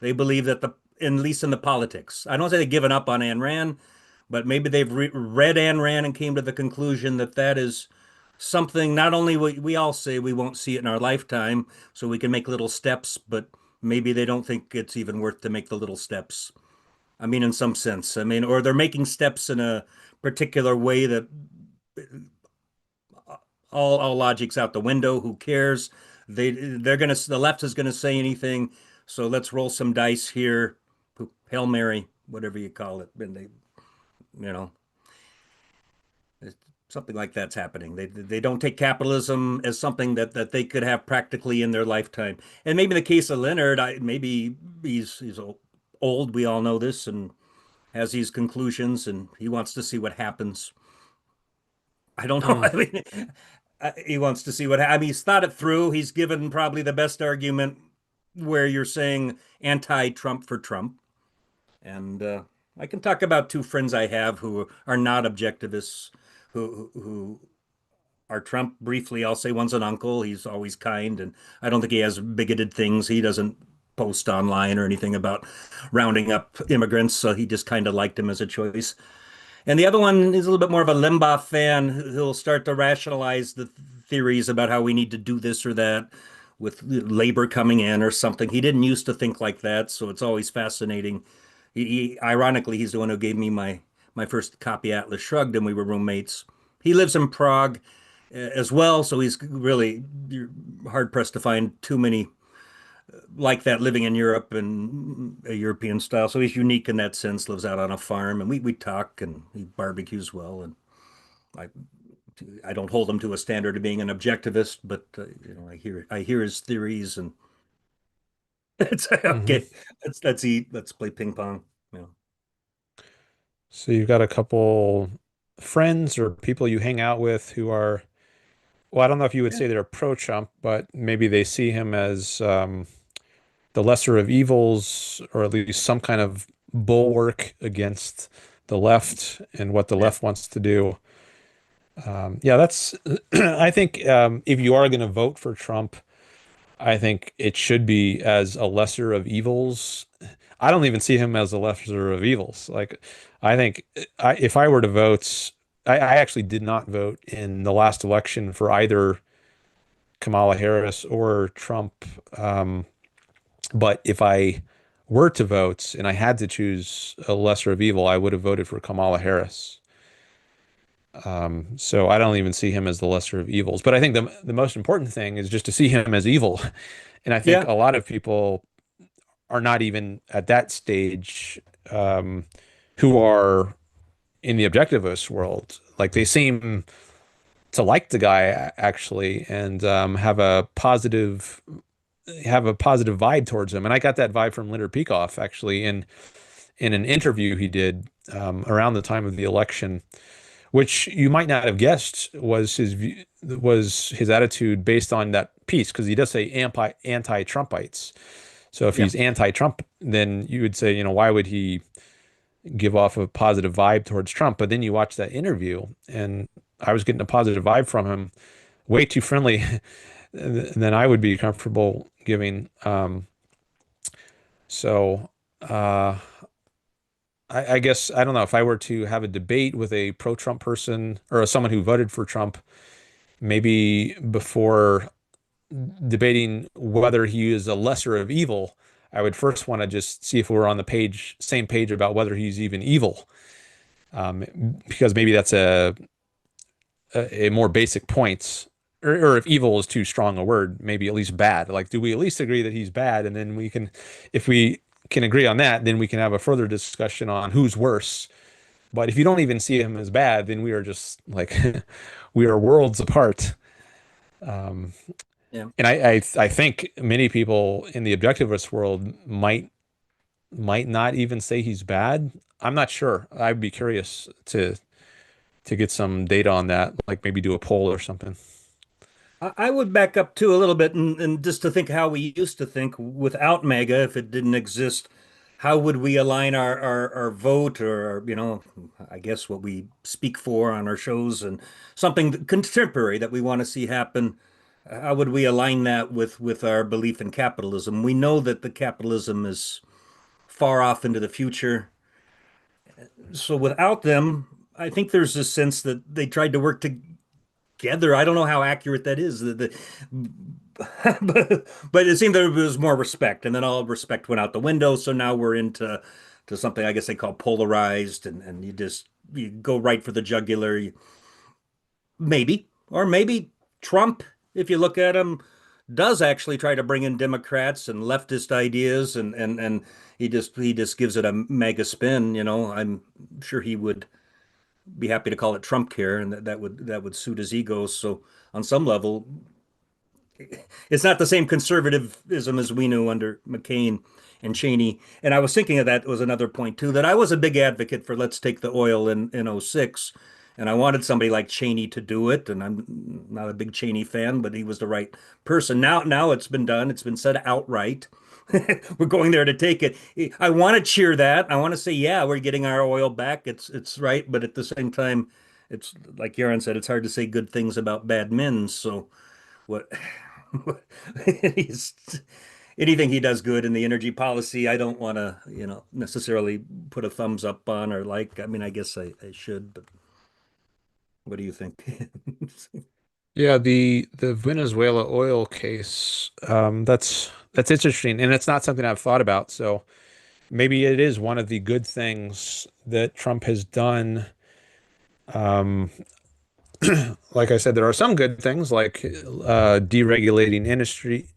They believe that at least in the politics, I don't say they've given up on Ayn Rand, but maybe they've read Ayn Rand and came to the conclusion that that is something not only we all say we won't see it in our lifetime, so we can make little steps, but maybe they don't think it's even worth to make the little steps. I mean, in some sense, I mean, or they're making steps in a particular way that all logic's out the window. Who cares? They're gonna the left is gonna say anything. So let's roll some dice here. Hail Mary, whatever you call it. And they, you know, something like that's happening. They don't take capitalism as something that they could have practically in their lifetime. And maybe in the case of Leonard, maybe he's old. We all know this, and has these conclusions, and he wants to see what happens. I don't know. Mm, I mean, he wants to see what. I mean, he's thought it through. He's given probably the best argument where you're saying anti-Trump for Trump. And I can talk about two friends I have who are not objectivists, who are Trump briefly. I'll say one's an uncle. He's always kind, and I don't think he has bigoted things. He doesn't post online or anything about rounding up immigrants, so he just kind of liked him as a choice. And the other one is a little bit more of a Limbaugh fan. He'll start to rationalize the theories about how we need to do this or that with labor coming in or something. He didn't used to think like that, so it's always fascinating. Ironically, he's the one who gave me my first copy Atlas Shrugged, and we were roommates. He lives in Prague as well, so he's really you're hard pressed to find too many like that living in Europe and a European style. So he's unique in that sense, lives out on a farm, and we talk and he barbecues well. And I I don't hold him to a standard of being an objectivist, but I hear his theories, and it's mhm. okay. Let's eat. Let's play ping pong. So you've got a couple friends or people you hang out with who are, well, I don't know if you would Yeah. say they're pro-Trump, but maybe they see him as the lesser of evils, or at least some kind of bulwark against the left and what the Yeah. left wants to do. Yeah, that's, I think if you are going to vote for Trump, I think it should be as a lesser of evils. I don't even see him as a lesser of evils. Like, I think if I were to vote, I actually did not vote in the last election for either Kamala Harris or Trump. But if I were to vote and I had to choose a lesser of evil, I would have voted for Kamala Harris. So I don't even see him as the lesser of evils. But I think the most important thing is just to see him as evil. And I think Yeah. a lot of people are not even at that stage, who are in the objectivist world. Like they seem to like the guy actually, and have a positive vibe towards him. And I got that vibe from Leonard Peikoff actually in an interview he did around the time of the election, which you might not have guessed was his attitude based on that piece, because he does say anti-Trumpites. So if Yeah. he's anti-Trump, then you would say, why would he give off a positive vibe towards Trump? But then you watch that interview, and I was getting a positive vibe from him, way too friendly than I would be comfortable giving. So uh, I guess I don't know if I were to have a debate with a pro-Trump person or someone who voted for Trump, maybe before debating whether he is a lesser of evil, I would first want to just see if we're on the same page about whether he's even evil, because maybe that's a more basic point, or if evil is too strong a word, maybe at least bad. Like, do we at least agree that he's bad? And then if we can agree on that, then we can have a further discussion on who's worse. But if you don't even see him as bad, then we are just like we are worlds apart. Um, Yeah. and I think many people in the objectivist world might not even say he's bad. I'm not sure. I'd be curious to get some data on that, like maybe do a poll or something. I would back up too a little bit and just to think how we used to think without MAGA, if it didn't exist, how would we align our vote or, I guess what we speak for on our shows and something contemporary that we want to see happen. How would we align that with our belief in capitalism? We know that the capitalism is far off into the future. So without them, I think there's this sense that they tried to work together. I don't know how accurate that is. But it seemed there was more respect, and then all respect went out the window. So now we're into something I guess they call polarized, and you go right for the jugular. Maybe, or maybe Trump, if you look at him, does actually try to bring in Democrats and leftist ideas, and he just gives it a mega spin. I'm sure he would be happy to call it Trump care, and that would suit his ego. So on some level, it's not the same conservatism as we knew under McCain and Cheney. And I was thinking of that was another point too, that I was a big advocate for let's take the oil in '06. And I wanted somebody like Cheney to do it. And I'm not a big Cheney fan, but he was the right person. Now it's been done. It's been said outright. We're going there to take it. I want to cheer that. I want to say, yeah, we're getting our oil back. It's right. But at the same time, it's like Yaron said, it's hard to say good things about bad men. So what he's anything he does good in the energy policy, I don't want to, necessarily put a thumbs up on or like. I mean, I guess I should, but what do you think? Yeah, the Venezuela oil case, that's interesting, and it's not something I've thought about. So maybe it is one of the good things that Trump has done. Um, like I said, there are some good things like deregulating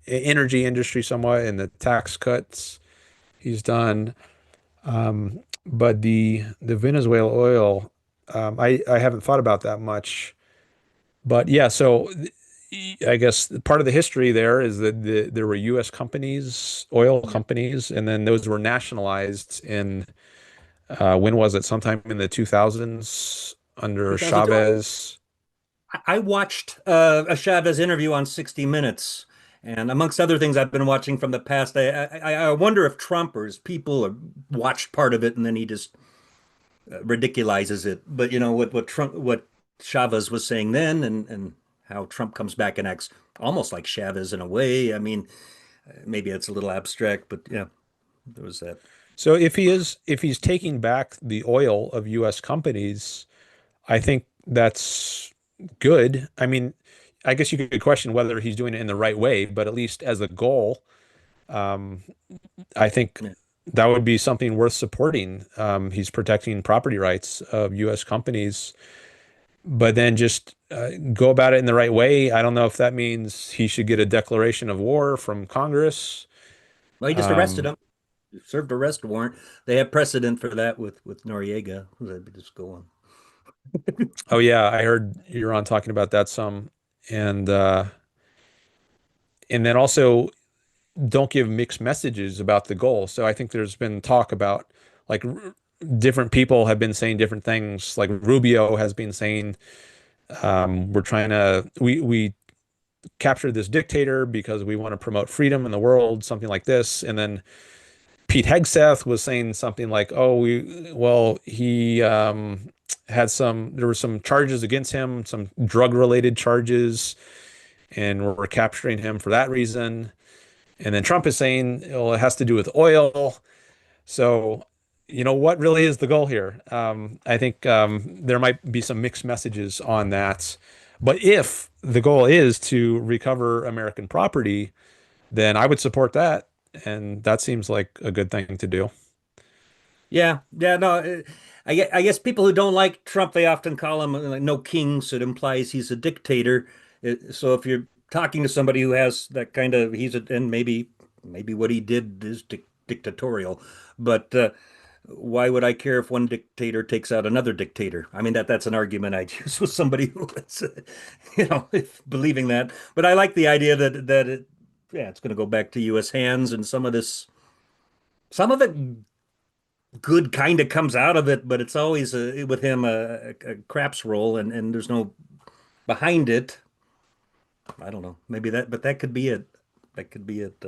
energy industry somewhat, and the tax cuts he's done. But the Venezuela oil, I haven't thought about that much. But yeah, so I guess part of the history there is that there were U.S. companies, oil Yeah. companies, and then those were nationalized in when was it? Sometime in the 2000s under 2012. Chavez. I watched a Chavez interview on 60 Minutes, and amongst other things I've been watching from the past, I wonder if Trump or his people watched part of it and then he just ridiculizes it. But what Chavez was saying then, and how Trump comes back and acts almost like Chavez in a way. I mean, maybe it's a little abstract, but yeah, there was that. So if he's taking back the oil of U.S. companies, I think that's good. I mean, I guess you could question whether he's doing it in the right way, but at least as a goal, um, I think Yeah. that would be something worth supporting. He's protecting property rights of U.S. companies, but then just go about it in the right way. I don't know if that means he should get a declaration of war from Congress. Well, he just arrested Um, him, served arrest warrant. They have precedent for that with Noriega. Let just go on. oh yeah, I heard you're on talking about that some, and and then also don't give mixed messages about the goal. So I think there's been talk about like different people have been saying different things. Like Rubio has been saying, we're trying to we capture this dictator because we want to promote freedom in the world, something like this. And then Pete Hegseth was saying something like, oh, he had there were some charges against him, some drug related charges, and we're capturing him for that reason. And then Trump is saying, well, it has to do with oil. So, what really is the goal here? I think there might be some mixed messages on that. But if the goal is to recover American property, then I would support that. And that seems like a good thing to do. Yeah, yeah, no. I guess people who don't like Trump, they often call him like no king, so it implies he's a dictator. So if you're talking to somebody who has that kind of, and maybe what he did is dictatorial, but why would I care if one dictator takes out another dictator? I mean that's an argument I'd use with somebody who is, if believing that. But I like the idea yeah, it's going to go back to U.S. hands, and some of it good kind of comes out of it, but it's always with him a craps roll, and there's no behind it. I don't know. Maybe but that could be it. That could be it.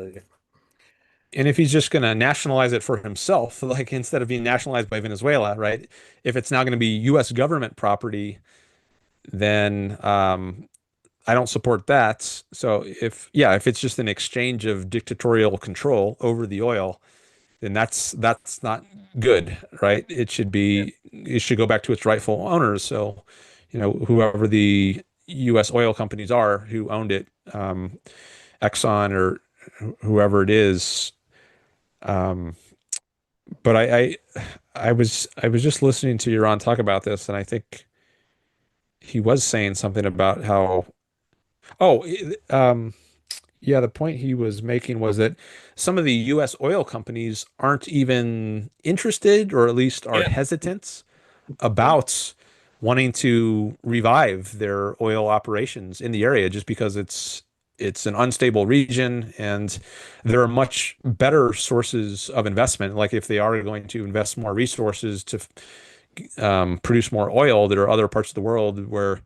And if he's just going to nationalize it for himself, like instead of being nationalized by Venezuela, right? If it's now going to be U.S. government property, then I don't support that. So if it's just an exchange of dictatorial control over the oil, then that's not good, right? Yeah. It should go back to its rightful owners. So, whoever the U.S. oil companies are who owned it, Exxon or whoever it is. Um, but I was just listening to Yaron talk about this, and I think he was saying something about how oh yeah, the point he was making was that some of the U.S. oil companies aren't even interested, or at least are Yeah. hesitant Yeah. about wanting to revive their oil operations in the area just because it's an unstable region and there are much better sources of investment. Like if they are going to invest more resources to produce more oil, there are other parts of the world where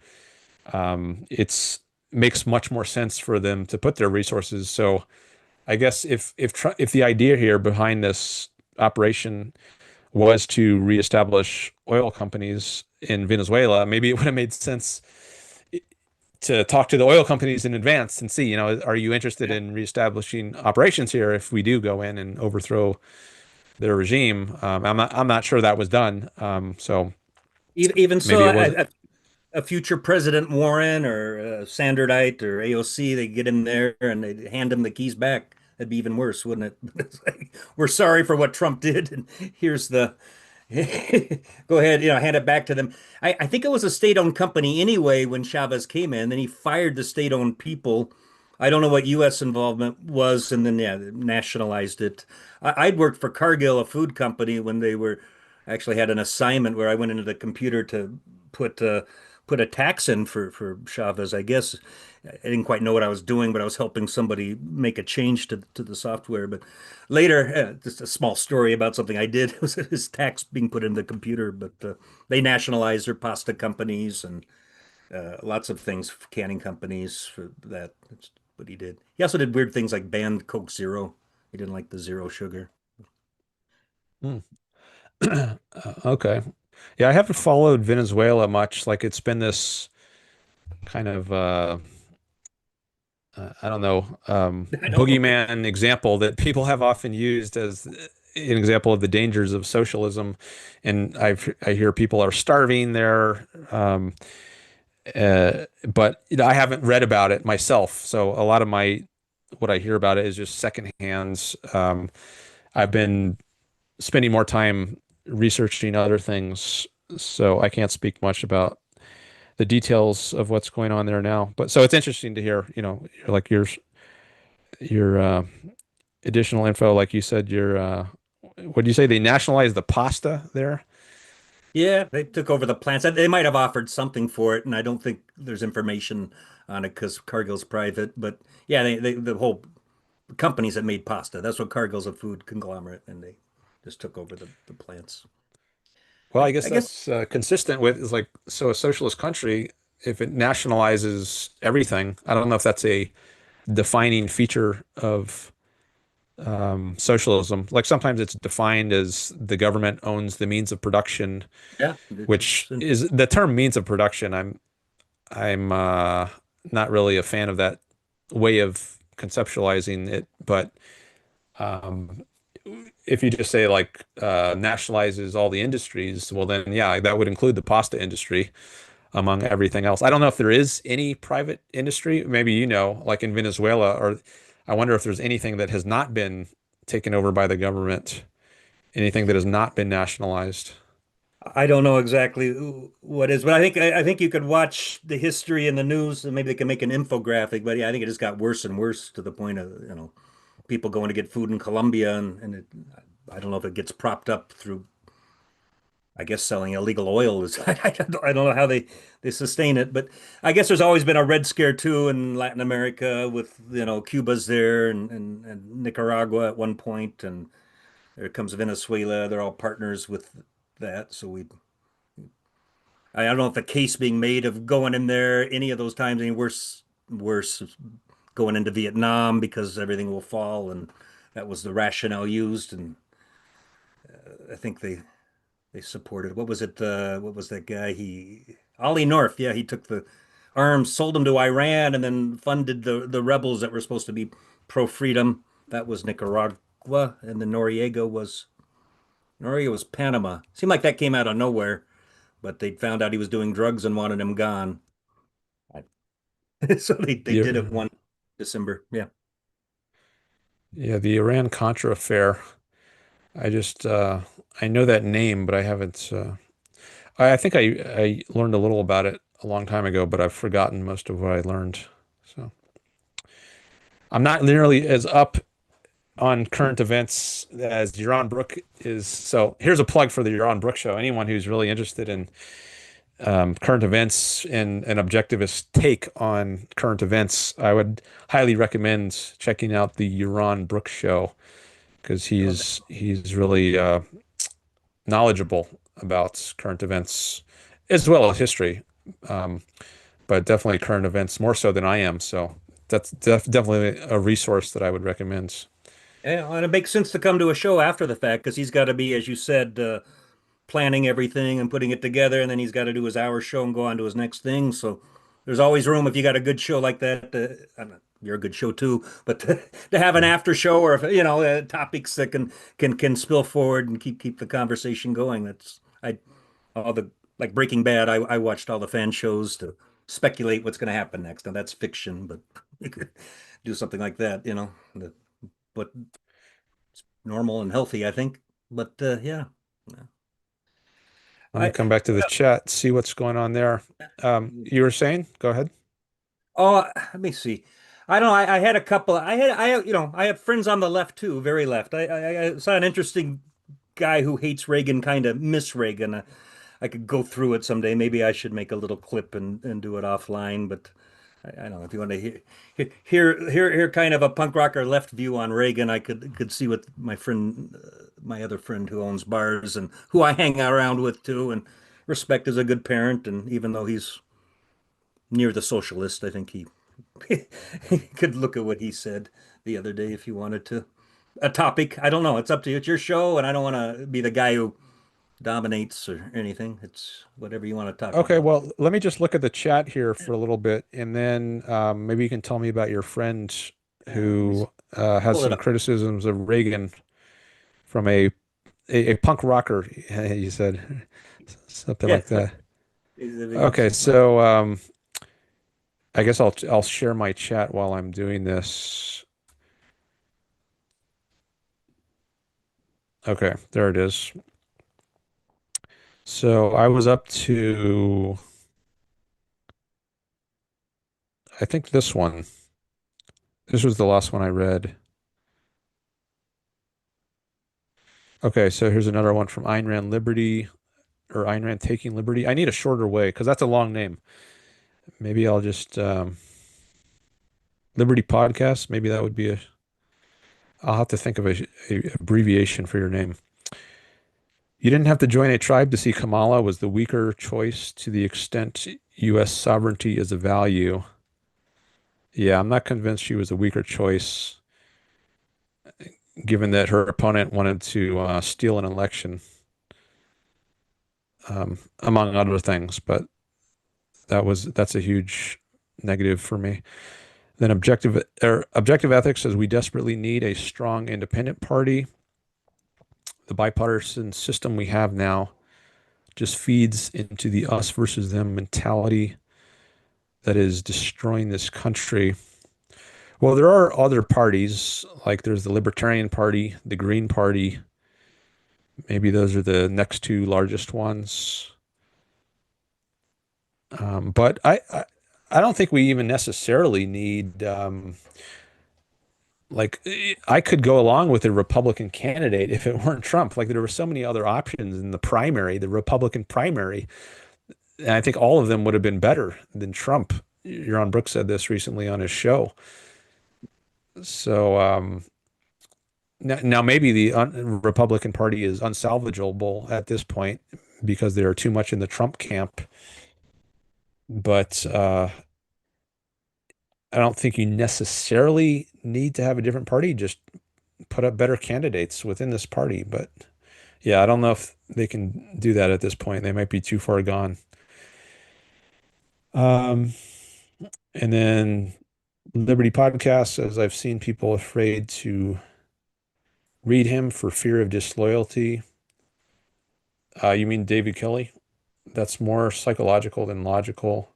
it's makes much more sense for them to put their resources. So I guess if the idea here behind this operation was to reestablish oil companies in Venezuela, maybe it would have made sense to talk to the oil companies in advance and see, are you interested Yeah. in reestablishing operations here if we do go in and overthrow their regime? I'm not sure that was done. So Even so, maybe it was. a future President Warren or Sanderdite or AOC, they get him there and they hand him the keys back. That'd be even worse, wouldn't it? It's like, we're sorry for what Trump did, and here's the go ahead, hand it back to them. I think it was a state-owned company anyway when Chavez came in. Then he fired the state-owned people. I don't know what U.S. involvement was, and then yeah, nationalized it. I'd worked for Cargill, a food company, when they were actually had an assignment where I went into the computer to put put a tax in for Chavez. I guess I didn't quite know what I was doing, but I was helping somebody make a change to the software. But later, just a small story about something I did. It was his tax being put in the computer, but they nationalized their pasta companies and lots of things, canning companies for that. That's what he did. He also did weird things like banned Coke Zero. He didn't like the zero sugar. Hmm. Okay. Yeah, I haven't followed Venezuela much. Like it's been this kind of I don't know, I know. boogeyman example that people have often used as an example of the dangers of socialism. And I hear people are starving there, but I haven't read about it myself. So a lot of my what I hear about it is just secondhand. I've been spending more time researching other things, so I can't speak much about the details of what's going on there now. But so it's interesting to hear, like your additional info. Like you said, what do you say? They nationalized the pasta there? Yeah, they took over the plants. They might have offered something for it, and I don't think there's information on it because Cargill's private. But yeah, the whole companies that made pasta. That's what Cargill's a food conglomerate, and they just took over the plants. Well, I guess I guess that's consistent with is like so a socialist country, if it nationalizes everything, I don't know if that's a defining feature of socialism. Like sometimes it's defined as the government owns the means of production, yeah, which is the term means of production. I'm not really a fan of that way of conceptualizing it, but um, if you just say like nationalizes all the industries, well then yeah, that would include the pasta industry among everything else. I don't know if there is any private industry. Maybe like in Venezuela, or I wonder if there's anything that has not been taken over by the government, anything that has not been nationalized. I don't know exactly what is, but I think you could watch the history in the news, and maybe they can make an infographic. But yeah, I think it just got worse and worse to the point of people going to get food in Colombia, I don't know if it gets propped up through, I guess, selling illegal oil is. I don't know how they sustain it, but I guess there's always been a Red Scare too in Latin America with Cuba's there and Nicaragua at one point, and there comes Venezuela. They're all partners with that, so I don't know if the case being made of going in there any of those times any worse going into Vietnam because everything will fall, and that was the rationale used, and I think they supported. What was it? What was that guy? Ollie North. Yeah, he took the arms, sold them to Iran, and then funded the rebels that were supposed to be pro freedom. That was Nicaragua, and then Noriega was Panama. Seemed like that came out of nowhere, but they found out he was doing drugs and wanted him gone. So they The did it one December. Yeah. Yeah, the Iran Contra affair. I just I know that name, but I haven't. I think I learned a little about it a long time ago, but I've forgotten most of what I learned. So I'm not nearly as up on current events as Yaron Brook is. So here's a plug for the Yaron Brook show. Anyone who's really interested in current events and an objectivist take on current events, I would highly recommend checking out the Yaron Brooks show because Oh, he's really knowledgeable about current events as well as history, um, but definitely current events more so than I am. So that's definitely a resource that I would recommend. yeah, and it makes sense to come to a show after the fact because he's got to be, as you said, planning everything and putting it together, and then he's got to do his hour show and go on to his next thing. So there's always room if you got a good show like that. I don't you're a good show too, but to have an after show or if, topics that can spill forward and keep the conversation going. That's I all the like Breaking Bad. I watched all the fan shows to speculate what's going to happen next. Now that's fiction, but you could do something like that, but normal and healthy, I think. But yeah. Let me I come back to the chat, see what's going on there. You were saying? Go ahead. Oh, let me see. I don't know. I had a couple. I have friends on the left too, very left. I saw an interesting guy who hates Reagan, kind of miss Reagan. I could go through it someday. Maybe I should make a little clip and do it offline. But I don't know if you want to hear kind of a punk rocker left view on Reagan. I could see what my other friend who owns bars and who I hang around with too, and respect as a good parent. And even though he's near the socialist, I think he could look at what he said the other day if you wanted to. A topic, I don't know. It's up to you. It's your show, and I don't want to be the guy who dominates or anything. It's whatever you want to talk Okay, about. well, let me just look at the chat here for a little bit, and then maybe you can tell me about your friend Let me who has pull it some up. criticisms of Reagan from a punk rocker, you said something Yeah, like that. these are the Okay, videos. so I guess I'll share my chat while I'm doing this. Okay, there it is. So I was up to, I think this one. This was the last one I read. Okay, so here's another one from Ayn Rand Liberty or Ayn Rand Taking Liberty. I need a shorter way because that's a long name. Maybe I'll just Liberty Podcast. Maybe that would be a. I'll have to think of a abbreviation for your name. You didn't have to join a tribe to see Kamala was the weaker choice to the extent U.S. sovereignty is a value. Yeah, I'm not convinced she was a weaker choice, given that her opponent wanted to steal an election, among other things. But that's a huge negative for me. Then objective ethics says we desperately need a strong independent party. The bipartisan system we have now just feeds into the us versus them mentality that is destroying this country. Well, there are other parties, like there's the Libertarian Party, the Green Party. Maybe those are the next two largest ones. But I don't think we even necessarily need like I could go along with a Republican candidate if it weren't Trump. Like there were so many other options in the primary, the Republican primary, and I think all of them would have been better than Trump. Yaron Brooks said this recently on his show. So now maybe the Republican Party is unsalvageable at this point because they are too much in the Trump camp. But I don't think you necessarily need to have a different party. Just put up better candidates within this party. But yeah, I don't know if they can do that at this point. They might be too far gone. Um, and then Liberty Podcast says I've seen people afraid to read him for fear of disloyalty. You mean David Kelly? That's more psychological than logical,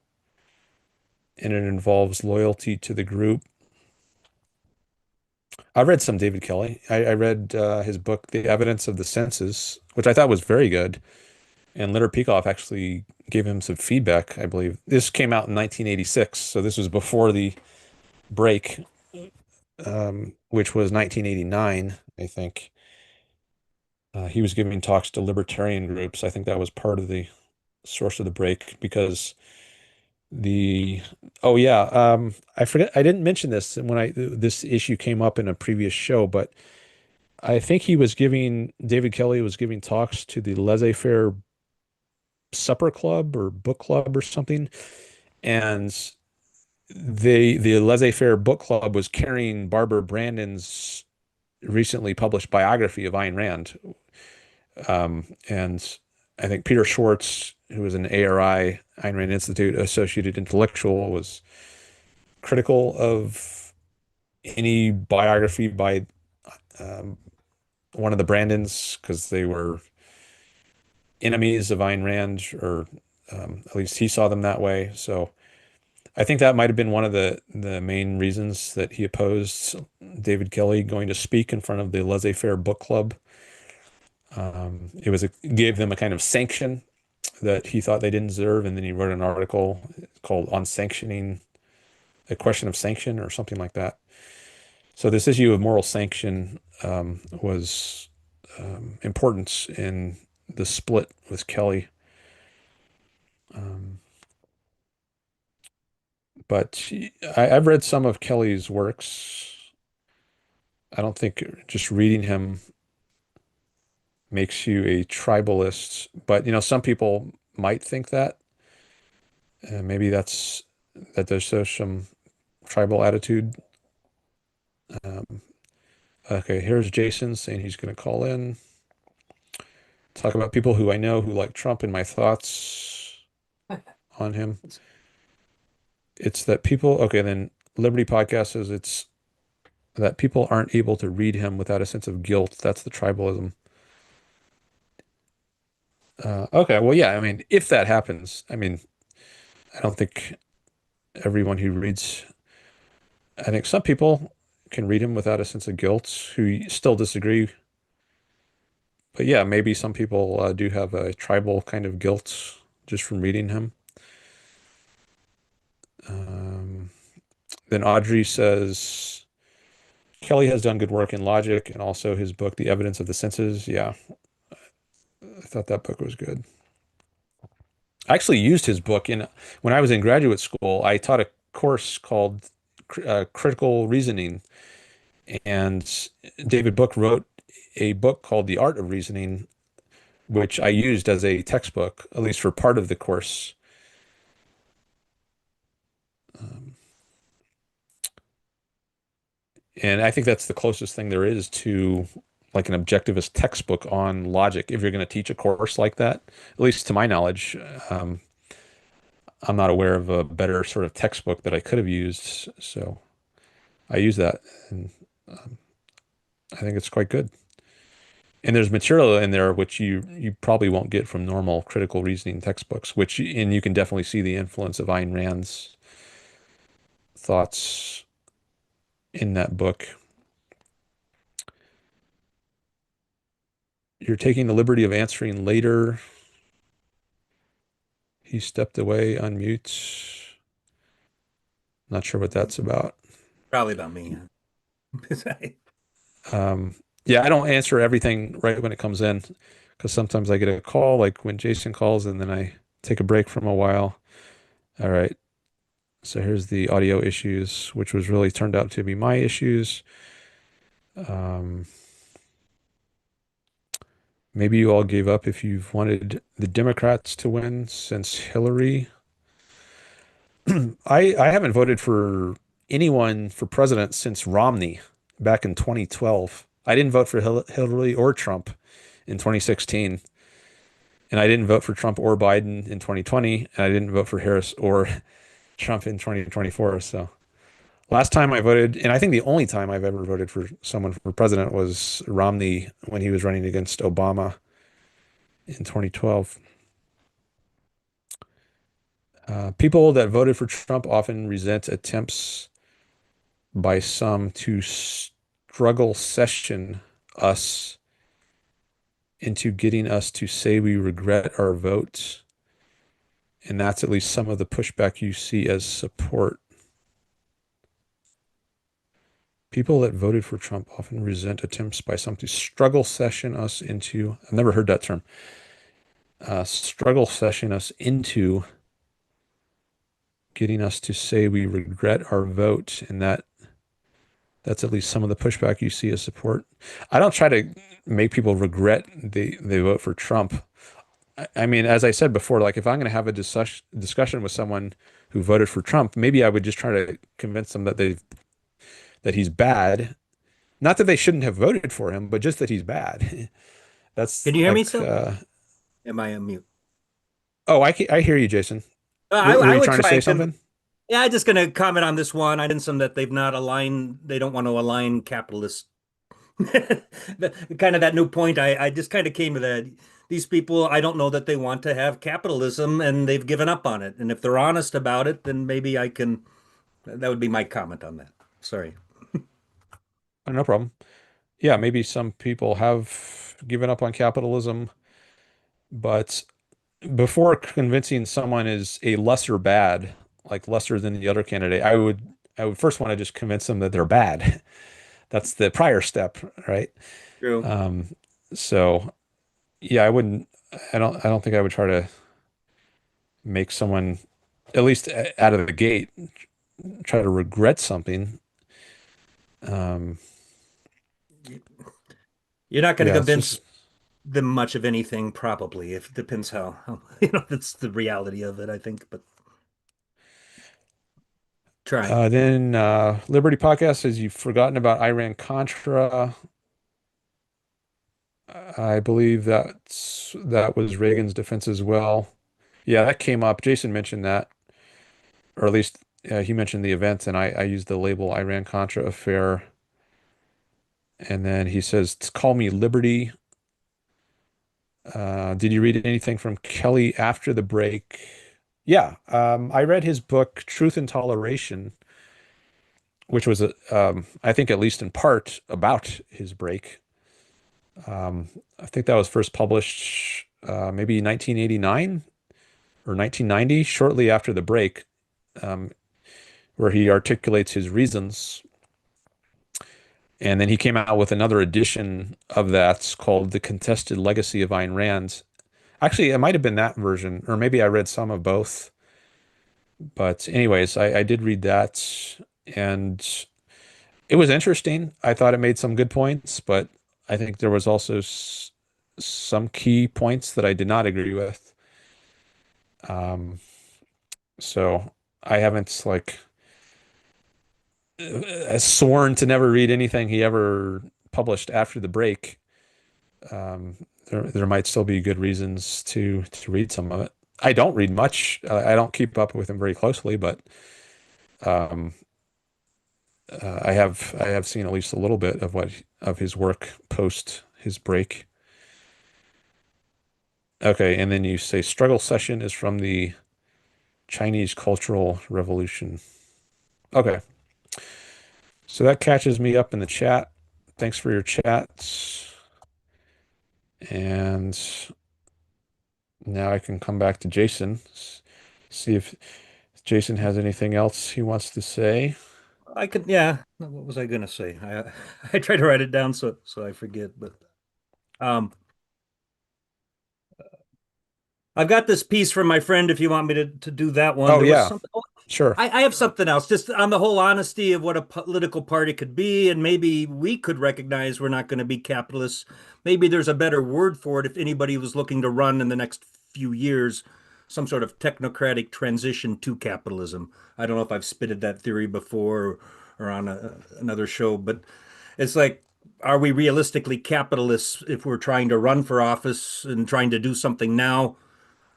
and it involves loyalty to the group. I read some David Kelly. I read his book, The Evidence of the Senses, which I thought was very good. And Litter Peikoff actually gave him some feedback, I believe. This came out in 1986, so this was before the break, which was 1989, I think. He was giving talks to libertarian groups. I think that was part of the source of the break because the oh yeah, I forget I didn't mention this when I this issue came up in a previous show, but I think David Kelly was giving talks to the Laissez-Faire Supper Club or Book Club or something, and the Laissez-Faire Book Club was carrying Barbara Brandon's recently published biography of Ayn Rand. And I think Peter Schwartz, who was an ARI, Ayn Rand Institute associated intellectual, was critical of any biography by um, one of the Brandons because they were enemies of Ayn Rand, or at least he saw them that way. So I think that might have been one of the main reasons that he opposed David Kelly going to speak in front of the Laissez-Faire Book Club. Gave them a kind of sanction that he thought they didn't deserve, and then he wrote an article called "On Sanctioning," a question of sanction or something like that. So this issue of moral sanction was important in the split with Kelly. But I've read some of Kelly's works. I don't think just reading him makes you a tribalist, but some people might think that. Maybe that there's some tribal attitude. Um, okay, here's Jason saying he's going to call in, talk about people who I know who like Trump and my thoughts on him. It's that people, okay, then Liberty Podcast says it's that people aren't able to read him without a sense of guilt. That's the tribalism. Okay, well, yeah, I mean, if that happens, I mean, I don't think everyone who reads, I think some people can read him without a sense of guilt who still disagree. But yeah, maybe some people do have a tribal kind of guilt just from reading him. Um, then Audrey says Kelly has done good work in logic and also his book, The Evidence of the Senses. Yeah, I thought that book was good. I actually used his book when I was in graduate school. I taught a course called Critical Reasoning, and David Book wrote a book called The Art of Reasoning, which I used as a textbook, at least for part of the course. Um, and I think that's the closest thing there is to like an objectivist textbook on logic. If you're going to teach a course like that, at least to my knowledge, um, I'm not aware of a better sort of textbook that I could have used. So I use that, and um, I think it's quite good. And there's material in there which you probably won't get from normal critical reasoning textbooks, and you can definitely see the influence of Ayn Rand's thoughts in that book. You're taking the liberty of answering later. He stepped away, unmute. Not sure what that's about. Probably about me. Um, yeah, I don't answer everything right when it comes in because sometimes I get a call, like when Jason calls, and then I take a break from a while. All right. So here's the audio issues, which was really turned out to be my issues. Um, maybe you all gave up if you've wanted the Democrats to win since Hillary. I haven't voted for anyone for president since Romney back in 2012. I didn't vote for Hillary or Trump in 2016. And I didn't vote for Trump or Biden in 2020. And I didn't vote for Harris or Trump in 2024. So last time I voted, and I think the only time I've ever voted for someone for president was Romney when he was running against Obama in 2012. People that voted for Trump often resent attempts by some to struggle session us into getting us to say we regret our votes. And that's at least some of the pushback you see as support. People that voted for Trump often resent attempts by some to struggle session us into, I've never heard that term, struggle session us into getting us to say we regret our vote, and that's at least some of the pushback you see as support. I don't try to make people regret they vote for Trump. I mean, as I said before, like if I'm going to have a discussion with someone who voted for Trump, maybe I would just try to convince them that he's bad. Not that they shouldn't have voted for him, but just that he's bad. That's Can you hear me like, still? Am I on mute? oh, I hear you, Jason. Were I you would trying to try say and something? yeah, I'm just going to comment on this one. I didn't some that they've not aligned, they don't want to align capitalist. Kind of that new point. I just kind of came to that. These people, I don't know that they want to have capitalism and they've given up on it. And if they're honest about it, then maybe I can, that would be my comment on that. Sorry. Oh, no problem. Yeah, maybe some people have given up on capitalism, but before convincing someone is a lesser bad, like lesser than the other candidate, I would first want to just convince them that they're bad. That's the prior step, right? True. Um, so yeah, I don't think I would try to make someone, at least out of the gate, try to regret something. Um, You're not going to yeah, it's convince just them much of anything, probably. If depends how that's the reality of it, I think. But try. then Liberty Podcast says you've forgotten about Iran Contra. I believe that was Reagan's defense as well. Yeah, that came up. Jason mentioned that, or at least he mentioned the event, and I used the label Iran Contra affair. And then he says, "Call me Liberty." Did you read anything from Kelly after the break? Yeah, I read his book Truth and Toleration, which was, I think, at least in part about his break. I think that was first published maybe 1989 or 1990, shortly after the break, um, where he articulates his reasons. And then he came out with another edition of that called The Contested Legacy of Ayn Rand. Actually, it might have been that version, or maybe I read some of both. But anyways, I did read that, and it was interesting. I thought it made some good points, but I think there was also some key points that I did not agree with. Um, so I haven't like sworn to never read anything he ever published after the break. Um, there might still be good reasons to read some of it. I don't read much. I don't keep up with him very closely, but um, I have seen at least a little bit of his work post his break. Okay, and then you say struggle session is from the Chinese Cultural Revolution. Okay, so that catches me up in the chat. Thanks for your chats. And now I can come back to Jason, see if Jason has anything else he wants to say. I could, yeah. What was I going to say? I try to write it down so I forget. But um, I've got this piece from my friend. If you want me to do that one, Oh there was yeah, something. Oh, sure. I have something else, just on the whole honesty of what a political party could be, and maybe we could recognize we're not going to be capitalists. Maybe there's a better word for it if anybody was looking to run in the next few years some sort of technocratic transition to capitalism. I don't know if I've spitted that theory before or on another show, but it's like, are we realistically capitalists if we're trying to run for office and trying to do something now?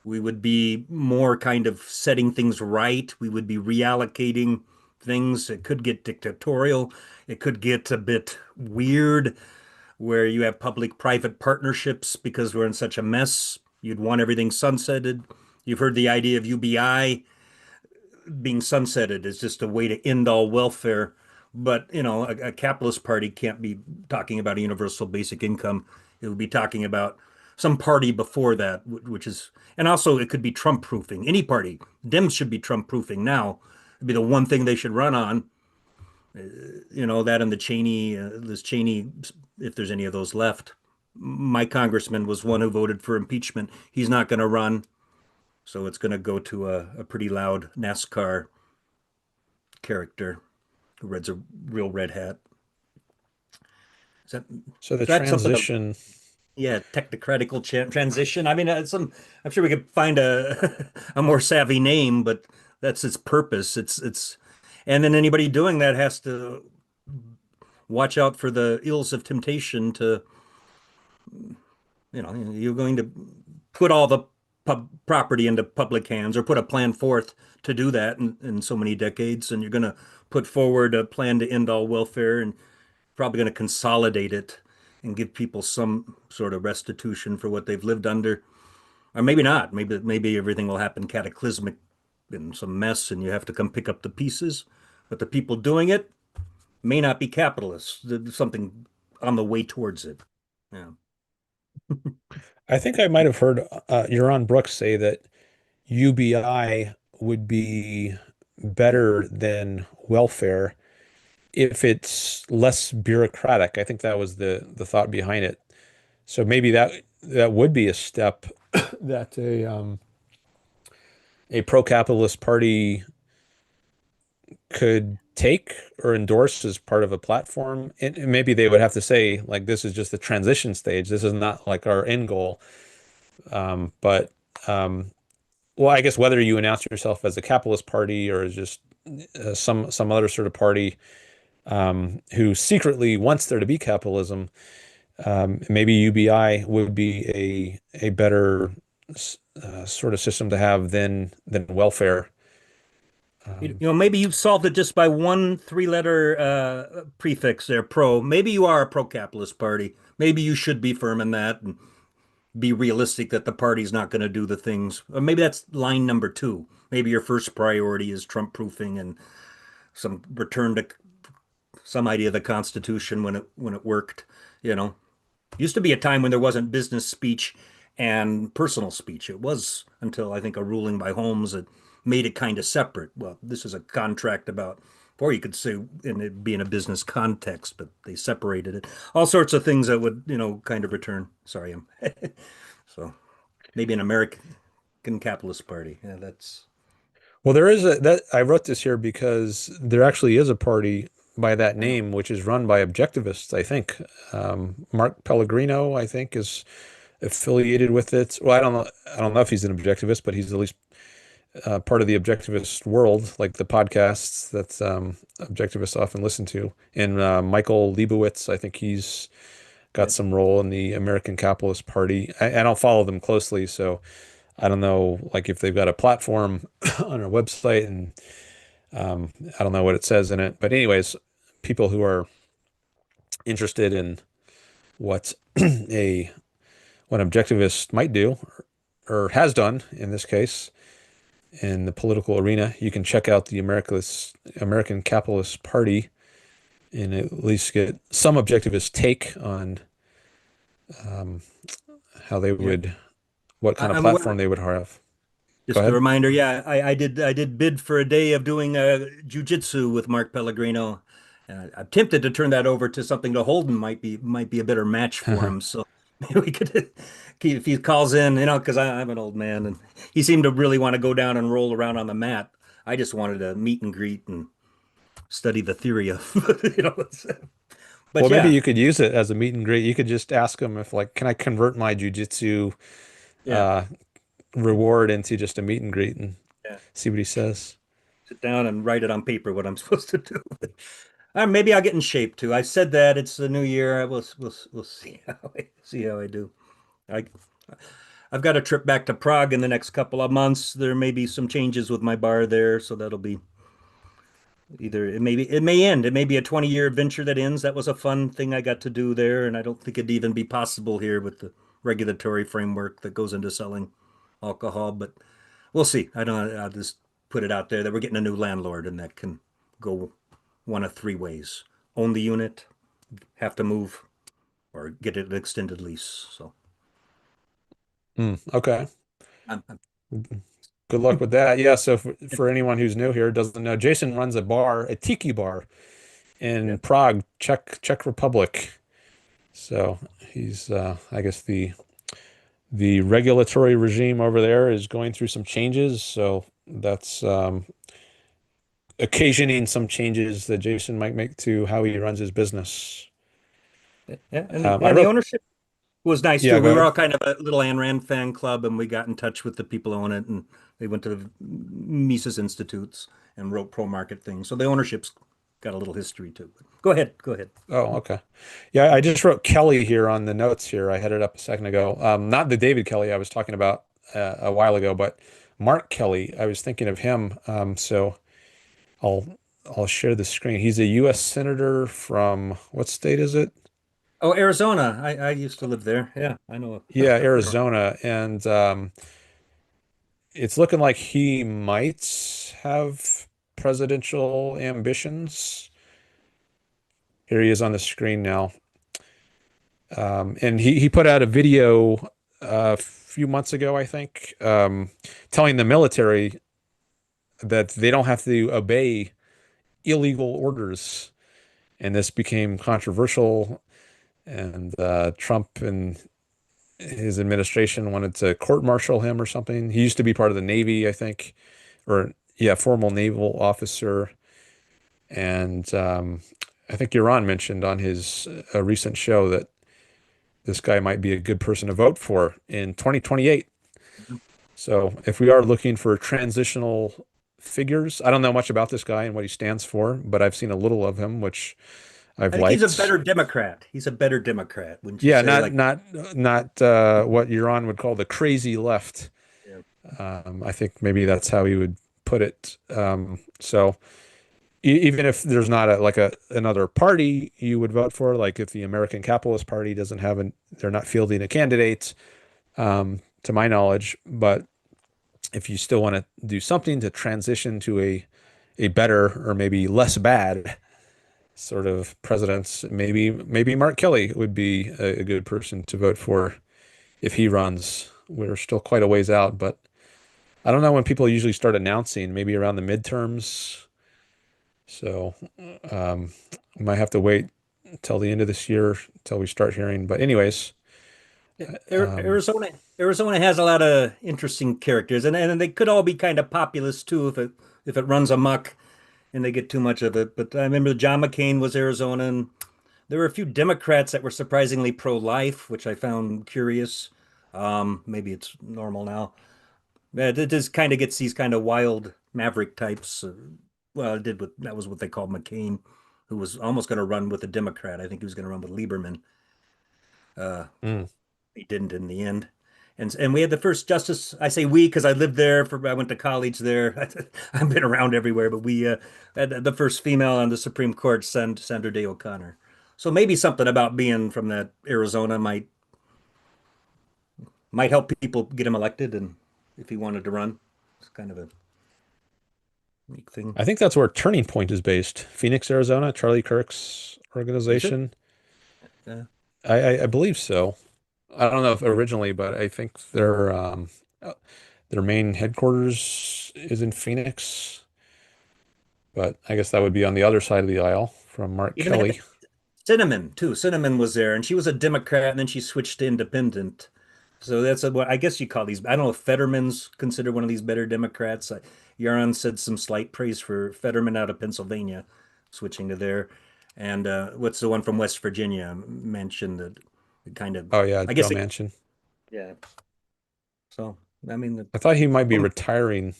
We would be more kind of setting things right. We would be reallocating things. It could get dictatorial. It could get a bit weird where you have public-private partnerships because we're in such a mess. You'd want everything sunsetted. You've heard the idea of UBI being sunsetted is just a way to end all welfare. But, a capitalist party can't be talking about a universal basic income. It would be talking about some party before that, which is, and also it could be Trump proofing. Any party. Dems should be Trump proofing now. It'd be the one thing they should run on. That and the Cheney, Liz Cheney, if there's any of those left. My congressman was one who voted for impeachment. He's not going to run, so it's going to go to a pretty loud NASCAR character who wears a real red hat. Is that So the is that something? transition. Yeah, technocratical transition. I mean, I'm sure we could find a a more savvy name, but that's its purpose. And then anybody doing that has to watch out for the ills of temptation to, you're going to put all the property into public hands or put a plan forth to do that in so many decades, and you're going to put forward a plan to end all welfare and probably going to consolidate it and give people some sort of restitution for what they've lived under. Or maybe not. Maybe everything will happen cataclysmic in some mess and you have to come pick up the pieces. But the people doing it may not be capitalists. There's something on the way towards it. Yeah. I think I might have heard Yaron Brooks say that UBI would be better than welfare if it's less bureaucratic. I think that was the thought behind it. So maybe that would be a step that a pro-capitalist party could take or endorse as part of a platform. And maybe they would have to say, like, this is just the transition stage. This is not like our end goal. But well, I guess whether you announce yourself as a capitalist party or as just some other sort of party who secretly wants there to be capitalism, maybe UBI would be a better sort of system to have than welfare. Maybe you've solved it just by one three-letter prefix there, pro. Maybe you are a pro-capitalist party. Maybe you should be firm in that and be realistic that the party's not going to do the things. Or maybe that's line number two. Maybe your first priority is Trump proofing and some return to some idea of the Constitution when it worked. You know, used to be a time when there wasn't business speech and personal speech. It was until I think a ruling by Holmes that made it kind of separate. Well, this is a contract about, or you could say in it being a business context, but they separated it. All sorts of things that would, kind of return. Sorry, I'm so maybe an American capitalist party. Yeah, that's Well, there is a that I wrote this here because there actually is a party by that I know. name, which is run by objectivists, I think. Mark Pellegrino, I think, is affiliated with it. Well, I don't know if he's an objectivist, but he's at least part of the objectivist world, like the podcasts that objectivists often listen to. And Michael Leibowitz, I think he's got Yeah. some role in the American Capitalist Party. I don't follow them closely, so I don't know, like if they've got a platform on our website, and I don't know what it says in it. But anyways, people who are interested in what a what an objectivist might do or has done in this case in the political arena, you can check out the American Capitalist Party and at least get some objectivist take on um, how they Yeah. would, what kind of I'm aware. platform they would have. Go Just a ahead. reminder, yeah, I did bid for a day of doing jujitsu with Mark Pellegrino. I'm tempted to turn that over to something to Holden might be a better match for him. So maybe we could if he calls in, because I'm an old man and he seemed to really want to go down and roll around on the mat. I just wanted to meet and greet and study the theory of, but Well, maybe yeah, you could use it as a meet and greet. You could just ask them if, like, can I convert my jujitsu yeah, uh, reward into just a meet and greet and yeah. see what he says. Sit down and write it on paper what I'm supposed to do. Maybe I'll get in shape too. I said that it's the new year. We'll see how I do. I I've got a trip back to Prague in the next couple of months. There may be some changes with my bar there, so that'll be either it may end. It may be a 20-year adventure that ends. That was a fun thing I got to do there, and I don't think it'd even be possible here with the regulatory framework that goes into selling alcohol, but we'll see. I don't I'll just put it out there that we're getting a new landlord and that can go one of three ways. Own the unit, have to move, or get an extended lease. So Okay. I'm Good luck with that. Yeah. So for anyone who's new here, doesn't know, Jason runs a bar, a tiki bar yeah. in Prague, Czech Republic. So he's, I guess the regulatory regime over there is going through some changes. So that's occasioning some changes that Jason might make to how he runs his business. Yeah, I and the wrote, ownership was nice yeah, too. go We were ahead. all kind of a little Ayn Rand fan club, and we got in touch with the people who own it, and they went to the Mises Institutes and wrote pro-market things. So the ownership's got a little history too. Go ahead, go ahead. Oh, okay. Yeah, I just wrote Kelly here on the notes here. I had it up a second ago. Not the David Kelly I was talking about a while ago, but Mark Kelly. I was thinking of him. So I'll I'll share the screen. He's a U.S. senator from what state is it? Oh, Arizona. I used to live there. Yeah, I know. Yeah, Arizona. And it's looking like he might have presidential ambitions. Here he is on the screen now. And he put out a video a few months ago, I think, telling the military that they don't have to obey illegal orders. And this became controversial. And Trump and his administration wanted to court-martial him or something. He used to be part of the Navy, I think, or yeah, formal naval officer. And I think Iran mentioned on his recent show that this guy might be a good person to vote for in 2028. So if we are looking for transitional figures, I don't know much about this guy and what he stands for, but I've seen a little of him, which I've I think he's a liked. better Democrat. He's a better Democrat, wouldn't you Yeah, say? not what Iran would call the crazy left. Yeah. I think maybe that's how he would put it. So even if there's not a another party you would vote for, like if the American Capitalist Party doesn't have they're not fielding a candidate, to my knowledge. But if you still want to do something to transition to a better or maybe less bad sort of presidents, maybe Mark Kelly would be a good person to vote for if he runs. We're still quite a ways out, but I don't know when people usually start announcing, maybe around the midterms. So we might have to wait until the end of this year until we start hearing. But anyways, um, Arizona has a lot of interesting characters, and they could all be kind of populist too if it runs amok and they get too much of it. But I remember John McCain was Arizona, and there were a few Democrats that were surprisingly pro-life, which I found curious. Maybe it's normal now. It just kind of gets these kind of wild maverick types. Well, it did with that was what they called McCain, who was almost going to run with a Democrat. I think he was going to run with Lieberman. Uh, mm, he didn't in the end. And we had the first justice. I say we because I lived there I went to college there. I've been around everywhere, but we had the first female on the Supreme Court, Sandra Day O'Connor. So maybe something about being from that Arizona might help people get him elected, and if he wanted to run, it's kind of a unique thing. I think that's where Turning Point is based. Phoenix, Arizona, Charlie Kirk's Is it? organization. Yeah. I believe so. I don't know if originally, but I think their main headquarters is in Phoenix. But I guess that would be on the other side of the aisle from Mark Even they had Kelly. Cinnamon too. Cinnamon was there, and she was a Democrat, and then she switched to independent. So that's what I guess you call these. I don't know if Fetterman's considered one of these better Democrats. Yaron said some slight praise for Fetterman out of Pennsylvania, switching to there. And what's the one from West Virginia mentioned that kind of, Oh yeah, I Joe guess, Manchin. yeah. So, I mean, I thought he might be um, retiring,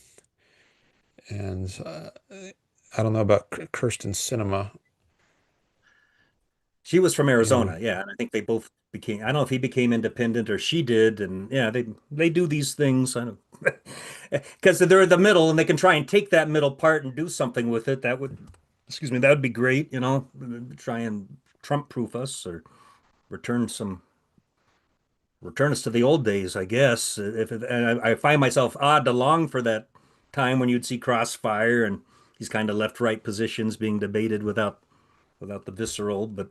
and I don't know about Kirsten Cinema. she was from And Arizona, yeah, and I think they both became. I don't know if he became independent or she did, and yeah, they do these things. I don't because they're in the middle and they can try and take that middle part and do something with it. That would, excuse me, that would be great. Try and Trump-proof us or return some return us to the old days, I guess. And I find myself odd to long for that time when you'd see Crossfire and these kind of left-right positions being debated without the visceral, but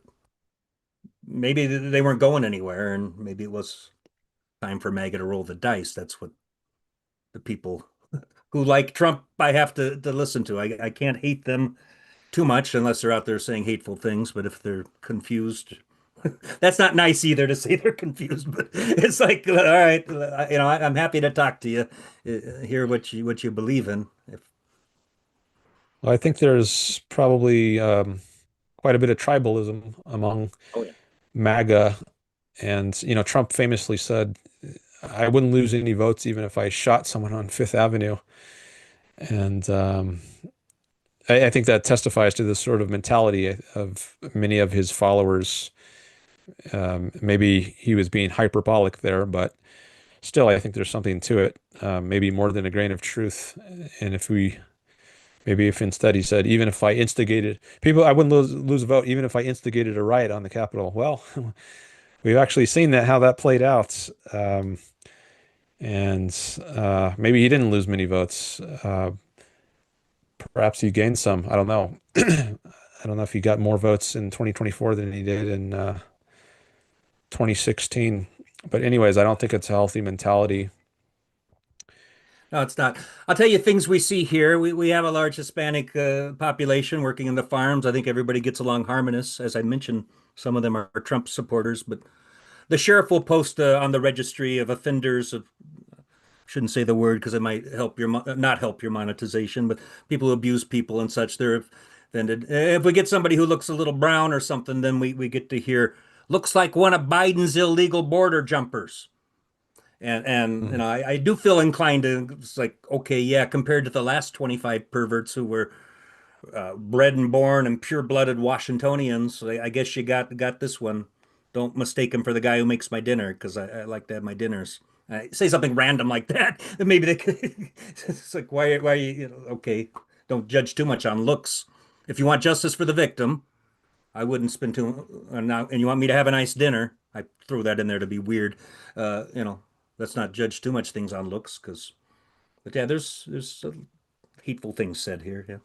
maybe they weren't going anywhere, and maybe it was time for MAGA to roll the dice. That's what the people who like Trump I have to listen to. I can't hate them too much unless they're out there saying hateful things, but if they're confused That's not nice either to say they're confused, but it's like, all right, I'm happy to talk to you, hear what you believe in. If Well, I think there's probably quite a bit of tribalism among Oh yeah. MAGA, and Trump famously said, "I wouldn't lose any votes even if I shot someone on Fifth Avenue," and I think that testifies to this sort of mentality of many of his followers. Maybe he was being hyperbolic there, but still, I think there's something to it. Maybe more than a grain of truth. And maybe if instead he said, even if I instigated people, I wouldn't lose a vote, even if I instigated a riot on the Capitol. Well, we've actually seen that how that played out. And maybe he didn't lose many votes. Perhaps he gained some. I don't know. I don't know if he got more votes in 2024 than he did in 2016. But anyways, I don't think it's a healthy mentality. No, it's not. I'll tell you things we see here. We have a large Hispanic population working in the farms. I think everybody gets along harmonious. As I mentioned, some of them are Trump supporters, but the sheriff will post on the registry of offenders of shouldn't say the word because it might help your not help your monetization, but people who abuse people and such, they're offended. If we get somebody who looks a little brown or something, then we get to hear looks like one of Biden's illegal border jumpers. And Mm. I do feel inclined to it's like okay, yeah, compared to the last 25 perverts who were bred and born and pure-blooded Washingtonians, I guess you got this one. Don't mistake him for the guy who makes my dinner because I like to have my dinners. Say something random like that, and maybe they could. It's like why okay? Don't judge too much on looks. If you want justice for the victim, I wouldn't spend too. Now, and you want me to have a nice dinner? I throw that in there to be weird. Uh, you know, let's not judge too much things on looks because. But yeah, there's hateful things said here. Yeah.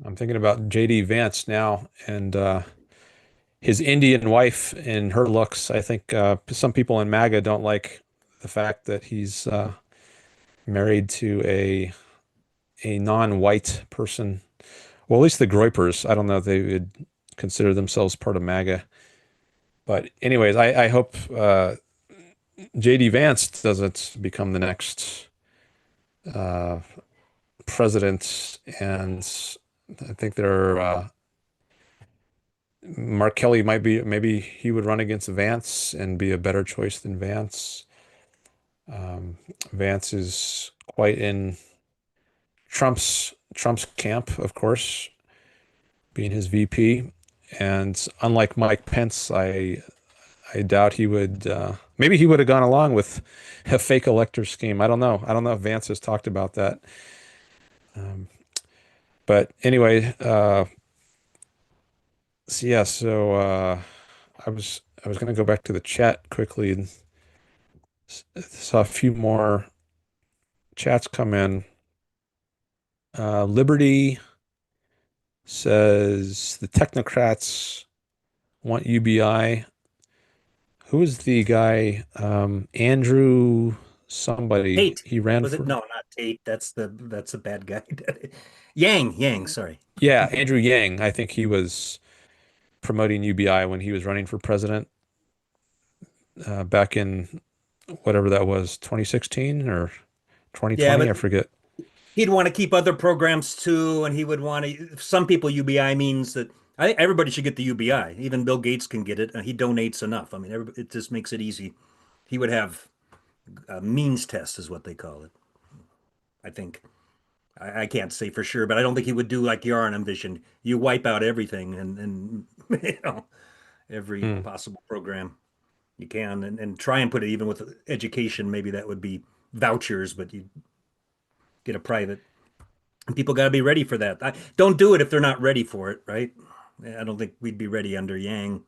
I'm thinking about JD Vance now and his Indian wife and her looks. I think some people in MAGA don't like the fact that he's married to a non-white person. Well, at least the Groypers. I don't know if they would consider themselves part of MAGA. But anyways, I hope JD Vance doesn't become the next uh, president. And I think there are Mark Kelly might be, maybe he would run against Vance and be a better choice than Vance. Um, Vance is quite in Trump's camp, of course, being his VP. And unlike Mike Pence, I doubt he would. Maybe he would have gone along with a fake elector scheme. I don't know. I don't know if Vance has talked about that. Um, but anyway, so yeah. So I was going to go back to the chat quickly and saw a few more chats come in. Liberty says the technocrats want UBI. Who is the guy? Andrew somebody. Tate. He ran Was it? for. No, not Tate. That's a bad guy. Yang, sorry. Yeah, Andrew Yang. I think he was promoting UBI when he was running for president back in whatever that was, 2016 or Yeah, 2020. but I forget. he'd want to keep other programs too, and he would want to. Some people UBI means that I think everybody should get the UBI. Even Bill Gates can get it, and he donates enough. I mean, it just makes it easy. He would have a means test, is what they call it. I think. I can't say for sure, but I don't think he would do like Yarn envisioned. You wipe out everything and every Hmm. possible program you can, and try and put it even with education. Maybe that would be vouchers, but you get a private. And people got to be ready for that. Don't do it if they're not ready for it, right? I don't think we'd be ready under Yang.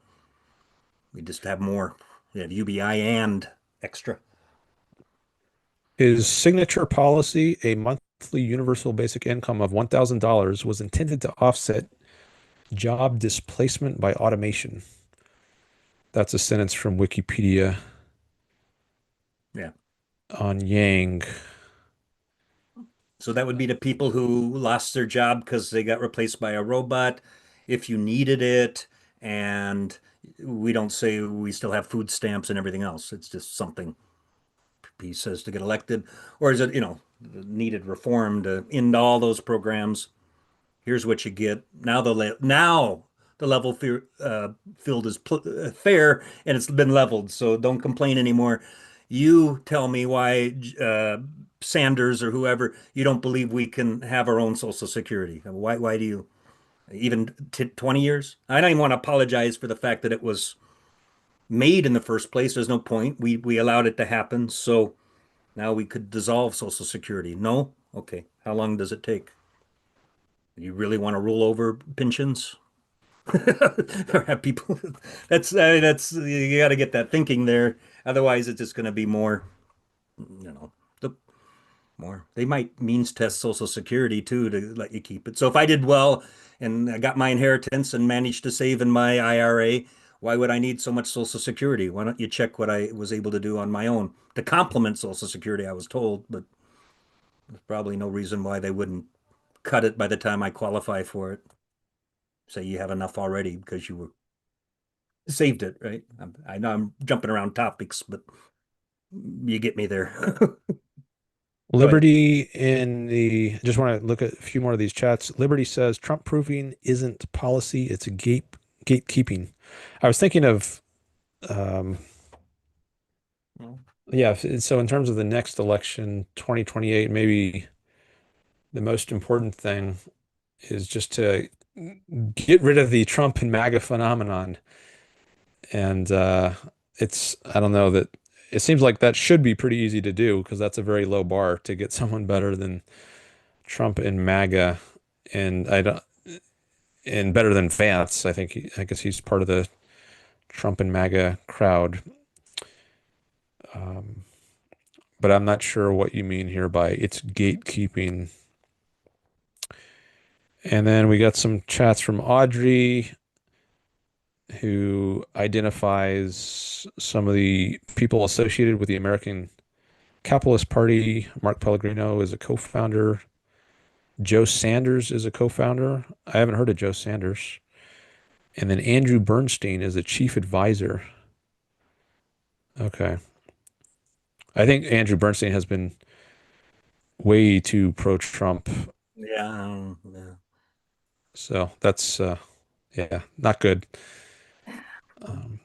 We just have more. We have UBI and extra. His signature policy, a monthly universal basic income of $1,000, was intended to offset job displacement by automation. That's a sentence from Wikipedia Yeah. on Yang. So that would be the people who lost their job because they got replaced by a robot. If you needed it, and we don't say we still have food stamps and everything else. It's just something he says to get elected, or is it, needed reform to end all those programs? Here's what you get. Now the level field is fair and it's been leveled, so don't complain anymore. You tell me why Sanders or whoever, you don't believe we can have our own Social Security. Why do you even 20 years? I don't even want to apologize for the fact that it was made in the first place. There's no point. We allowed it to happen. So now we could dissolve Social Security. No? Okay. How long does it take? You really want to rule over pensions? Or have people that's you got to get that thinking there. Otherwise, it's just going to be more, the more they might means test Social Security too to let you keep it. So if I did well and I got my inheritance and managed to save in my IRA, why would I need so much Social Security? Why don't you check what I was able to do on my own to complement Social Security, I was told, but there's probably no reason why they wouldn't cut it by the time I qualify for it. Say you have enough already because you were saved it, right? I know I'm jumping around topics, but you get me there. Go ahead. Liberty in the, just want to look at a few more of these chats. Liberty says Trump proofing isn't policy, it's a gatekeeping. I was thinking of, um, yeah, so in terms of the next election, 2028, maybe the most important thing is just to get rid of the Trump and MAGA phenomenon. And I don't know that it seems like that should be pretty easy to do because that's a very low bar to get someone better than Trump and MAGA. And I don't, and better than Vance. I guess he's part of the Trump and MAGA crowd. Um, but I'm not sure what you mean here by it's gatekeeping. And then we got some chats from Audrey, who identifies some of the people associated with the American Capitalist Party. Mark Pellegrino is a co-founder. Joe Sanders is a co-founder. I haven't heard of Joe Sanders. And then Andrew Bernstein is a chief advisor. Okay. I think Andrew Bernstein has been way too pro-Trump. Yeah, yeah. So that's, yeah, not good. Um,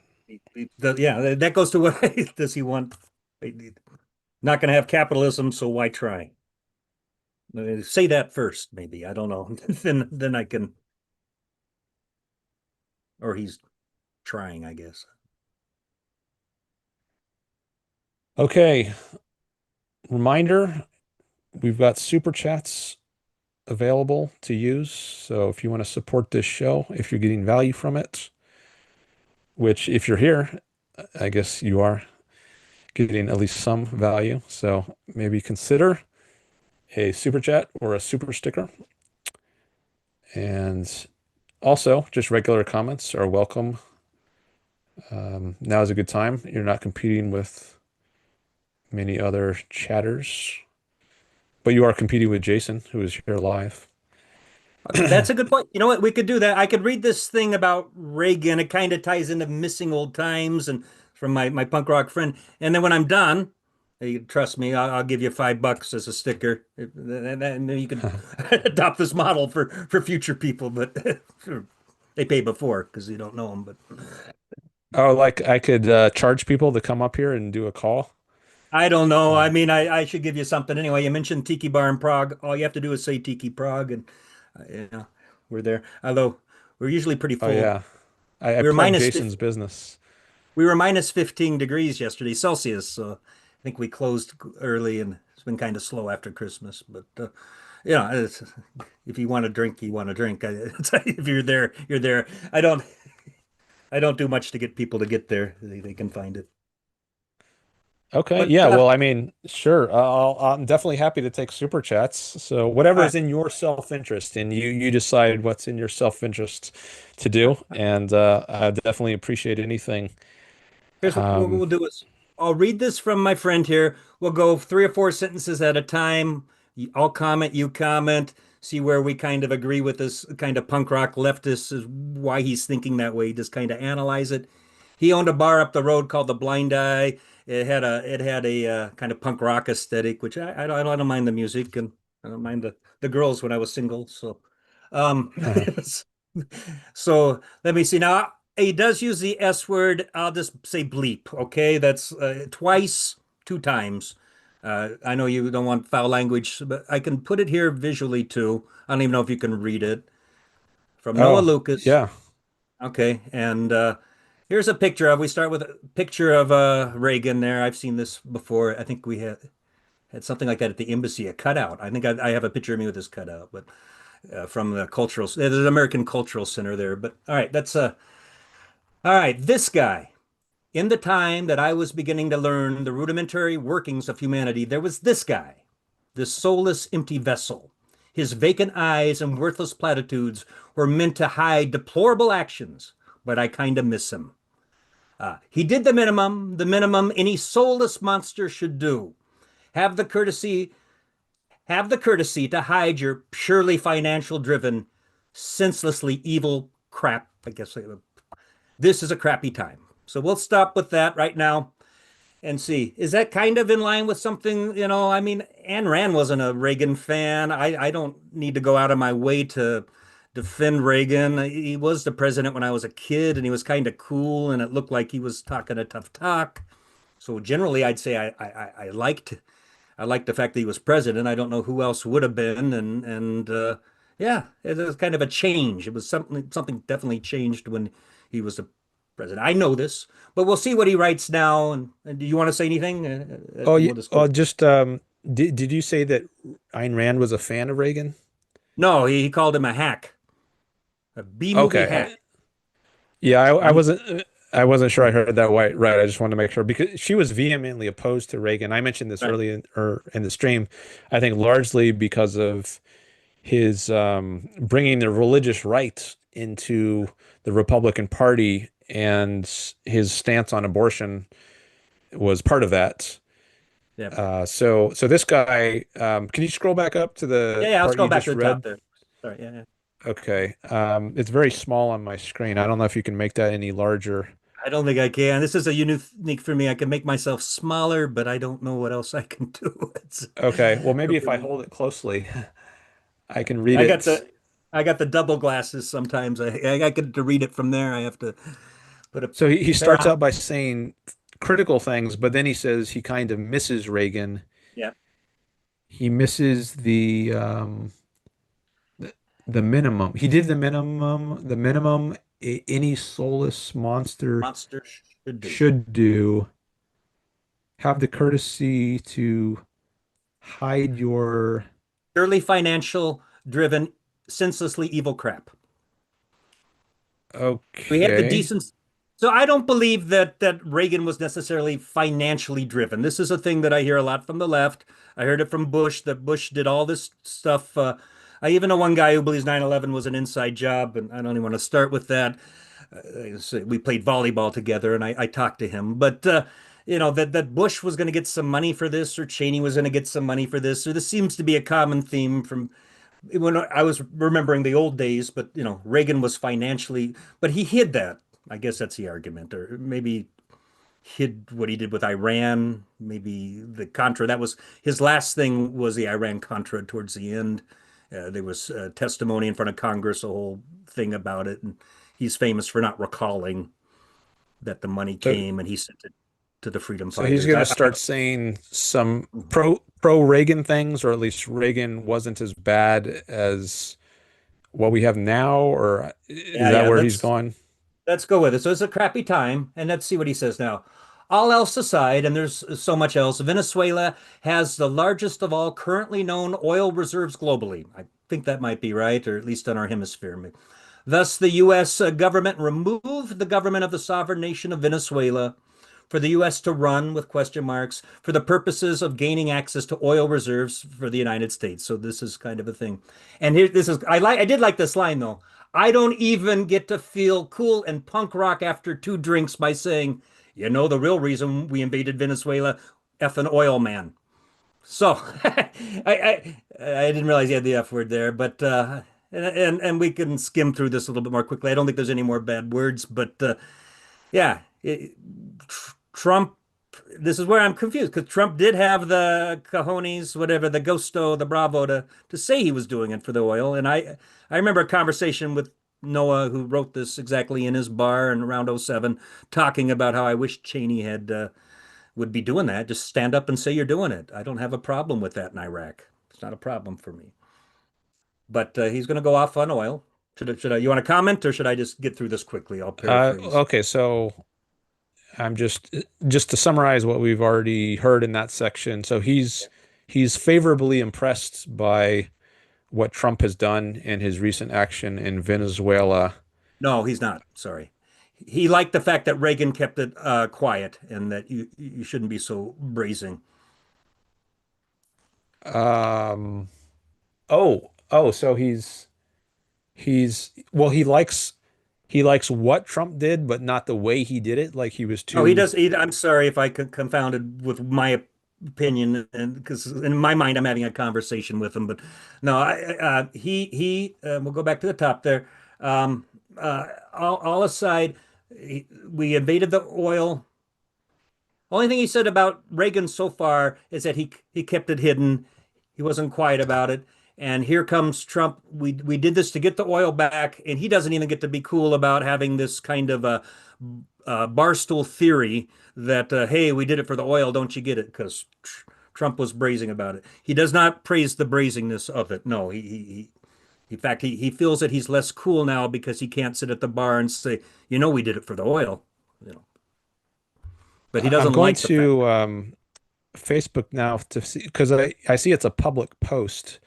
Yeah, that goes to what does he want? Not going to have capitalism, so why try? Say that first, maybe. I don't know. Then I can, or he's trying, I guess. okay. Reminder, we've got super chats available to use. So if you want to support this show, if you're getting value from it, which if you're here, I guess you are getting at least some value. So maybe consider a super chat or a super sticker. And also, just regular comments are welcome. Now is a good time. You're not competing with many other chatters, but you are competing with Jason, who is here live. That's a good point. You know what? We could do that. I could read this thing about Reagan. It kind of ties into missing old times and from my punk rock friend. And then when I'm done, you trust me, I'll give you $5 as a sticker. And then you can adopt this model for future people, but they pay before because you don't know them. But Oh, like I could charge people to come up here and do a call. I don't know. I Uh, mean, I should give you something anyway. You mentioned Tiki Bar in Prague. All you have to do is say Tiki Prague, and we're there. Although we're usually pretty oh full. yeah, I We were plugged minus Jason's business. we were minus 15 degrees yesterday Celsius. So I think we closed early, and it's been kind of slow after Christmas. But if you want to drink, you want to drink. If you're there, you're there. I don't do much to get people to get there. They can find it. Okay, But yeah, well, I mean, sure. I'm definitely happy to take super chats. So whatever uh, is in your self-interest, and you decide what's in your self-interest to do. And I definitely appreciate anything. here's what Um, we'll do is I'll read this from my friend here. We'll go 3 or 4 sentences at a time. I'll comment, you comment. see where we kind of agree with this kind of punk rock leftist, is why he's thinking that way. Just kind of analyze it. He owned a bar up the road called the Blind Eye. It had a kind of punk rock aesthetic, which I don't mind the music, and I don't mind the girls when I was single. So, um, Uh-huh. so let me see. Now he does use the S word. I'll just say bleep. Okay, that's twice, two times. I know you don't want foul language, but I can put it here visually too. I don't even know if you can read it. From Noah Oh, Lucas. yeah. Okay, and here's a picture of. We start with a picture of Reagan there. I've seen this before. I think we had something like that at the embassy, a cutout. I think I have a picture of me with this cutout, but from the cultural, there's an American Cultural Center there. But all right, that's all right. This guy. In the time that I was beginning to learn the rudimentary workings of humanity, there was this guy, this soulless, empty vessel. His vacant eyes and worthless platitudes were meant to hide deplorable actions, but I kind of miss him. He did the minimum any soulless monster should do. Have the courtesy, have the courtesy to hide your purely financial driven, senselessly evil crap. I guess this is a crappy time. So we'll stop with that right now and see. Is that kind of in line with something, I mean, Ayn Rand wasn't a Reagan fan. I don't need to go out of my way to defend Reagan. He was the president when I was a kid, and he was kind of cool, and it looked like he was talking a tough talk. So generally, I'd say I liked the fact that he was president. I don't know who else would have been, and yeah, it was kind of a change. It was something definitely changed when he was the president. I know this, but we'll see what he writes now. And do you want to say anything? Oh, yeah. We'll just go. Oh, just did you say that Ayn Rand was a fan of Reagan? No, he called him a hack, a B movie Okay. hack. Yeah, I'm I wasn't sure I heard that right. I just wanted to make sure because she was vehemently opposed to Reagan. I mentioned this right. early in the stream. I think largely because of his bringing the religious right into the Republican Party and his stance on abortion was part of that. Yeah, So this guy, can you scroll back up to yeah, the yeah. I'll part scroll you back just to the top read? there. Sorry, yeah, yeah. Okay. It's very small on my screen. I don't know if you can make that any larger. I don't think I can. This is a unique for me. I can make myself smaller, but I don't know what else I can do. It's Okay. Well, maybe if I hold it closely, I can read I got it. the double glasses sometimes. I get to read it from there. I have to put a So he pair starts of out by saying critical things, but then he says he kind of misses Reagan. yeah, He misses the, the minimum. He did the minimum any soulless monster monster should do. should do. Have the courtesy to hide your. Purely financial driven, senselessly evil crap. We have the Okay. decent. So I don't believe that Reagan was necessarily financially driven. This is a thing that I hear a lot from the left. I heard it from Bush that Bush did all this stuff. I even know one guy who believes 9/11 was an inside job, and I don't even want to start with that. We played volleyball together, and I talked to him. But that Bush was going to get some money for this, or Cheney was going to get some money for this. So this seems to be a common theme from when I was remembering the old days. But Reagan was financially, but he hid that. I guess that's the argument, or maybe hid what he did with Iran. Maybe the Contra. That was his last thing. Was the Iran Contra towards the end? There was testimony in front of Congress, a whole thing about it, and he's famous for not recalling that the money So came and he sent it to the freedom so he's fighters. going to start saying some pro Reagan things, or at least Reagan wasn't as bad as what we have now, or is Yeah, that yeah. where he's Let's going? let's go with it. So it's a crappy time, and let's see what he says now. All else aside, and there's so much else, Venezuela has the largest of all currently known oil reserves globally. I think that might be right, or at least in our hemisphere. Thus, the U.S. government removed the government of the sovereign nation of Venezuela for the U.S. to run with question marks for the purposes of gaining access to oil reserves for the United States. So this is kind of a thing. And here, this is I did like this line though. I don't even get to feel cool and punk rock after two drinks by saying, the real reason we invaded Venezuela, effing oil man. So I didn't realize you had the F word there, but and we can skim through this a little bit more quickly. I don't think there's any more bad words, but yeah, Trump. This is where I'm confused because Trump did have the cojones, whatever, the gusto, the bravo to say he was doing it for the oil. And I remember a conversation with Noah, who wrote this exactly in his bar in around '07, talking about how I wish Cheney had would be doing that. Just stand up and say you're doing it. I don't have a problem with that in Iraq. It's not a problem for me. But he's going to go off on oil. You want to comment or should I just get through this quickly? I'll paraphrase. Okay, so I'm just to summarize what we've already heard in that section. So he's favorably impressed by what Trump has done in his recent action in Venezuela. No, he's not. Sorry. He liked the fact that Reagan kept it quiet and that you shouldn't be so brazen. Um, so well, he likes what Trump did, but not the way he did it. Like he was Oh, he too. does. I'm sorry if I confounded with my opinion, and because in my mind I'm having a conversation with him, but no, we'll go back to the top there. All aside, we invaded the oil. Only thing he said about Reagan so far is that he kept it hidden. He wasn't quiet about it. And here comes Trump. We did this to get the oil back, and he doesn't even get to be cool about having this kind of a barstool theory that hey, we did it for the oil, don't you get it? Because Trump was brazen about it. He does not praise the brazenness of it. No, in fact, he feels that he's less cool now because he can't sit at the bar and say, we did it for the oil. You know, but he I'm doesn't going like the fact. to Facebook now to see because I see it's a public post.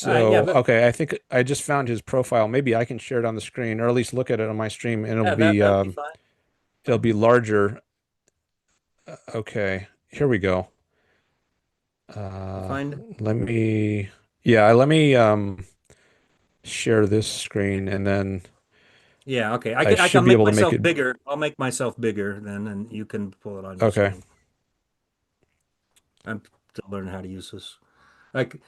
Yeah, So that okay, I think I just found his profile. Maybe I can share it on the screen, or at least look at it on my stream, and yeah, that'd be fine. it'll be larger. Okay, here we go. You Uh, find let me, yeah, let me share this screen, and then Yeah, okay. I I should can be make able to make myself it. bigger. I'll make myself bigger then, and you can pull it on your Okay, screen. I'm still learning how to use this. Like,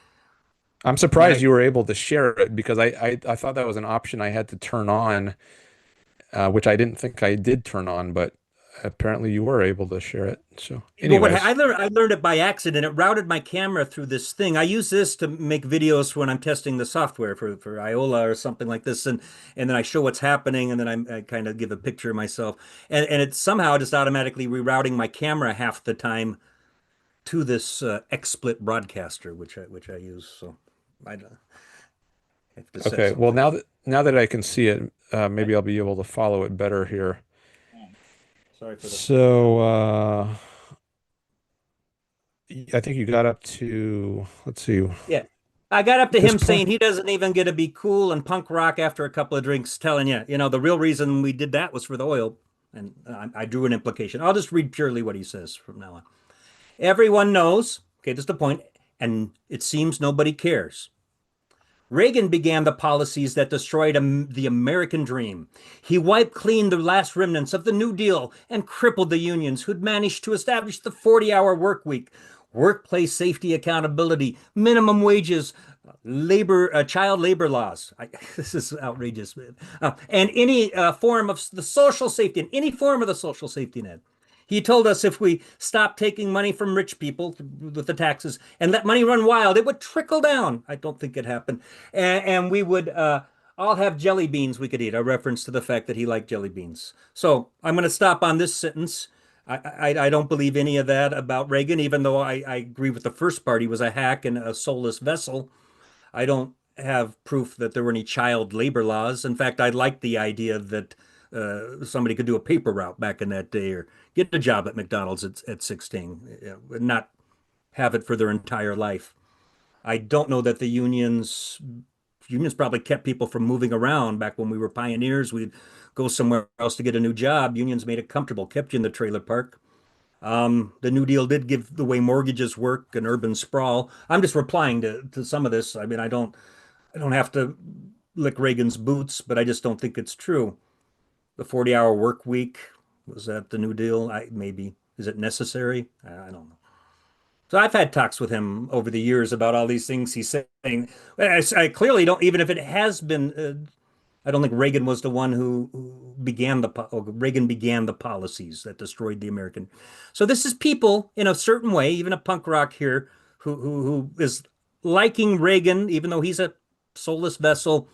I'm surprised yeah, you were able to share it because I thought that was an option I had to turn on, which I didn't think I did turn on, but apparently you were able to share it. So, well, anyways, I learned it by accident. It routed my camera through this thing. I use this to make videos when I'm testing the software for Iola or something like this, and then I show what's happening, and then I kind of give a picture of myself, and it's somehow just automatically rerouting my camera half the time to this XSplit broadcaster, which I use. So I have to set okay. Well, something. now that I can see it, I, maybe I'll be able to follow it better here. Sorry for the So, I think you got up to, let's see, Yeah. I got up to this him point. saying he doesn't even get to be cool and punk rock after a couple of drinks, telling the real reason we did that was for the oil. And I drew an implication. I'll just read purely what he says from now on. Everyone knows, okay, just a point, and it seems nobody cares. Reagan began the policies that destroyed the American dream. He wiped clean the last remnants of the New Deal and crippled the unions who'd managed to establish the 40-hour work week, workplace safety accountability, minimum wages, child labor laws. This is outrageous, man. And any form of the social safety, any form of the social safety net. He told us if we stopped taking money from rich people with the taxes and let money run wild, it would trickle down. I don't think it happened. And we would all have jelly beans we could eat, a reference to the fact that he liked jelly beans. So I'm going to stop on this sentence. I don't believe any of that about Reagan, even though I agree with the first part. He was a hack and a soulless vessel. I don't have proof that there were any child labor laws. In fact, I like the idea that somebody could do a paper route back in that day or get a job at McDonald's at 16, not have it for their entire life. I don't know that the unions probably kept people from moving around back when we were pioneers. We'd go somewhere else to get a new job. Unions made it comfortable, kept you in the trailer park. The New Deal did give the way mortgages work and urban sprawl. I'm just replying to some of this. I mean, I don't have to lick Reagan's boots, but I just don't think it's true. The 40-hour work week, was that the New Deal? Maybe. Is it necessary? I don't know. So I've had talks with him over the years about all these things he's saying. I clearly don't, even if it has been, I don't think Reagan was the one who began Reagan began the policies that destroyed the American. So this is people in a certain way, even a punk rock here, who is liking Reagan, even though he's a soulless vessel,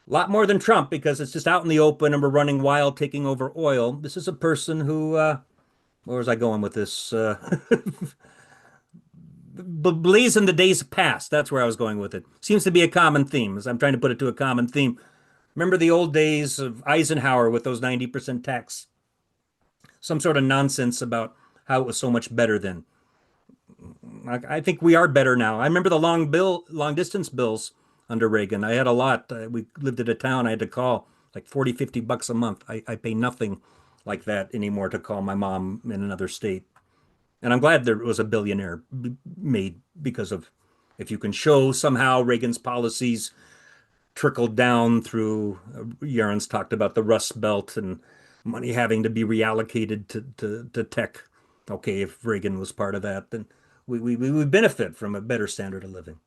a lot more than Trump because it's just out in the open and we're running wild, taking over oil. This is a person who, where was I going with this? Believes in the days past. That's where I was going with it. Seems to be a common theme, as I'm trying to put it to a common theme. Remember the old days of Eisenhower with those 90% tax? Some sort of nonsense about how it was so much better then. I think we are better now. I remember the long distance bills under Reagan. I had a lot. We lived in a town. I had to call like 40, $50 a month. I pay nothing like that anymore to call my mom in another state. And I'm glad there was a billionaire made because of if you can show somehow Reagan's policies trickled down through, Yaron's talked about the Rust Belt and money having to be reallocated to tech. Okay, if Reagan was part of that, then we would benefit from a better standard of living.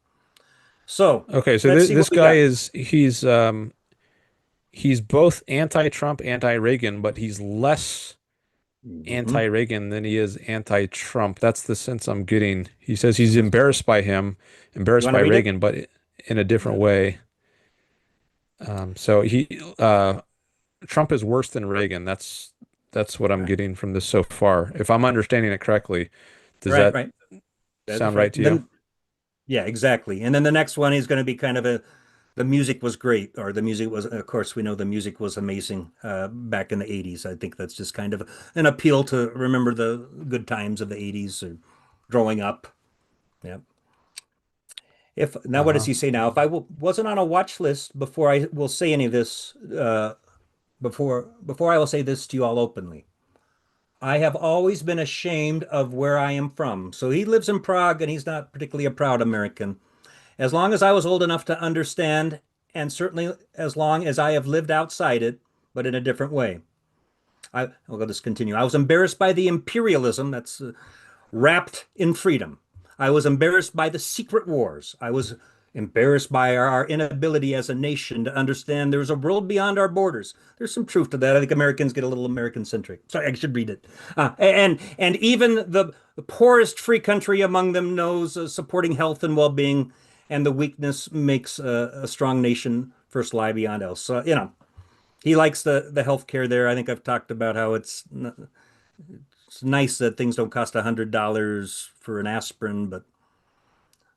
So Okay, so let's see what this we guy got. is he's both anti-Trump, anti-Reagan, but he's less Mhm. anti-Reagan than he is anti-Trump. That's the sense I'm getting. He says he's embarrassed by him, You embarrassed want to by read it? Reagan, but in a different way. So Trump is worse than Reagan. That's what I'm getting from this so far. If I'm understanding it correctly, does Right, that right. That's sound right. right to And you? then, yeah, exactly. And then the next one is going to be kind of the music was great, or the music was, of course, we know the music was amazing back in the 80s. I think that's just kind of an appeal to remember the good times of the 80s or growing up. Yeah. If now, what does Uh-huh. he say now? If I wasn't on a watch list before I will say any of this, before I will say this to you all openly, I have always been ashamed of where I am from. So he lives in Prague and he's not particularly a proud American. As long as I was old enough to understand, and certainly as long as I have lived outside it, but in a different way. I'll just continue. I was embarrassed by the imperialism that's wrapped in freedom. I was embarrassed by the secret wars. I was embarrassed by our inability as a nation to understand there's a world beyond our borders. There's some truth to that. I think Americans get a little American centric. Sorry, I should read it. And even the poorest free country among them knows supporting health and well-being, and the weakness makes a strong nation first lie beyond else. So, he likes the health care there. I think I've talked about how it's nice that things don't cost $100 for an aspirin, but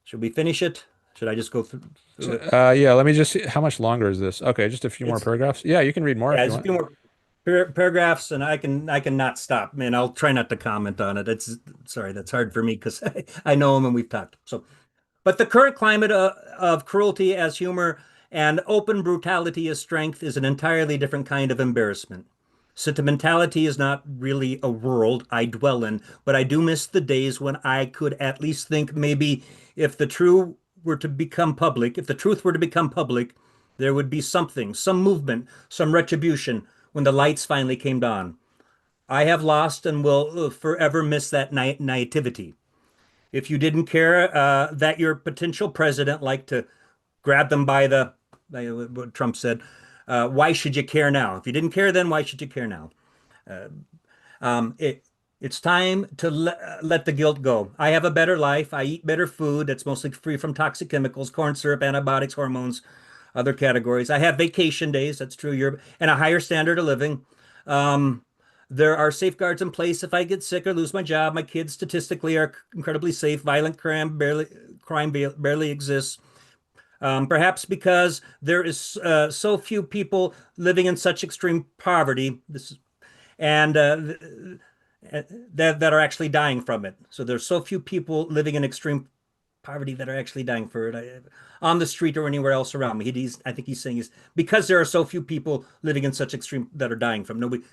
should we finish it? Should I just go through it? Yeah, let me just see. How much longer is this? Okay, just a few more It's paragraphs. Yeah, you can read more Yeah, if you there's a want. few more paragraphs, and I can not stop. Man, I'll try not to comment on it. It's Sorry, that's hard for me because I know him and we've talked. So, but the current climate of cruelty as humor and open brutality as strength is an entirely different kind of embarrassment. Sentimentality is not really a world I dwell in, but I do miss the days when I could at least think maybe if the truth were to become public, if the truth were to become public, there would be something, some movement, some retribution when the lights finally came on. I have lost and will forever miss that naivety. If you didn't care that your potential president liked to grab them by what Trump said, why should you care now? If you didn't care then, why should you care now? Uh, it's time to let the guilt go. I have a better life. I eat better food that's mostly free from toxic chemicals, corn syrup, antibiotics, hormones, other categories. I have vacation days. That's true. And a higher standard of living. Um, there are safeguards in place if I get sick or lose my job. My kids statistically are incredibly safe. Violent crime barely exists. Perhaps because there is so few people living in such extreme poverty. And that are actually dying from it. So there's so few people living in extreme poverty that are actually dying for it on the street or anywhere else around me. I think he's saying is because there are so few people living in such extreme that are dying from. Nobody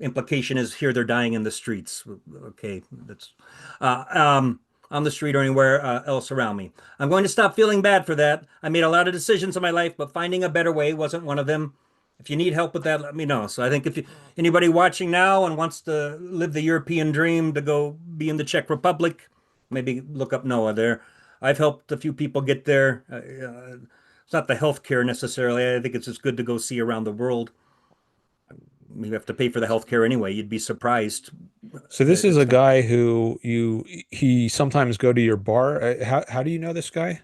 implication is here they're dying in the streets. Okay, that's uh, um, on the street or anywhere else around me. I'm going to stop feeling bad for that. I made a lot of decisions in my life, but finding a better way wasn't one of them. If you need help with that, let me know. So I think if anybody watching now and wants to live the European dream to go be in the Czech Republic, Maybe look up Noah there. I've helped a few people get there. It's not the healthcare necessarily. I think it's just good to go see around the world. You have to pay for the healthcare anyway. You'd be surprised. So this is a It's not. guy who he sometimes go to your bar. How do you know this guy?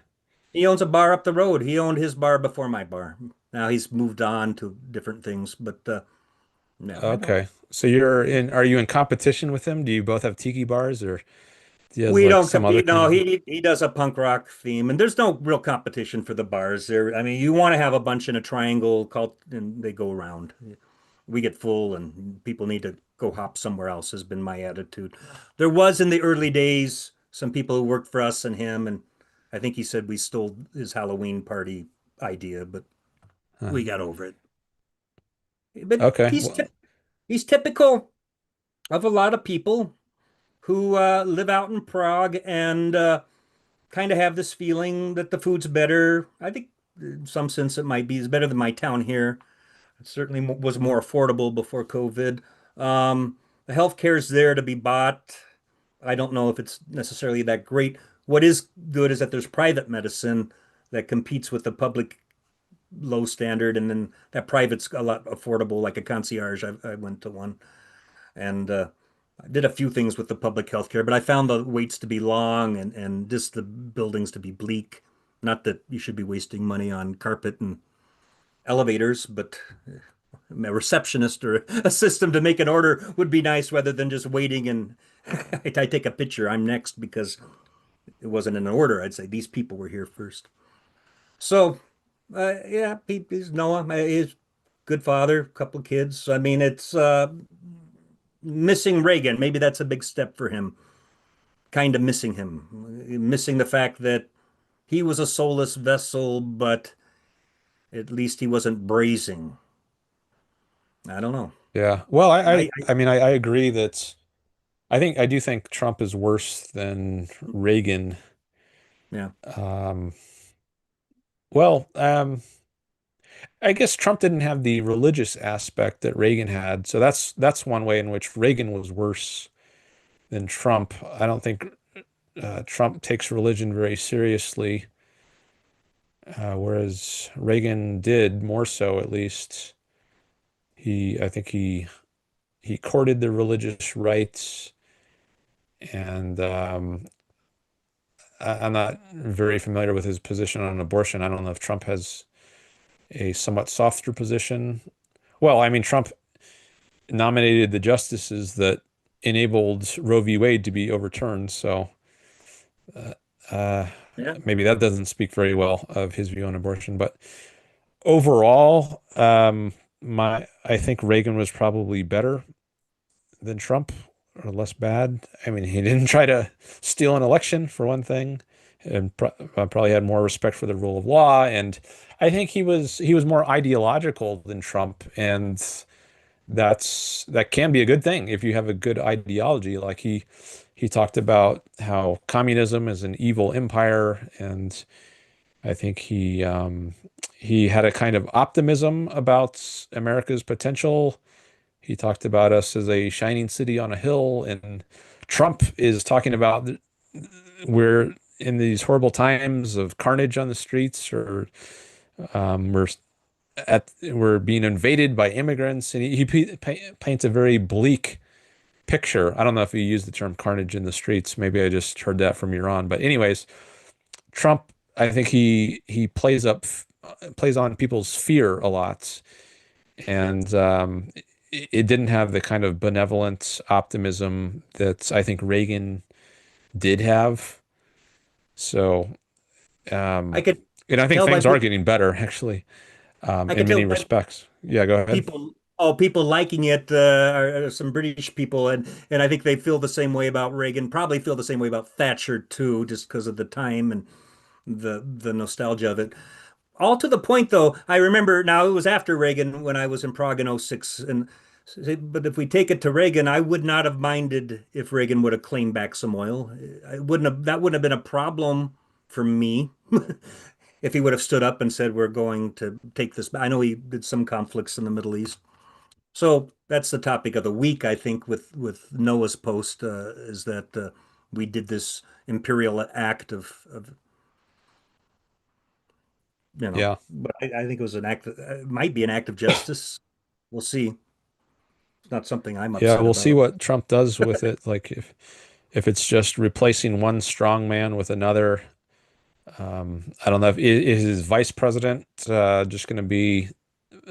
He owns a bar up the road. He owned his bar before my bar. Now he's moved on to different things, but no, I know. Okay. So are you in competition with him? Do you both have tiki bars or do you has We like don't some other compete. kind No, of he does a punk rock theme, and there's no real competition for the bars there. I mean, you want to have a bunch in a triangle called, and they go around. We get full, and people need to go hop somewhere else, has been my attitude. There was in the early days some people who worked for us and him, and I think he said we stole his Halloween party idea, but huh. we got over it. But Okay. Well, he's typical of a lot of people who live out in Prague and kind of have this feeling that the food's better. I think in some sense it might be. It's better than my town here. It certainly was more affordable before COVID. The healthcare is there to be bought. I don't know if it's necessarily that great. What is good is that there's private medicine that competes with the public low standard, and then that private's a lot affordable, like a concierge. I went to one, and I did a few things with the public healthcare, but I found the waits to be long and just the buildings to be bleak. Not that you should be wasting money on carpet and elevators, but a receptionist or a system to make an order would be nice rather than just waiting and I take a picture. I'm next because it wasn't an order. I'd say these people were here first. So, yeah, he's Noah. He's a good father, couple of kids. I mean, it's missing Reagan. Maybe that's a big step for him. Kind of missing him, missing the fact that he was a soulless vessel, but at least he wasn't brazing. I don't know. yeah. Well, I I mean I agree that I do think Trump is worse than Reagan. yeah. Um, well, I guess Trump didn't have the religious aspect that Reagan had. So that's one way in which Reagan was worse than Trump. I don't think Trump takes religion very seriously, whereas Reagan did more so, at least. I think he courted the religious rights, and I'm not very familiar with his position on abortion. I don't know if Trump has a somewhat softer position. Well, I mean, Trump nominated the justices that enabled Roe v. Wade to be overturned. So uh, uh, Yeah. maybe that doesn't speak very well of his view on abortion. But overall, I think Reagan was probably better than Trump or less bad. I mean, he didn't try to steal an election for one thing, and probably had more respect for the rule of law. And I think he was more ideological than Trump, and that can be a good thing if you have a good ideology. Like he talked about how communism is an evil empire, and I think he had a kind of optimism about America's potential. He talked about us as a shining city on a hill, and Trump is talking about we're in these horrible times of carnage on the streets, or we're we're being invaded by immigrants, and he paints a very bleak picture. I don't know if you use the term carnage in the streets. Maybe I just heard that from Iran. But anyways, Trump, I think he plays on people's fear a lot, and it didn't have the kind of benevolent optimism that I think Reagan did have. So, I um, could and I think tell by things are getting better actually, I in could tell many by respects. Yeah, go ahead. people liking it are some British people, and I think they feel the same way about Reagan. Probably feel the same way about Thatcher too, just because of the time and the nostalgia of it. All to the point, though, I remember now it was after Reagan when I was in Prague in '06. But if we take it to Reagan, I would not have minded if Reagan would have claimed back some oil. That wouldn't have been a problem for me if he would have stood up and said, we're going to take this. I know he did some conflicts in the Middle East. So that's the topic of the week, I think, with Noah's post is that we did this imperial act of. Yeah. But I think it was an act, it might be an act of justice. We'll see. It's not something I'm Yeah, upset we'll see about. what Trump does with it. Like if it's just replacing one strong man with another. I don't know if is his vice president just going to be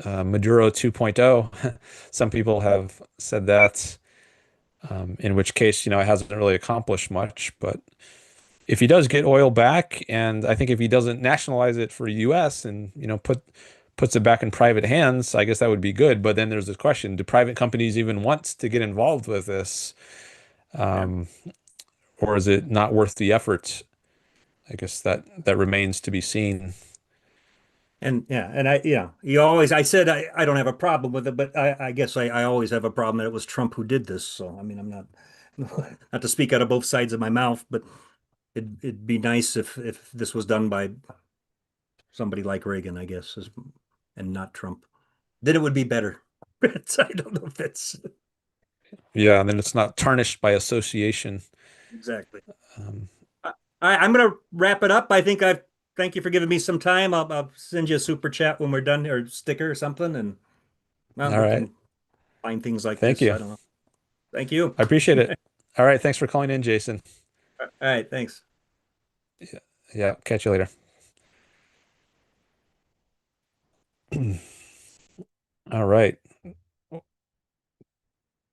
Maduro 2.0. Some people have said that, in which case, it hasn't really accomplished much. But if he does get oil back, and I think if he doesn't nationalize it for U.S. and puts it back in private hands, I guess that would be good. But then there's the question: do private companies even want to get involved with this, Yeah. um, or is it not worth the effort? I guess that remains to be seen. And yeah, and you always, I said I don't have a problem with it, but I guess I always have a problem that it was Trump who did this. So, I mean, I'm not, not to speak out of both sides of my mouth, but it'd be nice if this was done by somebody like Reagan, I guess, and not Trump. Then it would be better. But I don't know if that's Yeah, and then it's not tarnished by association. exactly. Um, I'm going to wrap it up. I think I've thank you for giving me some time. I'll send you a super chat when we're done, or sticker or something, and well, all we right. can find things like Thank this. you. I don't know. Thank you. I appreciate it. All right. Thanks for calling in, Jason. All right, thanks. Yeah. Yeah. Catch you later. All right.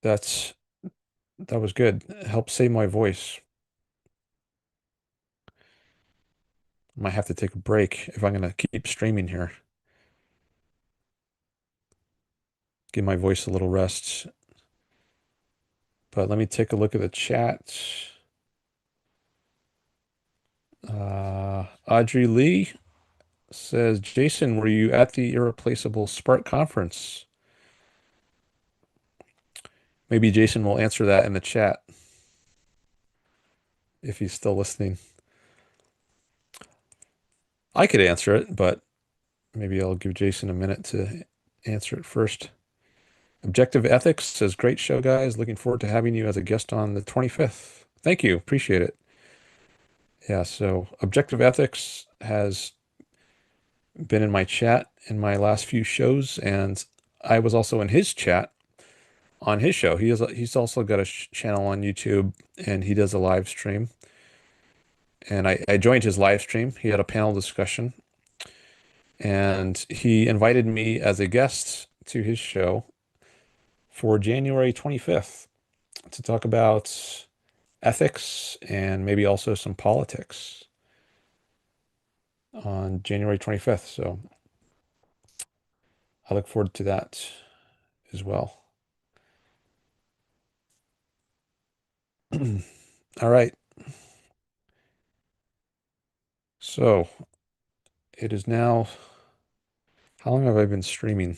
That's that was good. Helped save my voice. Might have to take a break if I'm gonna keep streaming here. Give my voice a little rest. But let me take a look at the chat. Audrey Lee says, Jason, were you at the Irreplaceable Spark conference? Maybe Jason will answer that in the chat if he's still listening. I could answer it, but maybe I'll give Jason a minute to answer it first. Objective Ethics says, great show, guys. Looking forward to having you as a guest on the 25th. Thank you. Appreciate it. Yeah, so Objective Ethics has been in my chat in my last few shows, and I was also in his chat on his show. He's also got a channel on YouTube, and he does a live stream. And I joined his live stream. He had a panel discussion, and he invited me as a guest to his show for January 25th to talk about ethics and maybe also some politics on January 25th. So I look forward to that as well. All right. So it is now, how long have I been streaming?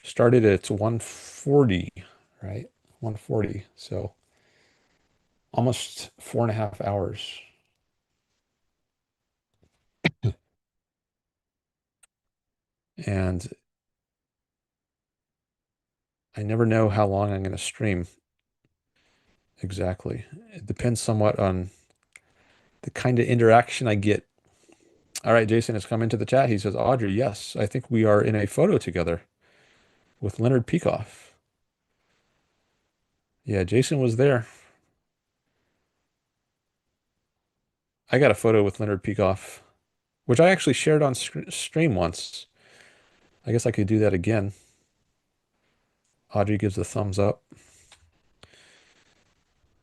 Started at 1:40, right? 1:40. So almost 4.5 hours. And I never know how long I'm going to stream exactly. It depends somewhat on the kind of interaction I get. All right, Jason has come into the chat. He says, Audrey, yes, I think we are in a photo together with Leonard Peikoff. Yeah, Jason was there. I got a photo with Leonard Peikoff, which I actually shared on stream once. I guess I could do that again. Audrey gives a thumbs up.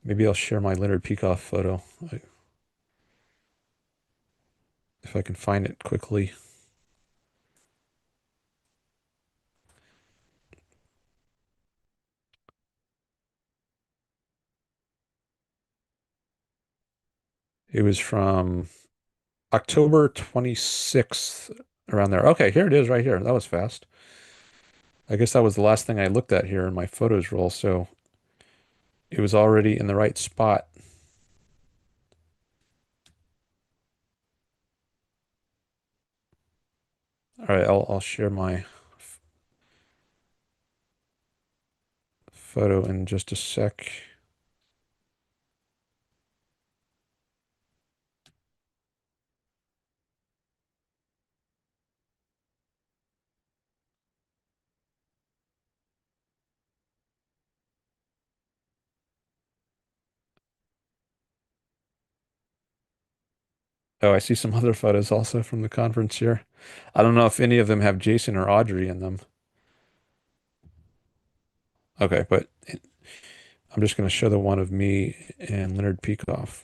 Maybe I'll share my Leonard Peikoff photo if I can find it quickly. It was from October 26th, around there. Okay, here it is right here. That was fast. I guess that was the last thing I looked at here in my photos roll, so it was already in the right spot. All right, I'll share my photo in just a sec. Oh, I see some other photos also from the conference here. I don't know if any of them have Jason or Audrey in them. Okay, but I'm just going to show the one of me and Leonard Peikoff.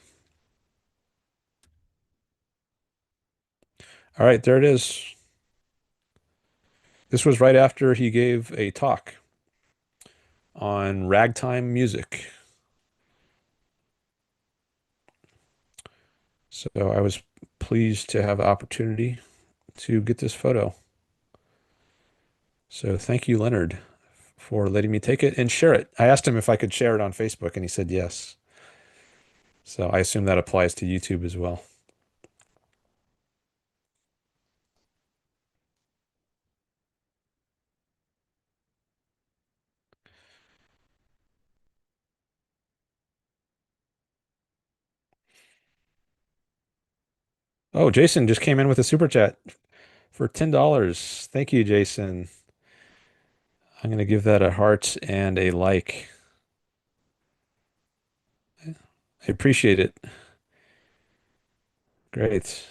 All right, there it is. This was right after he gave a talk on ragtime music. So I was pleased to have the opportunity to get this photo. So thank you, Leonard, for letting me take it and share it. I asked him if I could share it on Facebook, and he said yes. So I assume that applies to YouTube as well. Oh, Jason just came in with a super chat for $10. Thank you, Jason. I'm going to give that a heart and a like. I appreciate it. Great.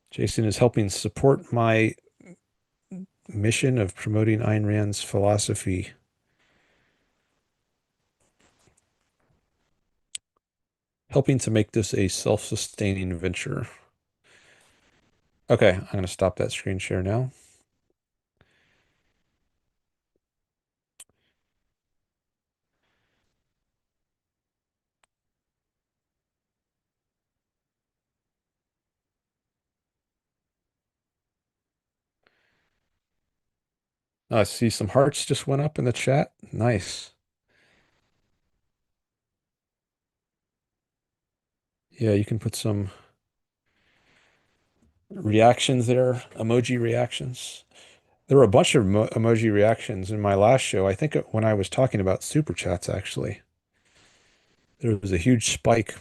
Jason is helping support my mission of promoting Ayn Rand's philosophy. Helping to make this a self-sustaining venture. Okay, I'm going to stop that screen share now. I see some hearts just went up in the chat. Nice. Yeah, you can put some reactions there, emoji reactions. There were a bunch of emoji reactions in my last show. I think when I was talking about super chats, actually, there was a huge spike.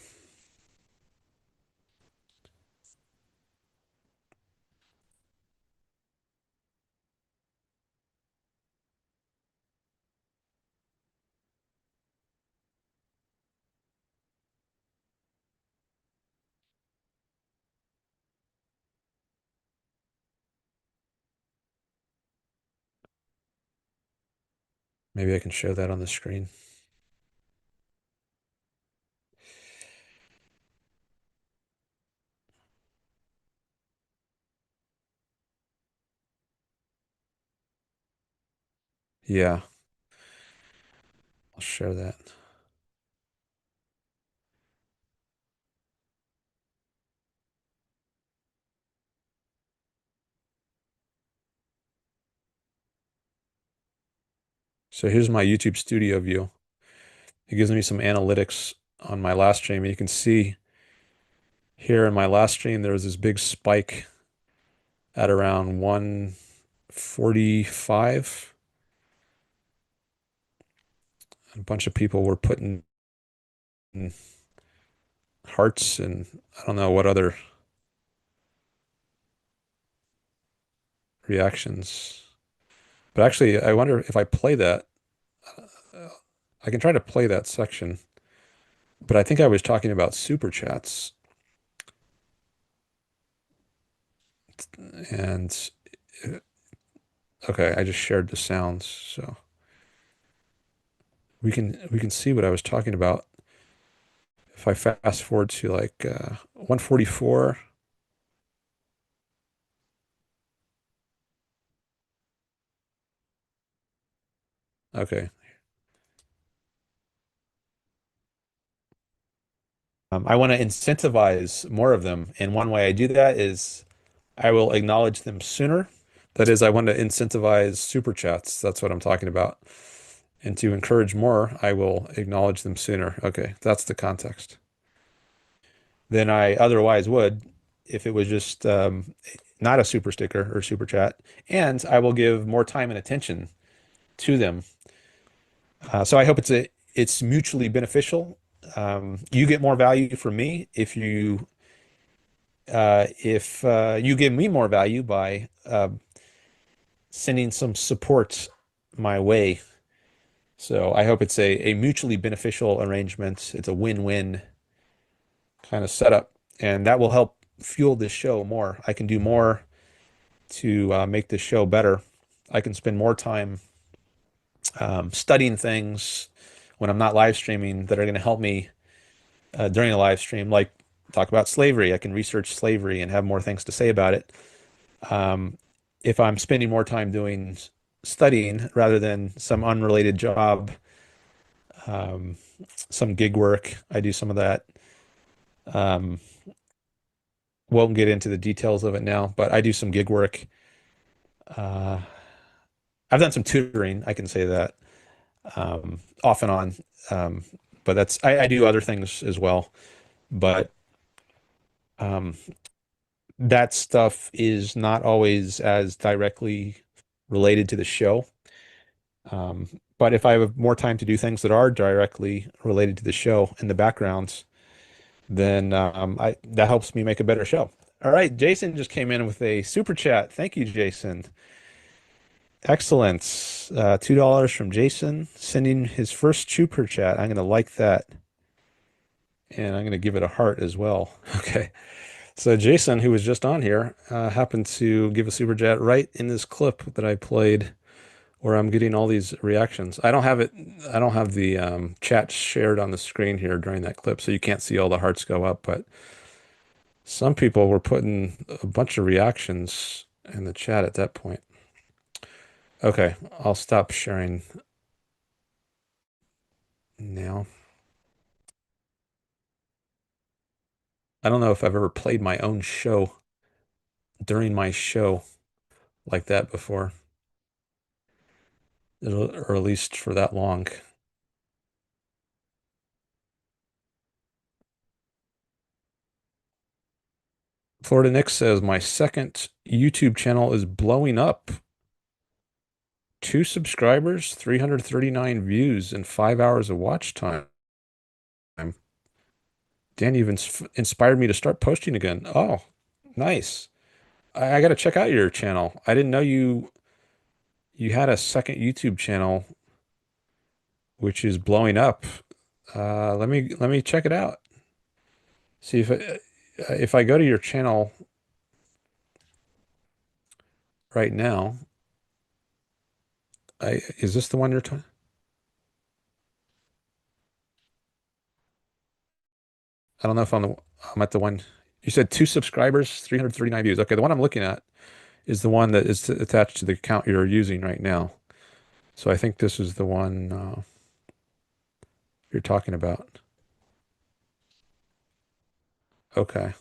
Maybe I can show that on the screen. Yeah, I'll share that. So here's my YouTube studio view. It gives me some analytics on my last stream. And you can see here in my last stream, there was this big spike at around 145. A bunch of people were putting hearts and I don't know what other reactions. But actually, I wonder if I play that, I can try to play that section. But I think I was talking about super chats. And okay, I just shared the sounds, so we can see what I was talking about. If I fast forward to like 144. Okay. I want to incentivize more of them. And one way I do that is I will acknowledge them sooner. That is, I want to incentivize super chats. That's what I'm talking about. And to encourage more, I will acknowledge them sooner. Okay, that's the context. Than I otherwise would if it was just not a super sticker or super chat. And I will give more time and attention to them. So I hope it's mutually beneficial. You get more value from me if you give me more value by sending some support my way. So I hope it's a mutually beneficial arrangement. It's a win-win kind of setup. and that will help fuel this show more. I can do more to make this show better. I can spend more time studying things when I'm not live streaming that are going to help me during a live stream, like talk about slavery. I can research slavery and have more things to say about it. Um, if I'm spending more time doing studying rather than some unrelated job, um, some gig work, I do some of that. Um, won't get into the details of it now, but I do some gig work. Uh, I've done some tutoring, I can say that, off and on. Um, but I do other things as well. But um, that stuff is not always as directly related to the show. But if I have more time to do things that are directly related to the show in the background, then that helps me make a better show. All right, Jason just came in with a super chat. Thank you, Jason. Excellent. $2 from Jason, sending his first super chat. I'm going to like that. And I'm going to give it a heart as well. Okay. So Jason, who was just on here, happened to give a super chat right in this clip that I played where I'm getting all these reactions. I don't have it. I don't have the chat shared on the screen here during that clip, so you can't see all the hearts go up. But some people were putting a bunch of reactions in the chat at that point. Okay, I'll stop sharing now. I don't know if I've ever played my own show during my show like that before, or at least for that long. Florida Nick says, my second YouTube channel is blowing up. 2 subscribers, 339 views, and 5 hours of watch time. Dan even inspired me to start posting again. Oh, nice. I got to check out your channel. I didn't know you had a second YouTube channel, which is blowing up. Let me check it out. See if I go to your channel right now. Is this the one you're talking? I don't know if I'm at the one. You said 2 subscribers, 339 views. Okay, the one I'm looking at is the one that is attached to the account you're using right now. So I think this is the one you're talking about. Okay.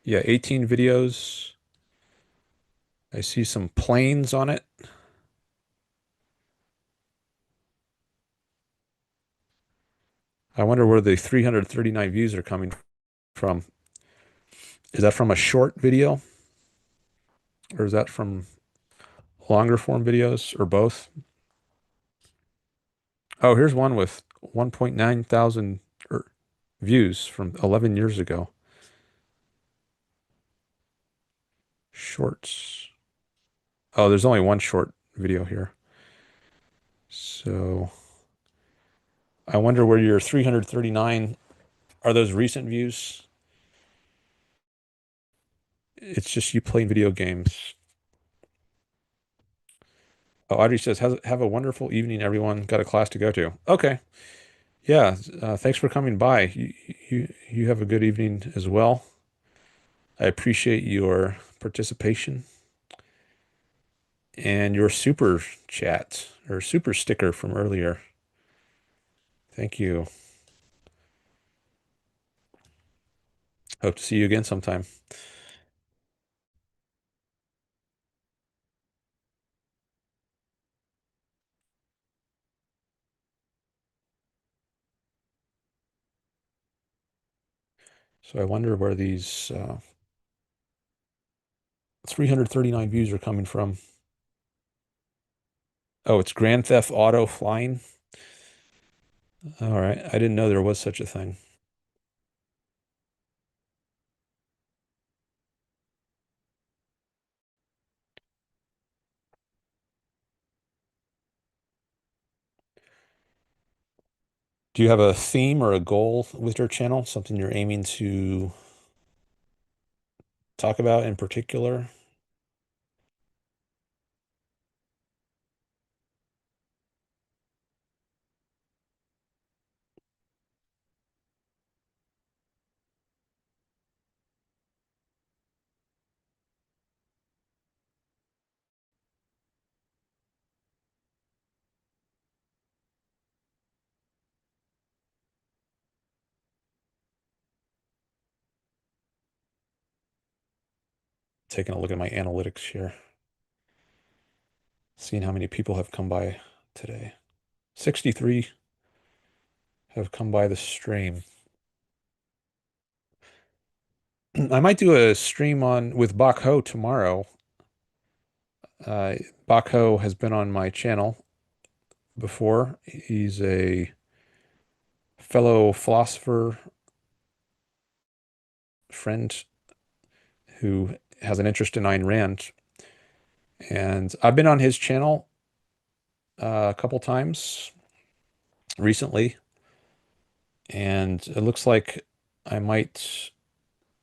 Yeah, 18 videos. I see some planes on it. I wonder where the 339 views are coming from. Is that from a short video or is that from longer form videos or both? Oh, here's one with 1.9 thousand views from 11 years ago. Shorts. Oh, there's only one short video here. So I wonder where your 339 are those recent views? It's just you playing video games. Oh, Audrey says, have a wonderful evening, everyone. Got a class to go to. Okay. Yeah. Thanks for coming by. You have a good evening as well. I appreciate your participation and your super chat or super sticker from earlier. Thank you. Hope to see you again sometime. So I wonder where these 339 views are coming from. Oh, it's Grand Theft Auto Flying. All right. I didn't know there was such a thing. Do you have a theme or a goal with your channel? Something you're aiming to talk about in particular? Taking a look at my analytics here, seeing how many people have come by today. 63 have come by the stream. I might do a stream on with Bakho tomorrow. Uh, Bakho has been on my channel before. He's a fellow philosopher friend who has an interest in Ayn Rand. And I've been on his channel a couple times recently, and it looks like I might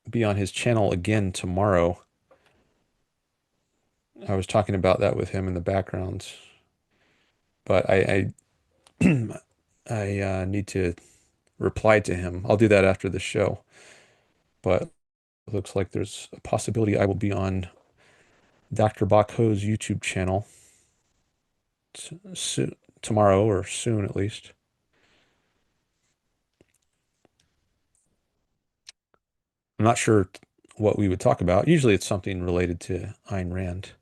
be on his channel again tomorrow. I was talking about that with him in the background, but I, I need to reply to him. I'll do that after the show, but it looks like there's a possibility I will be on Dr. Bakho's YouTube channel tomorrow or soon at least. I'm not sure what we would talk about. Usually it's something related to Ayn Rand.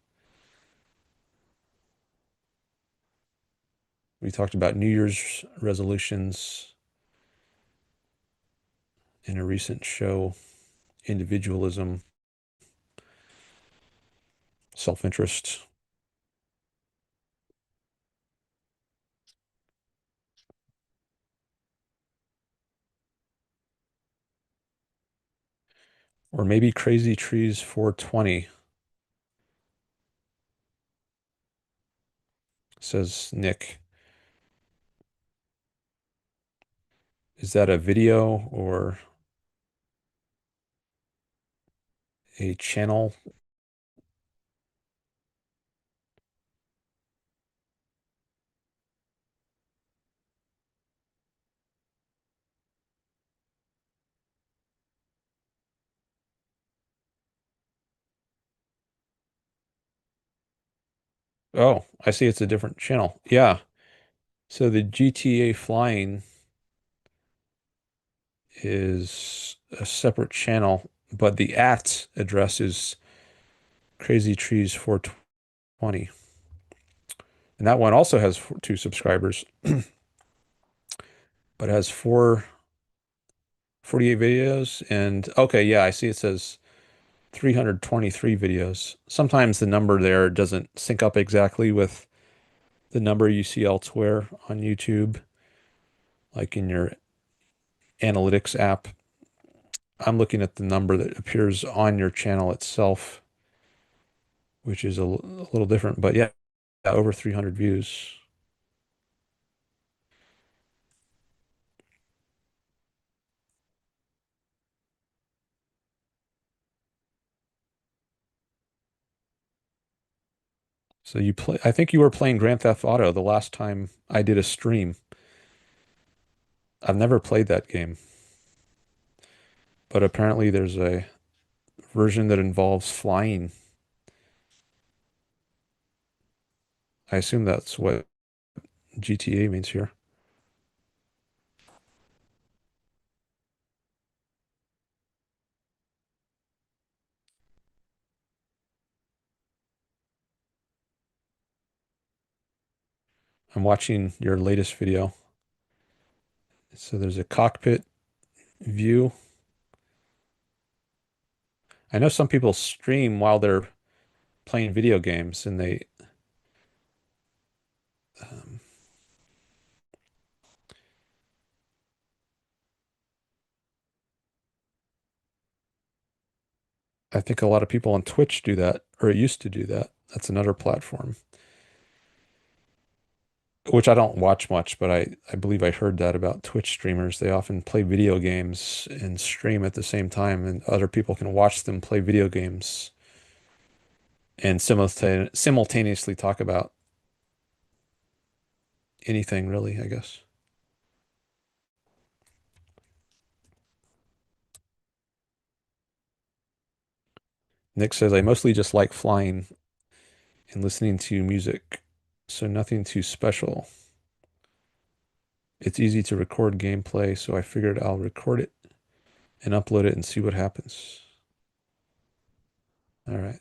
We talked about New Year's resolutions in a recent show, individualism, self-interest, or maybe Crazy Trees 420, says Nick. Is that a video or a channel? Oh, I see it's a different channel. Yeah. So the GTA flying is a separate channel, but the at address is Crazy Trees 420. And that one also has 2 subscribers, but has 48 videos. And okay, yeah, I see it says 323 videos. Sometimes the number there doesn't sync up exactly with the number you see elsewhere on YouTube, like in your analytics app. I'm looking at the number that appears on your channel itself, which is a little different, but yeah, over 300 views. So you play, I think you were playing Grand Theft Auto the last time I did a stream. I've never played that game, but apparently there's a version that involves flying. I assume that's what GTA means here. I'm watching your latest video. So there's a cockpit view. I know some people stream while they're playing video games and um, I think a lot of people on Twitch do that, or used to do that. That's another platform. which I don't watch much, but I believe I heard that about Twitch streamers. They often play video games and stream at the same time, and other people can watch them play video games and simultaneously talk about anything really, I guess. Nick says, I mostly just like flying and listening to music, so nothing too special. It's easy to record gameplay, so I figured I'll record it and upload it and see what happens. All right.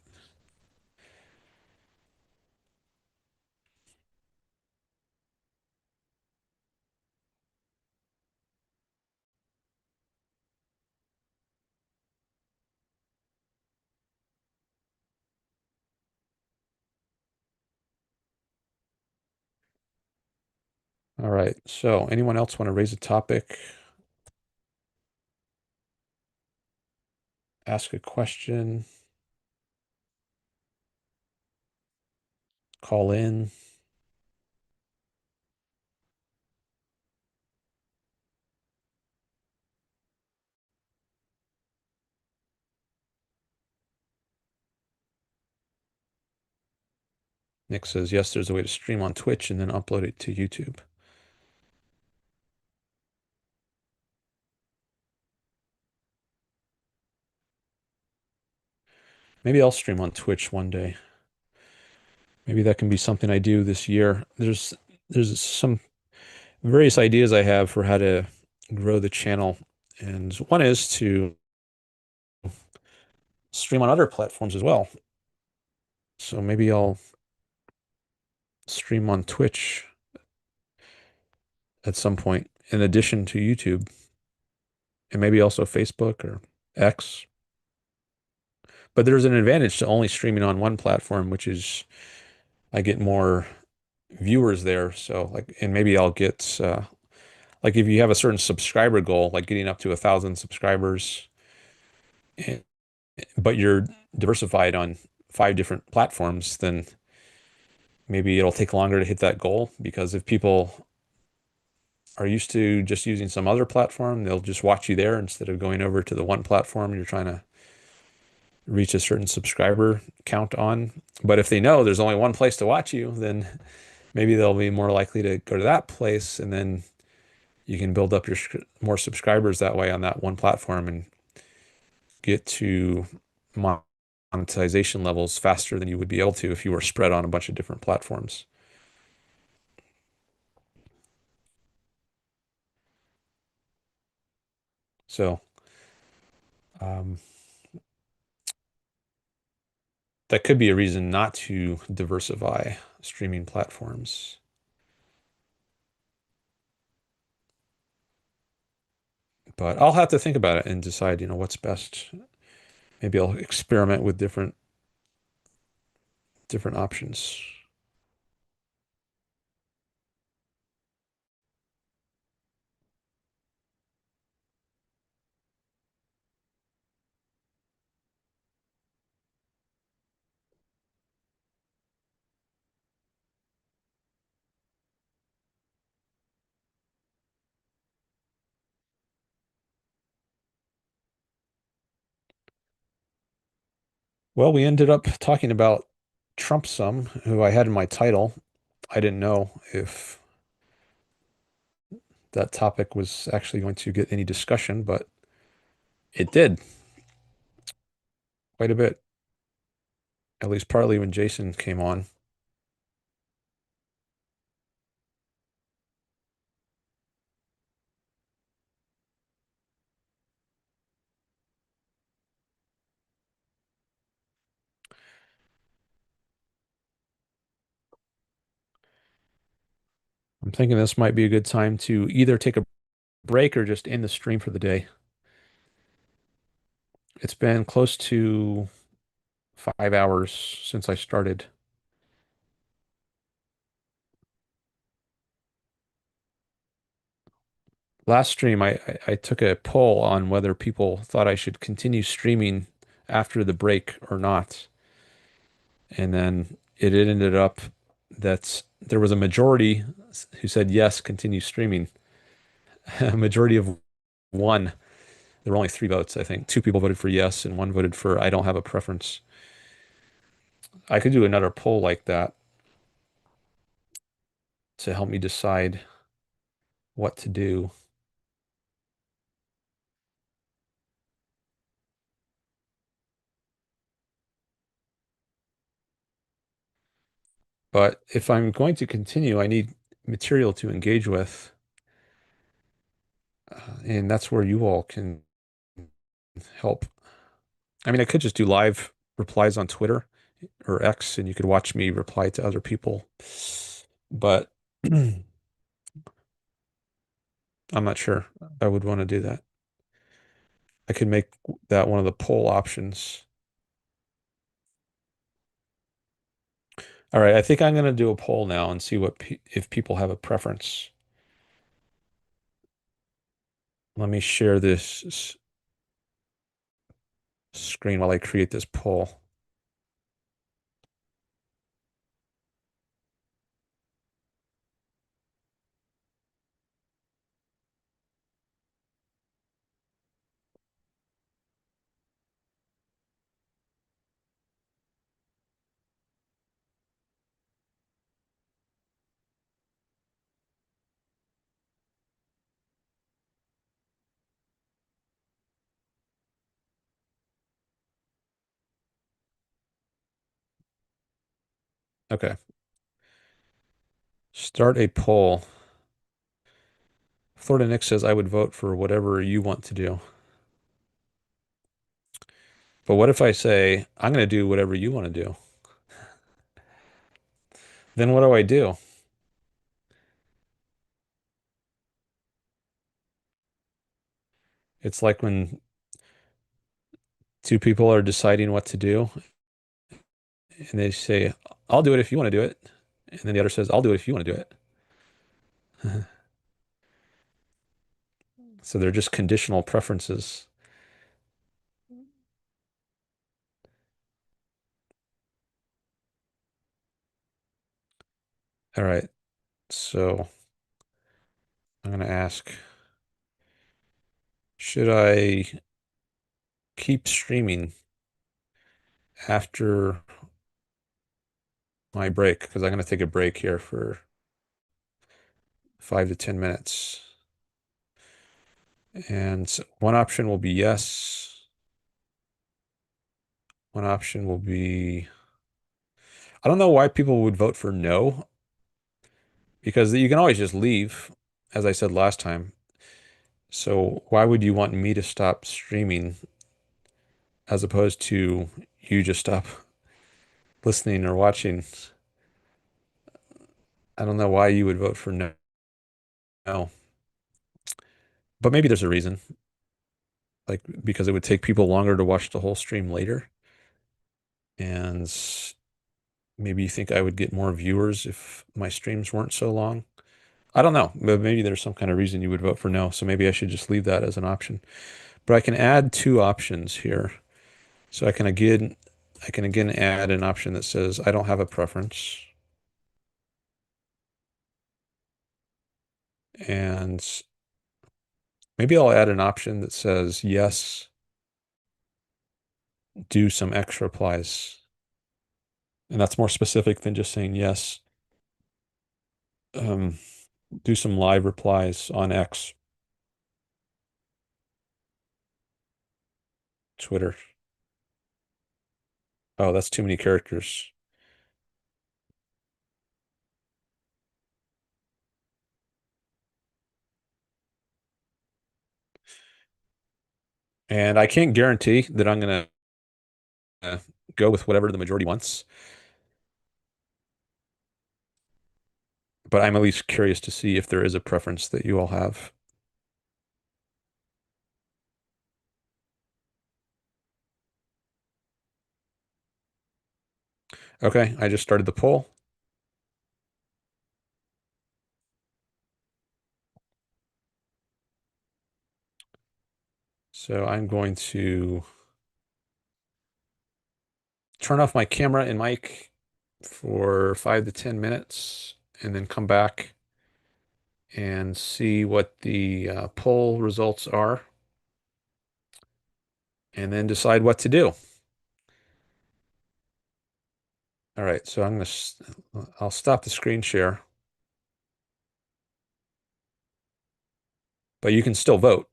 All right. So anyone else want to raise a topic, ask a question, call in? Nick says, yes, there's a way to stream on Twitch and then upload it to YouTube. Maybe I'll stream on Twitch one day. Maybe that can be something I do this year. There's some various ideas I have for how to grow the channel. And one is to stream on other platforms as well. So maybe I'll stream on Twitch at some point in addition to YouTube, and maybe also Facebook or X. But there's an advantage to only streaming on one platform, which is I get more viewers there. So like, and maybe I'll get like if you have a certain subscriber goal, like getting up to 1,000 subscribers, and, but you're diversified on 5 different platforms, then maybe it'll take longer to hit that goal, because if people are used to just using some other platform, they'll just watch you there instead of going over to the one platform you're trying to reach a certain subscriber count on. But if they know there's only one place to watch you, then maybe they'll be more likely to go to that place, and then you can build up your more subscribers that way on that one platform and get to monetization levels faster than you would be able to if you were spread on a bunch of different platforms. So um, that could be a reason not to diversify streaming platforms. But I'll have to think about it and decide, what's best. Maybe I'll experiment with different options. Well, we ended up talking about Trump some, who I had in my title. I didn't know if that topic was actually going to get any discussion, but it did quite a bit, at least partly when Jason came on. I'm thinking this might be a good time to either take a break or just end the stream for the day. It's been close to 5 hours since I started. Last stream, I took a poll on whether people thought I should continue streaming after the break or not. And then it ended up that there was a majority who said yes, continue streaming. A majority of one. There were only 3 votes, I think. 2 people voted for yes, and one voted for I don't have a preference. I could do another poll like that to help me decide what to do. But if I'm going to continue, I need material to engage with. And that's where you all can help. I mean, I could just do live replies on Twitter or X, and you could watch me reply to other people. But I'm not sure I would want to do that. I could make that one of the poll options. All right, I think I'm going to do a poll now and see if people have a preference. Let me share this screen while I create this poll. Okay. Start a poll. Florida Nick says I would vote for whatever you want to do. But what if I say I'm going to do whatever you want to do? Then what do I do? It's like when 2 people are deciding what to do, and they say, I'll do it if you want to do it. And then the other says, I'll do it if you want to do it. So they're just conditional preferences. All right. So I'm going to ask, should I keep streaming after my break? Because I'm going to take a break here for 5 to 10 minutes. And one option will be yes. One option will be, I don't know why people would vote for no, because you can always just leave, as I said last time. So why would you want me to stop streaming as opposed to you just stop listening or watching? I don't know why you would vote for no. No. But maybe there's a reason, like because it would take people longer to watch the whole stream later. And maybe you think I would get more viewers if my streams weren't so long. I don't know, but maybe there's some kind of reason you would vote for no. So maybe I should just leave that as an option. But I can add 2 options here. So I can again add an option that says I don't have a preference. And maybe I'll add an option that says yes, do some X replies. And that's more specific than just saying yes. Um, do some live replies on X, Twitter. Oh, that's too many characters. And I can't guarantee that I'm going to go with whatever the majority wants, but I'm at least curious to see if there is a preference that you all have. Okay, I just started the poll. So I'm going to turn off my camera and mic for 5 to 10 minutes and then come back and see what the poll results are, and then decide what to do. All right, so I'll stop the screen share, but you can still vote.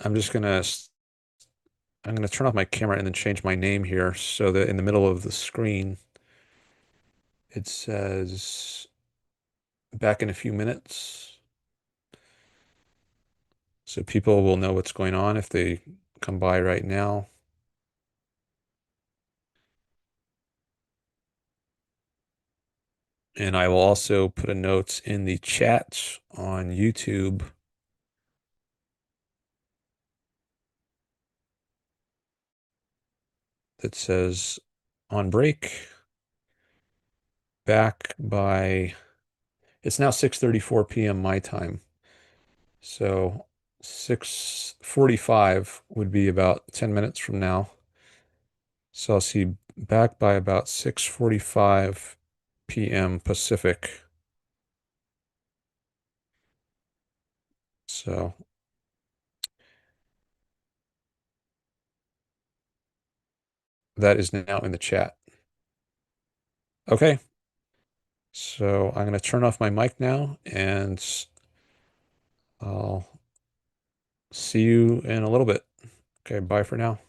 I'm just gonna I'm gonna turn off my camera and then change my name here so that in the middle of the screen it says back in a few minutes. So people will know what's going on if they come by right now. And I will also put a note in the chat on YouTube that says on break, back by, it's now 6:34 p.m. my time. So 6:45 would be about 10 minutes from now. So I'll see back by about 6:45 p.m. Pacific. So that is now in the chat. Okay. So I'm going to turn off my mic now and I'll see you in a little bit. Okay, bye for now.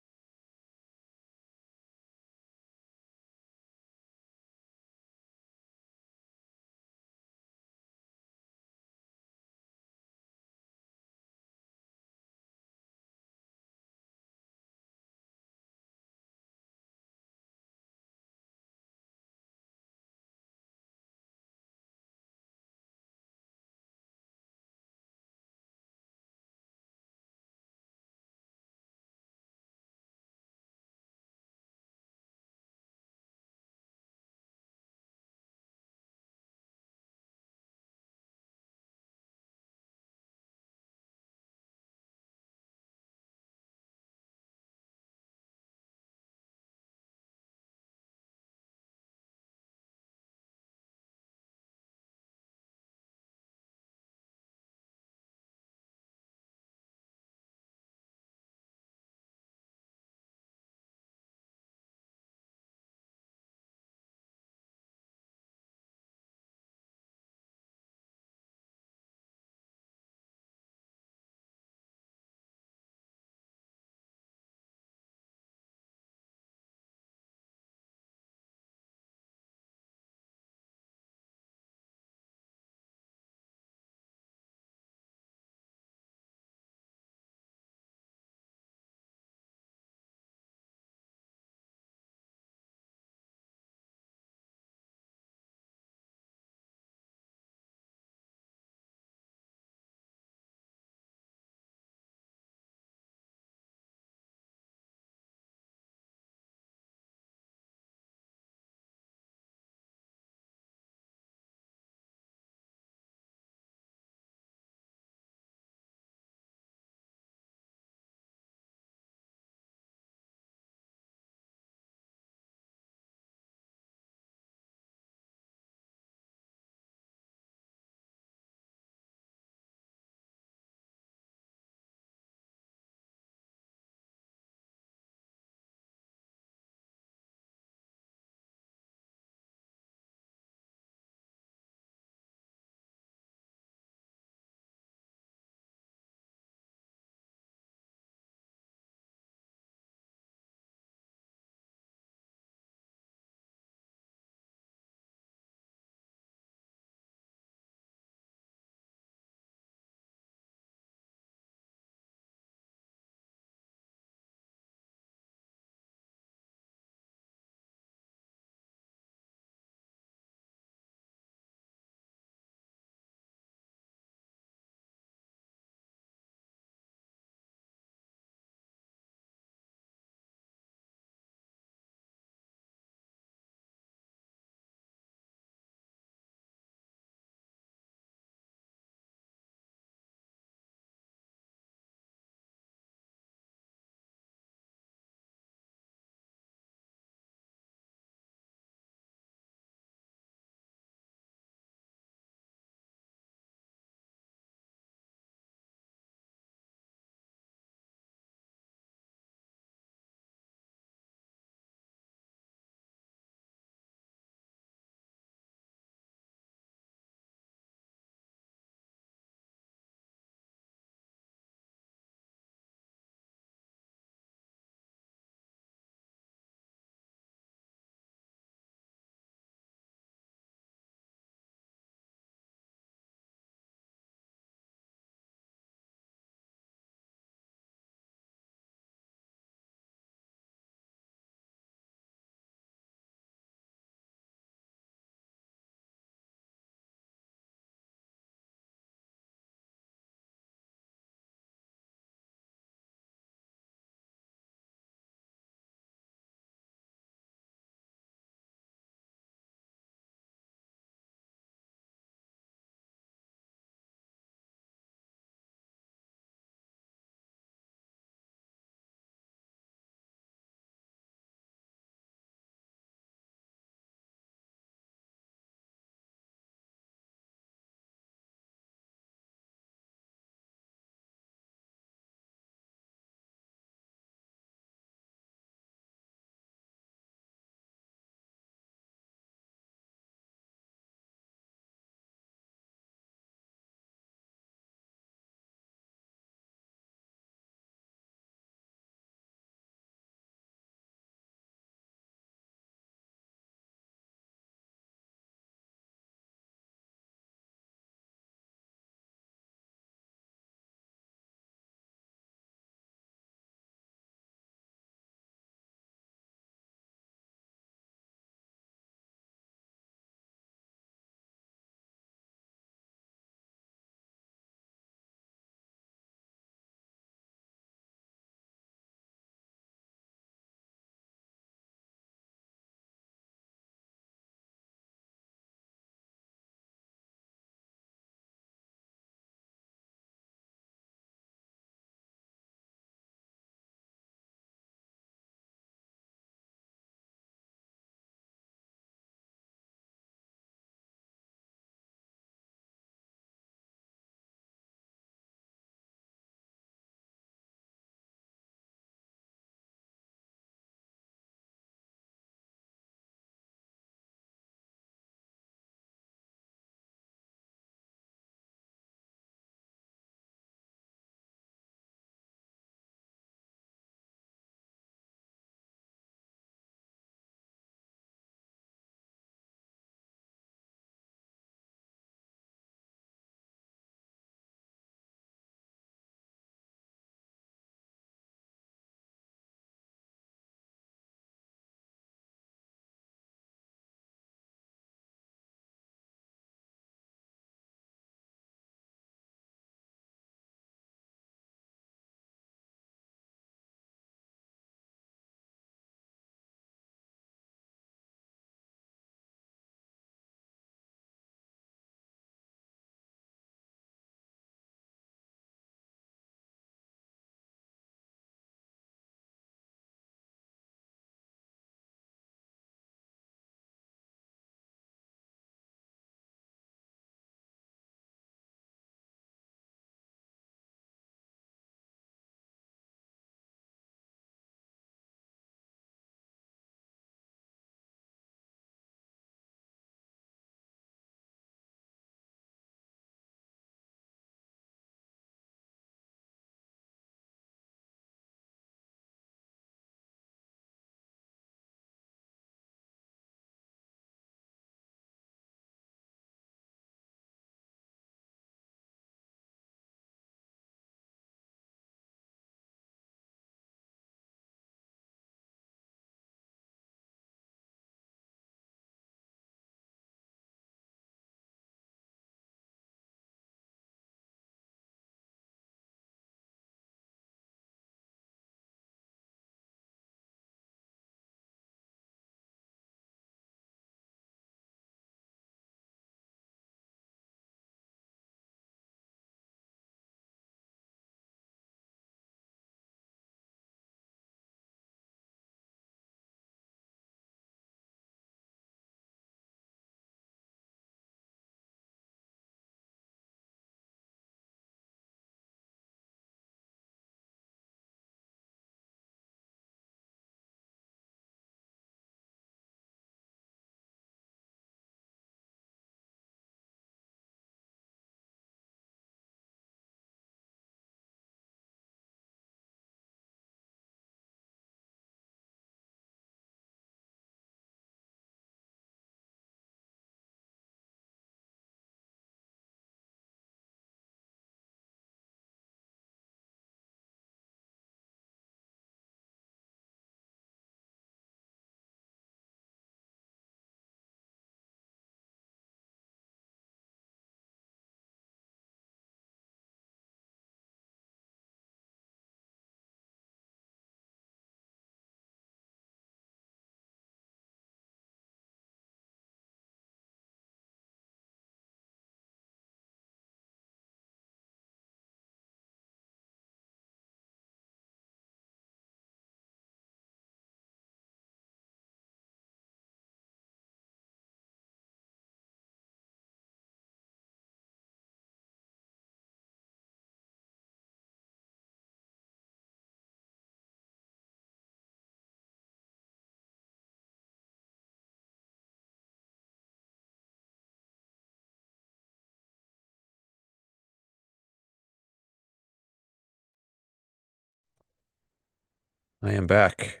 I am back.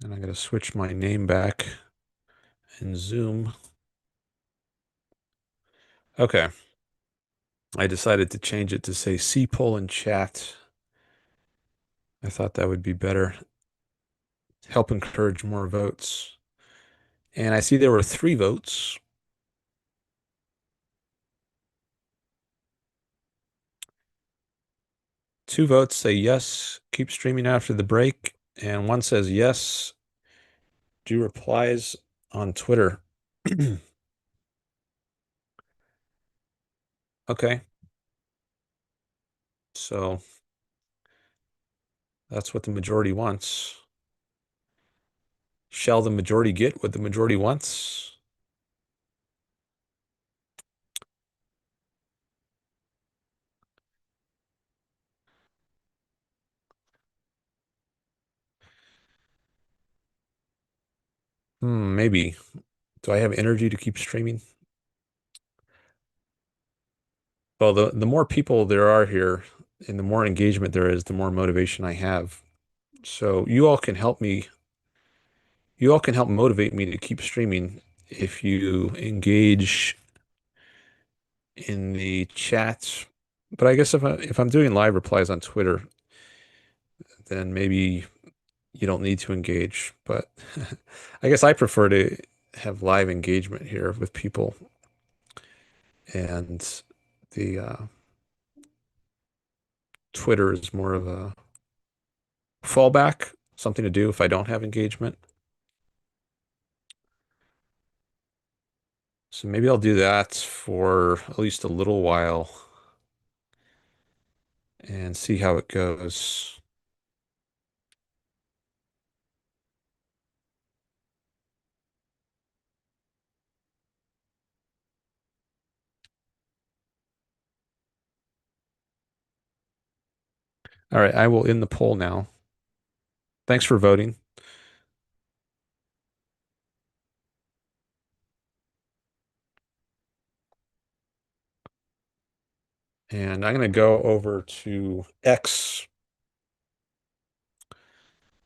And I'm going to switch my name back in Zoom. Okay. I decided to change it to say C poll in chat. I thought that would be better. Help encourage more votes. And I see there were 3 votes. Two votes say yes, keep streaming after the break. And one says yes, do replies on Twitter. Okay. So that's what the majority wants. Shall the majority get what the majority wants? Maybe. Do I have energy to keep streaming? Well, the more people there are here and the more engagement there is, the more motivation I have. So you all can help me. You all can help motivate me to keep streaming if you engage in the chat. But I guess if I'm doing live replies on Twitter, then maybe you don't need to engage. But I guess I prefer to have live engagement here with people, and the Twitter is more of a fallback, something to do if I don't have engagement. So maybe I'll do that for at least a little while and see how it goes. All right, I will end the poll now. Thanks for voting. And I'm going to go over to X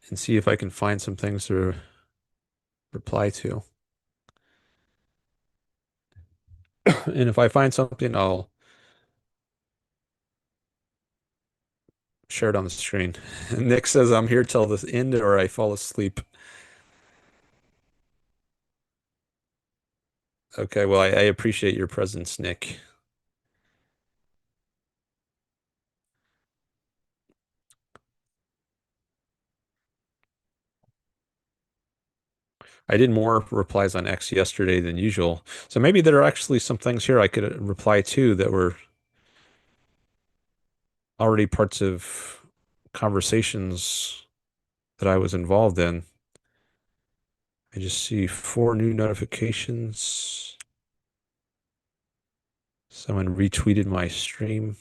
and see if I can find some things to reply to. And if I find something, I'll share it on the screen. Nick says I'm here till the end or I fall asleep. Okay, well, I appreciate your presence, Nick. I did more replies on X yesterday than usual. So maybe there are actually some things here I could reply to that were already parts of conversations that I was involved in. I just see 4 new notifications. Someone retweeted my stream.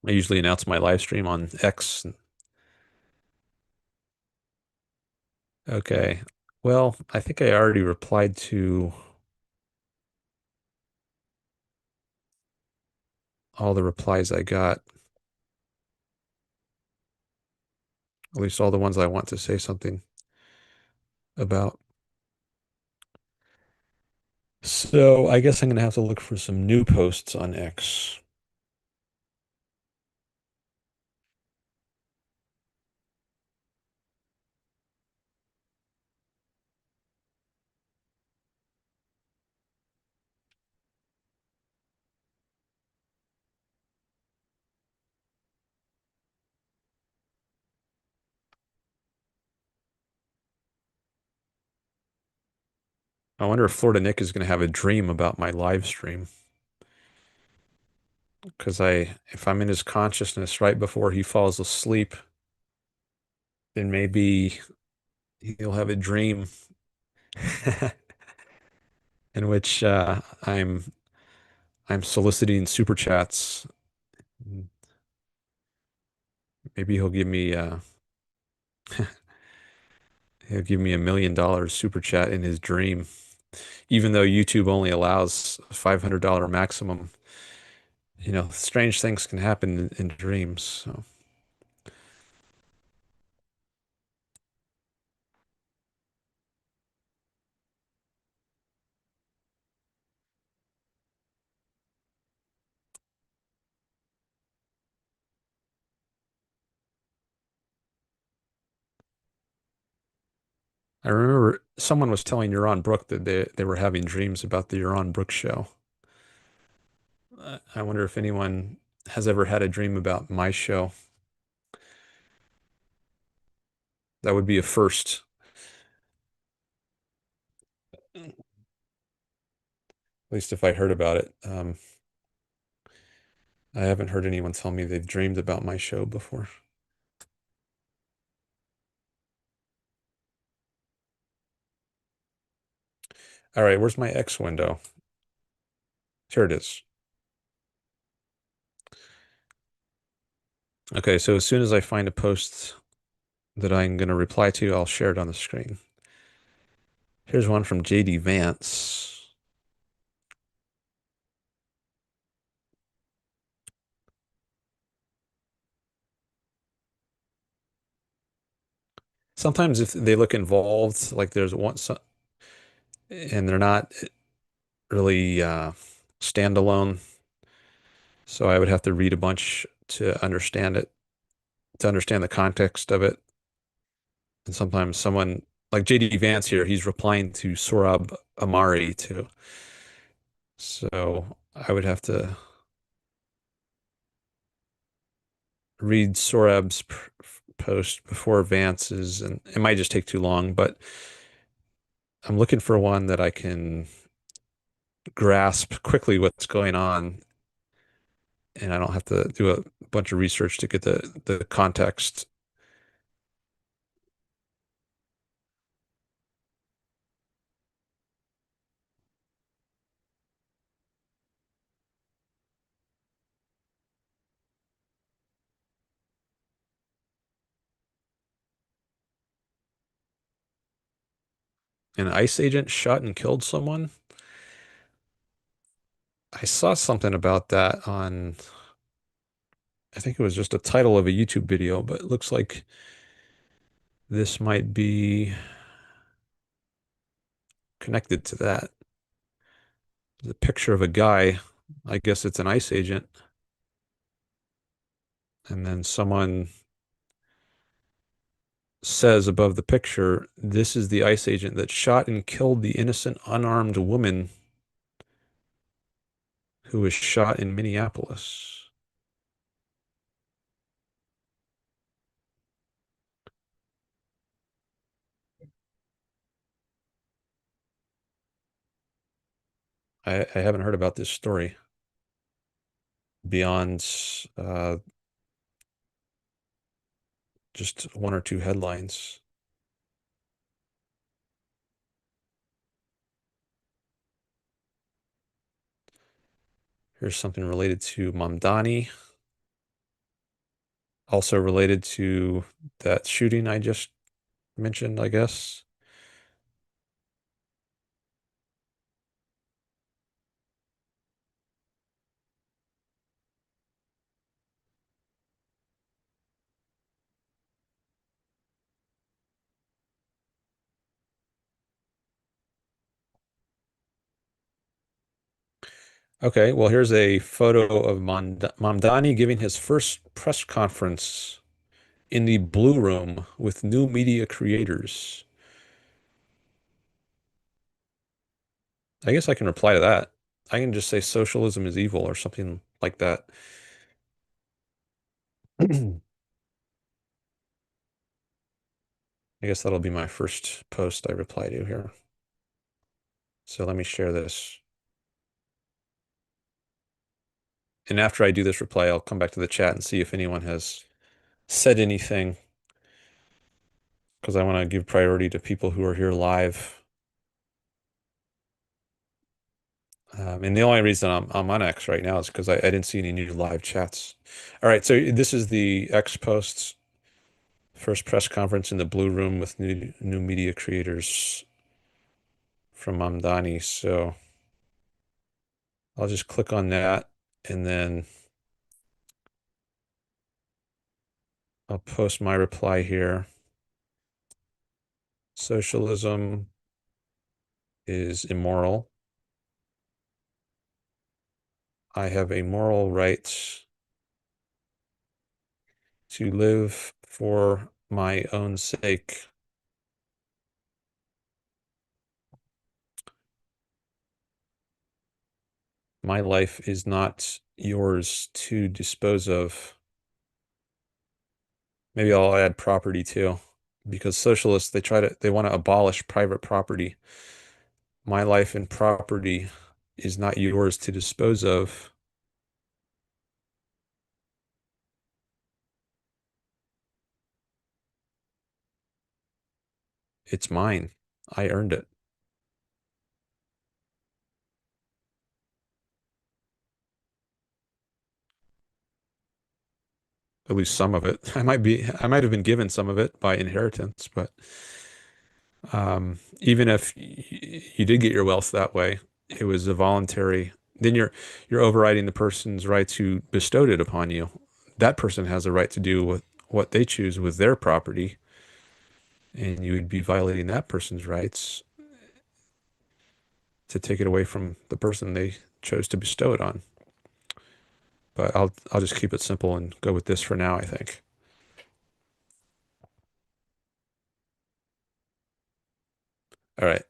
I usually announce my live stream on X. Okay. Well, I think I already replied to all the replies I got, at least all the ones I want to say something about. So I guess I'm going to have to look for some new posts on X. I wonder if Florida Nick is going to have a dream about my live stream. Because if I'm in his consciousness right before he falls asleep, then maybe he'll have a dream in which I'm soliciting super chats. Maybe he'll give me He'll give me $1 million super chat in his dream, even though YouTube only allows $500 maximum. Strange things can happen in dreams. So. I remember someone was telling Yaron Brook that they were having dreams about the Yaron Brook show. I wonder if anyone has ever had a dream about my show. That would be a first, at least if I heard about it. I haven't heard anyone tell me they've dreamed about my show before. All right, where's my X window? Here it is. Okay, so as soon as I find a post that I'm going to reply to, I'll share it on the screen. Here's one from JD Vance. Sometimes if they look involved, like there's one, and they're not really standalone, so I would have to read a bunch to understand it, to understand the context of it. And sometimes someone like JD Vance here, he's replying to Sorab Amari too. So I would have to read Sorab's post before Vance's, and it might just take too long, but I'm looking for one that I can grasp quickly what's going on, and I don't have to do a bunch of research to get the context. An ICE agent shot and killed someone. I saw something about that on, I think it was just a title of a YouTube video, but it looks like this might be connected to that. The picture of a guy, I guess it's an ICE agent, and then someone says above the picture, this is the ICE agent that shot and killed the innocent unarmed woman who was shot in Minneapolis. I haven't heard about this story beyond just one or two headlines. Here's something related to Mamdani, also related to that shooting I just mentioned, I guess. Okay, well, here's a photo of Mamdani giving his first press conference in the Blue Room with new media creators. I guess I can reply to that. I can just say socialism is evil or something like that. I guess that'll be my first post I reply to here. So let me share this. And after I do this reply, I'll come back to the chat and see if anyone has said anything, because I want to give priority to people who are here live. And the only reason I'm on X right now is because I didn't see any new live chats. All right, so this is the X posts First press conference in the Blue Room with new media creators from Mamdani. So I'll just click on that and then I'll post my reply here. Socialism is immoral. I have a moral right to live for my own sake. My life is not yours to dispose of. Maybe I'll add property too, because socialists, they want to abolish private property. My life and property is not yours to dispose of. It's mine. I earned it. At least some of it. I might have been given some of it by inheritance, but even if you did get your wealth that way, it was a voluntary, then you're overriding the person's rights who bestowed it upon you. That person has a right to do what they choose with their property, and you would be violating that person's rights to take it away from the person they chose to bestow it on. But I'll just keep it simple and go with this for now, I think. All right.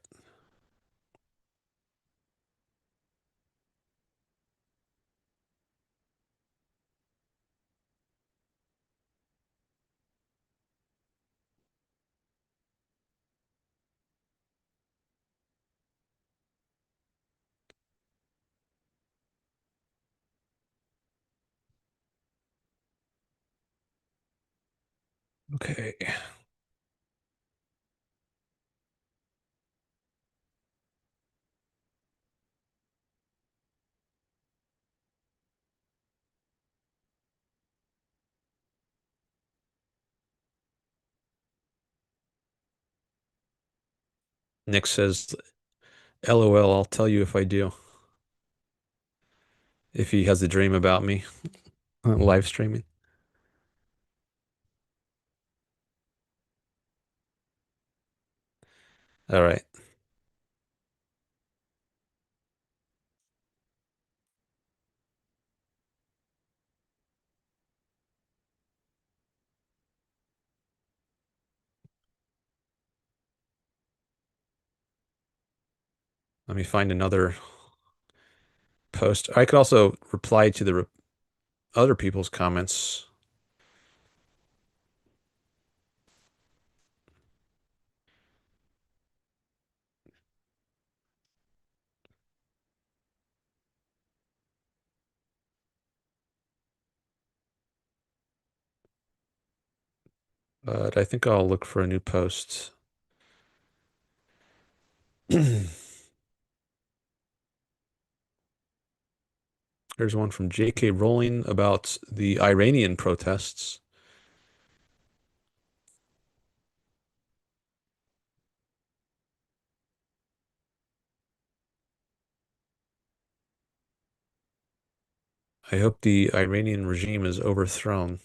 Okay. Nick says, LOL, I'll tell you if I do. If he has a dream about me live streaming. All right. Let me find another post. I could also reply to the other people's comments. But I think I'll look for a new post. There's one from J.K. Rowling about the Iranian protests. I hope the Iranian regime is overthrown.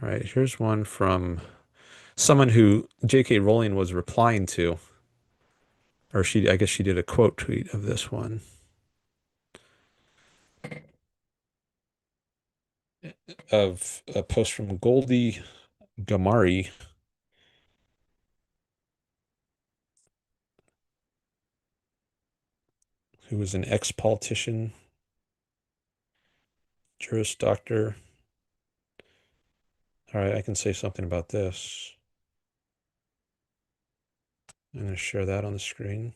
All right, here's one from someone who J.K. Rowling was replying to, or I guess she did a quote tweet of this one. Of a post from Goldie Gamari, who was an ex-politician, Juris Doctor. All right, I can say something about this. I'm going to share that on the screen.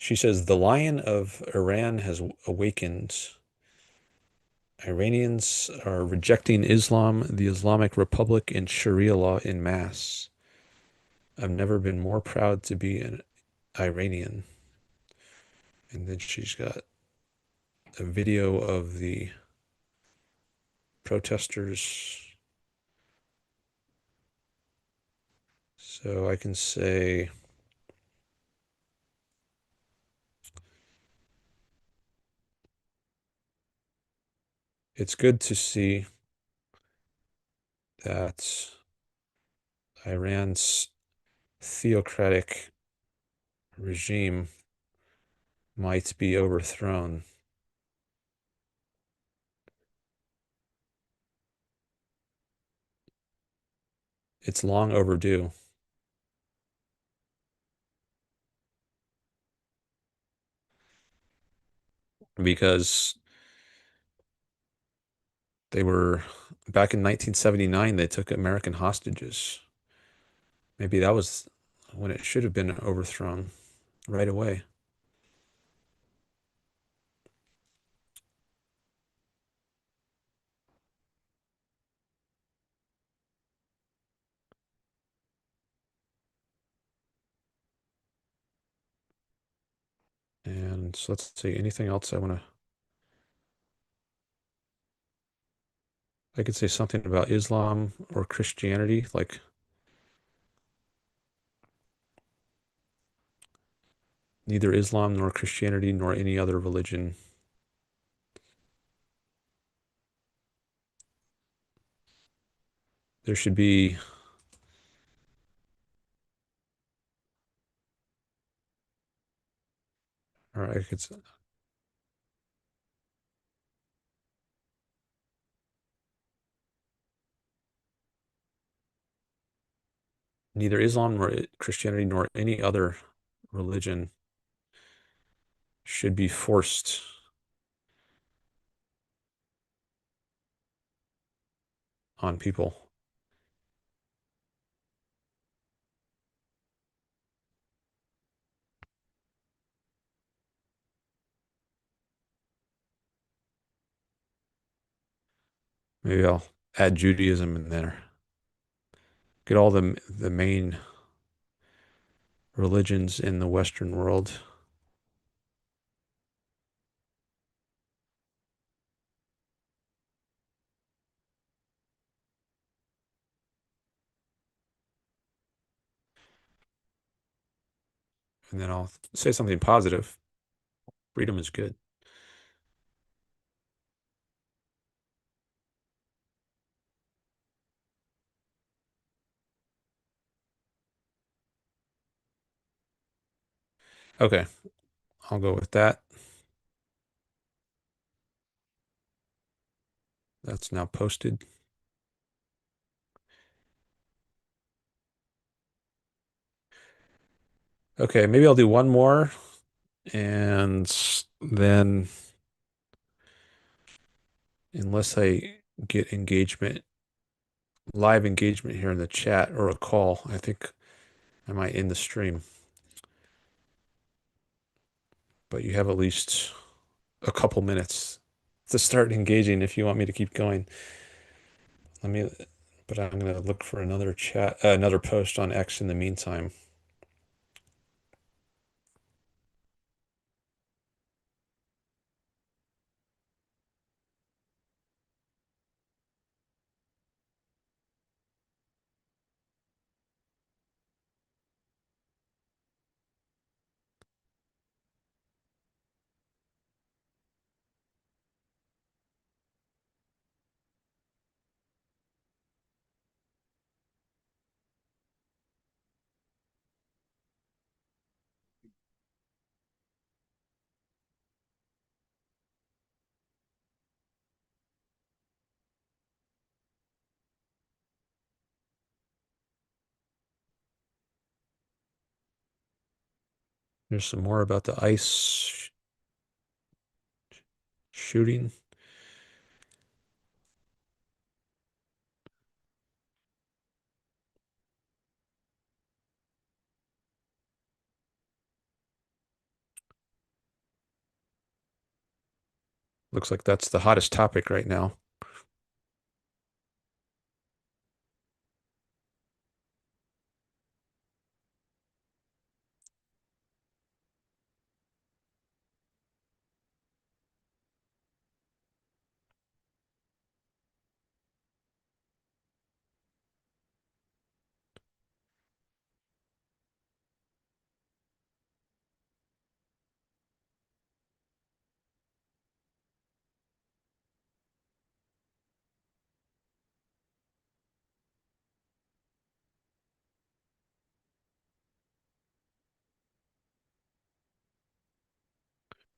She says the lion of Iran has awakened. Iranians are rejecting Islam, the Islamic Republic, and Sharia law in mass. I've never been more proud to be an Iranian. And then she's got a video of the protesters. So I can say it's good to see that Iran's theocratic regime might be overthrown. It's long overdue because they were back in 1979, they took American hostages. Maybe that was when it should have been overthrown right away. And so let's see, anything else I could say something about Islam or Christianity, like neither Islam nor Christianity nor any other religion. There should be, or I could say, neither Islam nor Christianity nor any other religion should be forced on people. Maybe I'll add Judaism in there. Get all the main religions in the Western world. And then I'll say something positive. Freedom is good. Okay, I'll go with that. That's now posted. Okay, maybe I'll do one more and then unless I get engagement, live engagement here in the chat or a call, I think I might end the stream. But you have at least a couple minutes to start engaging if you want me to keep going. Let me, but I'm going to look for another chat, another post on X in the meantime. There's some more about the ice shooting. Looks like that's the hottest topic right now.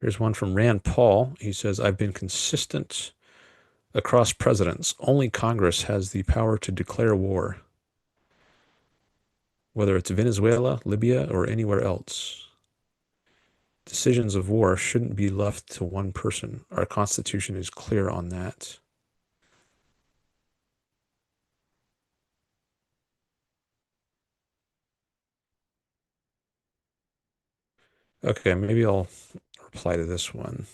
Here's one from Rand Paul. He says, I've been consistent across presidents. Only Congress has the power to declare war, whether it's Venezuela, Libya, or anywhere else. Decisions of war shouldn't be left to one person. Our Constitution is clear on that. Okay, maybe I'll reply to this one.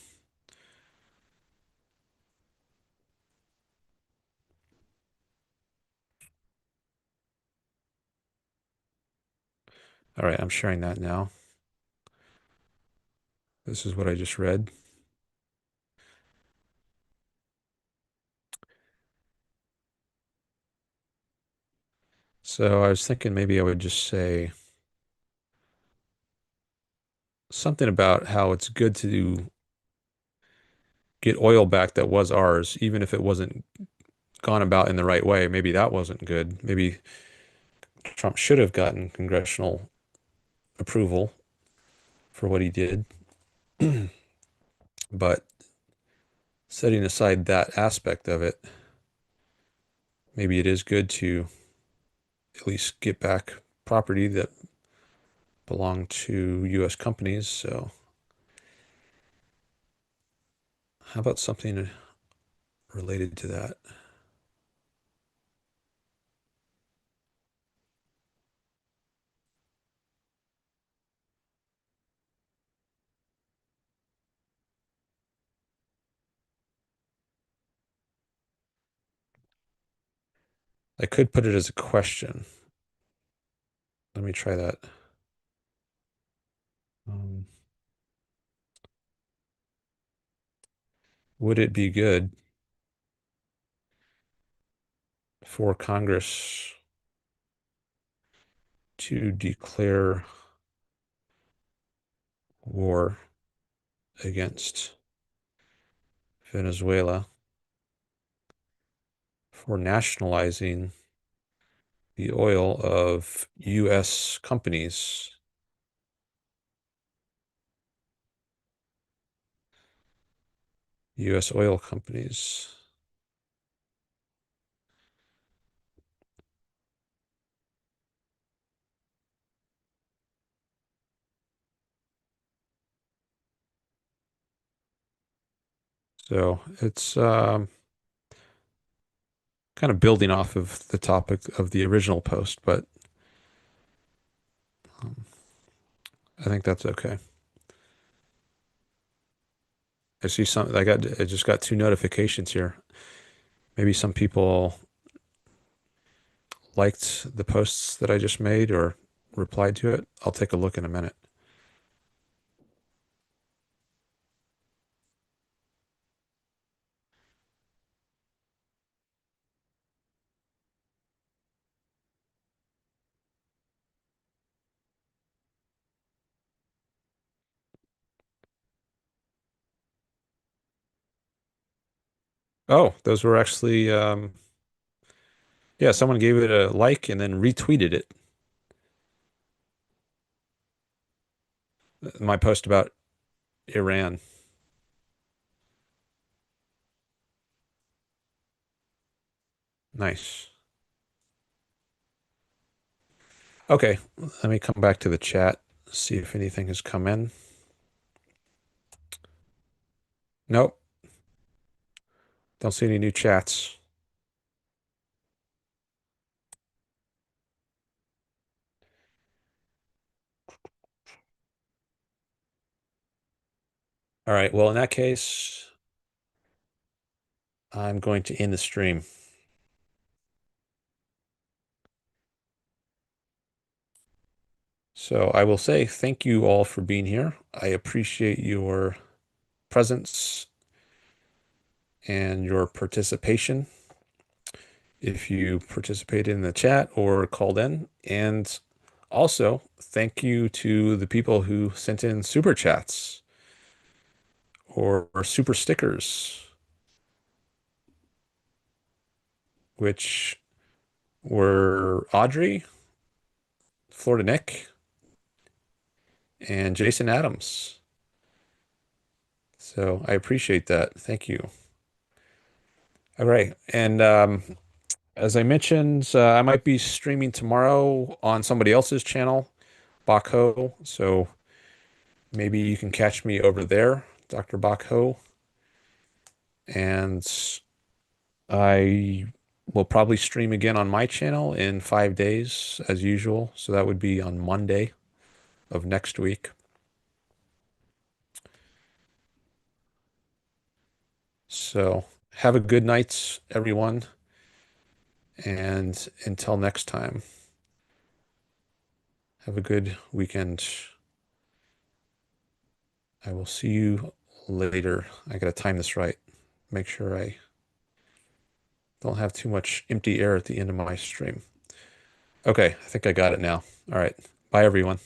All right, I'm sharing that now. This is what I just read. So I was thinking maybe I would just say something about how it's good to get oil back that was ours, even if it wasn't gone about in the right way. Maybe that wasn't good. Maybe Trump should have gotten congressional approval for what he did. But setting aside that aspect of it, maybe it is good to at least get back property that belonged to U.S. companies. So how about something related to that? I could put it as a question. Let me try that. Um, would it be good for Congress to declare war against Venezuela for nationalizing the oil of U.S. companies? U.S. oil companies. So it's kind of building off of the topic of the original post, but um, I think that's okay. I just got two notifications here. Maybe some people liked the posts that I just made or replied to it. I'll take a look in a minute. Oh, those were actually, yeah, someone gave it a like and then retweeted it. My post about Iran. Nice. Okay, let me come back to the chat, see if anything has come in. Nope, don't see any new chats. All right, well, in that case, I'm going to end the stream. So I will say thank you all for being here. I appreciate your presence and your participation. If you participated in the chat or called in. And also, thank you to the people who sent in super chats or super stickers, which were Audrey, Florida Nick, and Jason Adams. So I appreciate that. Thank you. All right. And as I mentioned, I might be streaming tomorrow on somebody else's channel, Bakho. So maybe you can catch me over there, Dr. Bakho. And I will probably stream again on my channel in 5 days as usual. So that would be on Monday of next week. So have a good night, everyone. And until next time, have a good weekend. I will see you later. I gotta time this right. Make sure I don't have too much empty air at the end of my stream. Okay, I think I got it now. All right. Bye, everyone.